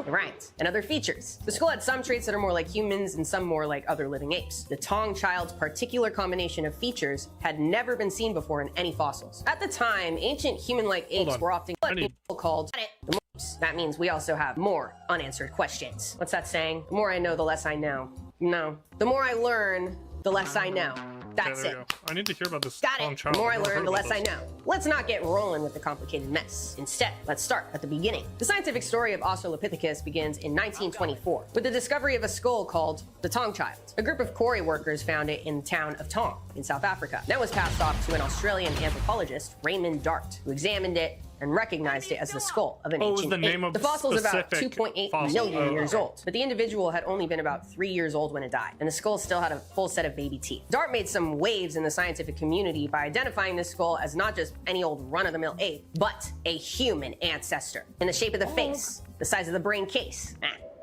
right, and other features. The skull had some traits that are more like humans and some more like other living apes. The Tong Child's particular combination of features had never been seen before in any fossils. At the time, ancient human-like apes were often called the apes. That means we also have more unanswered questions. What's that saying? The more I know, the less I know. No. The more I learn, the less I know. That's it. I need to hear about this. Got it. The more I learn, the less I know. Let's not get rolling with the complicated mess. Instead, let's start at the beginning. The scientific story of Australopithecus begins in 1924 with the discovery of a skull called the Tong Child. A group of quarry workers found it in the town of Tong in South Africa. That was passed off to an Australian anthropologist, Raymond Dart, who examined it and recognized it as the skull of an ancient ape. The fossil is about 2.8 million years old, but the individual had only been about 3 years old when it died, and the skull still had a full set of baby teeth. Dart made some waves in the scientific community by identifying this skull as not just any old run-of-the-mill ape, but a human ancestor. In the shape of the face, the size of the brain case,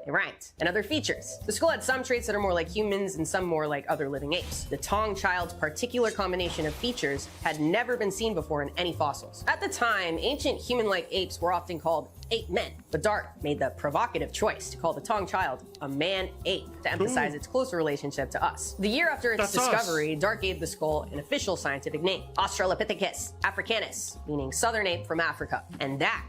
right, and other features. The skull had some traits that are more like humans and some more like other living apes. The Tong Child's particular combination of features had never been seen before in any fossils. At the time, ancient human-like apes were often called ape men, but Dart made the provocative choice to call the Tong Child a man-ape to emphasize its closer relationship to us. The year after its discovery, Dart gave the skull an official scientific name, Australopithecus africanus, meaning southern ape from Africa, and that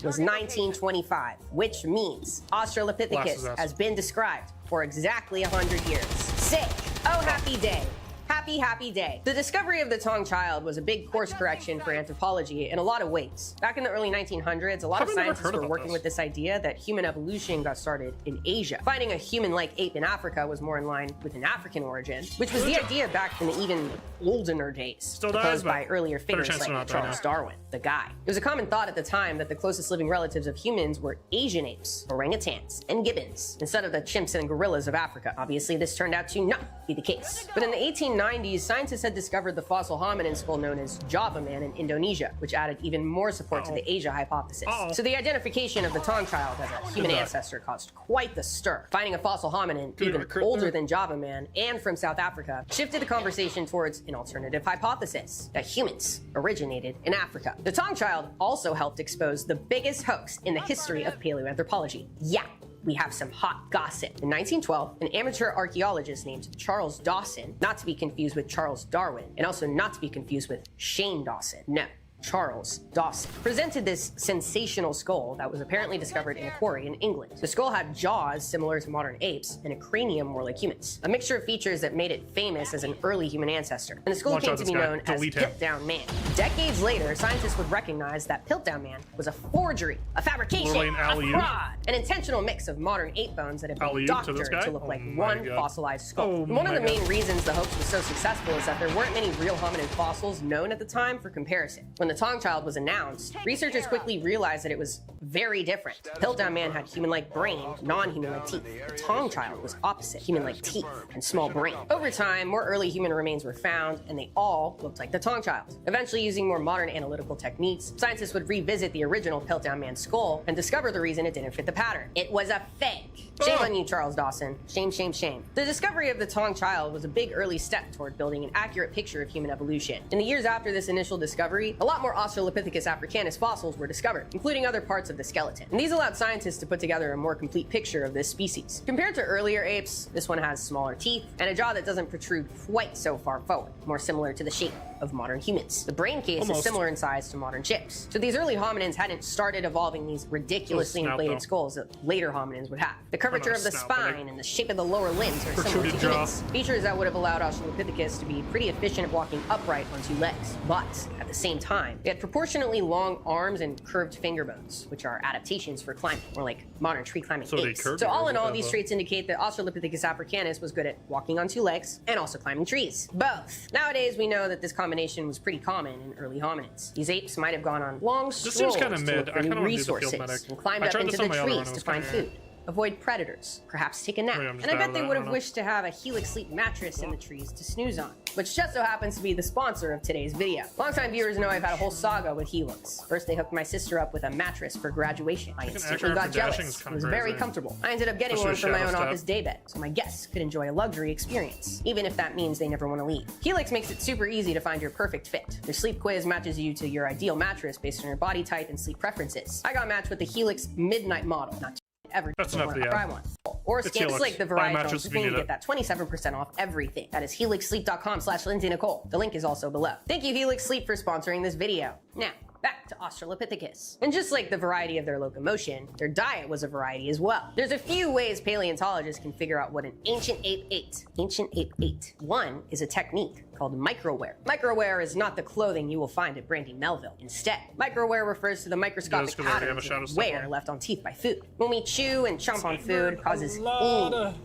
was 1925, which means Australopithecus has been described for exactly 100 years. Sick! Oh, happy day! Happy, happy day. The discovery of the Tong Child was a big course correction for anthropology in a lot of ways. Back in the early 1900s, a lot of scientists were working with this idea that human evolution got started in Asia. Finding a human-like ape in Africa was more in line with an African origin, which was the idea back in the even oldener days, Still dies, proposed but by earlier figures chance to like not die Charles now. Darwin, the guy. It was a common thought at the time that the closest living relatives of humans were Asian apes, orangutans, and gibbons, instead of the chimps and gorillas of Africa. Obviously, this turned out to not be the case. But in the 1890s, scientists had discovered the fossil hominin skull known as Java Man in Indonesia, which added even more support to the Asia hypothesis. So the identification of the Tong child as a human ancestor caused quite the stir. Finding a fossil hominin even older than Java Man and from South Africa shifted the conversation towards an alternative hypothesis, that humans originated in Africa. The Tong child also helped expose the biggest hoax in the history of paleoanthropology. Yeah, we have some hot gossip. In 1912, an amateur archaeologist named Charles Dawson, not to be confused with Charles Darwin, and also not to be confused with Shane Dawson. No, Charles Dawson, presented this sensational skull that was apparently discovered in a quarry in England. The skull had jaws similar to modern apes and a cranium more like humans, a mixture of features that made it famous as an early human ancestor. And the skull Watch came out, to this be guy. known as Delete him. Piltdown Man. Decades later, scientists would recognize that Piltdown Man was a forgery, a fabrication, Literally an a alley-oop. fraud, an intentional mix of modern ape bones that had been Alley-oop to this doctored guy? to look like Oh my one God. fossilized skull. Oh And one of my the main God. reasons the hoax was so successful is that there weren't many real hominid fossils known at the time for comparison. When the Tong child was announced, researchers quickly realized that it was very different. Piltdown Man had human-like brain, non-human-like teeth. The Tong child was opposite, human-like teeth and small brain. Over time, more early human remains were found, and they all looked like the Tong child. Eventually, using more modern analytical techniques, scientists would revisit the original Piltdown Man skull and discover the reason it didn't fit the pattern. It was a fake. Shame on you, Charles Dawson. Shame, shame, shame. The discovery of the Tong child was a big early step toward building an accurate picture of human evolution. In the years after this initial discovery, a lot more Australopithecus africanus fossils were discovered, including other parts of the skeleton. And these allowed scientists to put together a more complete picture of this species. Compared to earlier apes, this one has smaller teeth and a jaw that doesn't protrude quite so far forward, more similar to the shape of modern humans. The brain case is similar in size to modern chimps. So these early hominins hadn't started evolving these ridiculously Little snout, inflated though. skulls that later hominins would have. The curvature not a of the snout, but spine and the shape of the lower limbs are similar to protruded jaw. humans. Features that would have allowed Australopithecus to be pretty efficient at walking upright on two legs. But at the same time, they had proportionately long arms and curved finger bones, which are adaptations for climbing, or like modern tree climbing So they apes. curved So all in or all, what these the- traits indicate that Australopithecus africanus was good at walking on two legs and also climbing trees. Both. Nowadays, we know that this combination was pretty common in early hominids. These apes might have gone on long seems strolls kinda to mid. look I for new kinda wanna do the field resources medic. and climbed I up tried into this on the my other one, trees it to was find kinda- food. Avoid predators, perhaps take a nap. Maybe I'm just And I bad bet at they that, would I have don't know. wished to have a Helix Sleep mattress in the trees to snooze on, which just so happens to be the sponsor of today's video. Longtime viewers know I've had a whole saga with Helix. First, they hooked my sister up with a mattress for graduation. I instantly accurate got for dashing jealous. is It kinda was very crazy. comfortable. I ended up getting Especially one for my shadow own step. office daybed, so my guests could enjoy a luxury experience, even if that means they never want to leave. Helix makes it super easy to find your perfect fit. Their sleep quiz matches you to your ideal mattress based on your body type and sleep preferences. I got matched with the Helix Midnight model. Not ever That's enough, yeah. try one. Or It's Scam Helix. Slick, the Buy variety mattress phone if you thing, need get it. that 27% off everything. That is helixsleep.com/Lindsay Nicole. The link is also below. Thank you, Helix Sleep, for sponsoring this video. Now, back to Australopithecus. And just like the variety of their locomotion, their diet was a variety as well. There's a few ways paleontologists can figure out what an ancient ape ate. Ancient ape ate. One is a technique called microwear. Microwear is not the clothing you will find at Brandy Melville. Instead, microwear refers to the microscopic Just 'cause I already have a patterns shadow of step wear on. left on teeth by food. When we chew and chomp on food, it causes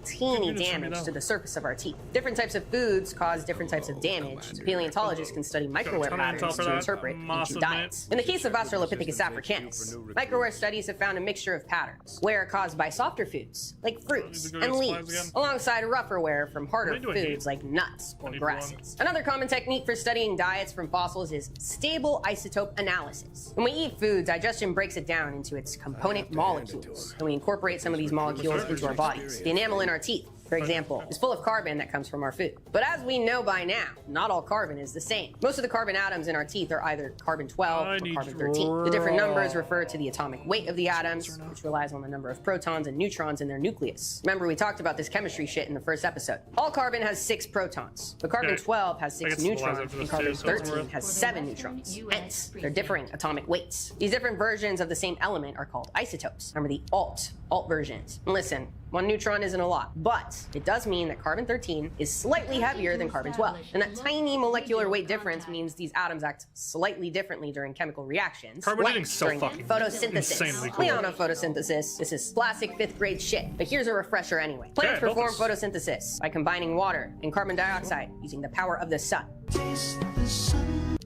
teeny damage to the surface of our teeth. Different types of foods cause different types of damage, so paleontologists can study microwear Turn on patterns top for to that. interpret Massive ancient diets. In the case of Australopithecus africanus, microwear studies have found a mixture of patterns. Wear caused by softer foods, like fruits go and get supplies leaves, again? alongside rougher wear from harder What are you doing, foods like nuts or need grasses. Another common technique for studying diets from fossils is stable isotope analysis. When we eat food, digestion breaks it down into its component molecules, and we incorporate some of these molecules into our bodies. The enamel in our teeth, for example, is full of carbon that comes from our food. But as we know by now, not all carbon is the same. Most of the carbon atoms in our teeth are either carbon 12 or carbon 13. The different numbers refer to the atomic weight of the atoms, which relies on the number of protons and neutrons in their nucleus. Remember, we talked about this chemistry shit in the first episode. All carbon has 6 protons, but carbon Okay. 12 has I 6 get supplies neutrons, after and this carbon too, so it's 13 worth- has 7 neutrons. Hence, they're differing atomic weights. These different versions of the same element are called isotopes. Remember the alt versions. And listen, 1 neutron isn't a lot, but it does mean that carbon-13 is slightly heavier than carbon-12. And that tiny molecular weight difference means these atoms act slightly differently during chemical reactions. Carbon like dating's so during fucking photosynthesis. insanely cool. We all know photosynthesis. This is classic 5th grade shit. But here's a refresher anyway. Plants Okay, perform focus. photosynthesis by combining water and carbon dioxide using the power of the sun.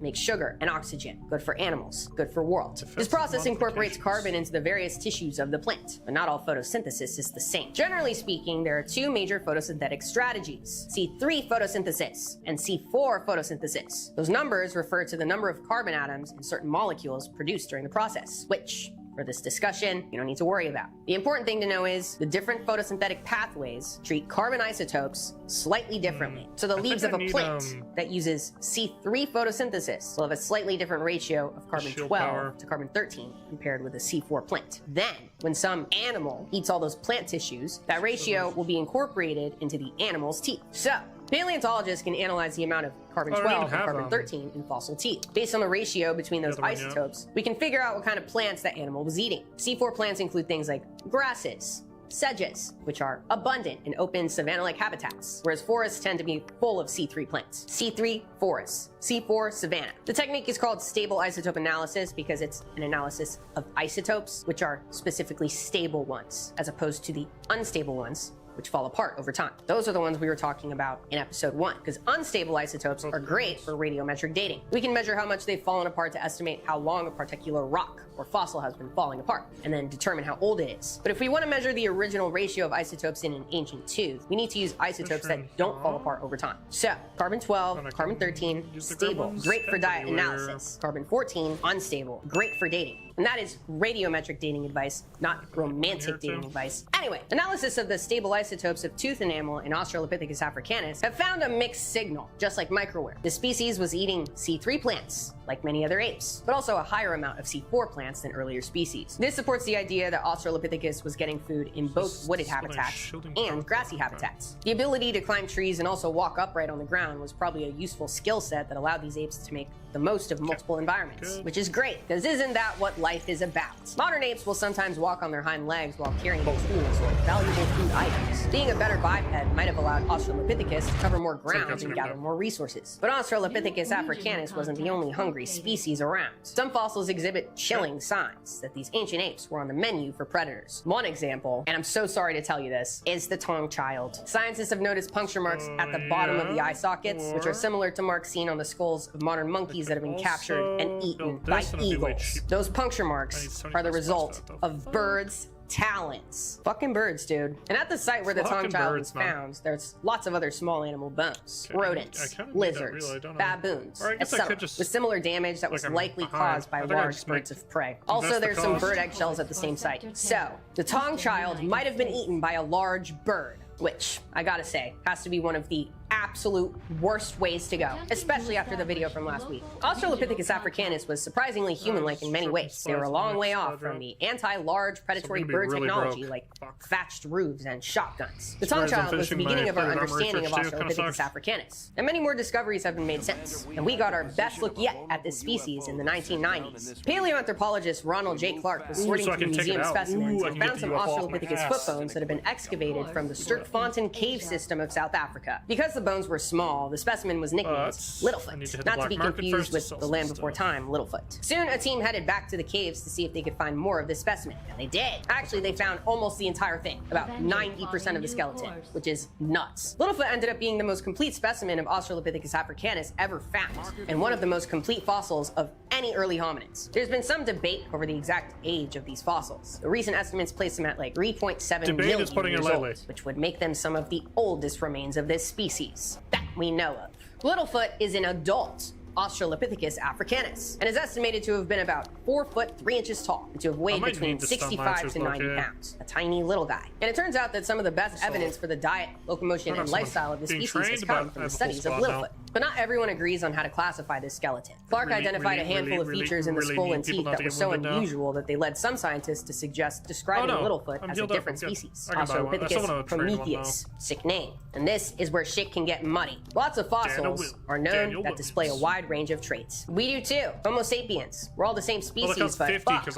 Make sugar and oxygen. Good for animals, good for world. This process incorporates carbon into the various tissues of the plant, but not all photosynthesis is the same. Generally speaking, there are 2 major photosynthetic strategies: C3 photosynthesis and C4 photosynthesis. Those numbers refer to the number of carbon atoms in certain molecules produced during the process, which, for this discussion, you don't need to worry about. The important thing to know is the different photosynthetic pathways treat carbon isotopes slightly differently. So the leaves of a plant that uses C3 photosynthesis will have a slightly different ratio of carbon-12 to carbon-13 compared with a C4 plant. Then, when some animal eats all those plant tissues, that ratio will be incorporated into the animal's teeth. So, paleontologists can analyze the amount of carbon-12 and carbon-13 in fossil teeth. Based on the ratio between those isotopes, we can figure out what kind of plants that animal was eating. C4 plants include things like grasses, sedges, which are abundant in open savanna-like habitats, whereas forests tend to be full of C3 plants. C3, forests. C4, savanna. The technique is called stable isotope analysis because it's an analysis of isotopes, which are specifically stable ones, as opposed to the unstable ones, which fall apart over time. Those are the ones we were talking about in episode 1, because unstable isotopes are great for radiometric dating. We can measure how much they've fallen apart to estimate how long a particular rock or fossil has been falling apart, and then determine how old it is. But if we want to measure the original ratio of isotopes in an ancient tooth, we need to use isotopes that don't fall apart over time. So, carbon-12, carbon-13, stable, great for diet analysis. Carbon-14, unstable, great for dating. And that is radiometric dating advice, not romantic dating advice. Anyway, analysis of the stable isotopes of tooth enamel in Australopithecus africanus have found a mixed signal, just like microware. The species was eating C3 plants, like many other apes, but also a higher amount of C4 plants than earlier species. This supports the idea that Australopithecus was getting food in both wooded habitats and grassy habitats. The ability to climb trees and also walk upright on the ground was probably a useful skill set that allowed these apes to make the most of multiple environments, which is great, because isn't that what life is about? Modern apes will sometimes walk on their hind legs while carrying tools or valuable food items. Being a better biped might have allowed Australopithecus to cover more ground and gather more resources. But Australopithecus africanus wasn't the only hungry species around. Some fossils exhibit chilling signs that these ancient apes were on the menu for predators. One example, and I'm so sorry to tell you this, is the tongue child. Scientists have noticed puncture marks at the bottom of the eye sockets, which are similar to marks seen on the skulls of modern monkeys that have been captured and eaten by eagles. Those puncture marks are the result of birds' talons. Fucking birds, dude. And at the site where the tongue child was found, there's lots of other small animal bones. Rodents, lizards, baboons, etc. With similar damage that was likely caused by large birds of prey. Also, there's some bird eggshells at the same site. So, the tongue child might have been eaten by a large bird, which, I gotta say, has to be one of the absolute worst ways to go, especially after the video from last week. Australopithecus africanus was surprisingly human-like in many ways. They were a long way off from the anti-large predatory bird technology like thatched roofs and shotguns. The tongue child was the beginning of our understanding of Australopithecus africanus, and many more discoveries have been made since. And we got our best look yet at this species in the 1990s. Paleoanthropologist Ronald J. Clark was sorting through museum specimens and found some Australopithecus foot bones that had been excavated from the Sturkfontein cave system of South Africa. Because the bones were small, the specimen was nicknamed Littlefoot, not to be confused with the Land Before Time, Littlefoot. Soon, a team headed back to the caves to see if they could find more of this specimen, and they did. Actually, they found almost the entire thing, about 90% of the skeleton, which is nuts. Littlefoot ended up being the most complete specimen of Australopithecus africanus ever found, and one of the most complete fossils of any early hominids. There's been some debate over the exact age of these fossils. The recent estimates place them at like 3.7 million years old, which would make them some of the oldest remains of this species that we know of. Littlefoot is an adult Australopithecus africanus and is estimated to have been about 4 foot 3 inches tall and to have weighed between 65 to 90 pounds. A tiny little guy. And it turns out that some of the best evidence for the diet, locomotion, and lifestyle of the species has come from the studies of Littlefoot. But not everyone agrees on how to classify this skeleton. Clark identified a handful of features in the skull and teeth that were so unusual that they led some scientists to suggest describing Littlefoot as a different species. Australopithecus prometheus, sick name. And this is where shit can get muddy. Lots of fossils are known that display a wide range of traits. We do too. Homo sapiens. We're all the same species, but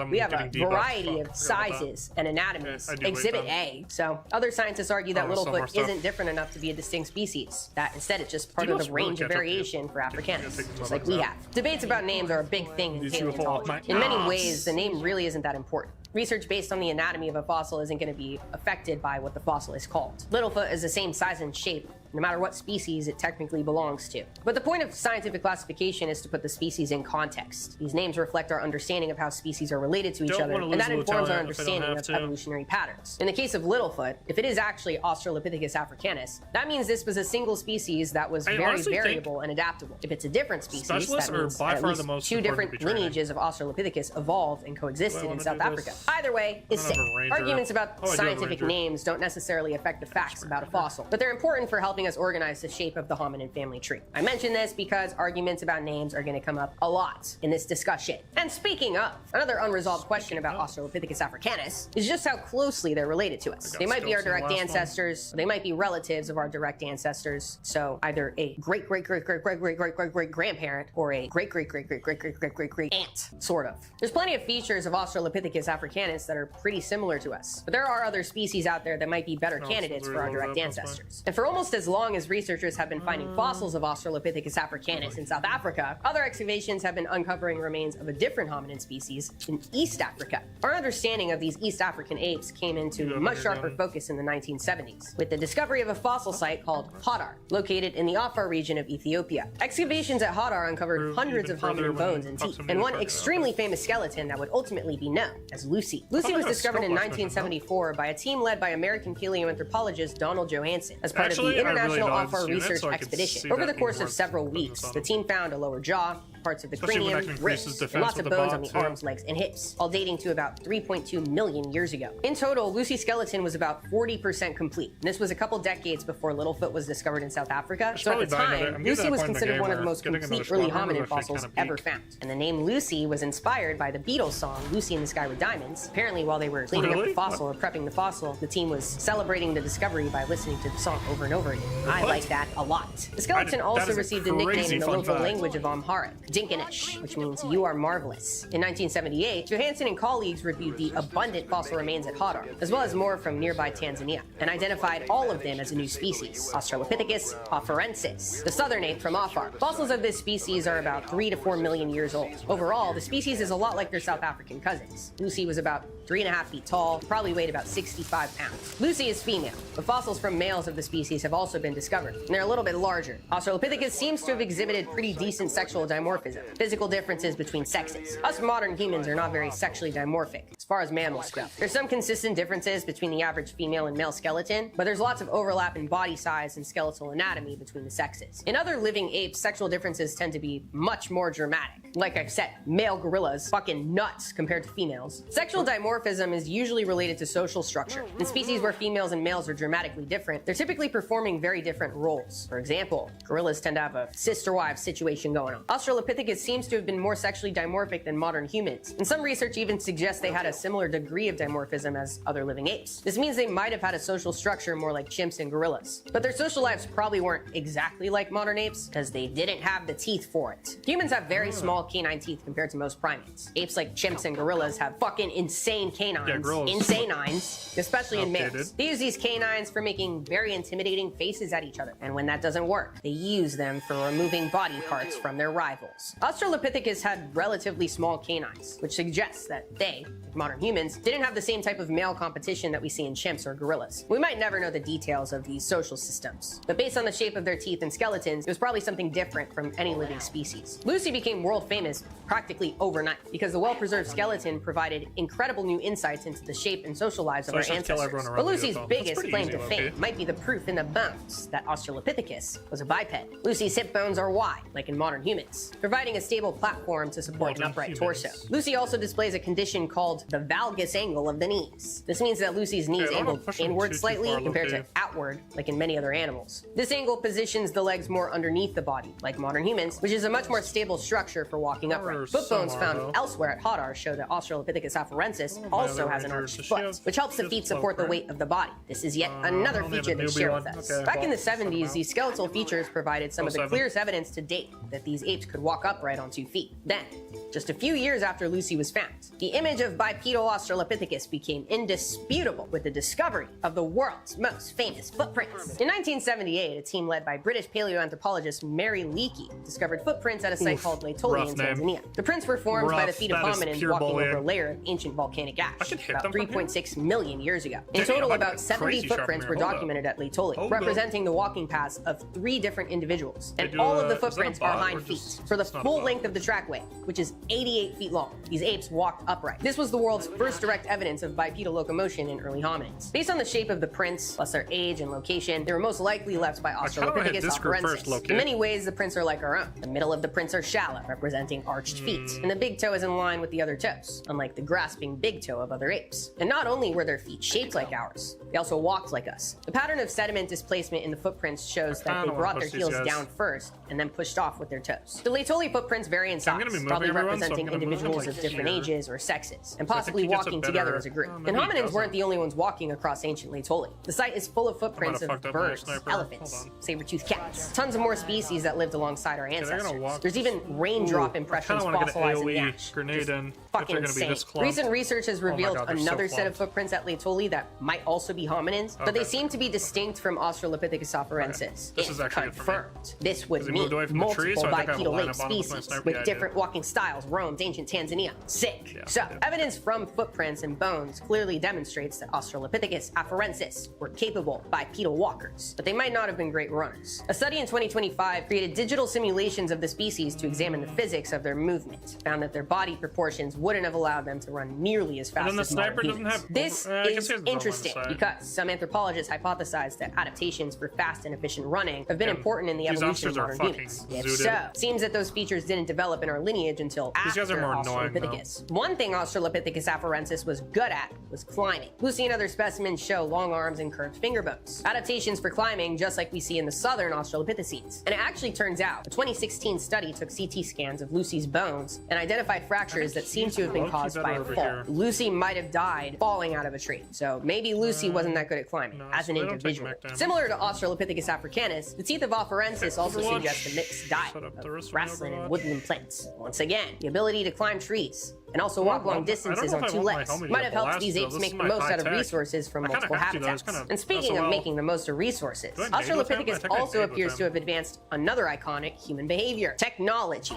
we have a variety of sizes and anatomies. Exhibit A. So other scientists argue that Littlefoot isn't different enough to be a distinct species. That instead it's just part of the range of variation for Africanus, just like we have. Debates about names are a big thing in paleontology. In many ways, the name really isn't that important. Research based on the anatomy of a fossil isn't going to be affected by what the fossil is called. Littlefoot is the same size and shape, no matter what species it technically belongs to. But the point of scientific classification is to put the species in context. These names reflect our understanding of how species are related to each other, and that informs our understanding of evolutionary patterns. In the case of Littlefoot, if it is actually Australopithecus africanus, that means this was a single species that was very variable and adaptable. If it's a different species, that means at least two different lineages of Australopithecus evolved and coexisted in South Africa. Either way is sick. Arguments about scientific names don't necessarily affect the facts about a fossil, but they're important for helping us organize the shape of the hominin family tree. I mention this because arguments about names are going to come up a lot in this discussion. And speaking of, another unresolved question about Australopithecus africanus is just how closely they're related to us. They might be our direct ancestors, they might be relatives of our direct ancestors, so either a great-great-great-great-great-great-great-great-grandparent or a great-great-great-great-great-great-great-great aunt, sort of. There's plenty of features of Australopithecus africanus that are pretty similar to us, but there are other species out there that might be better candidates for our direct ancestors. And for almost as long as researchers have been finding fossils of Australopithecus africanus in South Africa, other excavations have been uncovering remains of a different hominin species in East Africa. Our understanding of these East African apes came into much sharper focus in the 1970s, with the discovery of a fossil site called Hadar, located in the Afar region of Ethiopia. Excavations at Hadar uncovered hundreds of hominin bones and teeth, and one extremely famous skeleton that would ultimately be known as Lucy. Lucy was discovered in 1974 by a team led by American paleoanthropologist Donald Johanson as part of the International Afar Research Expedition. Over the course of several weeks, the team found a lower jaw, parts of the cranium, ribs, and lots of bones on the arms, legs, and hips, all dating to about 3.2 million years ago. In total, Lucy's skeleton was about 40% complete. And this was a couple decades before Littlefoot was discovered in South Africa, so at the time, Lucy was considered one of the most complete early hominin fossils ever found. And the name Lucy was inspired by the Beatles song Lucy in the Sky with Diamonds. Apparently, while they were cleaning up the fossil or prepping the fossil, the team was celebrating the discovery by listening to the song over and over again. I like that a lot. The skeleton also received a nickname in the local language of Amharic, Dinkanish, which means you are marvelous. In 1978, Johanson and colleagues reviewed the abundant fossil remains at Hadar, as well as more from nearby Tanzania, and identified all of them as a new species, Australopithecus afarensis, the southern ape from Afar. Fossils of this species are about 3 to 4 million years old. Overall, the species is a lot like their South African cousins. Lucy was about 3.5 feet tall, probably weighed about 65 pounds. Lucy is female, but fossils from males of the species have also been discovered, and they're a little bit larger. Australopithecus seems to have exhibited pretty decent sexual dimorphism, physical differences between sexes. Us modern humans are not very sexually dimorphic, as far as mammals go. There's some consistent differences between the average female and male skeleton, but there's lots of overlap in body size and skeletal anatomy between the sexes. In other living apes, sexual differences tend to be much more dramatic. Like I've said, male gorillas fucking nuts compared to females. Sexual dimorphism is usually related to social structure. In species where females and males are dramatically different, they're typically performing very different roles. For example, gorillas tend to have a sister-wife situation going on. Australopithecus seems to have been more sexually dimorphic than modern humans, and some research even suggests they had a similar degree of dimorphism as other living apes. This means they might have had a social structure more like chimps and gorillas. But their social lives probably weren't exactly like modern apes, because they didn't have the teeth for it. Humans have very small canine teeth compared to most primates. Apes like chimps and gorillas have fucking insane canines, especially in males. They use these canines for making very intimidating faces at each other, and when that doesn't work, they use them for removing body parts from their rivals. Australopithecus had relatively small canines, which suggests that they, like modern humans, didn't have the same type of male competition that we see in chimps or gorillas. We might never know the details of these social systems, but based on the shape of their teeth and skeletons, it was probably something different from any living species. Lucy became world famous practically overnight because the well-preserved skeleton provided incredible new insights into the shape and social lives of our ancestors. But Lucy's biggest claim to fame might be the proof in the bones that Australopithecus was a biped. Lucy's hip bones are wide, like in modern humans. providing a stable platform to support an upright torso. Lucy also displays a condition called the valgus angle of the knees. This means that Lucy's knees angled inward slightly compared to outward, like in many other animals. This angle positions the legs more underneath the body, like modern humans, which is a much more stable structure for walking upright. Foot bones found elsewhere at Hadar show that Australopithecus afarensis also has an arched foot, which helps the feet support the weight of the body. This is yet another feature they share with us. Back in the 70s, these skeletal features provided some of the clearest evidence to date that these apes could walk upright on 2 feet. Then, just a few years after Lucy was found, the image of bipedal Australopithecus became indisputable with the discovery of the world's most famous footprints. In 1978, a team led by British paleoanthropologist Mary Leakey discovered footprints at a site called Laetoli in Tanzania. The prints were formed by the feet of hominins walking over a layer of ancient volcanic ash about 3.6 million years ago. In total, about 70 footprints were documented at Laetoli, representing the walking paths of 3 different individuals. And all of the footprints are hind feet for the full length of the trackway, which is 88 feet long. These apes walked upright. This was the world's first direct evidence of bipedal locomotion in early hominins. Based on the shape of the prints, plus their age and location, they were most likely left by Australopithecus afarensis. In many ways, the prints are like our own. The middle of the prints are shallow, representing arched feet, and the big toe is in line with the other toes, unlike the grasping big toe of other apes. And not only were their feet shaped like ours, they also walked like us. The pattern of sediment displacement in the footprints shows that they brought their heels down first and then pushed off with their toes. The Laetoli footprints vary in size, probably representing individuals of different ages or sexes, and possibly walking together as a group. And hominins weren't the only ones walking across ancient Laetoli. The site is full of footprints of birds, elephants, saber-toothed cats, tons of more species that lived alongside our ancestors. There's even raindrop impressions fossilized in the ash. Fucking insane. Recent research has revealed another set of footprints at Laetoli that might also be hominins, but they seem to be distinct from Australopithecus afarensis. This is actually confirmed. This would mean multiple bipedal ape species with different walking styles roamed ancient Tanzania. Sick. So, evidence from footprints and bones clearly demonstrates that Australopithecus afarensis were capable bipedal walkers, but they might not have been great runners. A study in 2025 created digital simulations of the species to examine the physics of their movement, found that their body proportions wouldn't have allowed them to run nearly as fast as modern humans. This is interesting because some anthropologists hypothesize that adaptations for fast and efficient running have been important in the evolution of modern humans. If so, seems that those features didn't develop in our lineage until after Australopithecus. One thing Australopithecus afarensis was good at was climbing. Lucy and other specimens show long arms and curved finger bones. Adaptations for climbing, just like we see in the southern Australopithecines. And it actually turns out a 2016 study took CT scans of Lucy's bones and identified fractures that seem to have been caused by a fall. Lucy might have died falling out of a tree, so maybe Lucy wasn't that good at climbing as an individual. Similar to Australopithecus africanus, the teeth of afarensis also suggest a mixed diet of grassland and woodland plants. Once again, the ability to climb trees and also walk long distances on 2 legs might have helped these apes make the most out of resources from multiple habitats. And speaking of making the most of resources, Australopithecus also appears to have advanced another iconic human behavior: technology.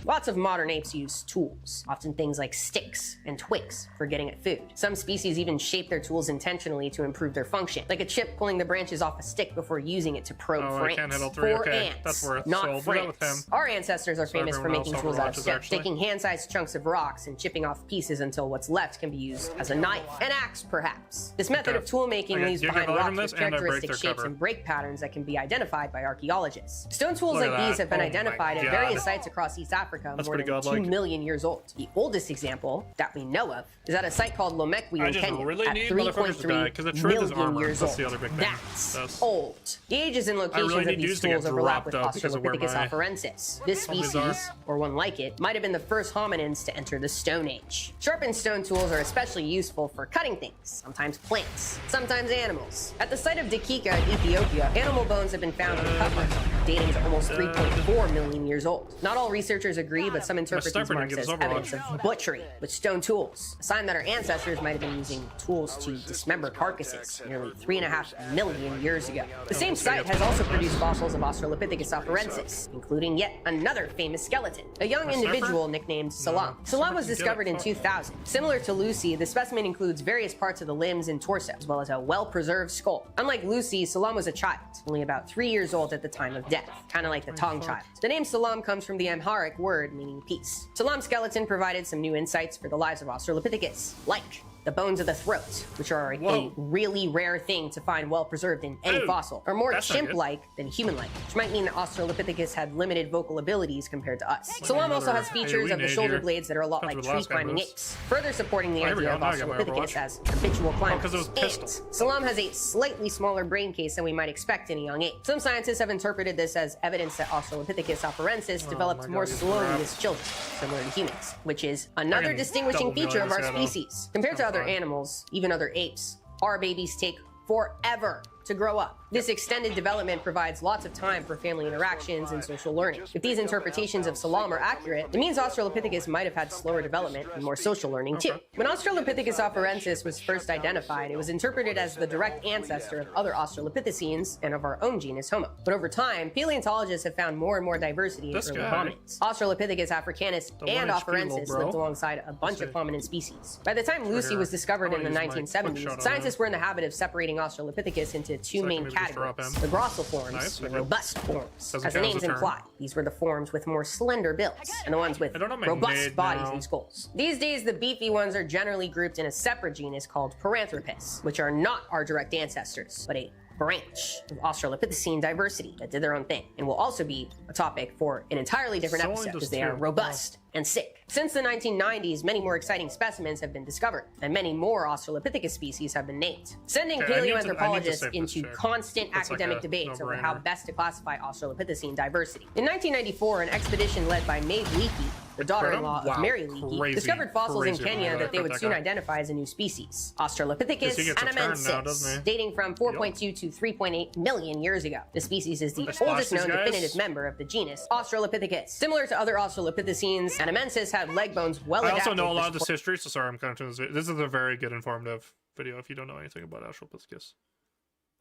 Lots of modern apes use tools, often things like sticks and twigs for getting at food. Some species even shape their tools intentionally to improve their function, like a chip pulling the branches off a stick before using it to probe frames. For ants, not frames. Our ancestors are famous for making tools out of stone, taking hand-sized chunks of rocks and chipping off pieces until what's left can be used as a knife, an axe perhaps. This method of tool making leaves behind rocks with characteristic shapes and break patterns that can be identified by archaeologists. Stone tools like these have been identified at various sites across East Africa more than 2 million years old. The oldest example that we know of is at a site called Lomekwi in Kenya at 3.3 million years old. That's old. The ages and locations of these tools overlap with Australopithecus afarensis. This species, or one like it, might have been the first hominins to enter the Stone Age. Sharpened stone tools are especially useful for cutting things, sometimes plants, sometimes animals. At the site of Dakika in Ethiopia, animal bones have been found in cutlery, dating to almost 3.4 million years old. Not all researchers agree, but some interpret these marks as evidence of butchery with stone tools, a sign that our ancestors might have been using tools to dismember carcasses nearly 3.5 million years ago. The same site has also produced fossils of Australopithecus afarensis, including yet another famous skeleton, a young individual nicknamed Salam. Salam was discovered in 2000. Similar to Lucy, the specimen includes various parts of the limbs and torso, as well as a well-preserved skull. Unlike Lucy, Salam was a child, only about 3 years old at the time of death, kind of like the Tong child. The name Salam comes from the Amharic word meaning peace. Salam's skeleton provided some new insights for the lives of Australopithecus, like the bones of the throat, which are a really rare thing to find well preserved in any fossil, are more chimp-like than human-like, which might mean that Australopithecus had limited vocal abilities compared to us. Salam also has features of the shoulder blades that are a lot like tree-climbing apes, further supporting the idea of Australopithecus as habitual climbers. And Salam has a slightly smaller brain case than we might expect in a young ape. Some scientists have interpreted this as evidence that Australopithecus afarensis developed more slowly as children, similar to humans, which is another distinguishing feature of our species. Compared to other animals, even other apes, our babies take forever to grow up. This extended development provides lots of time for family interactions and social learning. If these interpretations of Salam are accurate, it means Australopithecus might have had slower development and more social learning too. When Australopithecus afarensis was first identified, it was interpreted as the direct ancestor of other Australopithecines and of our own genus Homo. But over time, paleontologists have found more and more diversity in early hominins. Australopithecus africanus and afarensis lived alongside a bunch of hominin species. By the time Lucy was discovered in the 1970s, scientists were in the habit of separating Australopithecus into two main categories: the grossil forms and the robust forms. As the names imply, these were the forms with more slender builds, and the ones with robust bodies and skulls. These days, the beefy ones are generally grouped in a separate genus called Paranthropus, which are not our direct ancestors, but a branch of Australopithecine diversity that did their own thing, and will also be a topic for an entirely different episode because they are robust and sick. Since the 1990s, many more exciting specimens have been discovered, and many more Australopithecus species have been named, sending paleoanthropologists into constant academic debates over how best to classify Australopithecine diversity. In 1994, an expedition led by Maeve Leakey, the daughter-in-law of Mary Leakey, discovered fossils in Kenya that they would soon identify as a new species, Australopithecus anamensis, dating from 4.2 to 3.8 million years ago. The species is the oldest known definitive member of the genus Australopithecus. Similar to other Australopithecines, anamensis had leg bones well adapted. I also know a lot of this history, so sorry I'm kind of doing this. This is a very good informative video if you don't know anything about Australopithecus.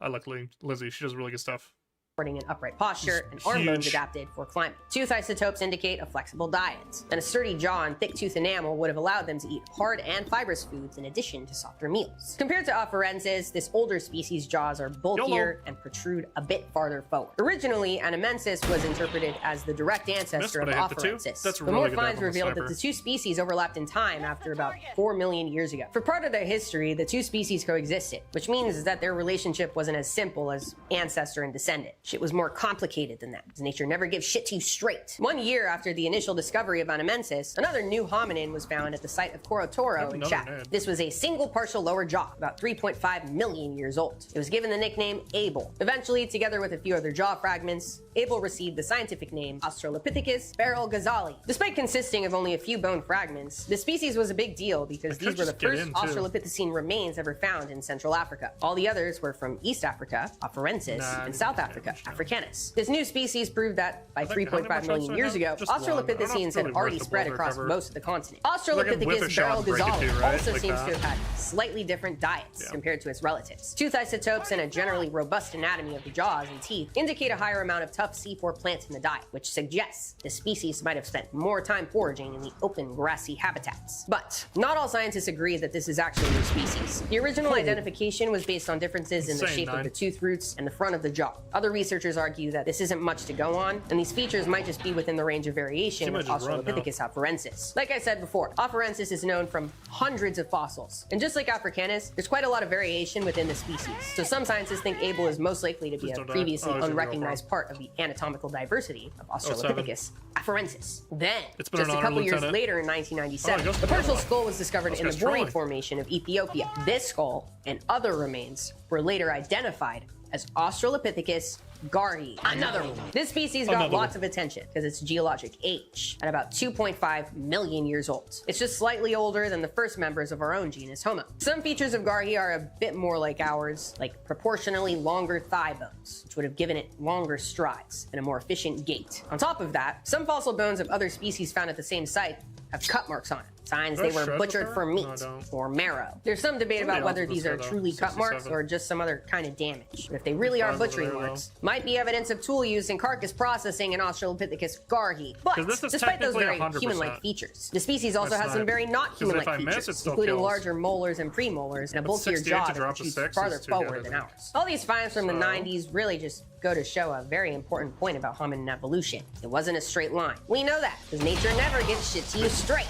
I like Lizzie, she does really good stuff. Supporting an upright posture and arm bones adapted for climbing. Tooth isotopes indicate a flexible diet, and a sturdy jaw and thick tooth enamel would have allowed them to eat hard and fibrous foods in addition to softer meals. Compared to afarensis, this older species' jaws are bulkier and protrude a bit farther forward. Originally, anamensis was interpreted as the direct ancestor of afarensis, but more finds revealed that the two species overlapped in time after about 4 million years ago. For part of their history, the two species coexisted, which means that their relationship wasn't as simple as ancestor and descendant. Shit was more complicated than that, because nature never gives shit to you straight. 1 year after the initial discovery of anamensis, another new hominin was found at the site of Korotoro in Chad. This was a single partial lower jaw, about 3.5 million years old. It was given the nickname Abel. Eventually, together with a few other jaw fragments, Abel received the scientific name Australopithecus beryl-ghazali. Despite consisting of only a few bone fragments, the species was a big deal because these were the first Australopithecine remains ever found in Central Africa. All the others were from East Africa, afarensis, and South Africa, africanus. This new species proved that by 3.5 million years ago, Australopithecines had already spread across most of the continent. Australopithecus beryl-ghazali also seems to have had slightly different diets compared to its relatives. Tooth isotopes and a generally robust anatomy of the jaws and teeth indicate a higher amount of tough C4 plants in the diet, which suggests the species might have spent more time foraging in the open grassy habitats. But not all scientists agree that this is actually a new species. The original identification was based on differences in the shape of the tooth roots and the front of the jaw. Other researchers argue that this isn't much to go on, and these features might just be within the range of variation of Australopithecus afarensis. Like I said before, afarensis is known from hundreds of fossils, and just like africanus, there's quite a lot of variation within the species. So some scientists think Abel is most likely to be a previously unrecognized part of the anatomical diversity of Australopithecus afarensis. Then, just a couple years later in 1997, the partial skull was discovered in the Bori Formation of Ethiopia. This skull and other remains were later identified as Australopithecus garhi. Another one. This species got lots of attention because its geologic age at about 2.5 million years old. It's just slightly older than the first members of our own genus Homo. Some features of garhi are a bit more like ours, like proportionally longer thigh bones, which would have given it longer strides and a more efficient gait. On top of that, some fossil bones of other species found at the same site have cut marks on it. Signs they were butchered for meat or marrow. There's some debate about whether these are truly cut marks or just some other kind of damage. But if they really are butchery marks, might be evidence of tool use and carcass processing in Australopithecus garhi. But despite those very human-like features, the species also has some very not human-like features, including larger molars and premolars and a bulkier jaw that protrudes farther forward than ours. All these finds from the 90s really just go to show a very important point about hominin evolution. It wasn't a straight line. We know that, because nature never gives shit to you straight.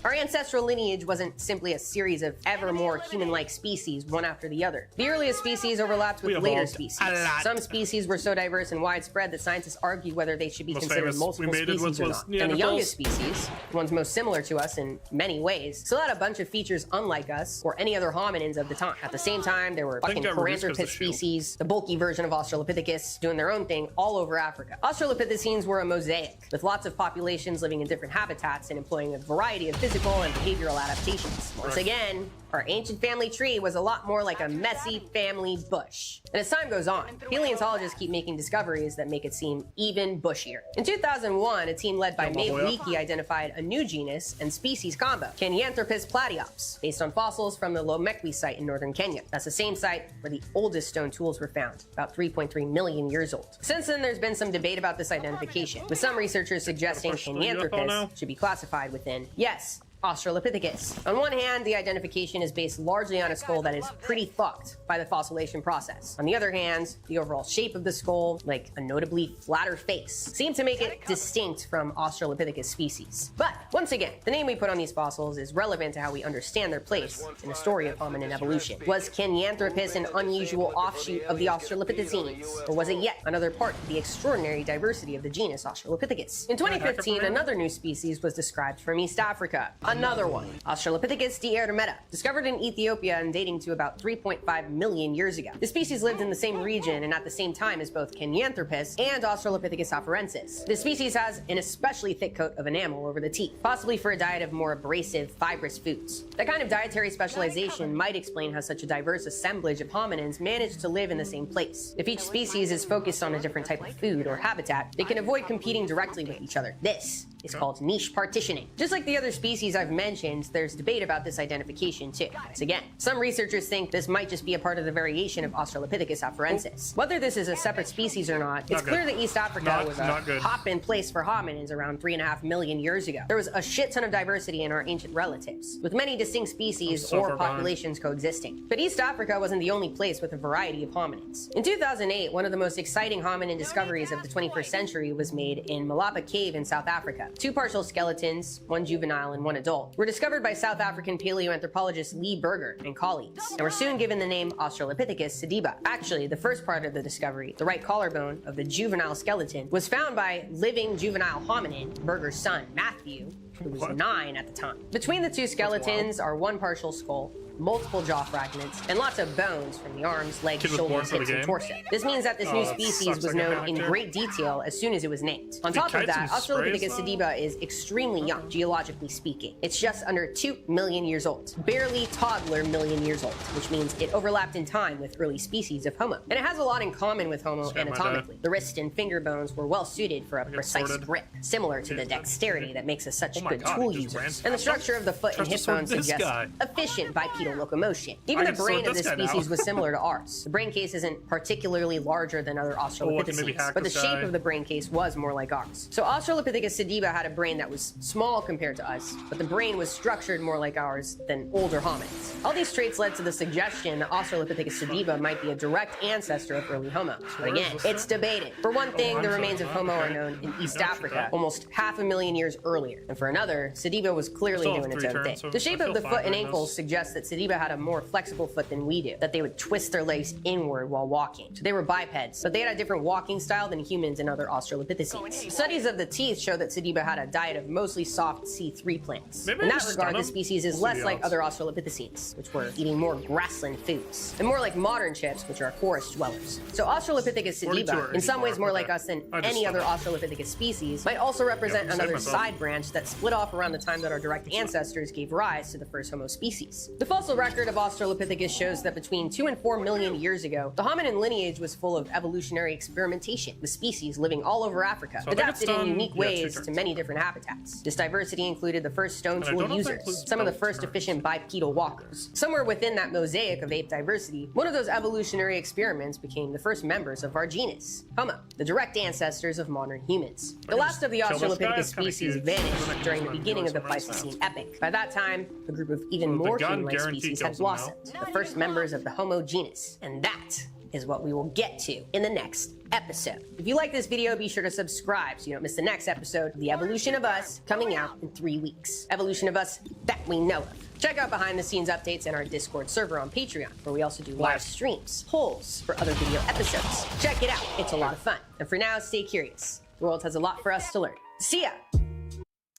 Our ancestral lineage wasn't simply a series of ever more human-like species, one after the other. The earliest species overlapped with later species. Some species were so diverse and widespread that scientists argued whether they should be considered multiple species or not. And the youngest species, the ones most similar to us in many ways, still had a bunch of features unlike us or any other hominins of the time. At the same time, there were fucking Paranthropus species, the bulky version of Australopithecus, doing their own thing all over Africa. Australopithecines were a mosaic, with lots of populations living in different habitats and employing a variety of physical and behavioral adaptations. Once again, our ancient family tree was a lot more like a messy family bush. And as time goes on, paleontologists keep making discoveries that make it seem even bushier. In 2001, a team led by Maeve Leakey identified a new genus and species combo, Kenyanthropus platyops, based on fossils from the Lomekwi site in northern Kenya. That's the same site where the oldest stone tools were found, about 3.3 million years old. Since then, there's been some debate about this identification, with some researchers suggesting Kenyanthropus should be classified within, yes, Australopithecus. On one hand, the identification is based largely on a skull that is pretty fucked by the fossilization process. On the other hand, the overall shape of the skull, like a notably flatter face, seem to make it distinct from Australopithecus species. But once again, the name we put on these fossils is relevant to how we understand their place in the story of hominin evolution. Was Kenyanthropus an unusual offshoot of the Australopithecines, or was it yet another part of the extraordinary diversity of the genus Australopithecus? In 2015, another new species was described from East Africa. Another one, Australopithecus diarmida, discovered in Ethiopia and dating to about 3.5 million years ago. The species lived in the same region and at the same time as both Kenyanthropus and Australopithecus afarensis. The species has an especially thick coat of enamel over the teeth, possibly for a diet of more abrasive, fibrous foods. That kind of dietary specialization might explain how such a diverse assemblage of hominins managed to live in the same place. If each species is focused on a different type of food or habitat, they can avoid competing directly with each other. This is called niche partitioning. Just like the other species I've mentioned, there's debate about this identification too. Once again, some researchers think this might just be a part of the variation of Australopithecus afarensis. Whether this is a separate species or not, it's clear that East Africa was a hop-in place for hominins around 3.5 million years ago. There was a shit ton of diversity in our ancient relatives, with many distinct species or populations coexisting. But East Africa wasn't the only place with a variety of hominins. In 2008, one of the most exciting hominin discoveries of the 21st century was made in Malapa Cave in South Africa. Two partial skeletons, one juvenile and one adult, were discovered by South African paleoanthropologist Lee Berger and colleagues, and were soon given the name Australopithecus sediba. Actually, the first part of the discovery, the right collarbone of the juvenile skeleton, was found by living juvenile hominin, Berger's son, Matthew, who was 9 at the time. Between the two skeletons are one partial skull, multiple jaw fragments, and lots of bones from the arms, legs, shoulders, hips, and torso. This means that this new species was known in great detail as soon as it was named. On top of that, Australopithecus sediba is extremely young, geologically speaking. It's just under 2 million years old, barely toddler million years old, which means it overlapped in time with early species of Homo. And it has a lot in common with Homo anatomically. The wrist and finger bones were well suited for a precise grip, similar to the dexterity that makes us such good tool users. And the structure of the foot and hip bones suggests efficient bipedal locomotion. Even the brain of this species was similar to ours. The brain case isn't particularly larger than other Australopithecines, but the shape of the brain case was more like ours. So Australopithecus sediba had a brain that was small compared to us, but the brain was structured more like ours than older hominids. All these traits led to the suggestion that Australopithecus sediba might be a direct ancestor of early Homo. But again, it's debated. For one thing, the remains of Homo are known in East Africa almost 500,000 years earlier, and for another, sediba was clearly doing its own thing. The shape of the foot and ankles suggests that sediba had a more flexible foot than we do, that they would twist their legs inward while walking. So they were bipeds, but they had a different walking style than humans and other Australopithecines. Studies of the teeth show that sediba had a diet of mostly soft C3 plants. In that regard, the species is less like other Australopithecines, which were eating more grassland foods, and more like modern chips, which are forest dwellers. So Australopithecus sediba, in some ways more like us than any other Australopithecus species, might also represent another side branch that split off around the time that our direct ancestors gave rise to the first Homo species. The fossil record of Australopithecus shows that between 2 and 4 million years ago, the hominin lineage was full of evolutionary experimentation, with species living all over Africa, adapted in unique ways to many different habitats. This diversity included the first stone tool users, some of the first efficient bipedal walkers. Somewhere within that mosaic of ape diversity, one of those evolutionary experiments became the first members of our genus, Homo, the direct ancestors of modern humans. The last of the Australopithecus species vanished during the beginning of the Pleistocene epoch. By that time, a group of even more human-like species had blossomed, the first members of the Homo genus. And that is what we will get to in the next episode. If you like this video, be sure to subscribe so you don't miss the next episode of The Evolution of Us, coming out in 3 weeks. Evolution of Us that we know of. Check out behind the scenes updates in our Discord server on Patreon, where we also do live streams, polls for other video episodes. Check it out, it's a lot of fun. And for now, stay curious. The world has a lot for us to learn. See ya!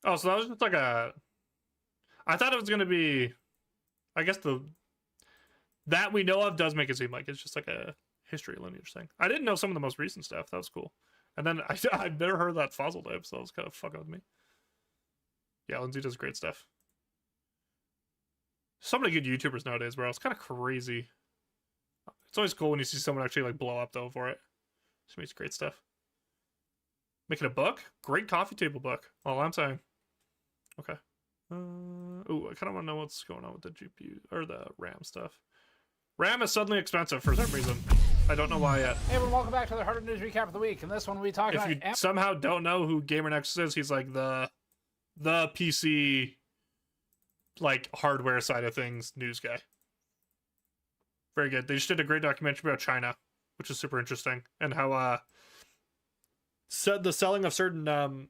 Oh, so that was just like a... I thought it was going to be... I guess that we know of does make it seem like it's just like a history lineage thing. I didn't know some of the most recent stuff. That was cool. And then I've never heard that fossil type, so it was kind of fucking with me. Yeah, Lindsay does great stuff. So many good YouTubers nowadays, bro. It's kind of crazy. It's always cool when you see someone actually like blow up though for it. She makes great stuff. Making a book? Great coffee table book. All I'm saying. Okay. Ooh, I kind of want to know what's going on with the GPU or the RAM stuff. RAM is suddenly expensive for some reason. I don't know why yet. Hey everyone, welcome back to the Harder News Recap of the Week. And this one we talk about... If you somehow don't know who GamerNexus is, he's like the PC like hardware side of things news guy. Very good. They just did a great documentary about China, which is super interesting, and how the selling of certain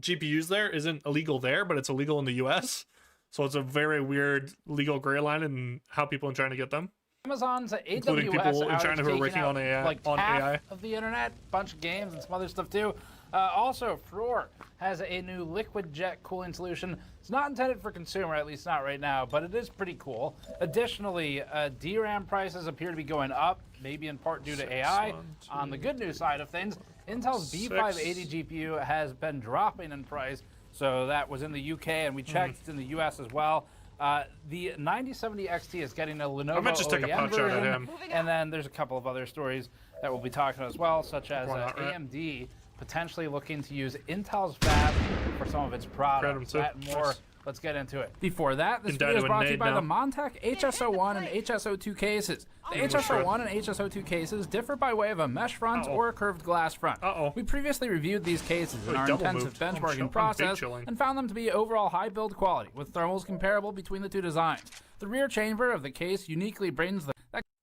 GPUs there isn't illegal there, but it's illegal in the US. So it's a very weird legal gray line in how people in China get them. Amazon's including AWS people in China who are working on AI. Like on half AI. of the internet, bunch of games and some other stuff too. Also, Furor has a new liquid jet cooling solution. It's not intended for consumer, at least not right now, but it is pretty cool. Additionally, DRAM prices appear to be going up, maybe in part due to AI. On the good news side of things, Intel's B580 GPU has been dropping in price. So that was in the UK, and we checked it's in the US as well. The 9070 XT is getting a Lenovo I might just take a OEM punch out at version, him. and then there's a couple of other stories that we'll be talking about as well, such as AMD potentially looking to use Intel's fab for some of its products. That and more. Let's get into it. Before that, this video is brought to you by the Montech HSO1 and HSO2 cases. The HSO1 and HSO2 cases differ by way of a mesh front or a curved glass front. We previously reviewed these cases in our intensive benchmarking process and found them to be overall high build quality, with thermals comparable between the two designs. The rear chamber of the case uniquely brings the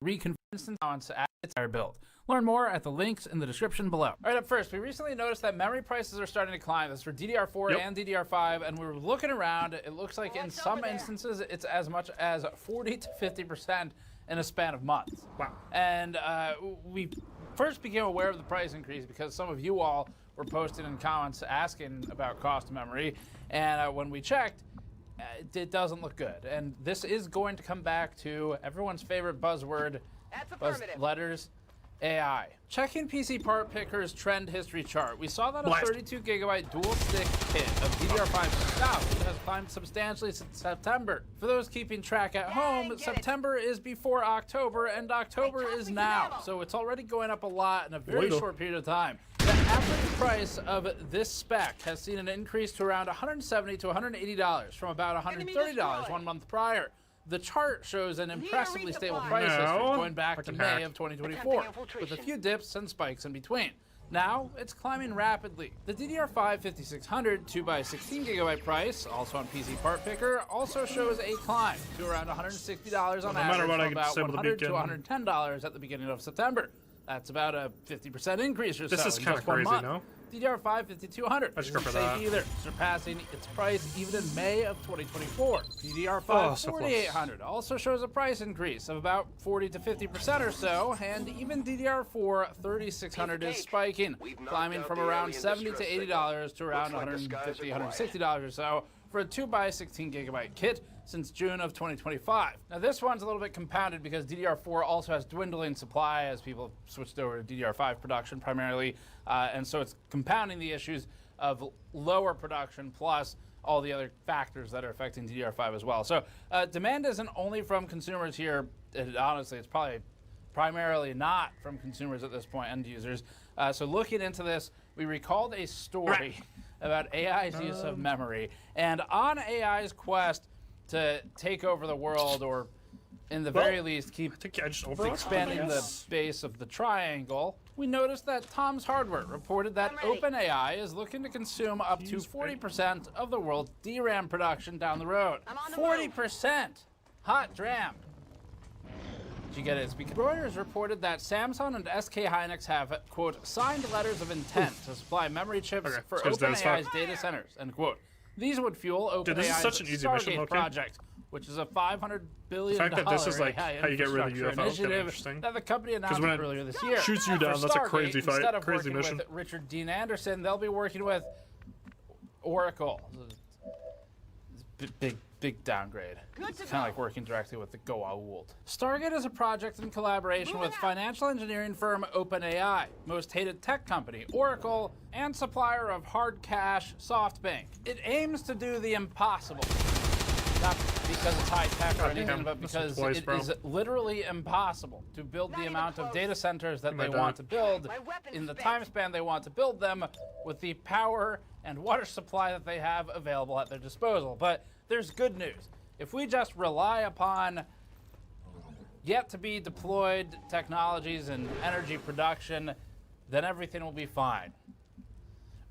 reconfiguration allowance at its entire build. Learn more at the links in the description below. All right, up first, we recently noticed that memory prices are starting to climb. That's for DDR4 and DDR5, and we were looking around. It looks like in some instances, it's as much as 40 to 50% in a span of months. Wow. And we first became aware of the price increase because some of you all were posting in comments asking about cost of memory, and when we checked, it doesn't look good. And this is going to come back to everyone's favorite buzzword, letters, AI. Checking PC Part Picker's trend history chart, we saw that a 32GB dual stick kit of DDR5 stuff has climbed substantially since September. For those keeping track at home, September is before October, and October is now. So it's already going up a lot in a very short period of time. The average price of this spec has seen an increase to around $170 to $180 from about $130 1 month prior. The chart shows an impressively stable price history going back to May of 2024, with a few dips and spikes in between. Now, it's climbing rapidly. The DDR5 5600 2x16GB price, also on PC Part Picker, also shows a climb to around $160 on average, from about $100 to $110 at the beginning of September. That's about a 50% increase or so. This is kind of crazy, no? DDR5 5200 isn't safe either, surpassing its price even in May of 2024. DDR5 4800 also shows a price increase of about 40 to 50% or so, and even DDR4 3600 is spiking, climbing from around $70 to $80 to around $150, $160 or so for a 2x16GB kit since June of 2025. Now this one's a little bit compounded because DDR4 also has dwindling supply as people switched over to DDR5 production primarily, and so it's compounding the issues of lower production plus all the other factors that are affecting DDR5 as well. So demand isn't only from consumers here. Honestly, it's probably primarily not from consumers at this point, end users. So looking into this, we recalled a story about AI's use of memory, and on AI's quest to take over the world, or in the very least keep expanding the base of the triangle, we noticed that Tom's Hardware reported that OpenAI is looking to consume up to 40% of the world's DRAM production down the road. 40%! Hot dram. you get it? It's because Reuters reported that Samsung and SK Hynix have, quote, signed letters of intent to supply memory chips for OpenAI's data centers, end quote. These would fuel OpenAI's Stargate project, which is a $500 billion the fact that this is like how you get rid of UFOs initiative that the company announced earlier this year. Shoots you down, that's a crazy fight, Instead of crazy working mission. with Richard Dean Anderson, they'll be working with Oracle. Big downgrade. It's kind of like working directly with the Goa'uld. Stargate is a project in collaboration with financial engineering firm OpenAI, most hated tech company Oracle, and supplier of hard cash SoftBank. It aims to do the impossible. Not because it's high tech or anything, but because it is literally impossible to build the amount of data centers that they want to build in the time span they want to build them with the power and water supply that they have available at their disposal. But there's good news. If we just rely upon yet to be deployed technologies and energy production, then everything will be fine.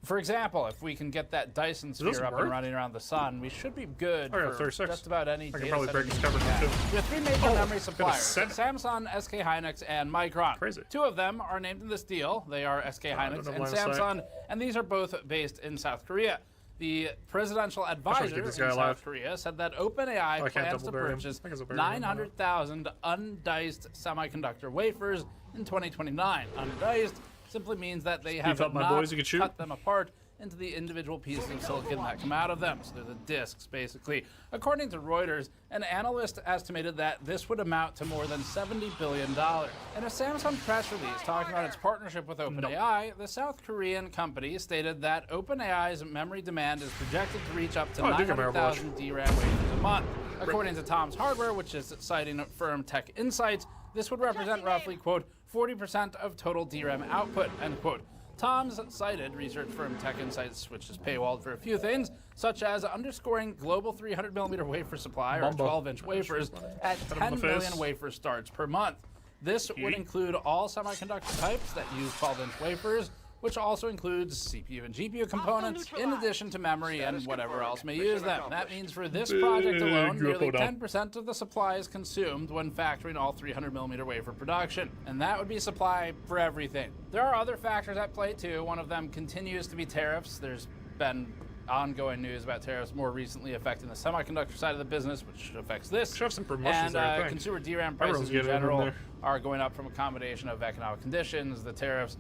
For example, if we can get that Dyson sphere up and running around the sun, we should be good for just about any data center. We have 3 major memory suppliers, Samsung, SK Hynix, and Micron. Crazy. 2 of them are named in this deal. They are SK Hynix and Samsung, and these are both based in South Korea. The presidential advisor in South Korea said that OpenAI plans to purchase 900,000 undiced semiconductor wafers in 2029. Undiced simply means that they have not cut them apart into the individual pieces of silicon that come out of them. So they're the disks, basically. According to Reuters, an analyst estimated that this would amount to more than $70 billion. In a Samsung press release talking about its partnership with OpenAI, the South Korean company stated that OpenAI's memory demand is projected to reach up to 900,000 DRAM wafers a month. According to Tom's Hardware, which is citing firm Tech Insights, this would represent roughly, quote, 40% of total DRAM output, end quote. Tom's cited research firm Tech Insights, which is paywalled for a few things, such as underscoring global 300mm wafer supply, or 12-inch wafers, at 10 million wafer starts per month. This would include all semiconductor types that use 12-inch wafers, which also includes CPU and GPU components, in addition to memory and whatever else may use them. That means for this project alone, nearly 10% of the supply is consumed when factoring all 300mm wafer production. And that would be supply for everything. There are other factors at play too. One of them continues to be tariffs. There's been ongoing news about tariffs more recently affecting the semiconductor side of the business, which affects this. Should have some promotions and consumer DRAM prices in general are going up from a combination of economic conditions, the tariffs,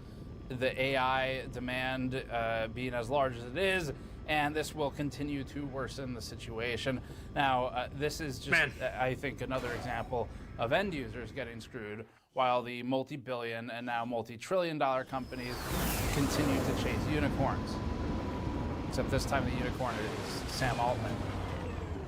the AI demand being as large as it is, and this will continue to worsen the situation. Now, this is just, I think, another example of end users getting screwed, while the multi-billion and now multi-trillion-dollar companies continue to chase unicorns. Except this time the unicorn is Sam Altman,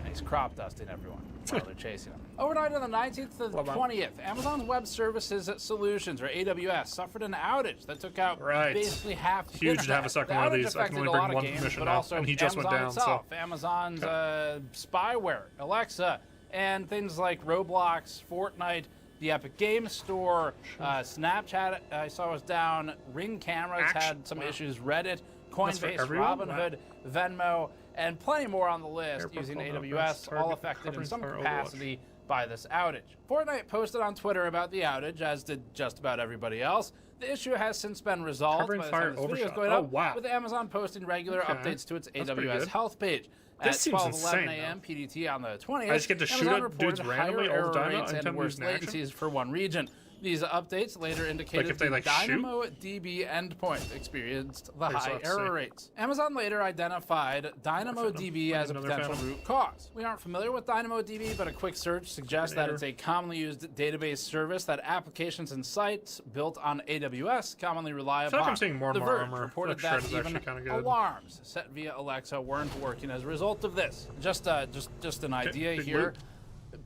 and he's crop dusting everyone while they're chasing him. Overnight on the 19th to the 20th, Amazon Web Services Solutions, or AWS, suffered an outage that took out basically half the Huge to have a second one of these. I can only bring one mission now, and he just went down. Itself, Amazon's spyware, Alexa, and things like Roblox, Fortnite, the Epic Games Store, Snapchat I saw was down, Ring cameras had some issues, Reddit, Coinbase, Robinhood, Venmo, and plenty more on the list using AWS, all affected in some capacity by this outage. Fortnite posted on Twitter about the outage, as did just about everybody else. The issue has since been resolved by the time this video is going up, with Amazon posting regular updates to its AWS health page. At 12:11 a.m. PDT on the 20th, I just get to shoot at dudes randomly all the time and worse latencies for one region. These updates later indicated the DynamoDB endpoint experienced the high error rates. Amazon later identified DynamoDB as a potential root cause. We aren't familiar with DynamoDB, but a quick search suggests that it's a commonly used database service that applications and sites built on AWS commonly rely upon. I'm seeing more The and more Verge armor. reported that even alarms set via Alexa weren't working as a result of this. Just an idea here.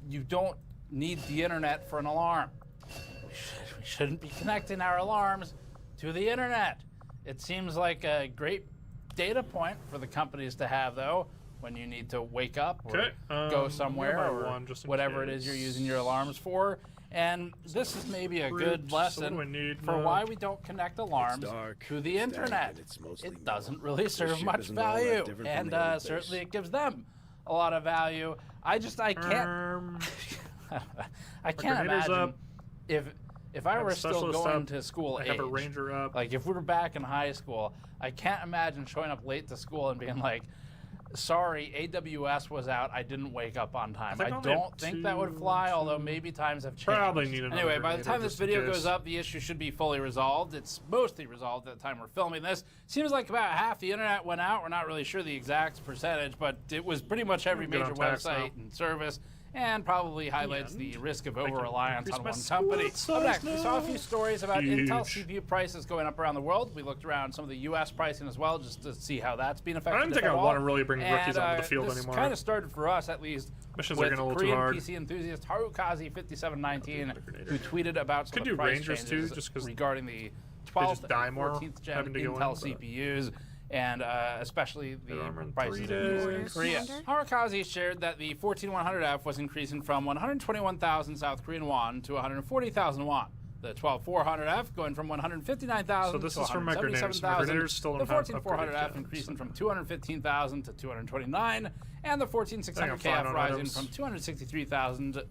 You don't need the internet for an alarm. We shouldn't be connecting our alarms to the internet. It seems like a great data point for the companies to have, though, when you need to wake up or go somewhere or whatever it is you're using your alarms for. And this is maybe a good lesson for why we don't connect alarms to the internet. It doesn't really serve much value, and certainly it gives them a lot of value. I can't I can't imagine if I were still going to school age, have a ranger up. like if we were back in high school, I can't imagine showing up late to school and being like, sorry, AWS was out. I didn't wake up on time. I don't think that would fly, although maybe times have changed. Probably need another Anyway, by the time grenade this just in video case. goes up, the issue should be fully resolved. It's mostly resolved at the time we're filming this. Seems like about half the internet went out. We're not really sure the exact percentage, but it was pretty much every Good major on tax website now. and service, and probably highlights the risk of over-reliance on one increase company. my squad Up next, we size saw a now. few stories about Huge. Intel CPU prices going up around the world. We looked around some of the U.S. pricing as well, just to see how that's being affected. I don't think I want to really bring rookies onto the field this anymore. kind of started for us, at least, Missions are with getting a little Korean too hard. PC enthusiast Harukazi5719, who tweeted about some Could of the do price Rangers changes too, just 'cause regarding the they 12th just die and more 14th gen having to go Intel in, but- CPUs, and especially the in prices 3 in days. Korea. Harukazi shared that the 14100F was increasing from 121,000 South Korean won to 140,000 won. The 12400F going from 159,000 So this to is from my grenadiers. My 177,000. grenadiers still The don't have 14400F upgraded increasing from 215,000 to 229, and the 14600KF fine on rising items. from 263,000 to Oh,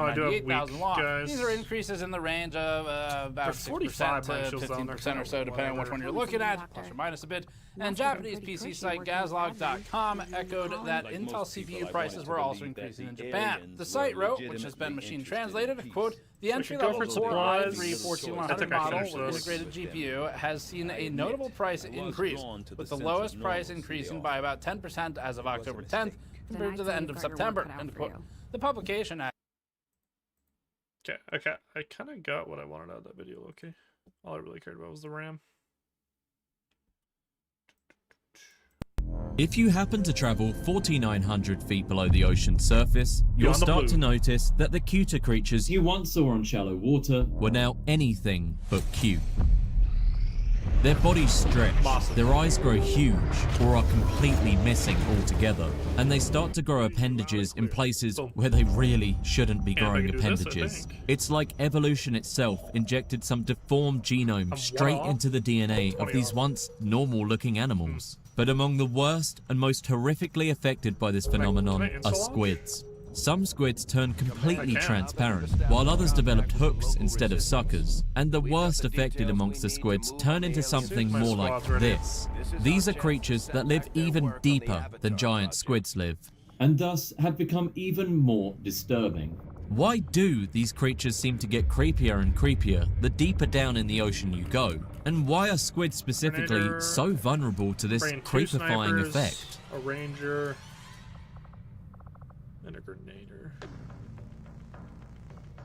I do have 298,000 weak won. guys. These are increases in the range of about They're 45 6% mine to shields down there, 15% or so, so depending on which one you're looking at, plus or minus a bit. And Japanese PC site Gazlog.com echoed that Intel CPU prices were also increasing in Japan. The site wrote, which has been machine translated, quote, the entry-level for Core supplies. i3 I 14100 think I model finished with this. integrated GPU has seen a notable price increase, with the lowest price increasing by about 10% as of October 10th compared to the end of September. End quote. The publication had Okay, I kind of got what I wanted out of that video, okay? All I really cared about was the RAM. If you happen to travel 4,900 feet below the ocean's surface, you'll Beyond the start blue. to notice that the cuter creatures you once saw on shallow water were now anything but cute. Their bodies stretch, their eyes grow huge, or are completely missing altogether, and they start to grow appendages in places where they really shouldn't be Yeah, I growing can do this, I appendages. think. It's like evolution itself injected some deformed genome straight one-off? into the DNA of these once normal-looking animals. But among the worst and most horrifically affected by this phenomenon can I are install? squids. Some squids turn completely I can. transparent, while others developed hooks instead of suckers. And the worst affected amongst the squids turn into something more like this. These are creatures that live even deeper than giant squids live, and thus have become even more disturbing. Why do these creatures seem to get creepier and creepier the deeper down in the ocean you go? And why are squids specifically Grenadier, so vulnerable to this bringing 2 creepifying snipers, effect? A ranger, and a grenader.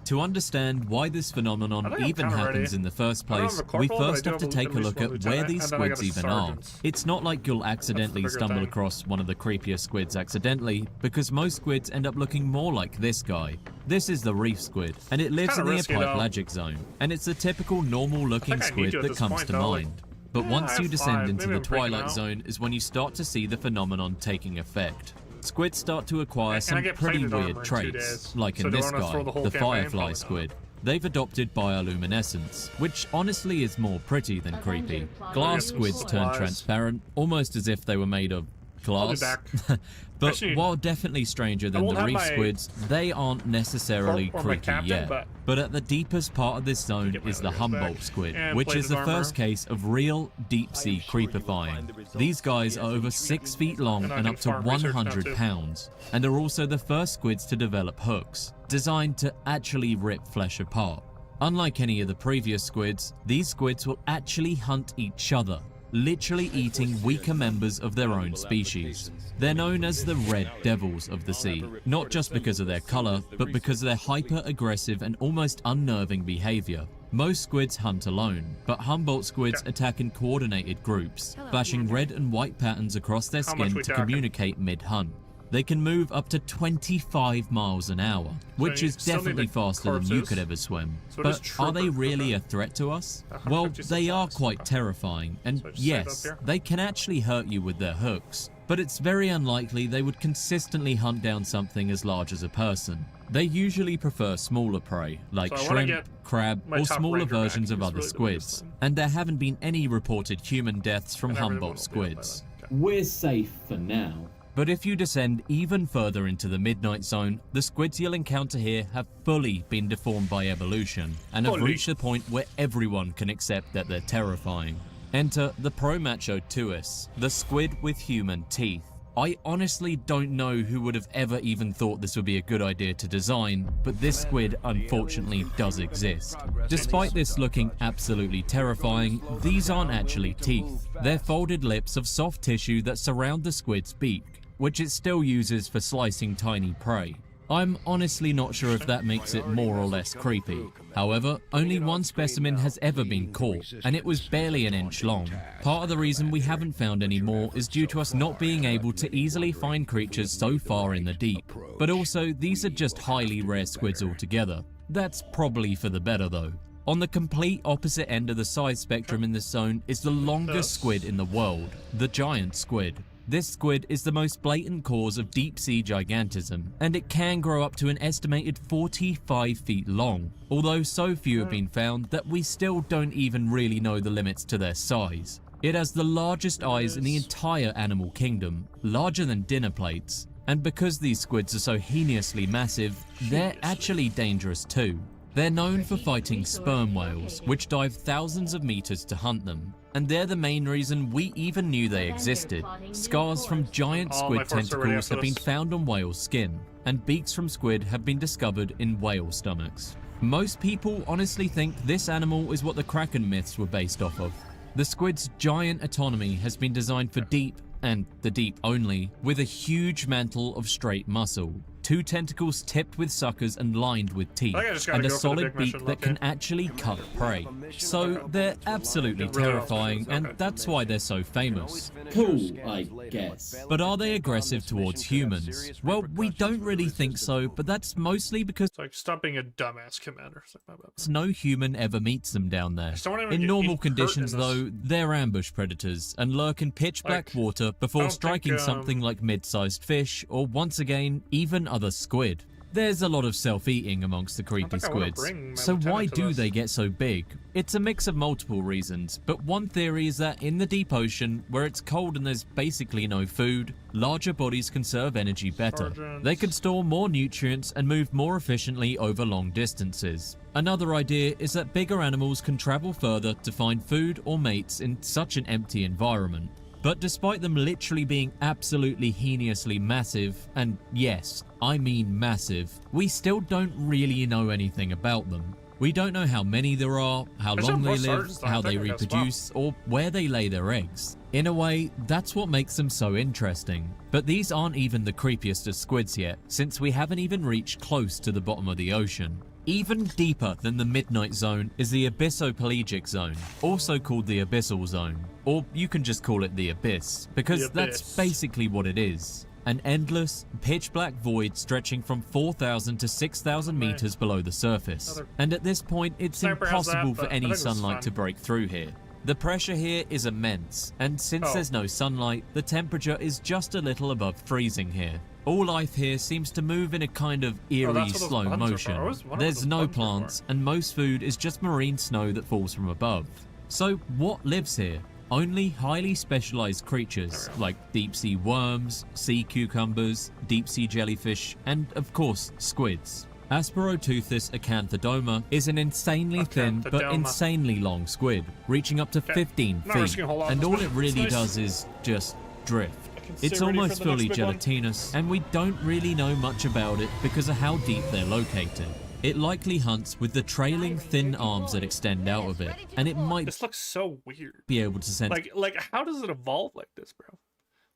To understand why this I phenomenon think I'm even kinda happens ready. in the first I don't place, have a we corporal, but I first do have to have take a least look one at where lieutenant, these and then I got squids a even are. sergeant. It's not like you'll accidentally bigger stumble thing. across one of the creepier squids accidentally, because most squids end up looking more like this guy. This is the reef squid, and it lives in kinda the risky, though. epipelagic zone, and it's the typical normal-looking I need squid you at that this comes point, to though, like- mind. But Yeah, once I you have descend 5. into Maybe the I'm breaking twilight out. zone is when you start to see the phenomenon taking effect. Squids start to acquire And I some get pretty plated armor weird in 2 traits, days. like So in do I this wanna guy, throw the whole the campaign? firefly Probably not. squid. They've adopted bioluminescence, which honestly is more pretty than creepy. Glass squids turn Supplies. transparent, almost as if they were made of I'll be glass. back. But Actually, while definitely stranger than won't the have reef my squids, they aren't necessarily corp or my creepy captain, yet. But at the deepest part of this zone is the Humboldt squid, And which is plated the first armor. case of real deep-sea creepifying. These guys are over 6 feet long And I and can up to farm research now, 100 too. pounds, and are also the first squids to develop hooks, designed to actually rip flesh apart. Unlike any of the previous squids, these squids will actually hunt each other, literally eating weaker members of their own species. They're known as the red devils of the sea, not just because of their color, but because of their hyper-aggressive and almost unnerving behavior. Most squids hunt alone, but Humboldt squids attack in coordinated groups, flashing red and white patterns across their How much skin we to talking? communicate mid-hunt. They can move up to 25 miles an hour, which you is still need definitely the faster than you corpses. could ever swim. So it is But are they trooper really a threat to us? Well, 150 they are supplies. quite terrifying, and So I just save yes, up here. they can actually hurt you with their hooks, but it's very unlikely they would consistently hunt down something as large as a person. They usually prefer smaller prey, like So I wanna shrimp, get crab, my or top smaller ranger back. versions of He's other really the biggest squids, thing. and there haven't been any reported human deaths from And everyone Humboldt will be up by squids. then. We're safe for now. But if you descend even further into the midnight zone, the squids you'll encounter here have fully been deformed by evolution and have reached a point where everyone can accept that they're terrifying. Enter the Promachotuus, the squid with human teeth. I honestly don't know who would have ever even thought this would be a good idea to design, but this squid unfortunately does exist. Despite this looking absolutely terrifying, these aren't actually teeth. They're folded lips of soft tissue that surround the squid's beak, which it still uses for slicing tiny prey. I'm honestly not sure if that makes it more or less creepy. However, only one specimen has ever been caught, and it was barely an inch long. Part of the reason we haven't found any more is due to us not being able to easily find creatures so far in the deep. But also, these are just highly rare squids altogether. That's probably for the better though. On the complete opposite end of the size spectrum in this zone is the longest squid in the world, the giant squid. This squid is the most blatant cause of deep-sea gigantism, and it can grow up to an estimated 45 feet long, although so few have been found that we still don't even really know the limits to their size. It has the largest eyes in the entire animal kingdom, larger than dinner plates, and because these squids are so heinously massive, they're actually dangerous too. They're known for fighting sperm whales, which dive thousands of meters to hunt them. And they're the main reason we even knew they existed. Scars from giant squid tentacles have been found on whale skin, and beaks from squid have been discovered in whale stomachs. Most people honestly think this animal is what the Kraken myths were based off of. The squid's giant autonomy has been designed for deep, and the deep only, with a huge mantle of straight muscle. 2 tentacles tipped with suckers and lined with teeth, and a solid beak that can actually cut prey. So they're absolutely terrifying, and that's why they're so famous. Cool, I guess. But are they aggressive towards humans? Well, we don't really think so, but that's mostly because it's like, stop being a dumbass, Commander. It's like, my bad. No human ever meets them down there. In normal conditions though, they're ambush predators and lurk in pitch black water before striking something like mid-sized fish, or once again, even other squid. There's a lot of self-eating amongst the creepy squids, so why do they get so big? It's a mix of multiple reasons, but one theory is that in the deep ocean, where it's cold and there's basically no food, larger bodies conserve energy better. They can store more nutrients and move more efficiently over long distances. Another idea is that bigger animals can travel further to find food or mates in such an empty environment. But despite them literally being absolutely heinously massive, and yes, I mean massive, we still don't really know anything about them. We don't know how many there are, how long they live, how they reproduce, or where they lay their eggs. In a way, that's what makes them so interesting. But these aren't even the creepiest of squids yet, since we haven't even reached close to the bottom of the ocean. Even deeper than the Midnight Zone is the Abyssopelagic Zone, also called the Abyssal Zone. Or you can just call it the Abyss, because that's basically what it is. An endless, pitch-black void stretching from 4,000 to 6,000 meters below the surface. And at this point, it's impossible for any sunlight to break through here. The pressure here is immense, and since there's no sunlight, the temperature is just a little above freezing here. All life here seems to move in a kind of eerie slow motion. There's no plants, and most food is just marine snow that falls from above. So what lives here? Only highly specialized creatures like deep-sea worms, sea cucumbers, deep-sea jellyfish, and of course squids. Asperoteuthis acanthodoma is an insanely thin but insanely long squid, reaching up to 15 feet, and all it really does is just drift. It's almost fully gelatinous, and we don't really know much about it because of how deep they're located. It likely hunts with the trailing thin arms that extend out of it, and it might this looks so weird. Be able to sense like how does it evolve like this, bro?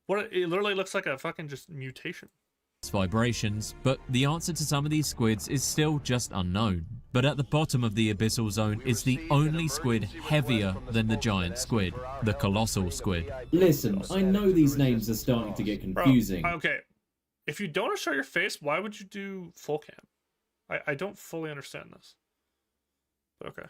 What it literally looks like a fucking just mutation. Vibrations, but the answer to some of these squids is still just unknown. But at the bottom of the abyssal zone is the only squid heavier than the giant squid, the colossal squid. Listen, I know these names are starting to get confusing. Bro, okay, if you don't want to show your face, why would you do full cam? I don't fully understand this. But okay.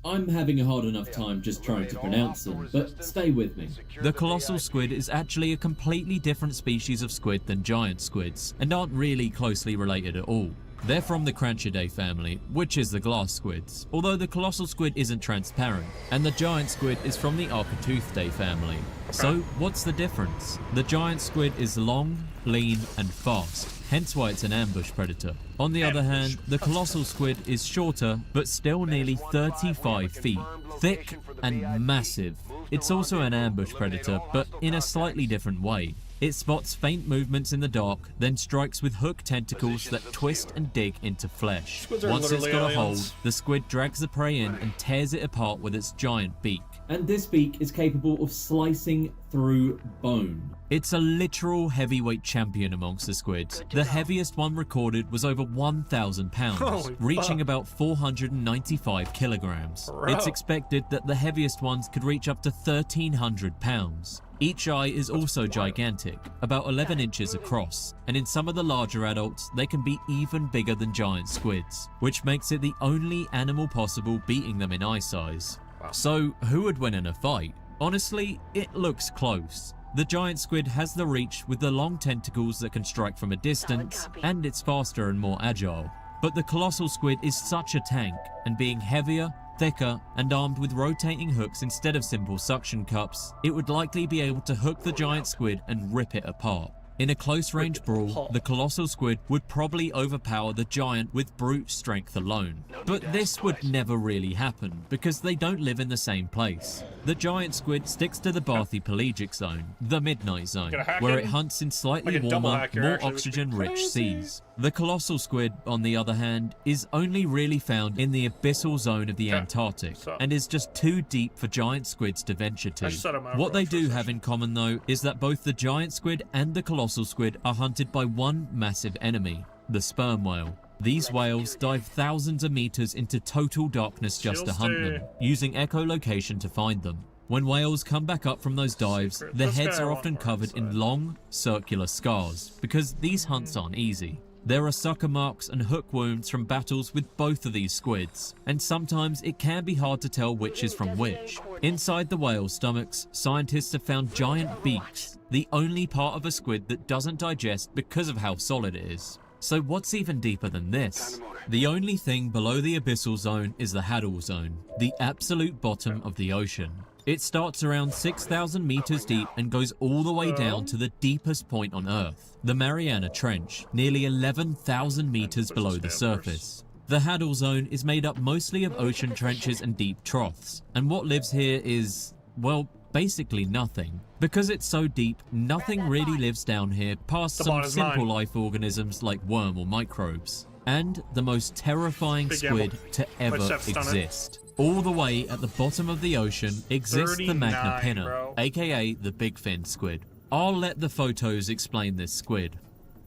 I'm having a hard enough time just trying to pronounce them, but stay with me. The colossal squid is actually a completely different species of squid than giant squids, and aren't really closely related at all. They're from the Cranchidae family, which is the glass squids, although the colossal squid isn't transparent, and the giant squid is from the Architeuthidea family. So what's the difference? The giant squid is long, lean, and fast, hence why it's an ambush predator. On the other hand, the colossal squid is shorter, but still nearly 35 feet, thick and massive. It's also an ambush predator, but in a slightly different way. It spots faint movements in the dark, then strikes with hook tentacles that twist and dig into flesh. Once it's got a hold, the squid drags the prey in and tears it apart with its giant beak. And this beak is capable of slicing through bone. It's a literal heavyweight champion amongst the squids. The heaviest one recorded was over 1,000 pounds, reaching about 495 kilograms. It's expected that the heaviest ones could reach up to 1,300 pounds. Each eye is also gigantic, about 11 inches across, and in some of the larger adults, they can be even bigger than giant squids, which makes it the only animal possible beating them in eye size. So, who would win in a fight? Honestly, it looks close. The giant squid has the reach with the long tentacles that can strike from a distance, and it's faster and more agile. But the colossal squid is such a tank, and being heavier, thicker, and armed with rotating hooks instead of simple suction cups, it would likely be able to hook the giant squid and rip it apart. In a close-range brawl, the colossal squid would probably overpower the giant with brute strength alone. But this would never really happen, because they don't live in the same place. The giant squid sticks to the bathypelagic zone, the midnight zone, where it hunts in slightly warmer, more oxygen-rich seas. The colossal squid, on the other hand, is only really found in the abyssal zone of the Antarctic, and is just too deep for giant squids to venture to. What they do have in common, though, is that both the giant squid and the colossal squid are hunted by one massive enemy, the sperm whale. These whales dive thousands of meters into total darkness just to hunt them, using echolocation to find them. When whales come back up from those dives, their heads are often covered in long, circular scars, because these hunts aren't easy. There are sucker marks and hook wounds from battles with both of these squids, and sometimes it can be hard to tell which is from which. Inside the whale's stomachs, scientists have found giant beaks, the only part of a squid that doesn't digest because of how solid it is. So what's even deeper than this? The only thing below the abyssal zone is the Hadal zone, the absolute bottom of the ocean. It starts around 6,000 meters deep and goes all the way down to the deepest point on Earth, the Mariana Trench, nearly 11,000 meters below the surface. The Hadal zone is made up mostly of ocean trenches and deep troughs, and what lives here is, well, basically nothing. Because it's so deep, nothing really lives down here past some simple life organisms like worm or microbes. And the most terrifying squid to ever exist. All the way at the bottom of the ocean exists the Magna Pinna, aka the big fin squid. I'll let the photos explain this squid.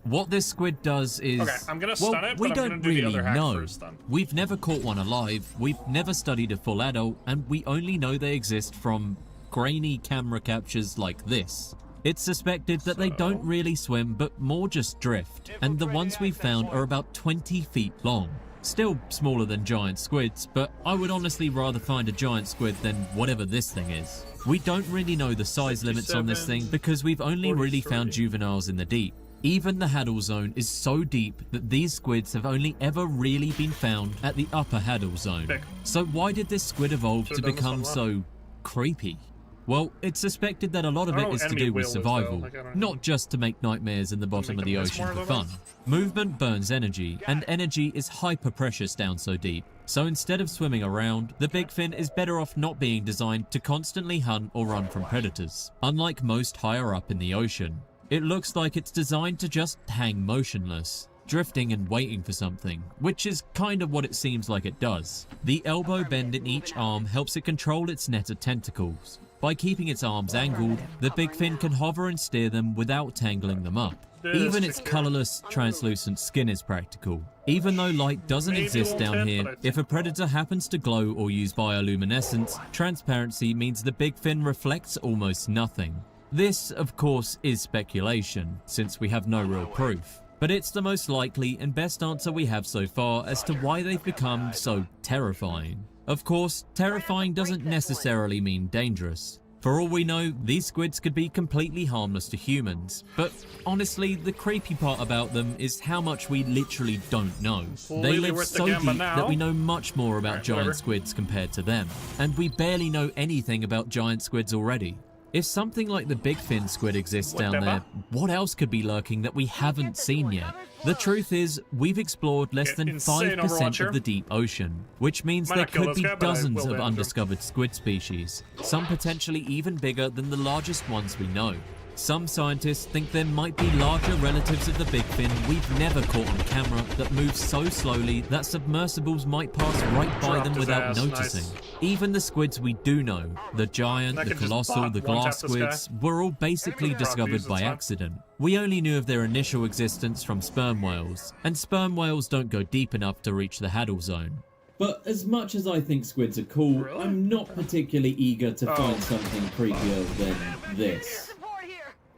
What this squid does is, I'm gonna stun it, but we I'm don't gonna do really the other hack know. first, then. We've never caught one alive, we've never studied a full adult, and we only know they exist from grainy camera captures like this. It's suspected that they don't really swim, but more just drift, and the ones we've found are about 20 feet long. Still smaller than giant squids, but I would honestly rather find a giant squid than whatever this thing is. We don't really know the size limits on this thing because we've only really found juveniles in the deep. Even the Hadal zone is so deep that these squids have only ever really been found at the upper Hadal zone. So why did this squid evolve to become so creepy? Well, it's suspected that a lot of it is to do with survival, not just to make nightmares in the bottom of the ocean for fun. Movement burns energy, and energy is hyper precious down so deep. So instead of swimming around, the big fin is better off not being designed to constantly hunt or run from predators. Unlike most higher up in the ocean, it looks like it's designed to just hang motionless, drifting and waiting for something, which is kind of what it seems like it does. The elbow bend in each arm helps it control its net of tentacles. By keeping its arms angled, the big fin can hover and steer them without tangling them up. Even its colorless, translucent skin is practical. Even though light doesn't exist down here, if a predator happens to glow or use bioluminescence, transparency means the big fin reflects almost nothing. This, of course, is speculation, since we have no real proof. But it's the most likely and best answer we have so far as to why they've become so terrifying. Of course, terrifying doesn't necessarily mean dangerous. For all we know, these squids could be completely harmless to humans. But honestly, the creepy part about them is how much we literally don't know. They live so deep that we know much more about giant squids compared to them. And we barely know anything about giant squids already. If something like the big fin squid exists down there, what else could be lurking that we haven't seen yet? The truth is, we've explored less than 5% of the deep ocean, which means there could be dozens of undiscovered squid species, some potentially even bigger than the largest ones we know. Some scientists think there might be larger relatives of the big fin we've never caught on camera that move so slowly that submersibles might pass right by them without noticing. Even the squids we do know, the giant, the colossal, the glass squids, were all basically discovered by accident. We only knew of their initial existence from sperm whales, and sperm whales don't go deep enough to reach the Haddle Zone. But as much as I think squids are cool, I'm not particularly eager to find something creepier than this.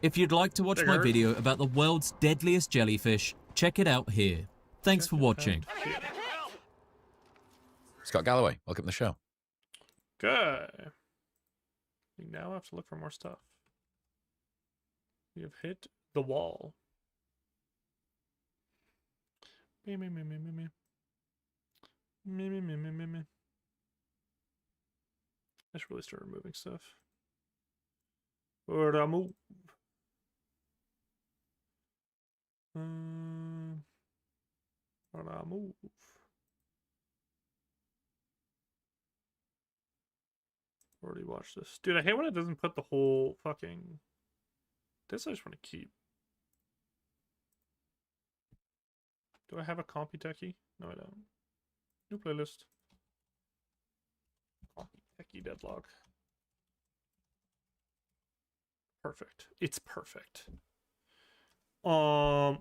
If you'd like to watch my video about the world's deadliest jellyfish, check it out here. Thanks for watching. Scott Galloway, welcome to the show. Good. We now have to look for more stuff. We have hit the wall. Me. I should really start removing stuff. Remove. Remove. Already watched this. Dude, I hate when it doesn't put the whole fucking... This I just want to keep. Do I have a Computechie? No, I don't. New playlist. Computechie Deadlock. Perfect. It's perfect. Oh,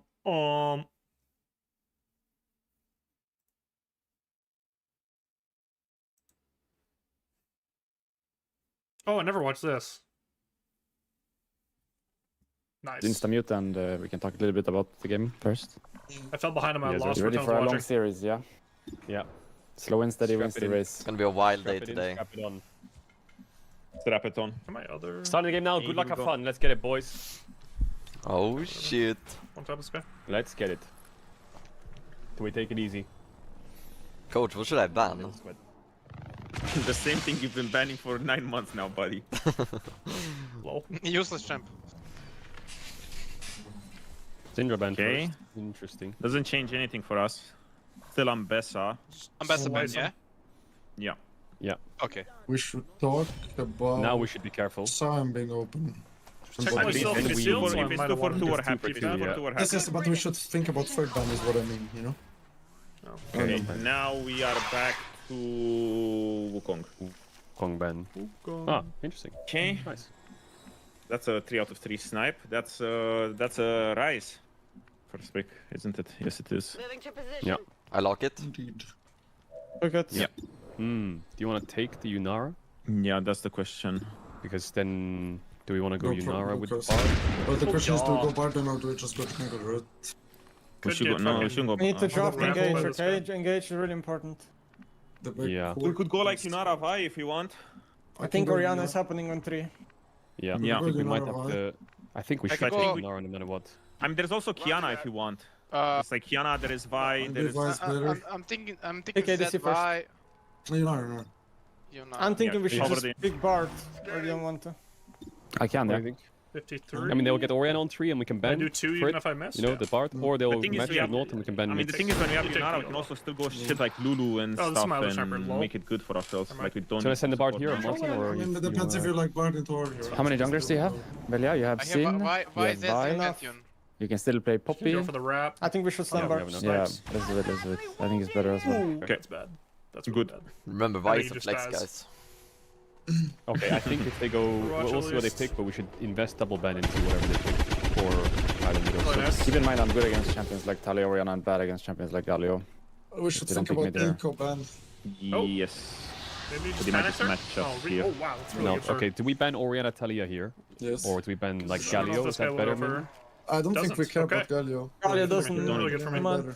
I never watched this. Nice. Insta-mute and we can talk a little bit about the game first. I fell behind him. I lost. Ready for a long series, yeah? Yeah. Slow and steady wins the race. It's gonna be a wild day today. Strap it on. Strap it on. My other... Starting the game now. Good luck, have fun. Let's get it, boys. Oh shit. On top of this guy. Let's get it. Can we take it easy? Coach, what should I ban? The same thing you've been banning for 9 months now, buddy. Lol. Useless champ. Syndra ban Okay. first. Interesting. Doesn't change anything for us. Still Ambessa. Ambessa ban, yeah? Yeah. Yeah. Okay. We should talk about... Now we should be careful. Sign being open. Check myself if it's sealed, so I might have wanted we're to happy. Yes, but we should think about third ban is what I mean, you know? Okay, now we are back to Wukong. Wukong ban. Ah, interesting. Okay. Nice. That's a 3 out of 3 snipe. That's a rise. First pick, isn't it? Yes, it is. Yeah. I lock it. Indeed. Okay. Yeah. Do you want to take the Yunara? Yeah, that's the question. Because then, do we want to go Yunara with the because- Bard? But the question is, do we go Barden or do we just go Tangle Road? We should go. No, we shouldn't go. We need to draft Rampage, engage, okay? Engage is really important. Yeah. We could go like Yunara Vi if you want. I think Oriana is happening on 3. Yeah. Yeah. I think we might Yunara have Vi. to... I think we I should could go go- Yunara no matter what. I mean, there's also Kiana if you want. It's like Kiana, there is Vi, there is... I'm thinking Okay, Zed DC first. by... Yunara. I'm thinking we should Yeah. just pick Bard, or you don't want to. I can, What yeah. do you think? 53. I mean, they'll get Oriana on 3 and we can I ban do 2 for even it, if I miss. you know, the Bard, or they'll thing is match we the have- North and we can ban I mean, the mid. thing is when we have You take Yunara, we the can other. also still go shit like Lulu and Oh, this is stuff my other sniper, and lol. make it good for ourselves. Like we don't... Should I send the Bard support here or them. Martin, or I mean, you it depends if wanna- you like Barden or Warrior. How many junglers do you have? Belia, you have I Sin, have you why have Zed and Vi, Neptune? you can still play Poppy. Go for the wrap. I think we should stand Yeah, Bard. we have Yeah, enough. let's do it, let's do it. I think it's better as well. Okay, that's bad. That's really Good. bad. Remember, I think Vice he of just flex, dies. guys. Okay, I think if they go, we'll see what they pick, but we should invest double ban into whatever they pick, or either middle. Play nice. Keep in mind, I'm good against champions like Talia Oriana and bad against champions like Galio. We should Didn't think pick about mid there. Eco ban. Yes. Maybe just Pretty much panic just there? match up Oh, here. oh wow, that's really No, good for... okay, do we ban Oriana Talia here? Yes. Or do we ban like I don't know if Galio? this Is guy that will better go for- maybe? I don't think we Doesn't. care Okay. about Galio. Galio doesn't. Really good for me. Better.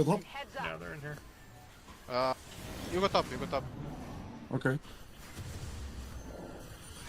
got top. Yeah, they're in here. You go top, you go top. Okay.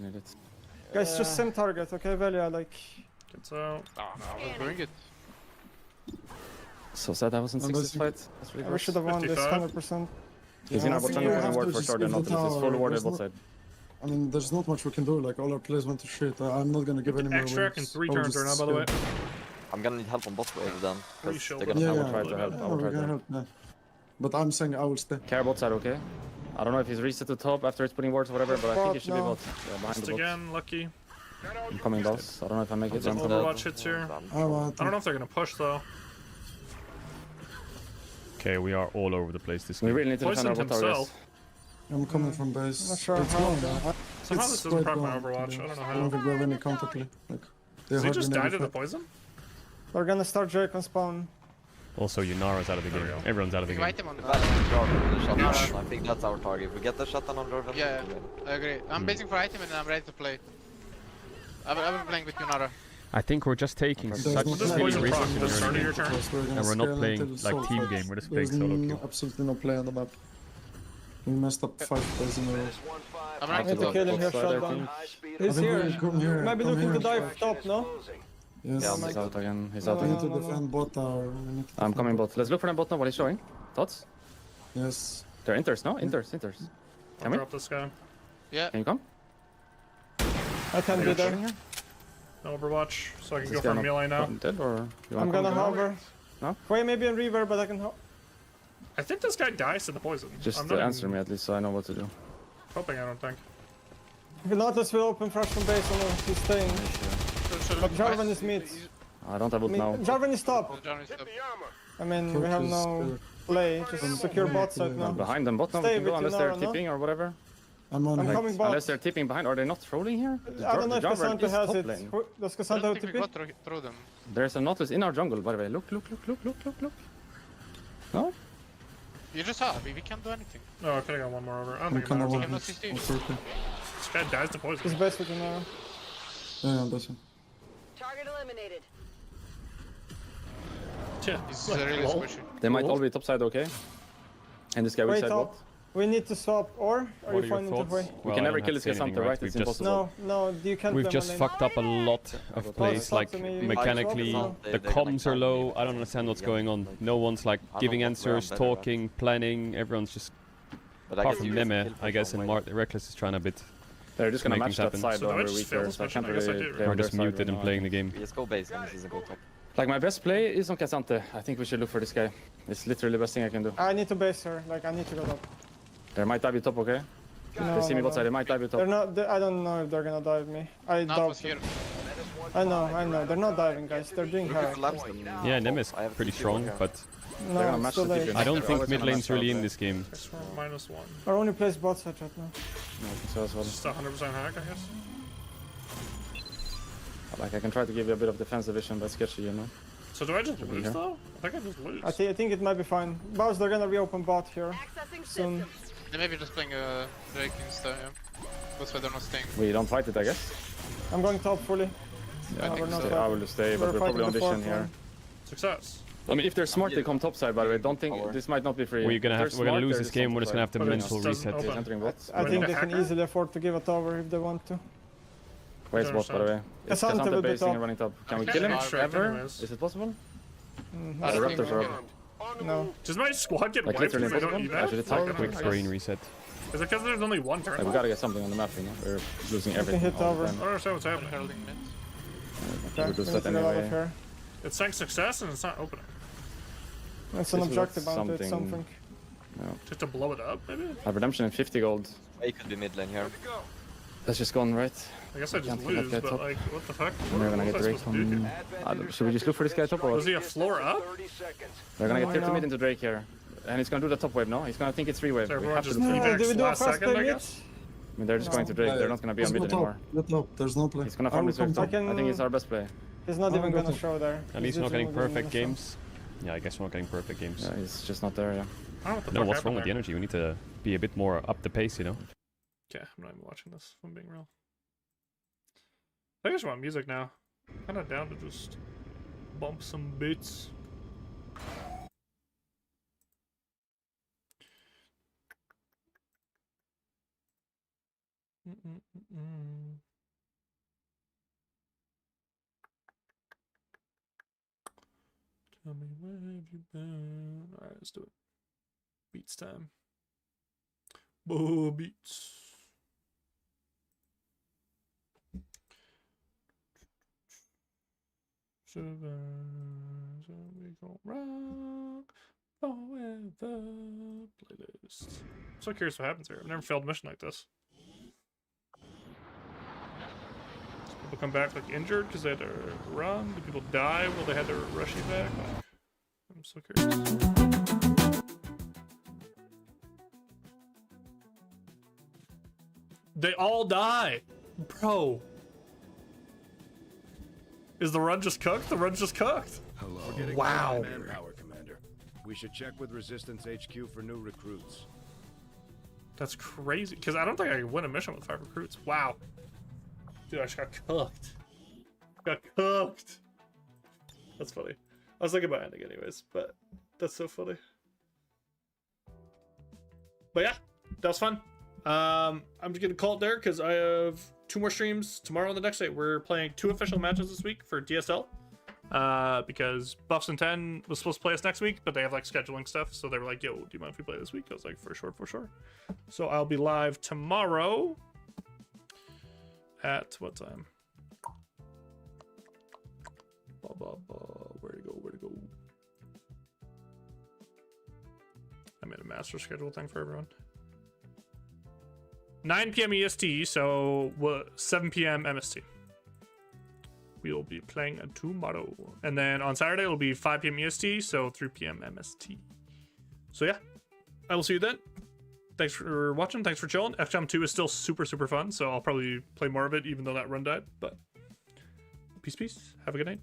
I need it. Guys, just same target, okay? Velia, like... It's out. Oh, no, I was doing it. So sad I wasn't 6 this fight. We should have won this 55. 100%. He's in our bot side, opening ward for sure. They're not. It's full warded bot side. I mean, there's not much we can do. Like, all our plays went to shit. I'm not gonna give any more Extract in waves. 3 I'll turns just right now, by the way. I'm gonna need help on bot wave then. 'cause shield. they're gonna I will try to help. I will try to help. Yeah. But I'm saying I will stay. Care bot side, okay? I don't know if he's reset to top after it's putting wards or whatever, but I think he should be bot. Yeah, behind Just the bot. again, lucky. I'm coming boss. I don't know if I make it. Some Overwatch hits here. I don't know if they're gonna push though. Okay, we are all over the place this We game. really need to defend our bot towers. I'm coming from base. Not sure It's how. going. Somehow this doesn't quite proc my going, Overwatch. to be I don't know honest. how. I don't think we have any counter play. Like, Does he just die to the poison? We're gonna start Drake on spawn. Also, Yunara's out of the game. Everyone's out of the game. Invite him on the shutdown. I think that's our target. If we get the shutdown on Jordan. Yeah, I agree. I'm basing for item and I'm ready to play. I will be playing with Yunara. I think we're just taking such silly risks in early game. And we're not playing like team game, we're just playing solo queue. Absolutely no play on the map. We messed up 5 plays in a row. I'm I ready need to to go. kill him here, shutdown. He's here. Maybe looking to dive top, no? Yes. Yeah, he's out again. He's out We need again. to defend bot tower. I'm coming bot. Let's look for them bot now. What he's showing. Thoughts? Yes. They're inters, no? Inters. I'll drop this guy. Yeah. Can you come? I can't be there. No Overwatch, so I can Is go this for guy melee now. not dead, or you I'm wanna gonna come? hover. No? Wait, maybe on reverb, but I can hover. I think this guy dies to the poison. Just I'm not answer even me at least, so I know what to do. hoping, I don't think. Nautilus will open fresh from base, although he's staying. But Jarvan is mid. I don't have ult now. Jarvan is top. I mean, we have no play, just secure bot side now. Behind them bot now, we Stay can go with unless they're Yunara, no? tipping or whatever. I'm on I'm it. coming bot. Unless they're tipping behind, are they not trolling here? I don't know if Jarvan Cassandra is has top it. lane. Does I Cassandra don't have think we TP? got through them. There's a Nautilus in our jungle, by the way. Look. No? You just saw, we can't do anything. Oh, I could've got one more over. I don't I'm think it kinda matters. one. Not 16. It's okay. This guy dies to poison. He's base with Yunara. Yeah, that's it. Target eliminated. Yeah, This is a really squishy. They might all be topside, okay? And this guy will Wait, side top. bot. We need to swap, or are you finding the way? We can never kill this Cassandra, right? It's impossible. No, you can't. We've blame just my lane. fucked up a lot of plays, talk like to me. mechanically, They- the they're gonna comms are low, I don't understand what's going on. No one's like I giving don't know where I'm answers, better at. talking, planning, everyone's just, But I apart guess from you guys Neme, kill I guess, from and like- Reckless is trying a bit They're just gonna make match things that happen. side So when do I we're just fail weaker, this so I mission? can't I guess I really did, play right? Or on their just side muted right and now. playing the game. We just go base and season go top. Like my best play is on Cassante. I think we should look for this guy. It's literally the best thing I can do. I need to base her. Like, I need to go top. There might dive you top, okay? They see me bot side, they might dive you top. They're not. I don't know if they're gonna dive me. I Not doubt was here. it. I know. They're not diving, guys. They're doing We could hack. collapse them. Yeah, Neme is I have pretty to strong, see but They're No, gonna it's match too the late. TP. I don't They're think always mid gonna lane's match really out in there. this game. -1. Our only plays bot side right now. No, I think so as well. Just 100% hack, I guess. Like I can try to give you a bit of defensive vision, but sketchy, you know. So do I just lose here. though? I think I just lose. I think it might be fine. Bows, they're gonna reopen bot here soon. They may be just playing Drake instead, yeah. That's why they're not staying. We don't fight it, I guess. I'm going top fully. I No, think we're not so. I will stay, but We're we're probably on fighting the vision fourth here. one. Success. I mean, if they're smart, they come topside. By the way, don't think this might not be free. We're If gonna they're we're gonna smart, lose they're this game. We're just gonna have to But it mental just doesn't reset. open. He's entering bot. I think the they can hacker? easily afford to give a tower if they want to. Where's bot, by the way? It's Cassandra Cassandra will be basing top. and running top. Can we can't kill him extract ever? anyways. Is it possible? I The don't think Raptors are we up. can. No. Does my squad get Like wiped literally because they don't impossible? evac? Actually, Like, top Quick screen reset. Is it because there's only one turn? Like, we gotta get something on the map, you know. We're losing can everything. hit all the over. I time. don't understand what's happening. Heralding mid. Okay, We'll do we that need to get out of anyway. here. It's saying success and it's not opening. It's an This objective was bounty, it's something- something. No. Just to blow it up, maybe? I have redemption in 50 gold. He could be mid lane here. That's just gone, right? I guess I just Can't forget lose, that but top. like, what the fuck? And they're What gonna was get I Drake supposed to do from... here? Should we just look for this guy top or Was what? he a floor up? They're gonna No, get I tipped know. mid into Drake here. And he's gonna do the top wave, no? He's gonna think it's 3-wave. So We everyone have to just look for him. evacs Did we do a last fast second, play I mid? guess? I mean, they're just going to Drake. They're not gonna be on mid anymore. Let up. There's no play. He's gonna I farm will this wave come top. top. I think it's our best play. He's not Oh, even got gonna it. show there. At least we're not literally getting gonna perfect show. games. Yeah, I guess we're not getting perfect games. Yeah, he's just not there, yeah. I don't know what the No, fuck what's wrong happened with the there. energy? We need to be a bit more up the pace, you know? Yeah, I'm not even watching this, if I'm being real. I think I just want music now. Kinda down to just bump some beats. Tell me where have you been? Alright, let's do it. Beats time. Beats. So we gon' rock forever. Playlist. So curious what happens here. I've never failed a mission like this. Do people come back like injured because they had to run? Do people die while they had to rush you back? Like, I'm so curious. They all die, bro. Is the run just cooked? The run's just cooked. Hello. Wow. Manpower, Commander. We should check with Resistance HQ for new recruits. That's crazy. Because I don't think I can win a mission with 5 recruits. Wow. Dude, I just got cooked. Got cooked. That's funny. I was thinking about ending anyways, but that's so funny. But yeah, that was fun. I'm just gonna call it there because I have 2 more streams tomorrow on the next day. We're playing 2 official matches this week for DSL. Because Buffs and 10 was supposed to play us next week, but they have like scheduling stuff, so they were like, yo, do you mind if we play this week? I was like, for sure. So I'll be live tomorrow at what time? Where to go? I made a master schedule thing for everyone. 9 p.m. EST, so 7 p.m. MST. We'll be playing tomorrow. And then on Saturday, it'll be 5 p.m. EST, so 3 p.m. MST. So yeah, I will see you then. Thanks for watching. Thanks for chilling. XCOM 2 is still super fun, so I'll probably play more of it, even though that run died. But peace. Have a good night.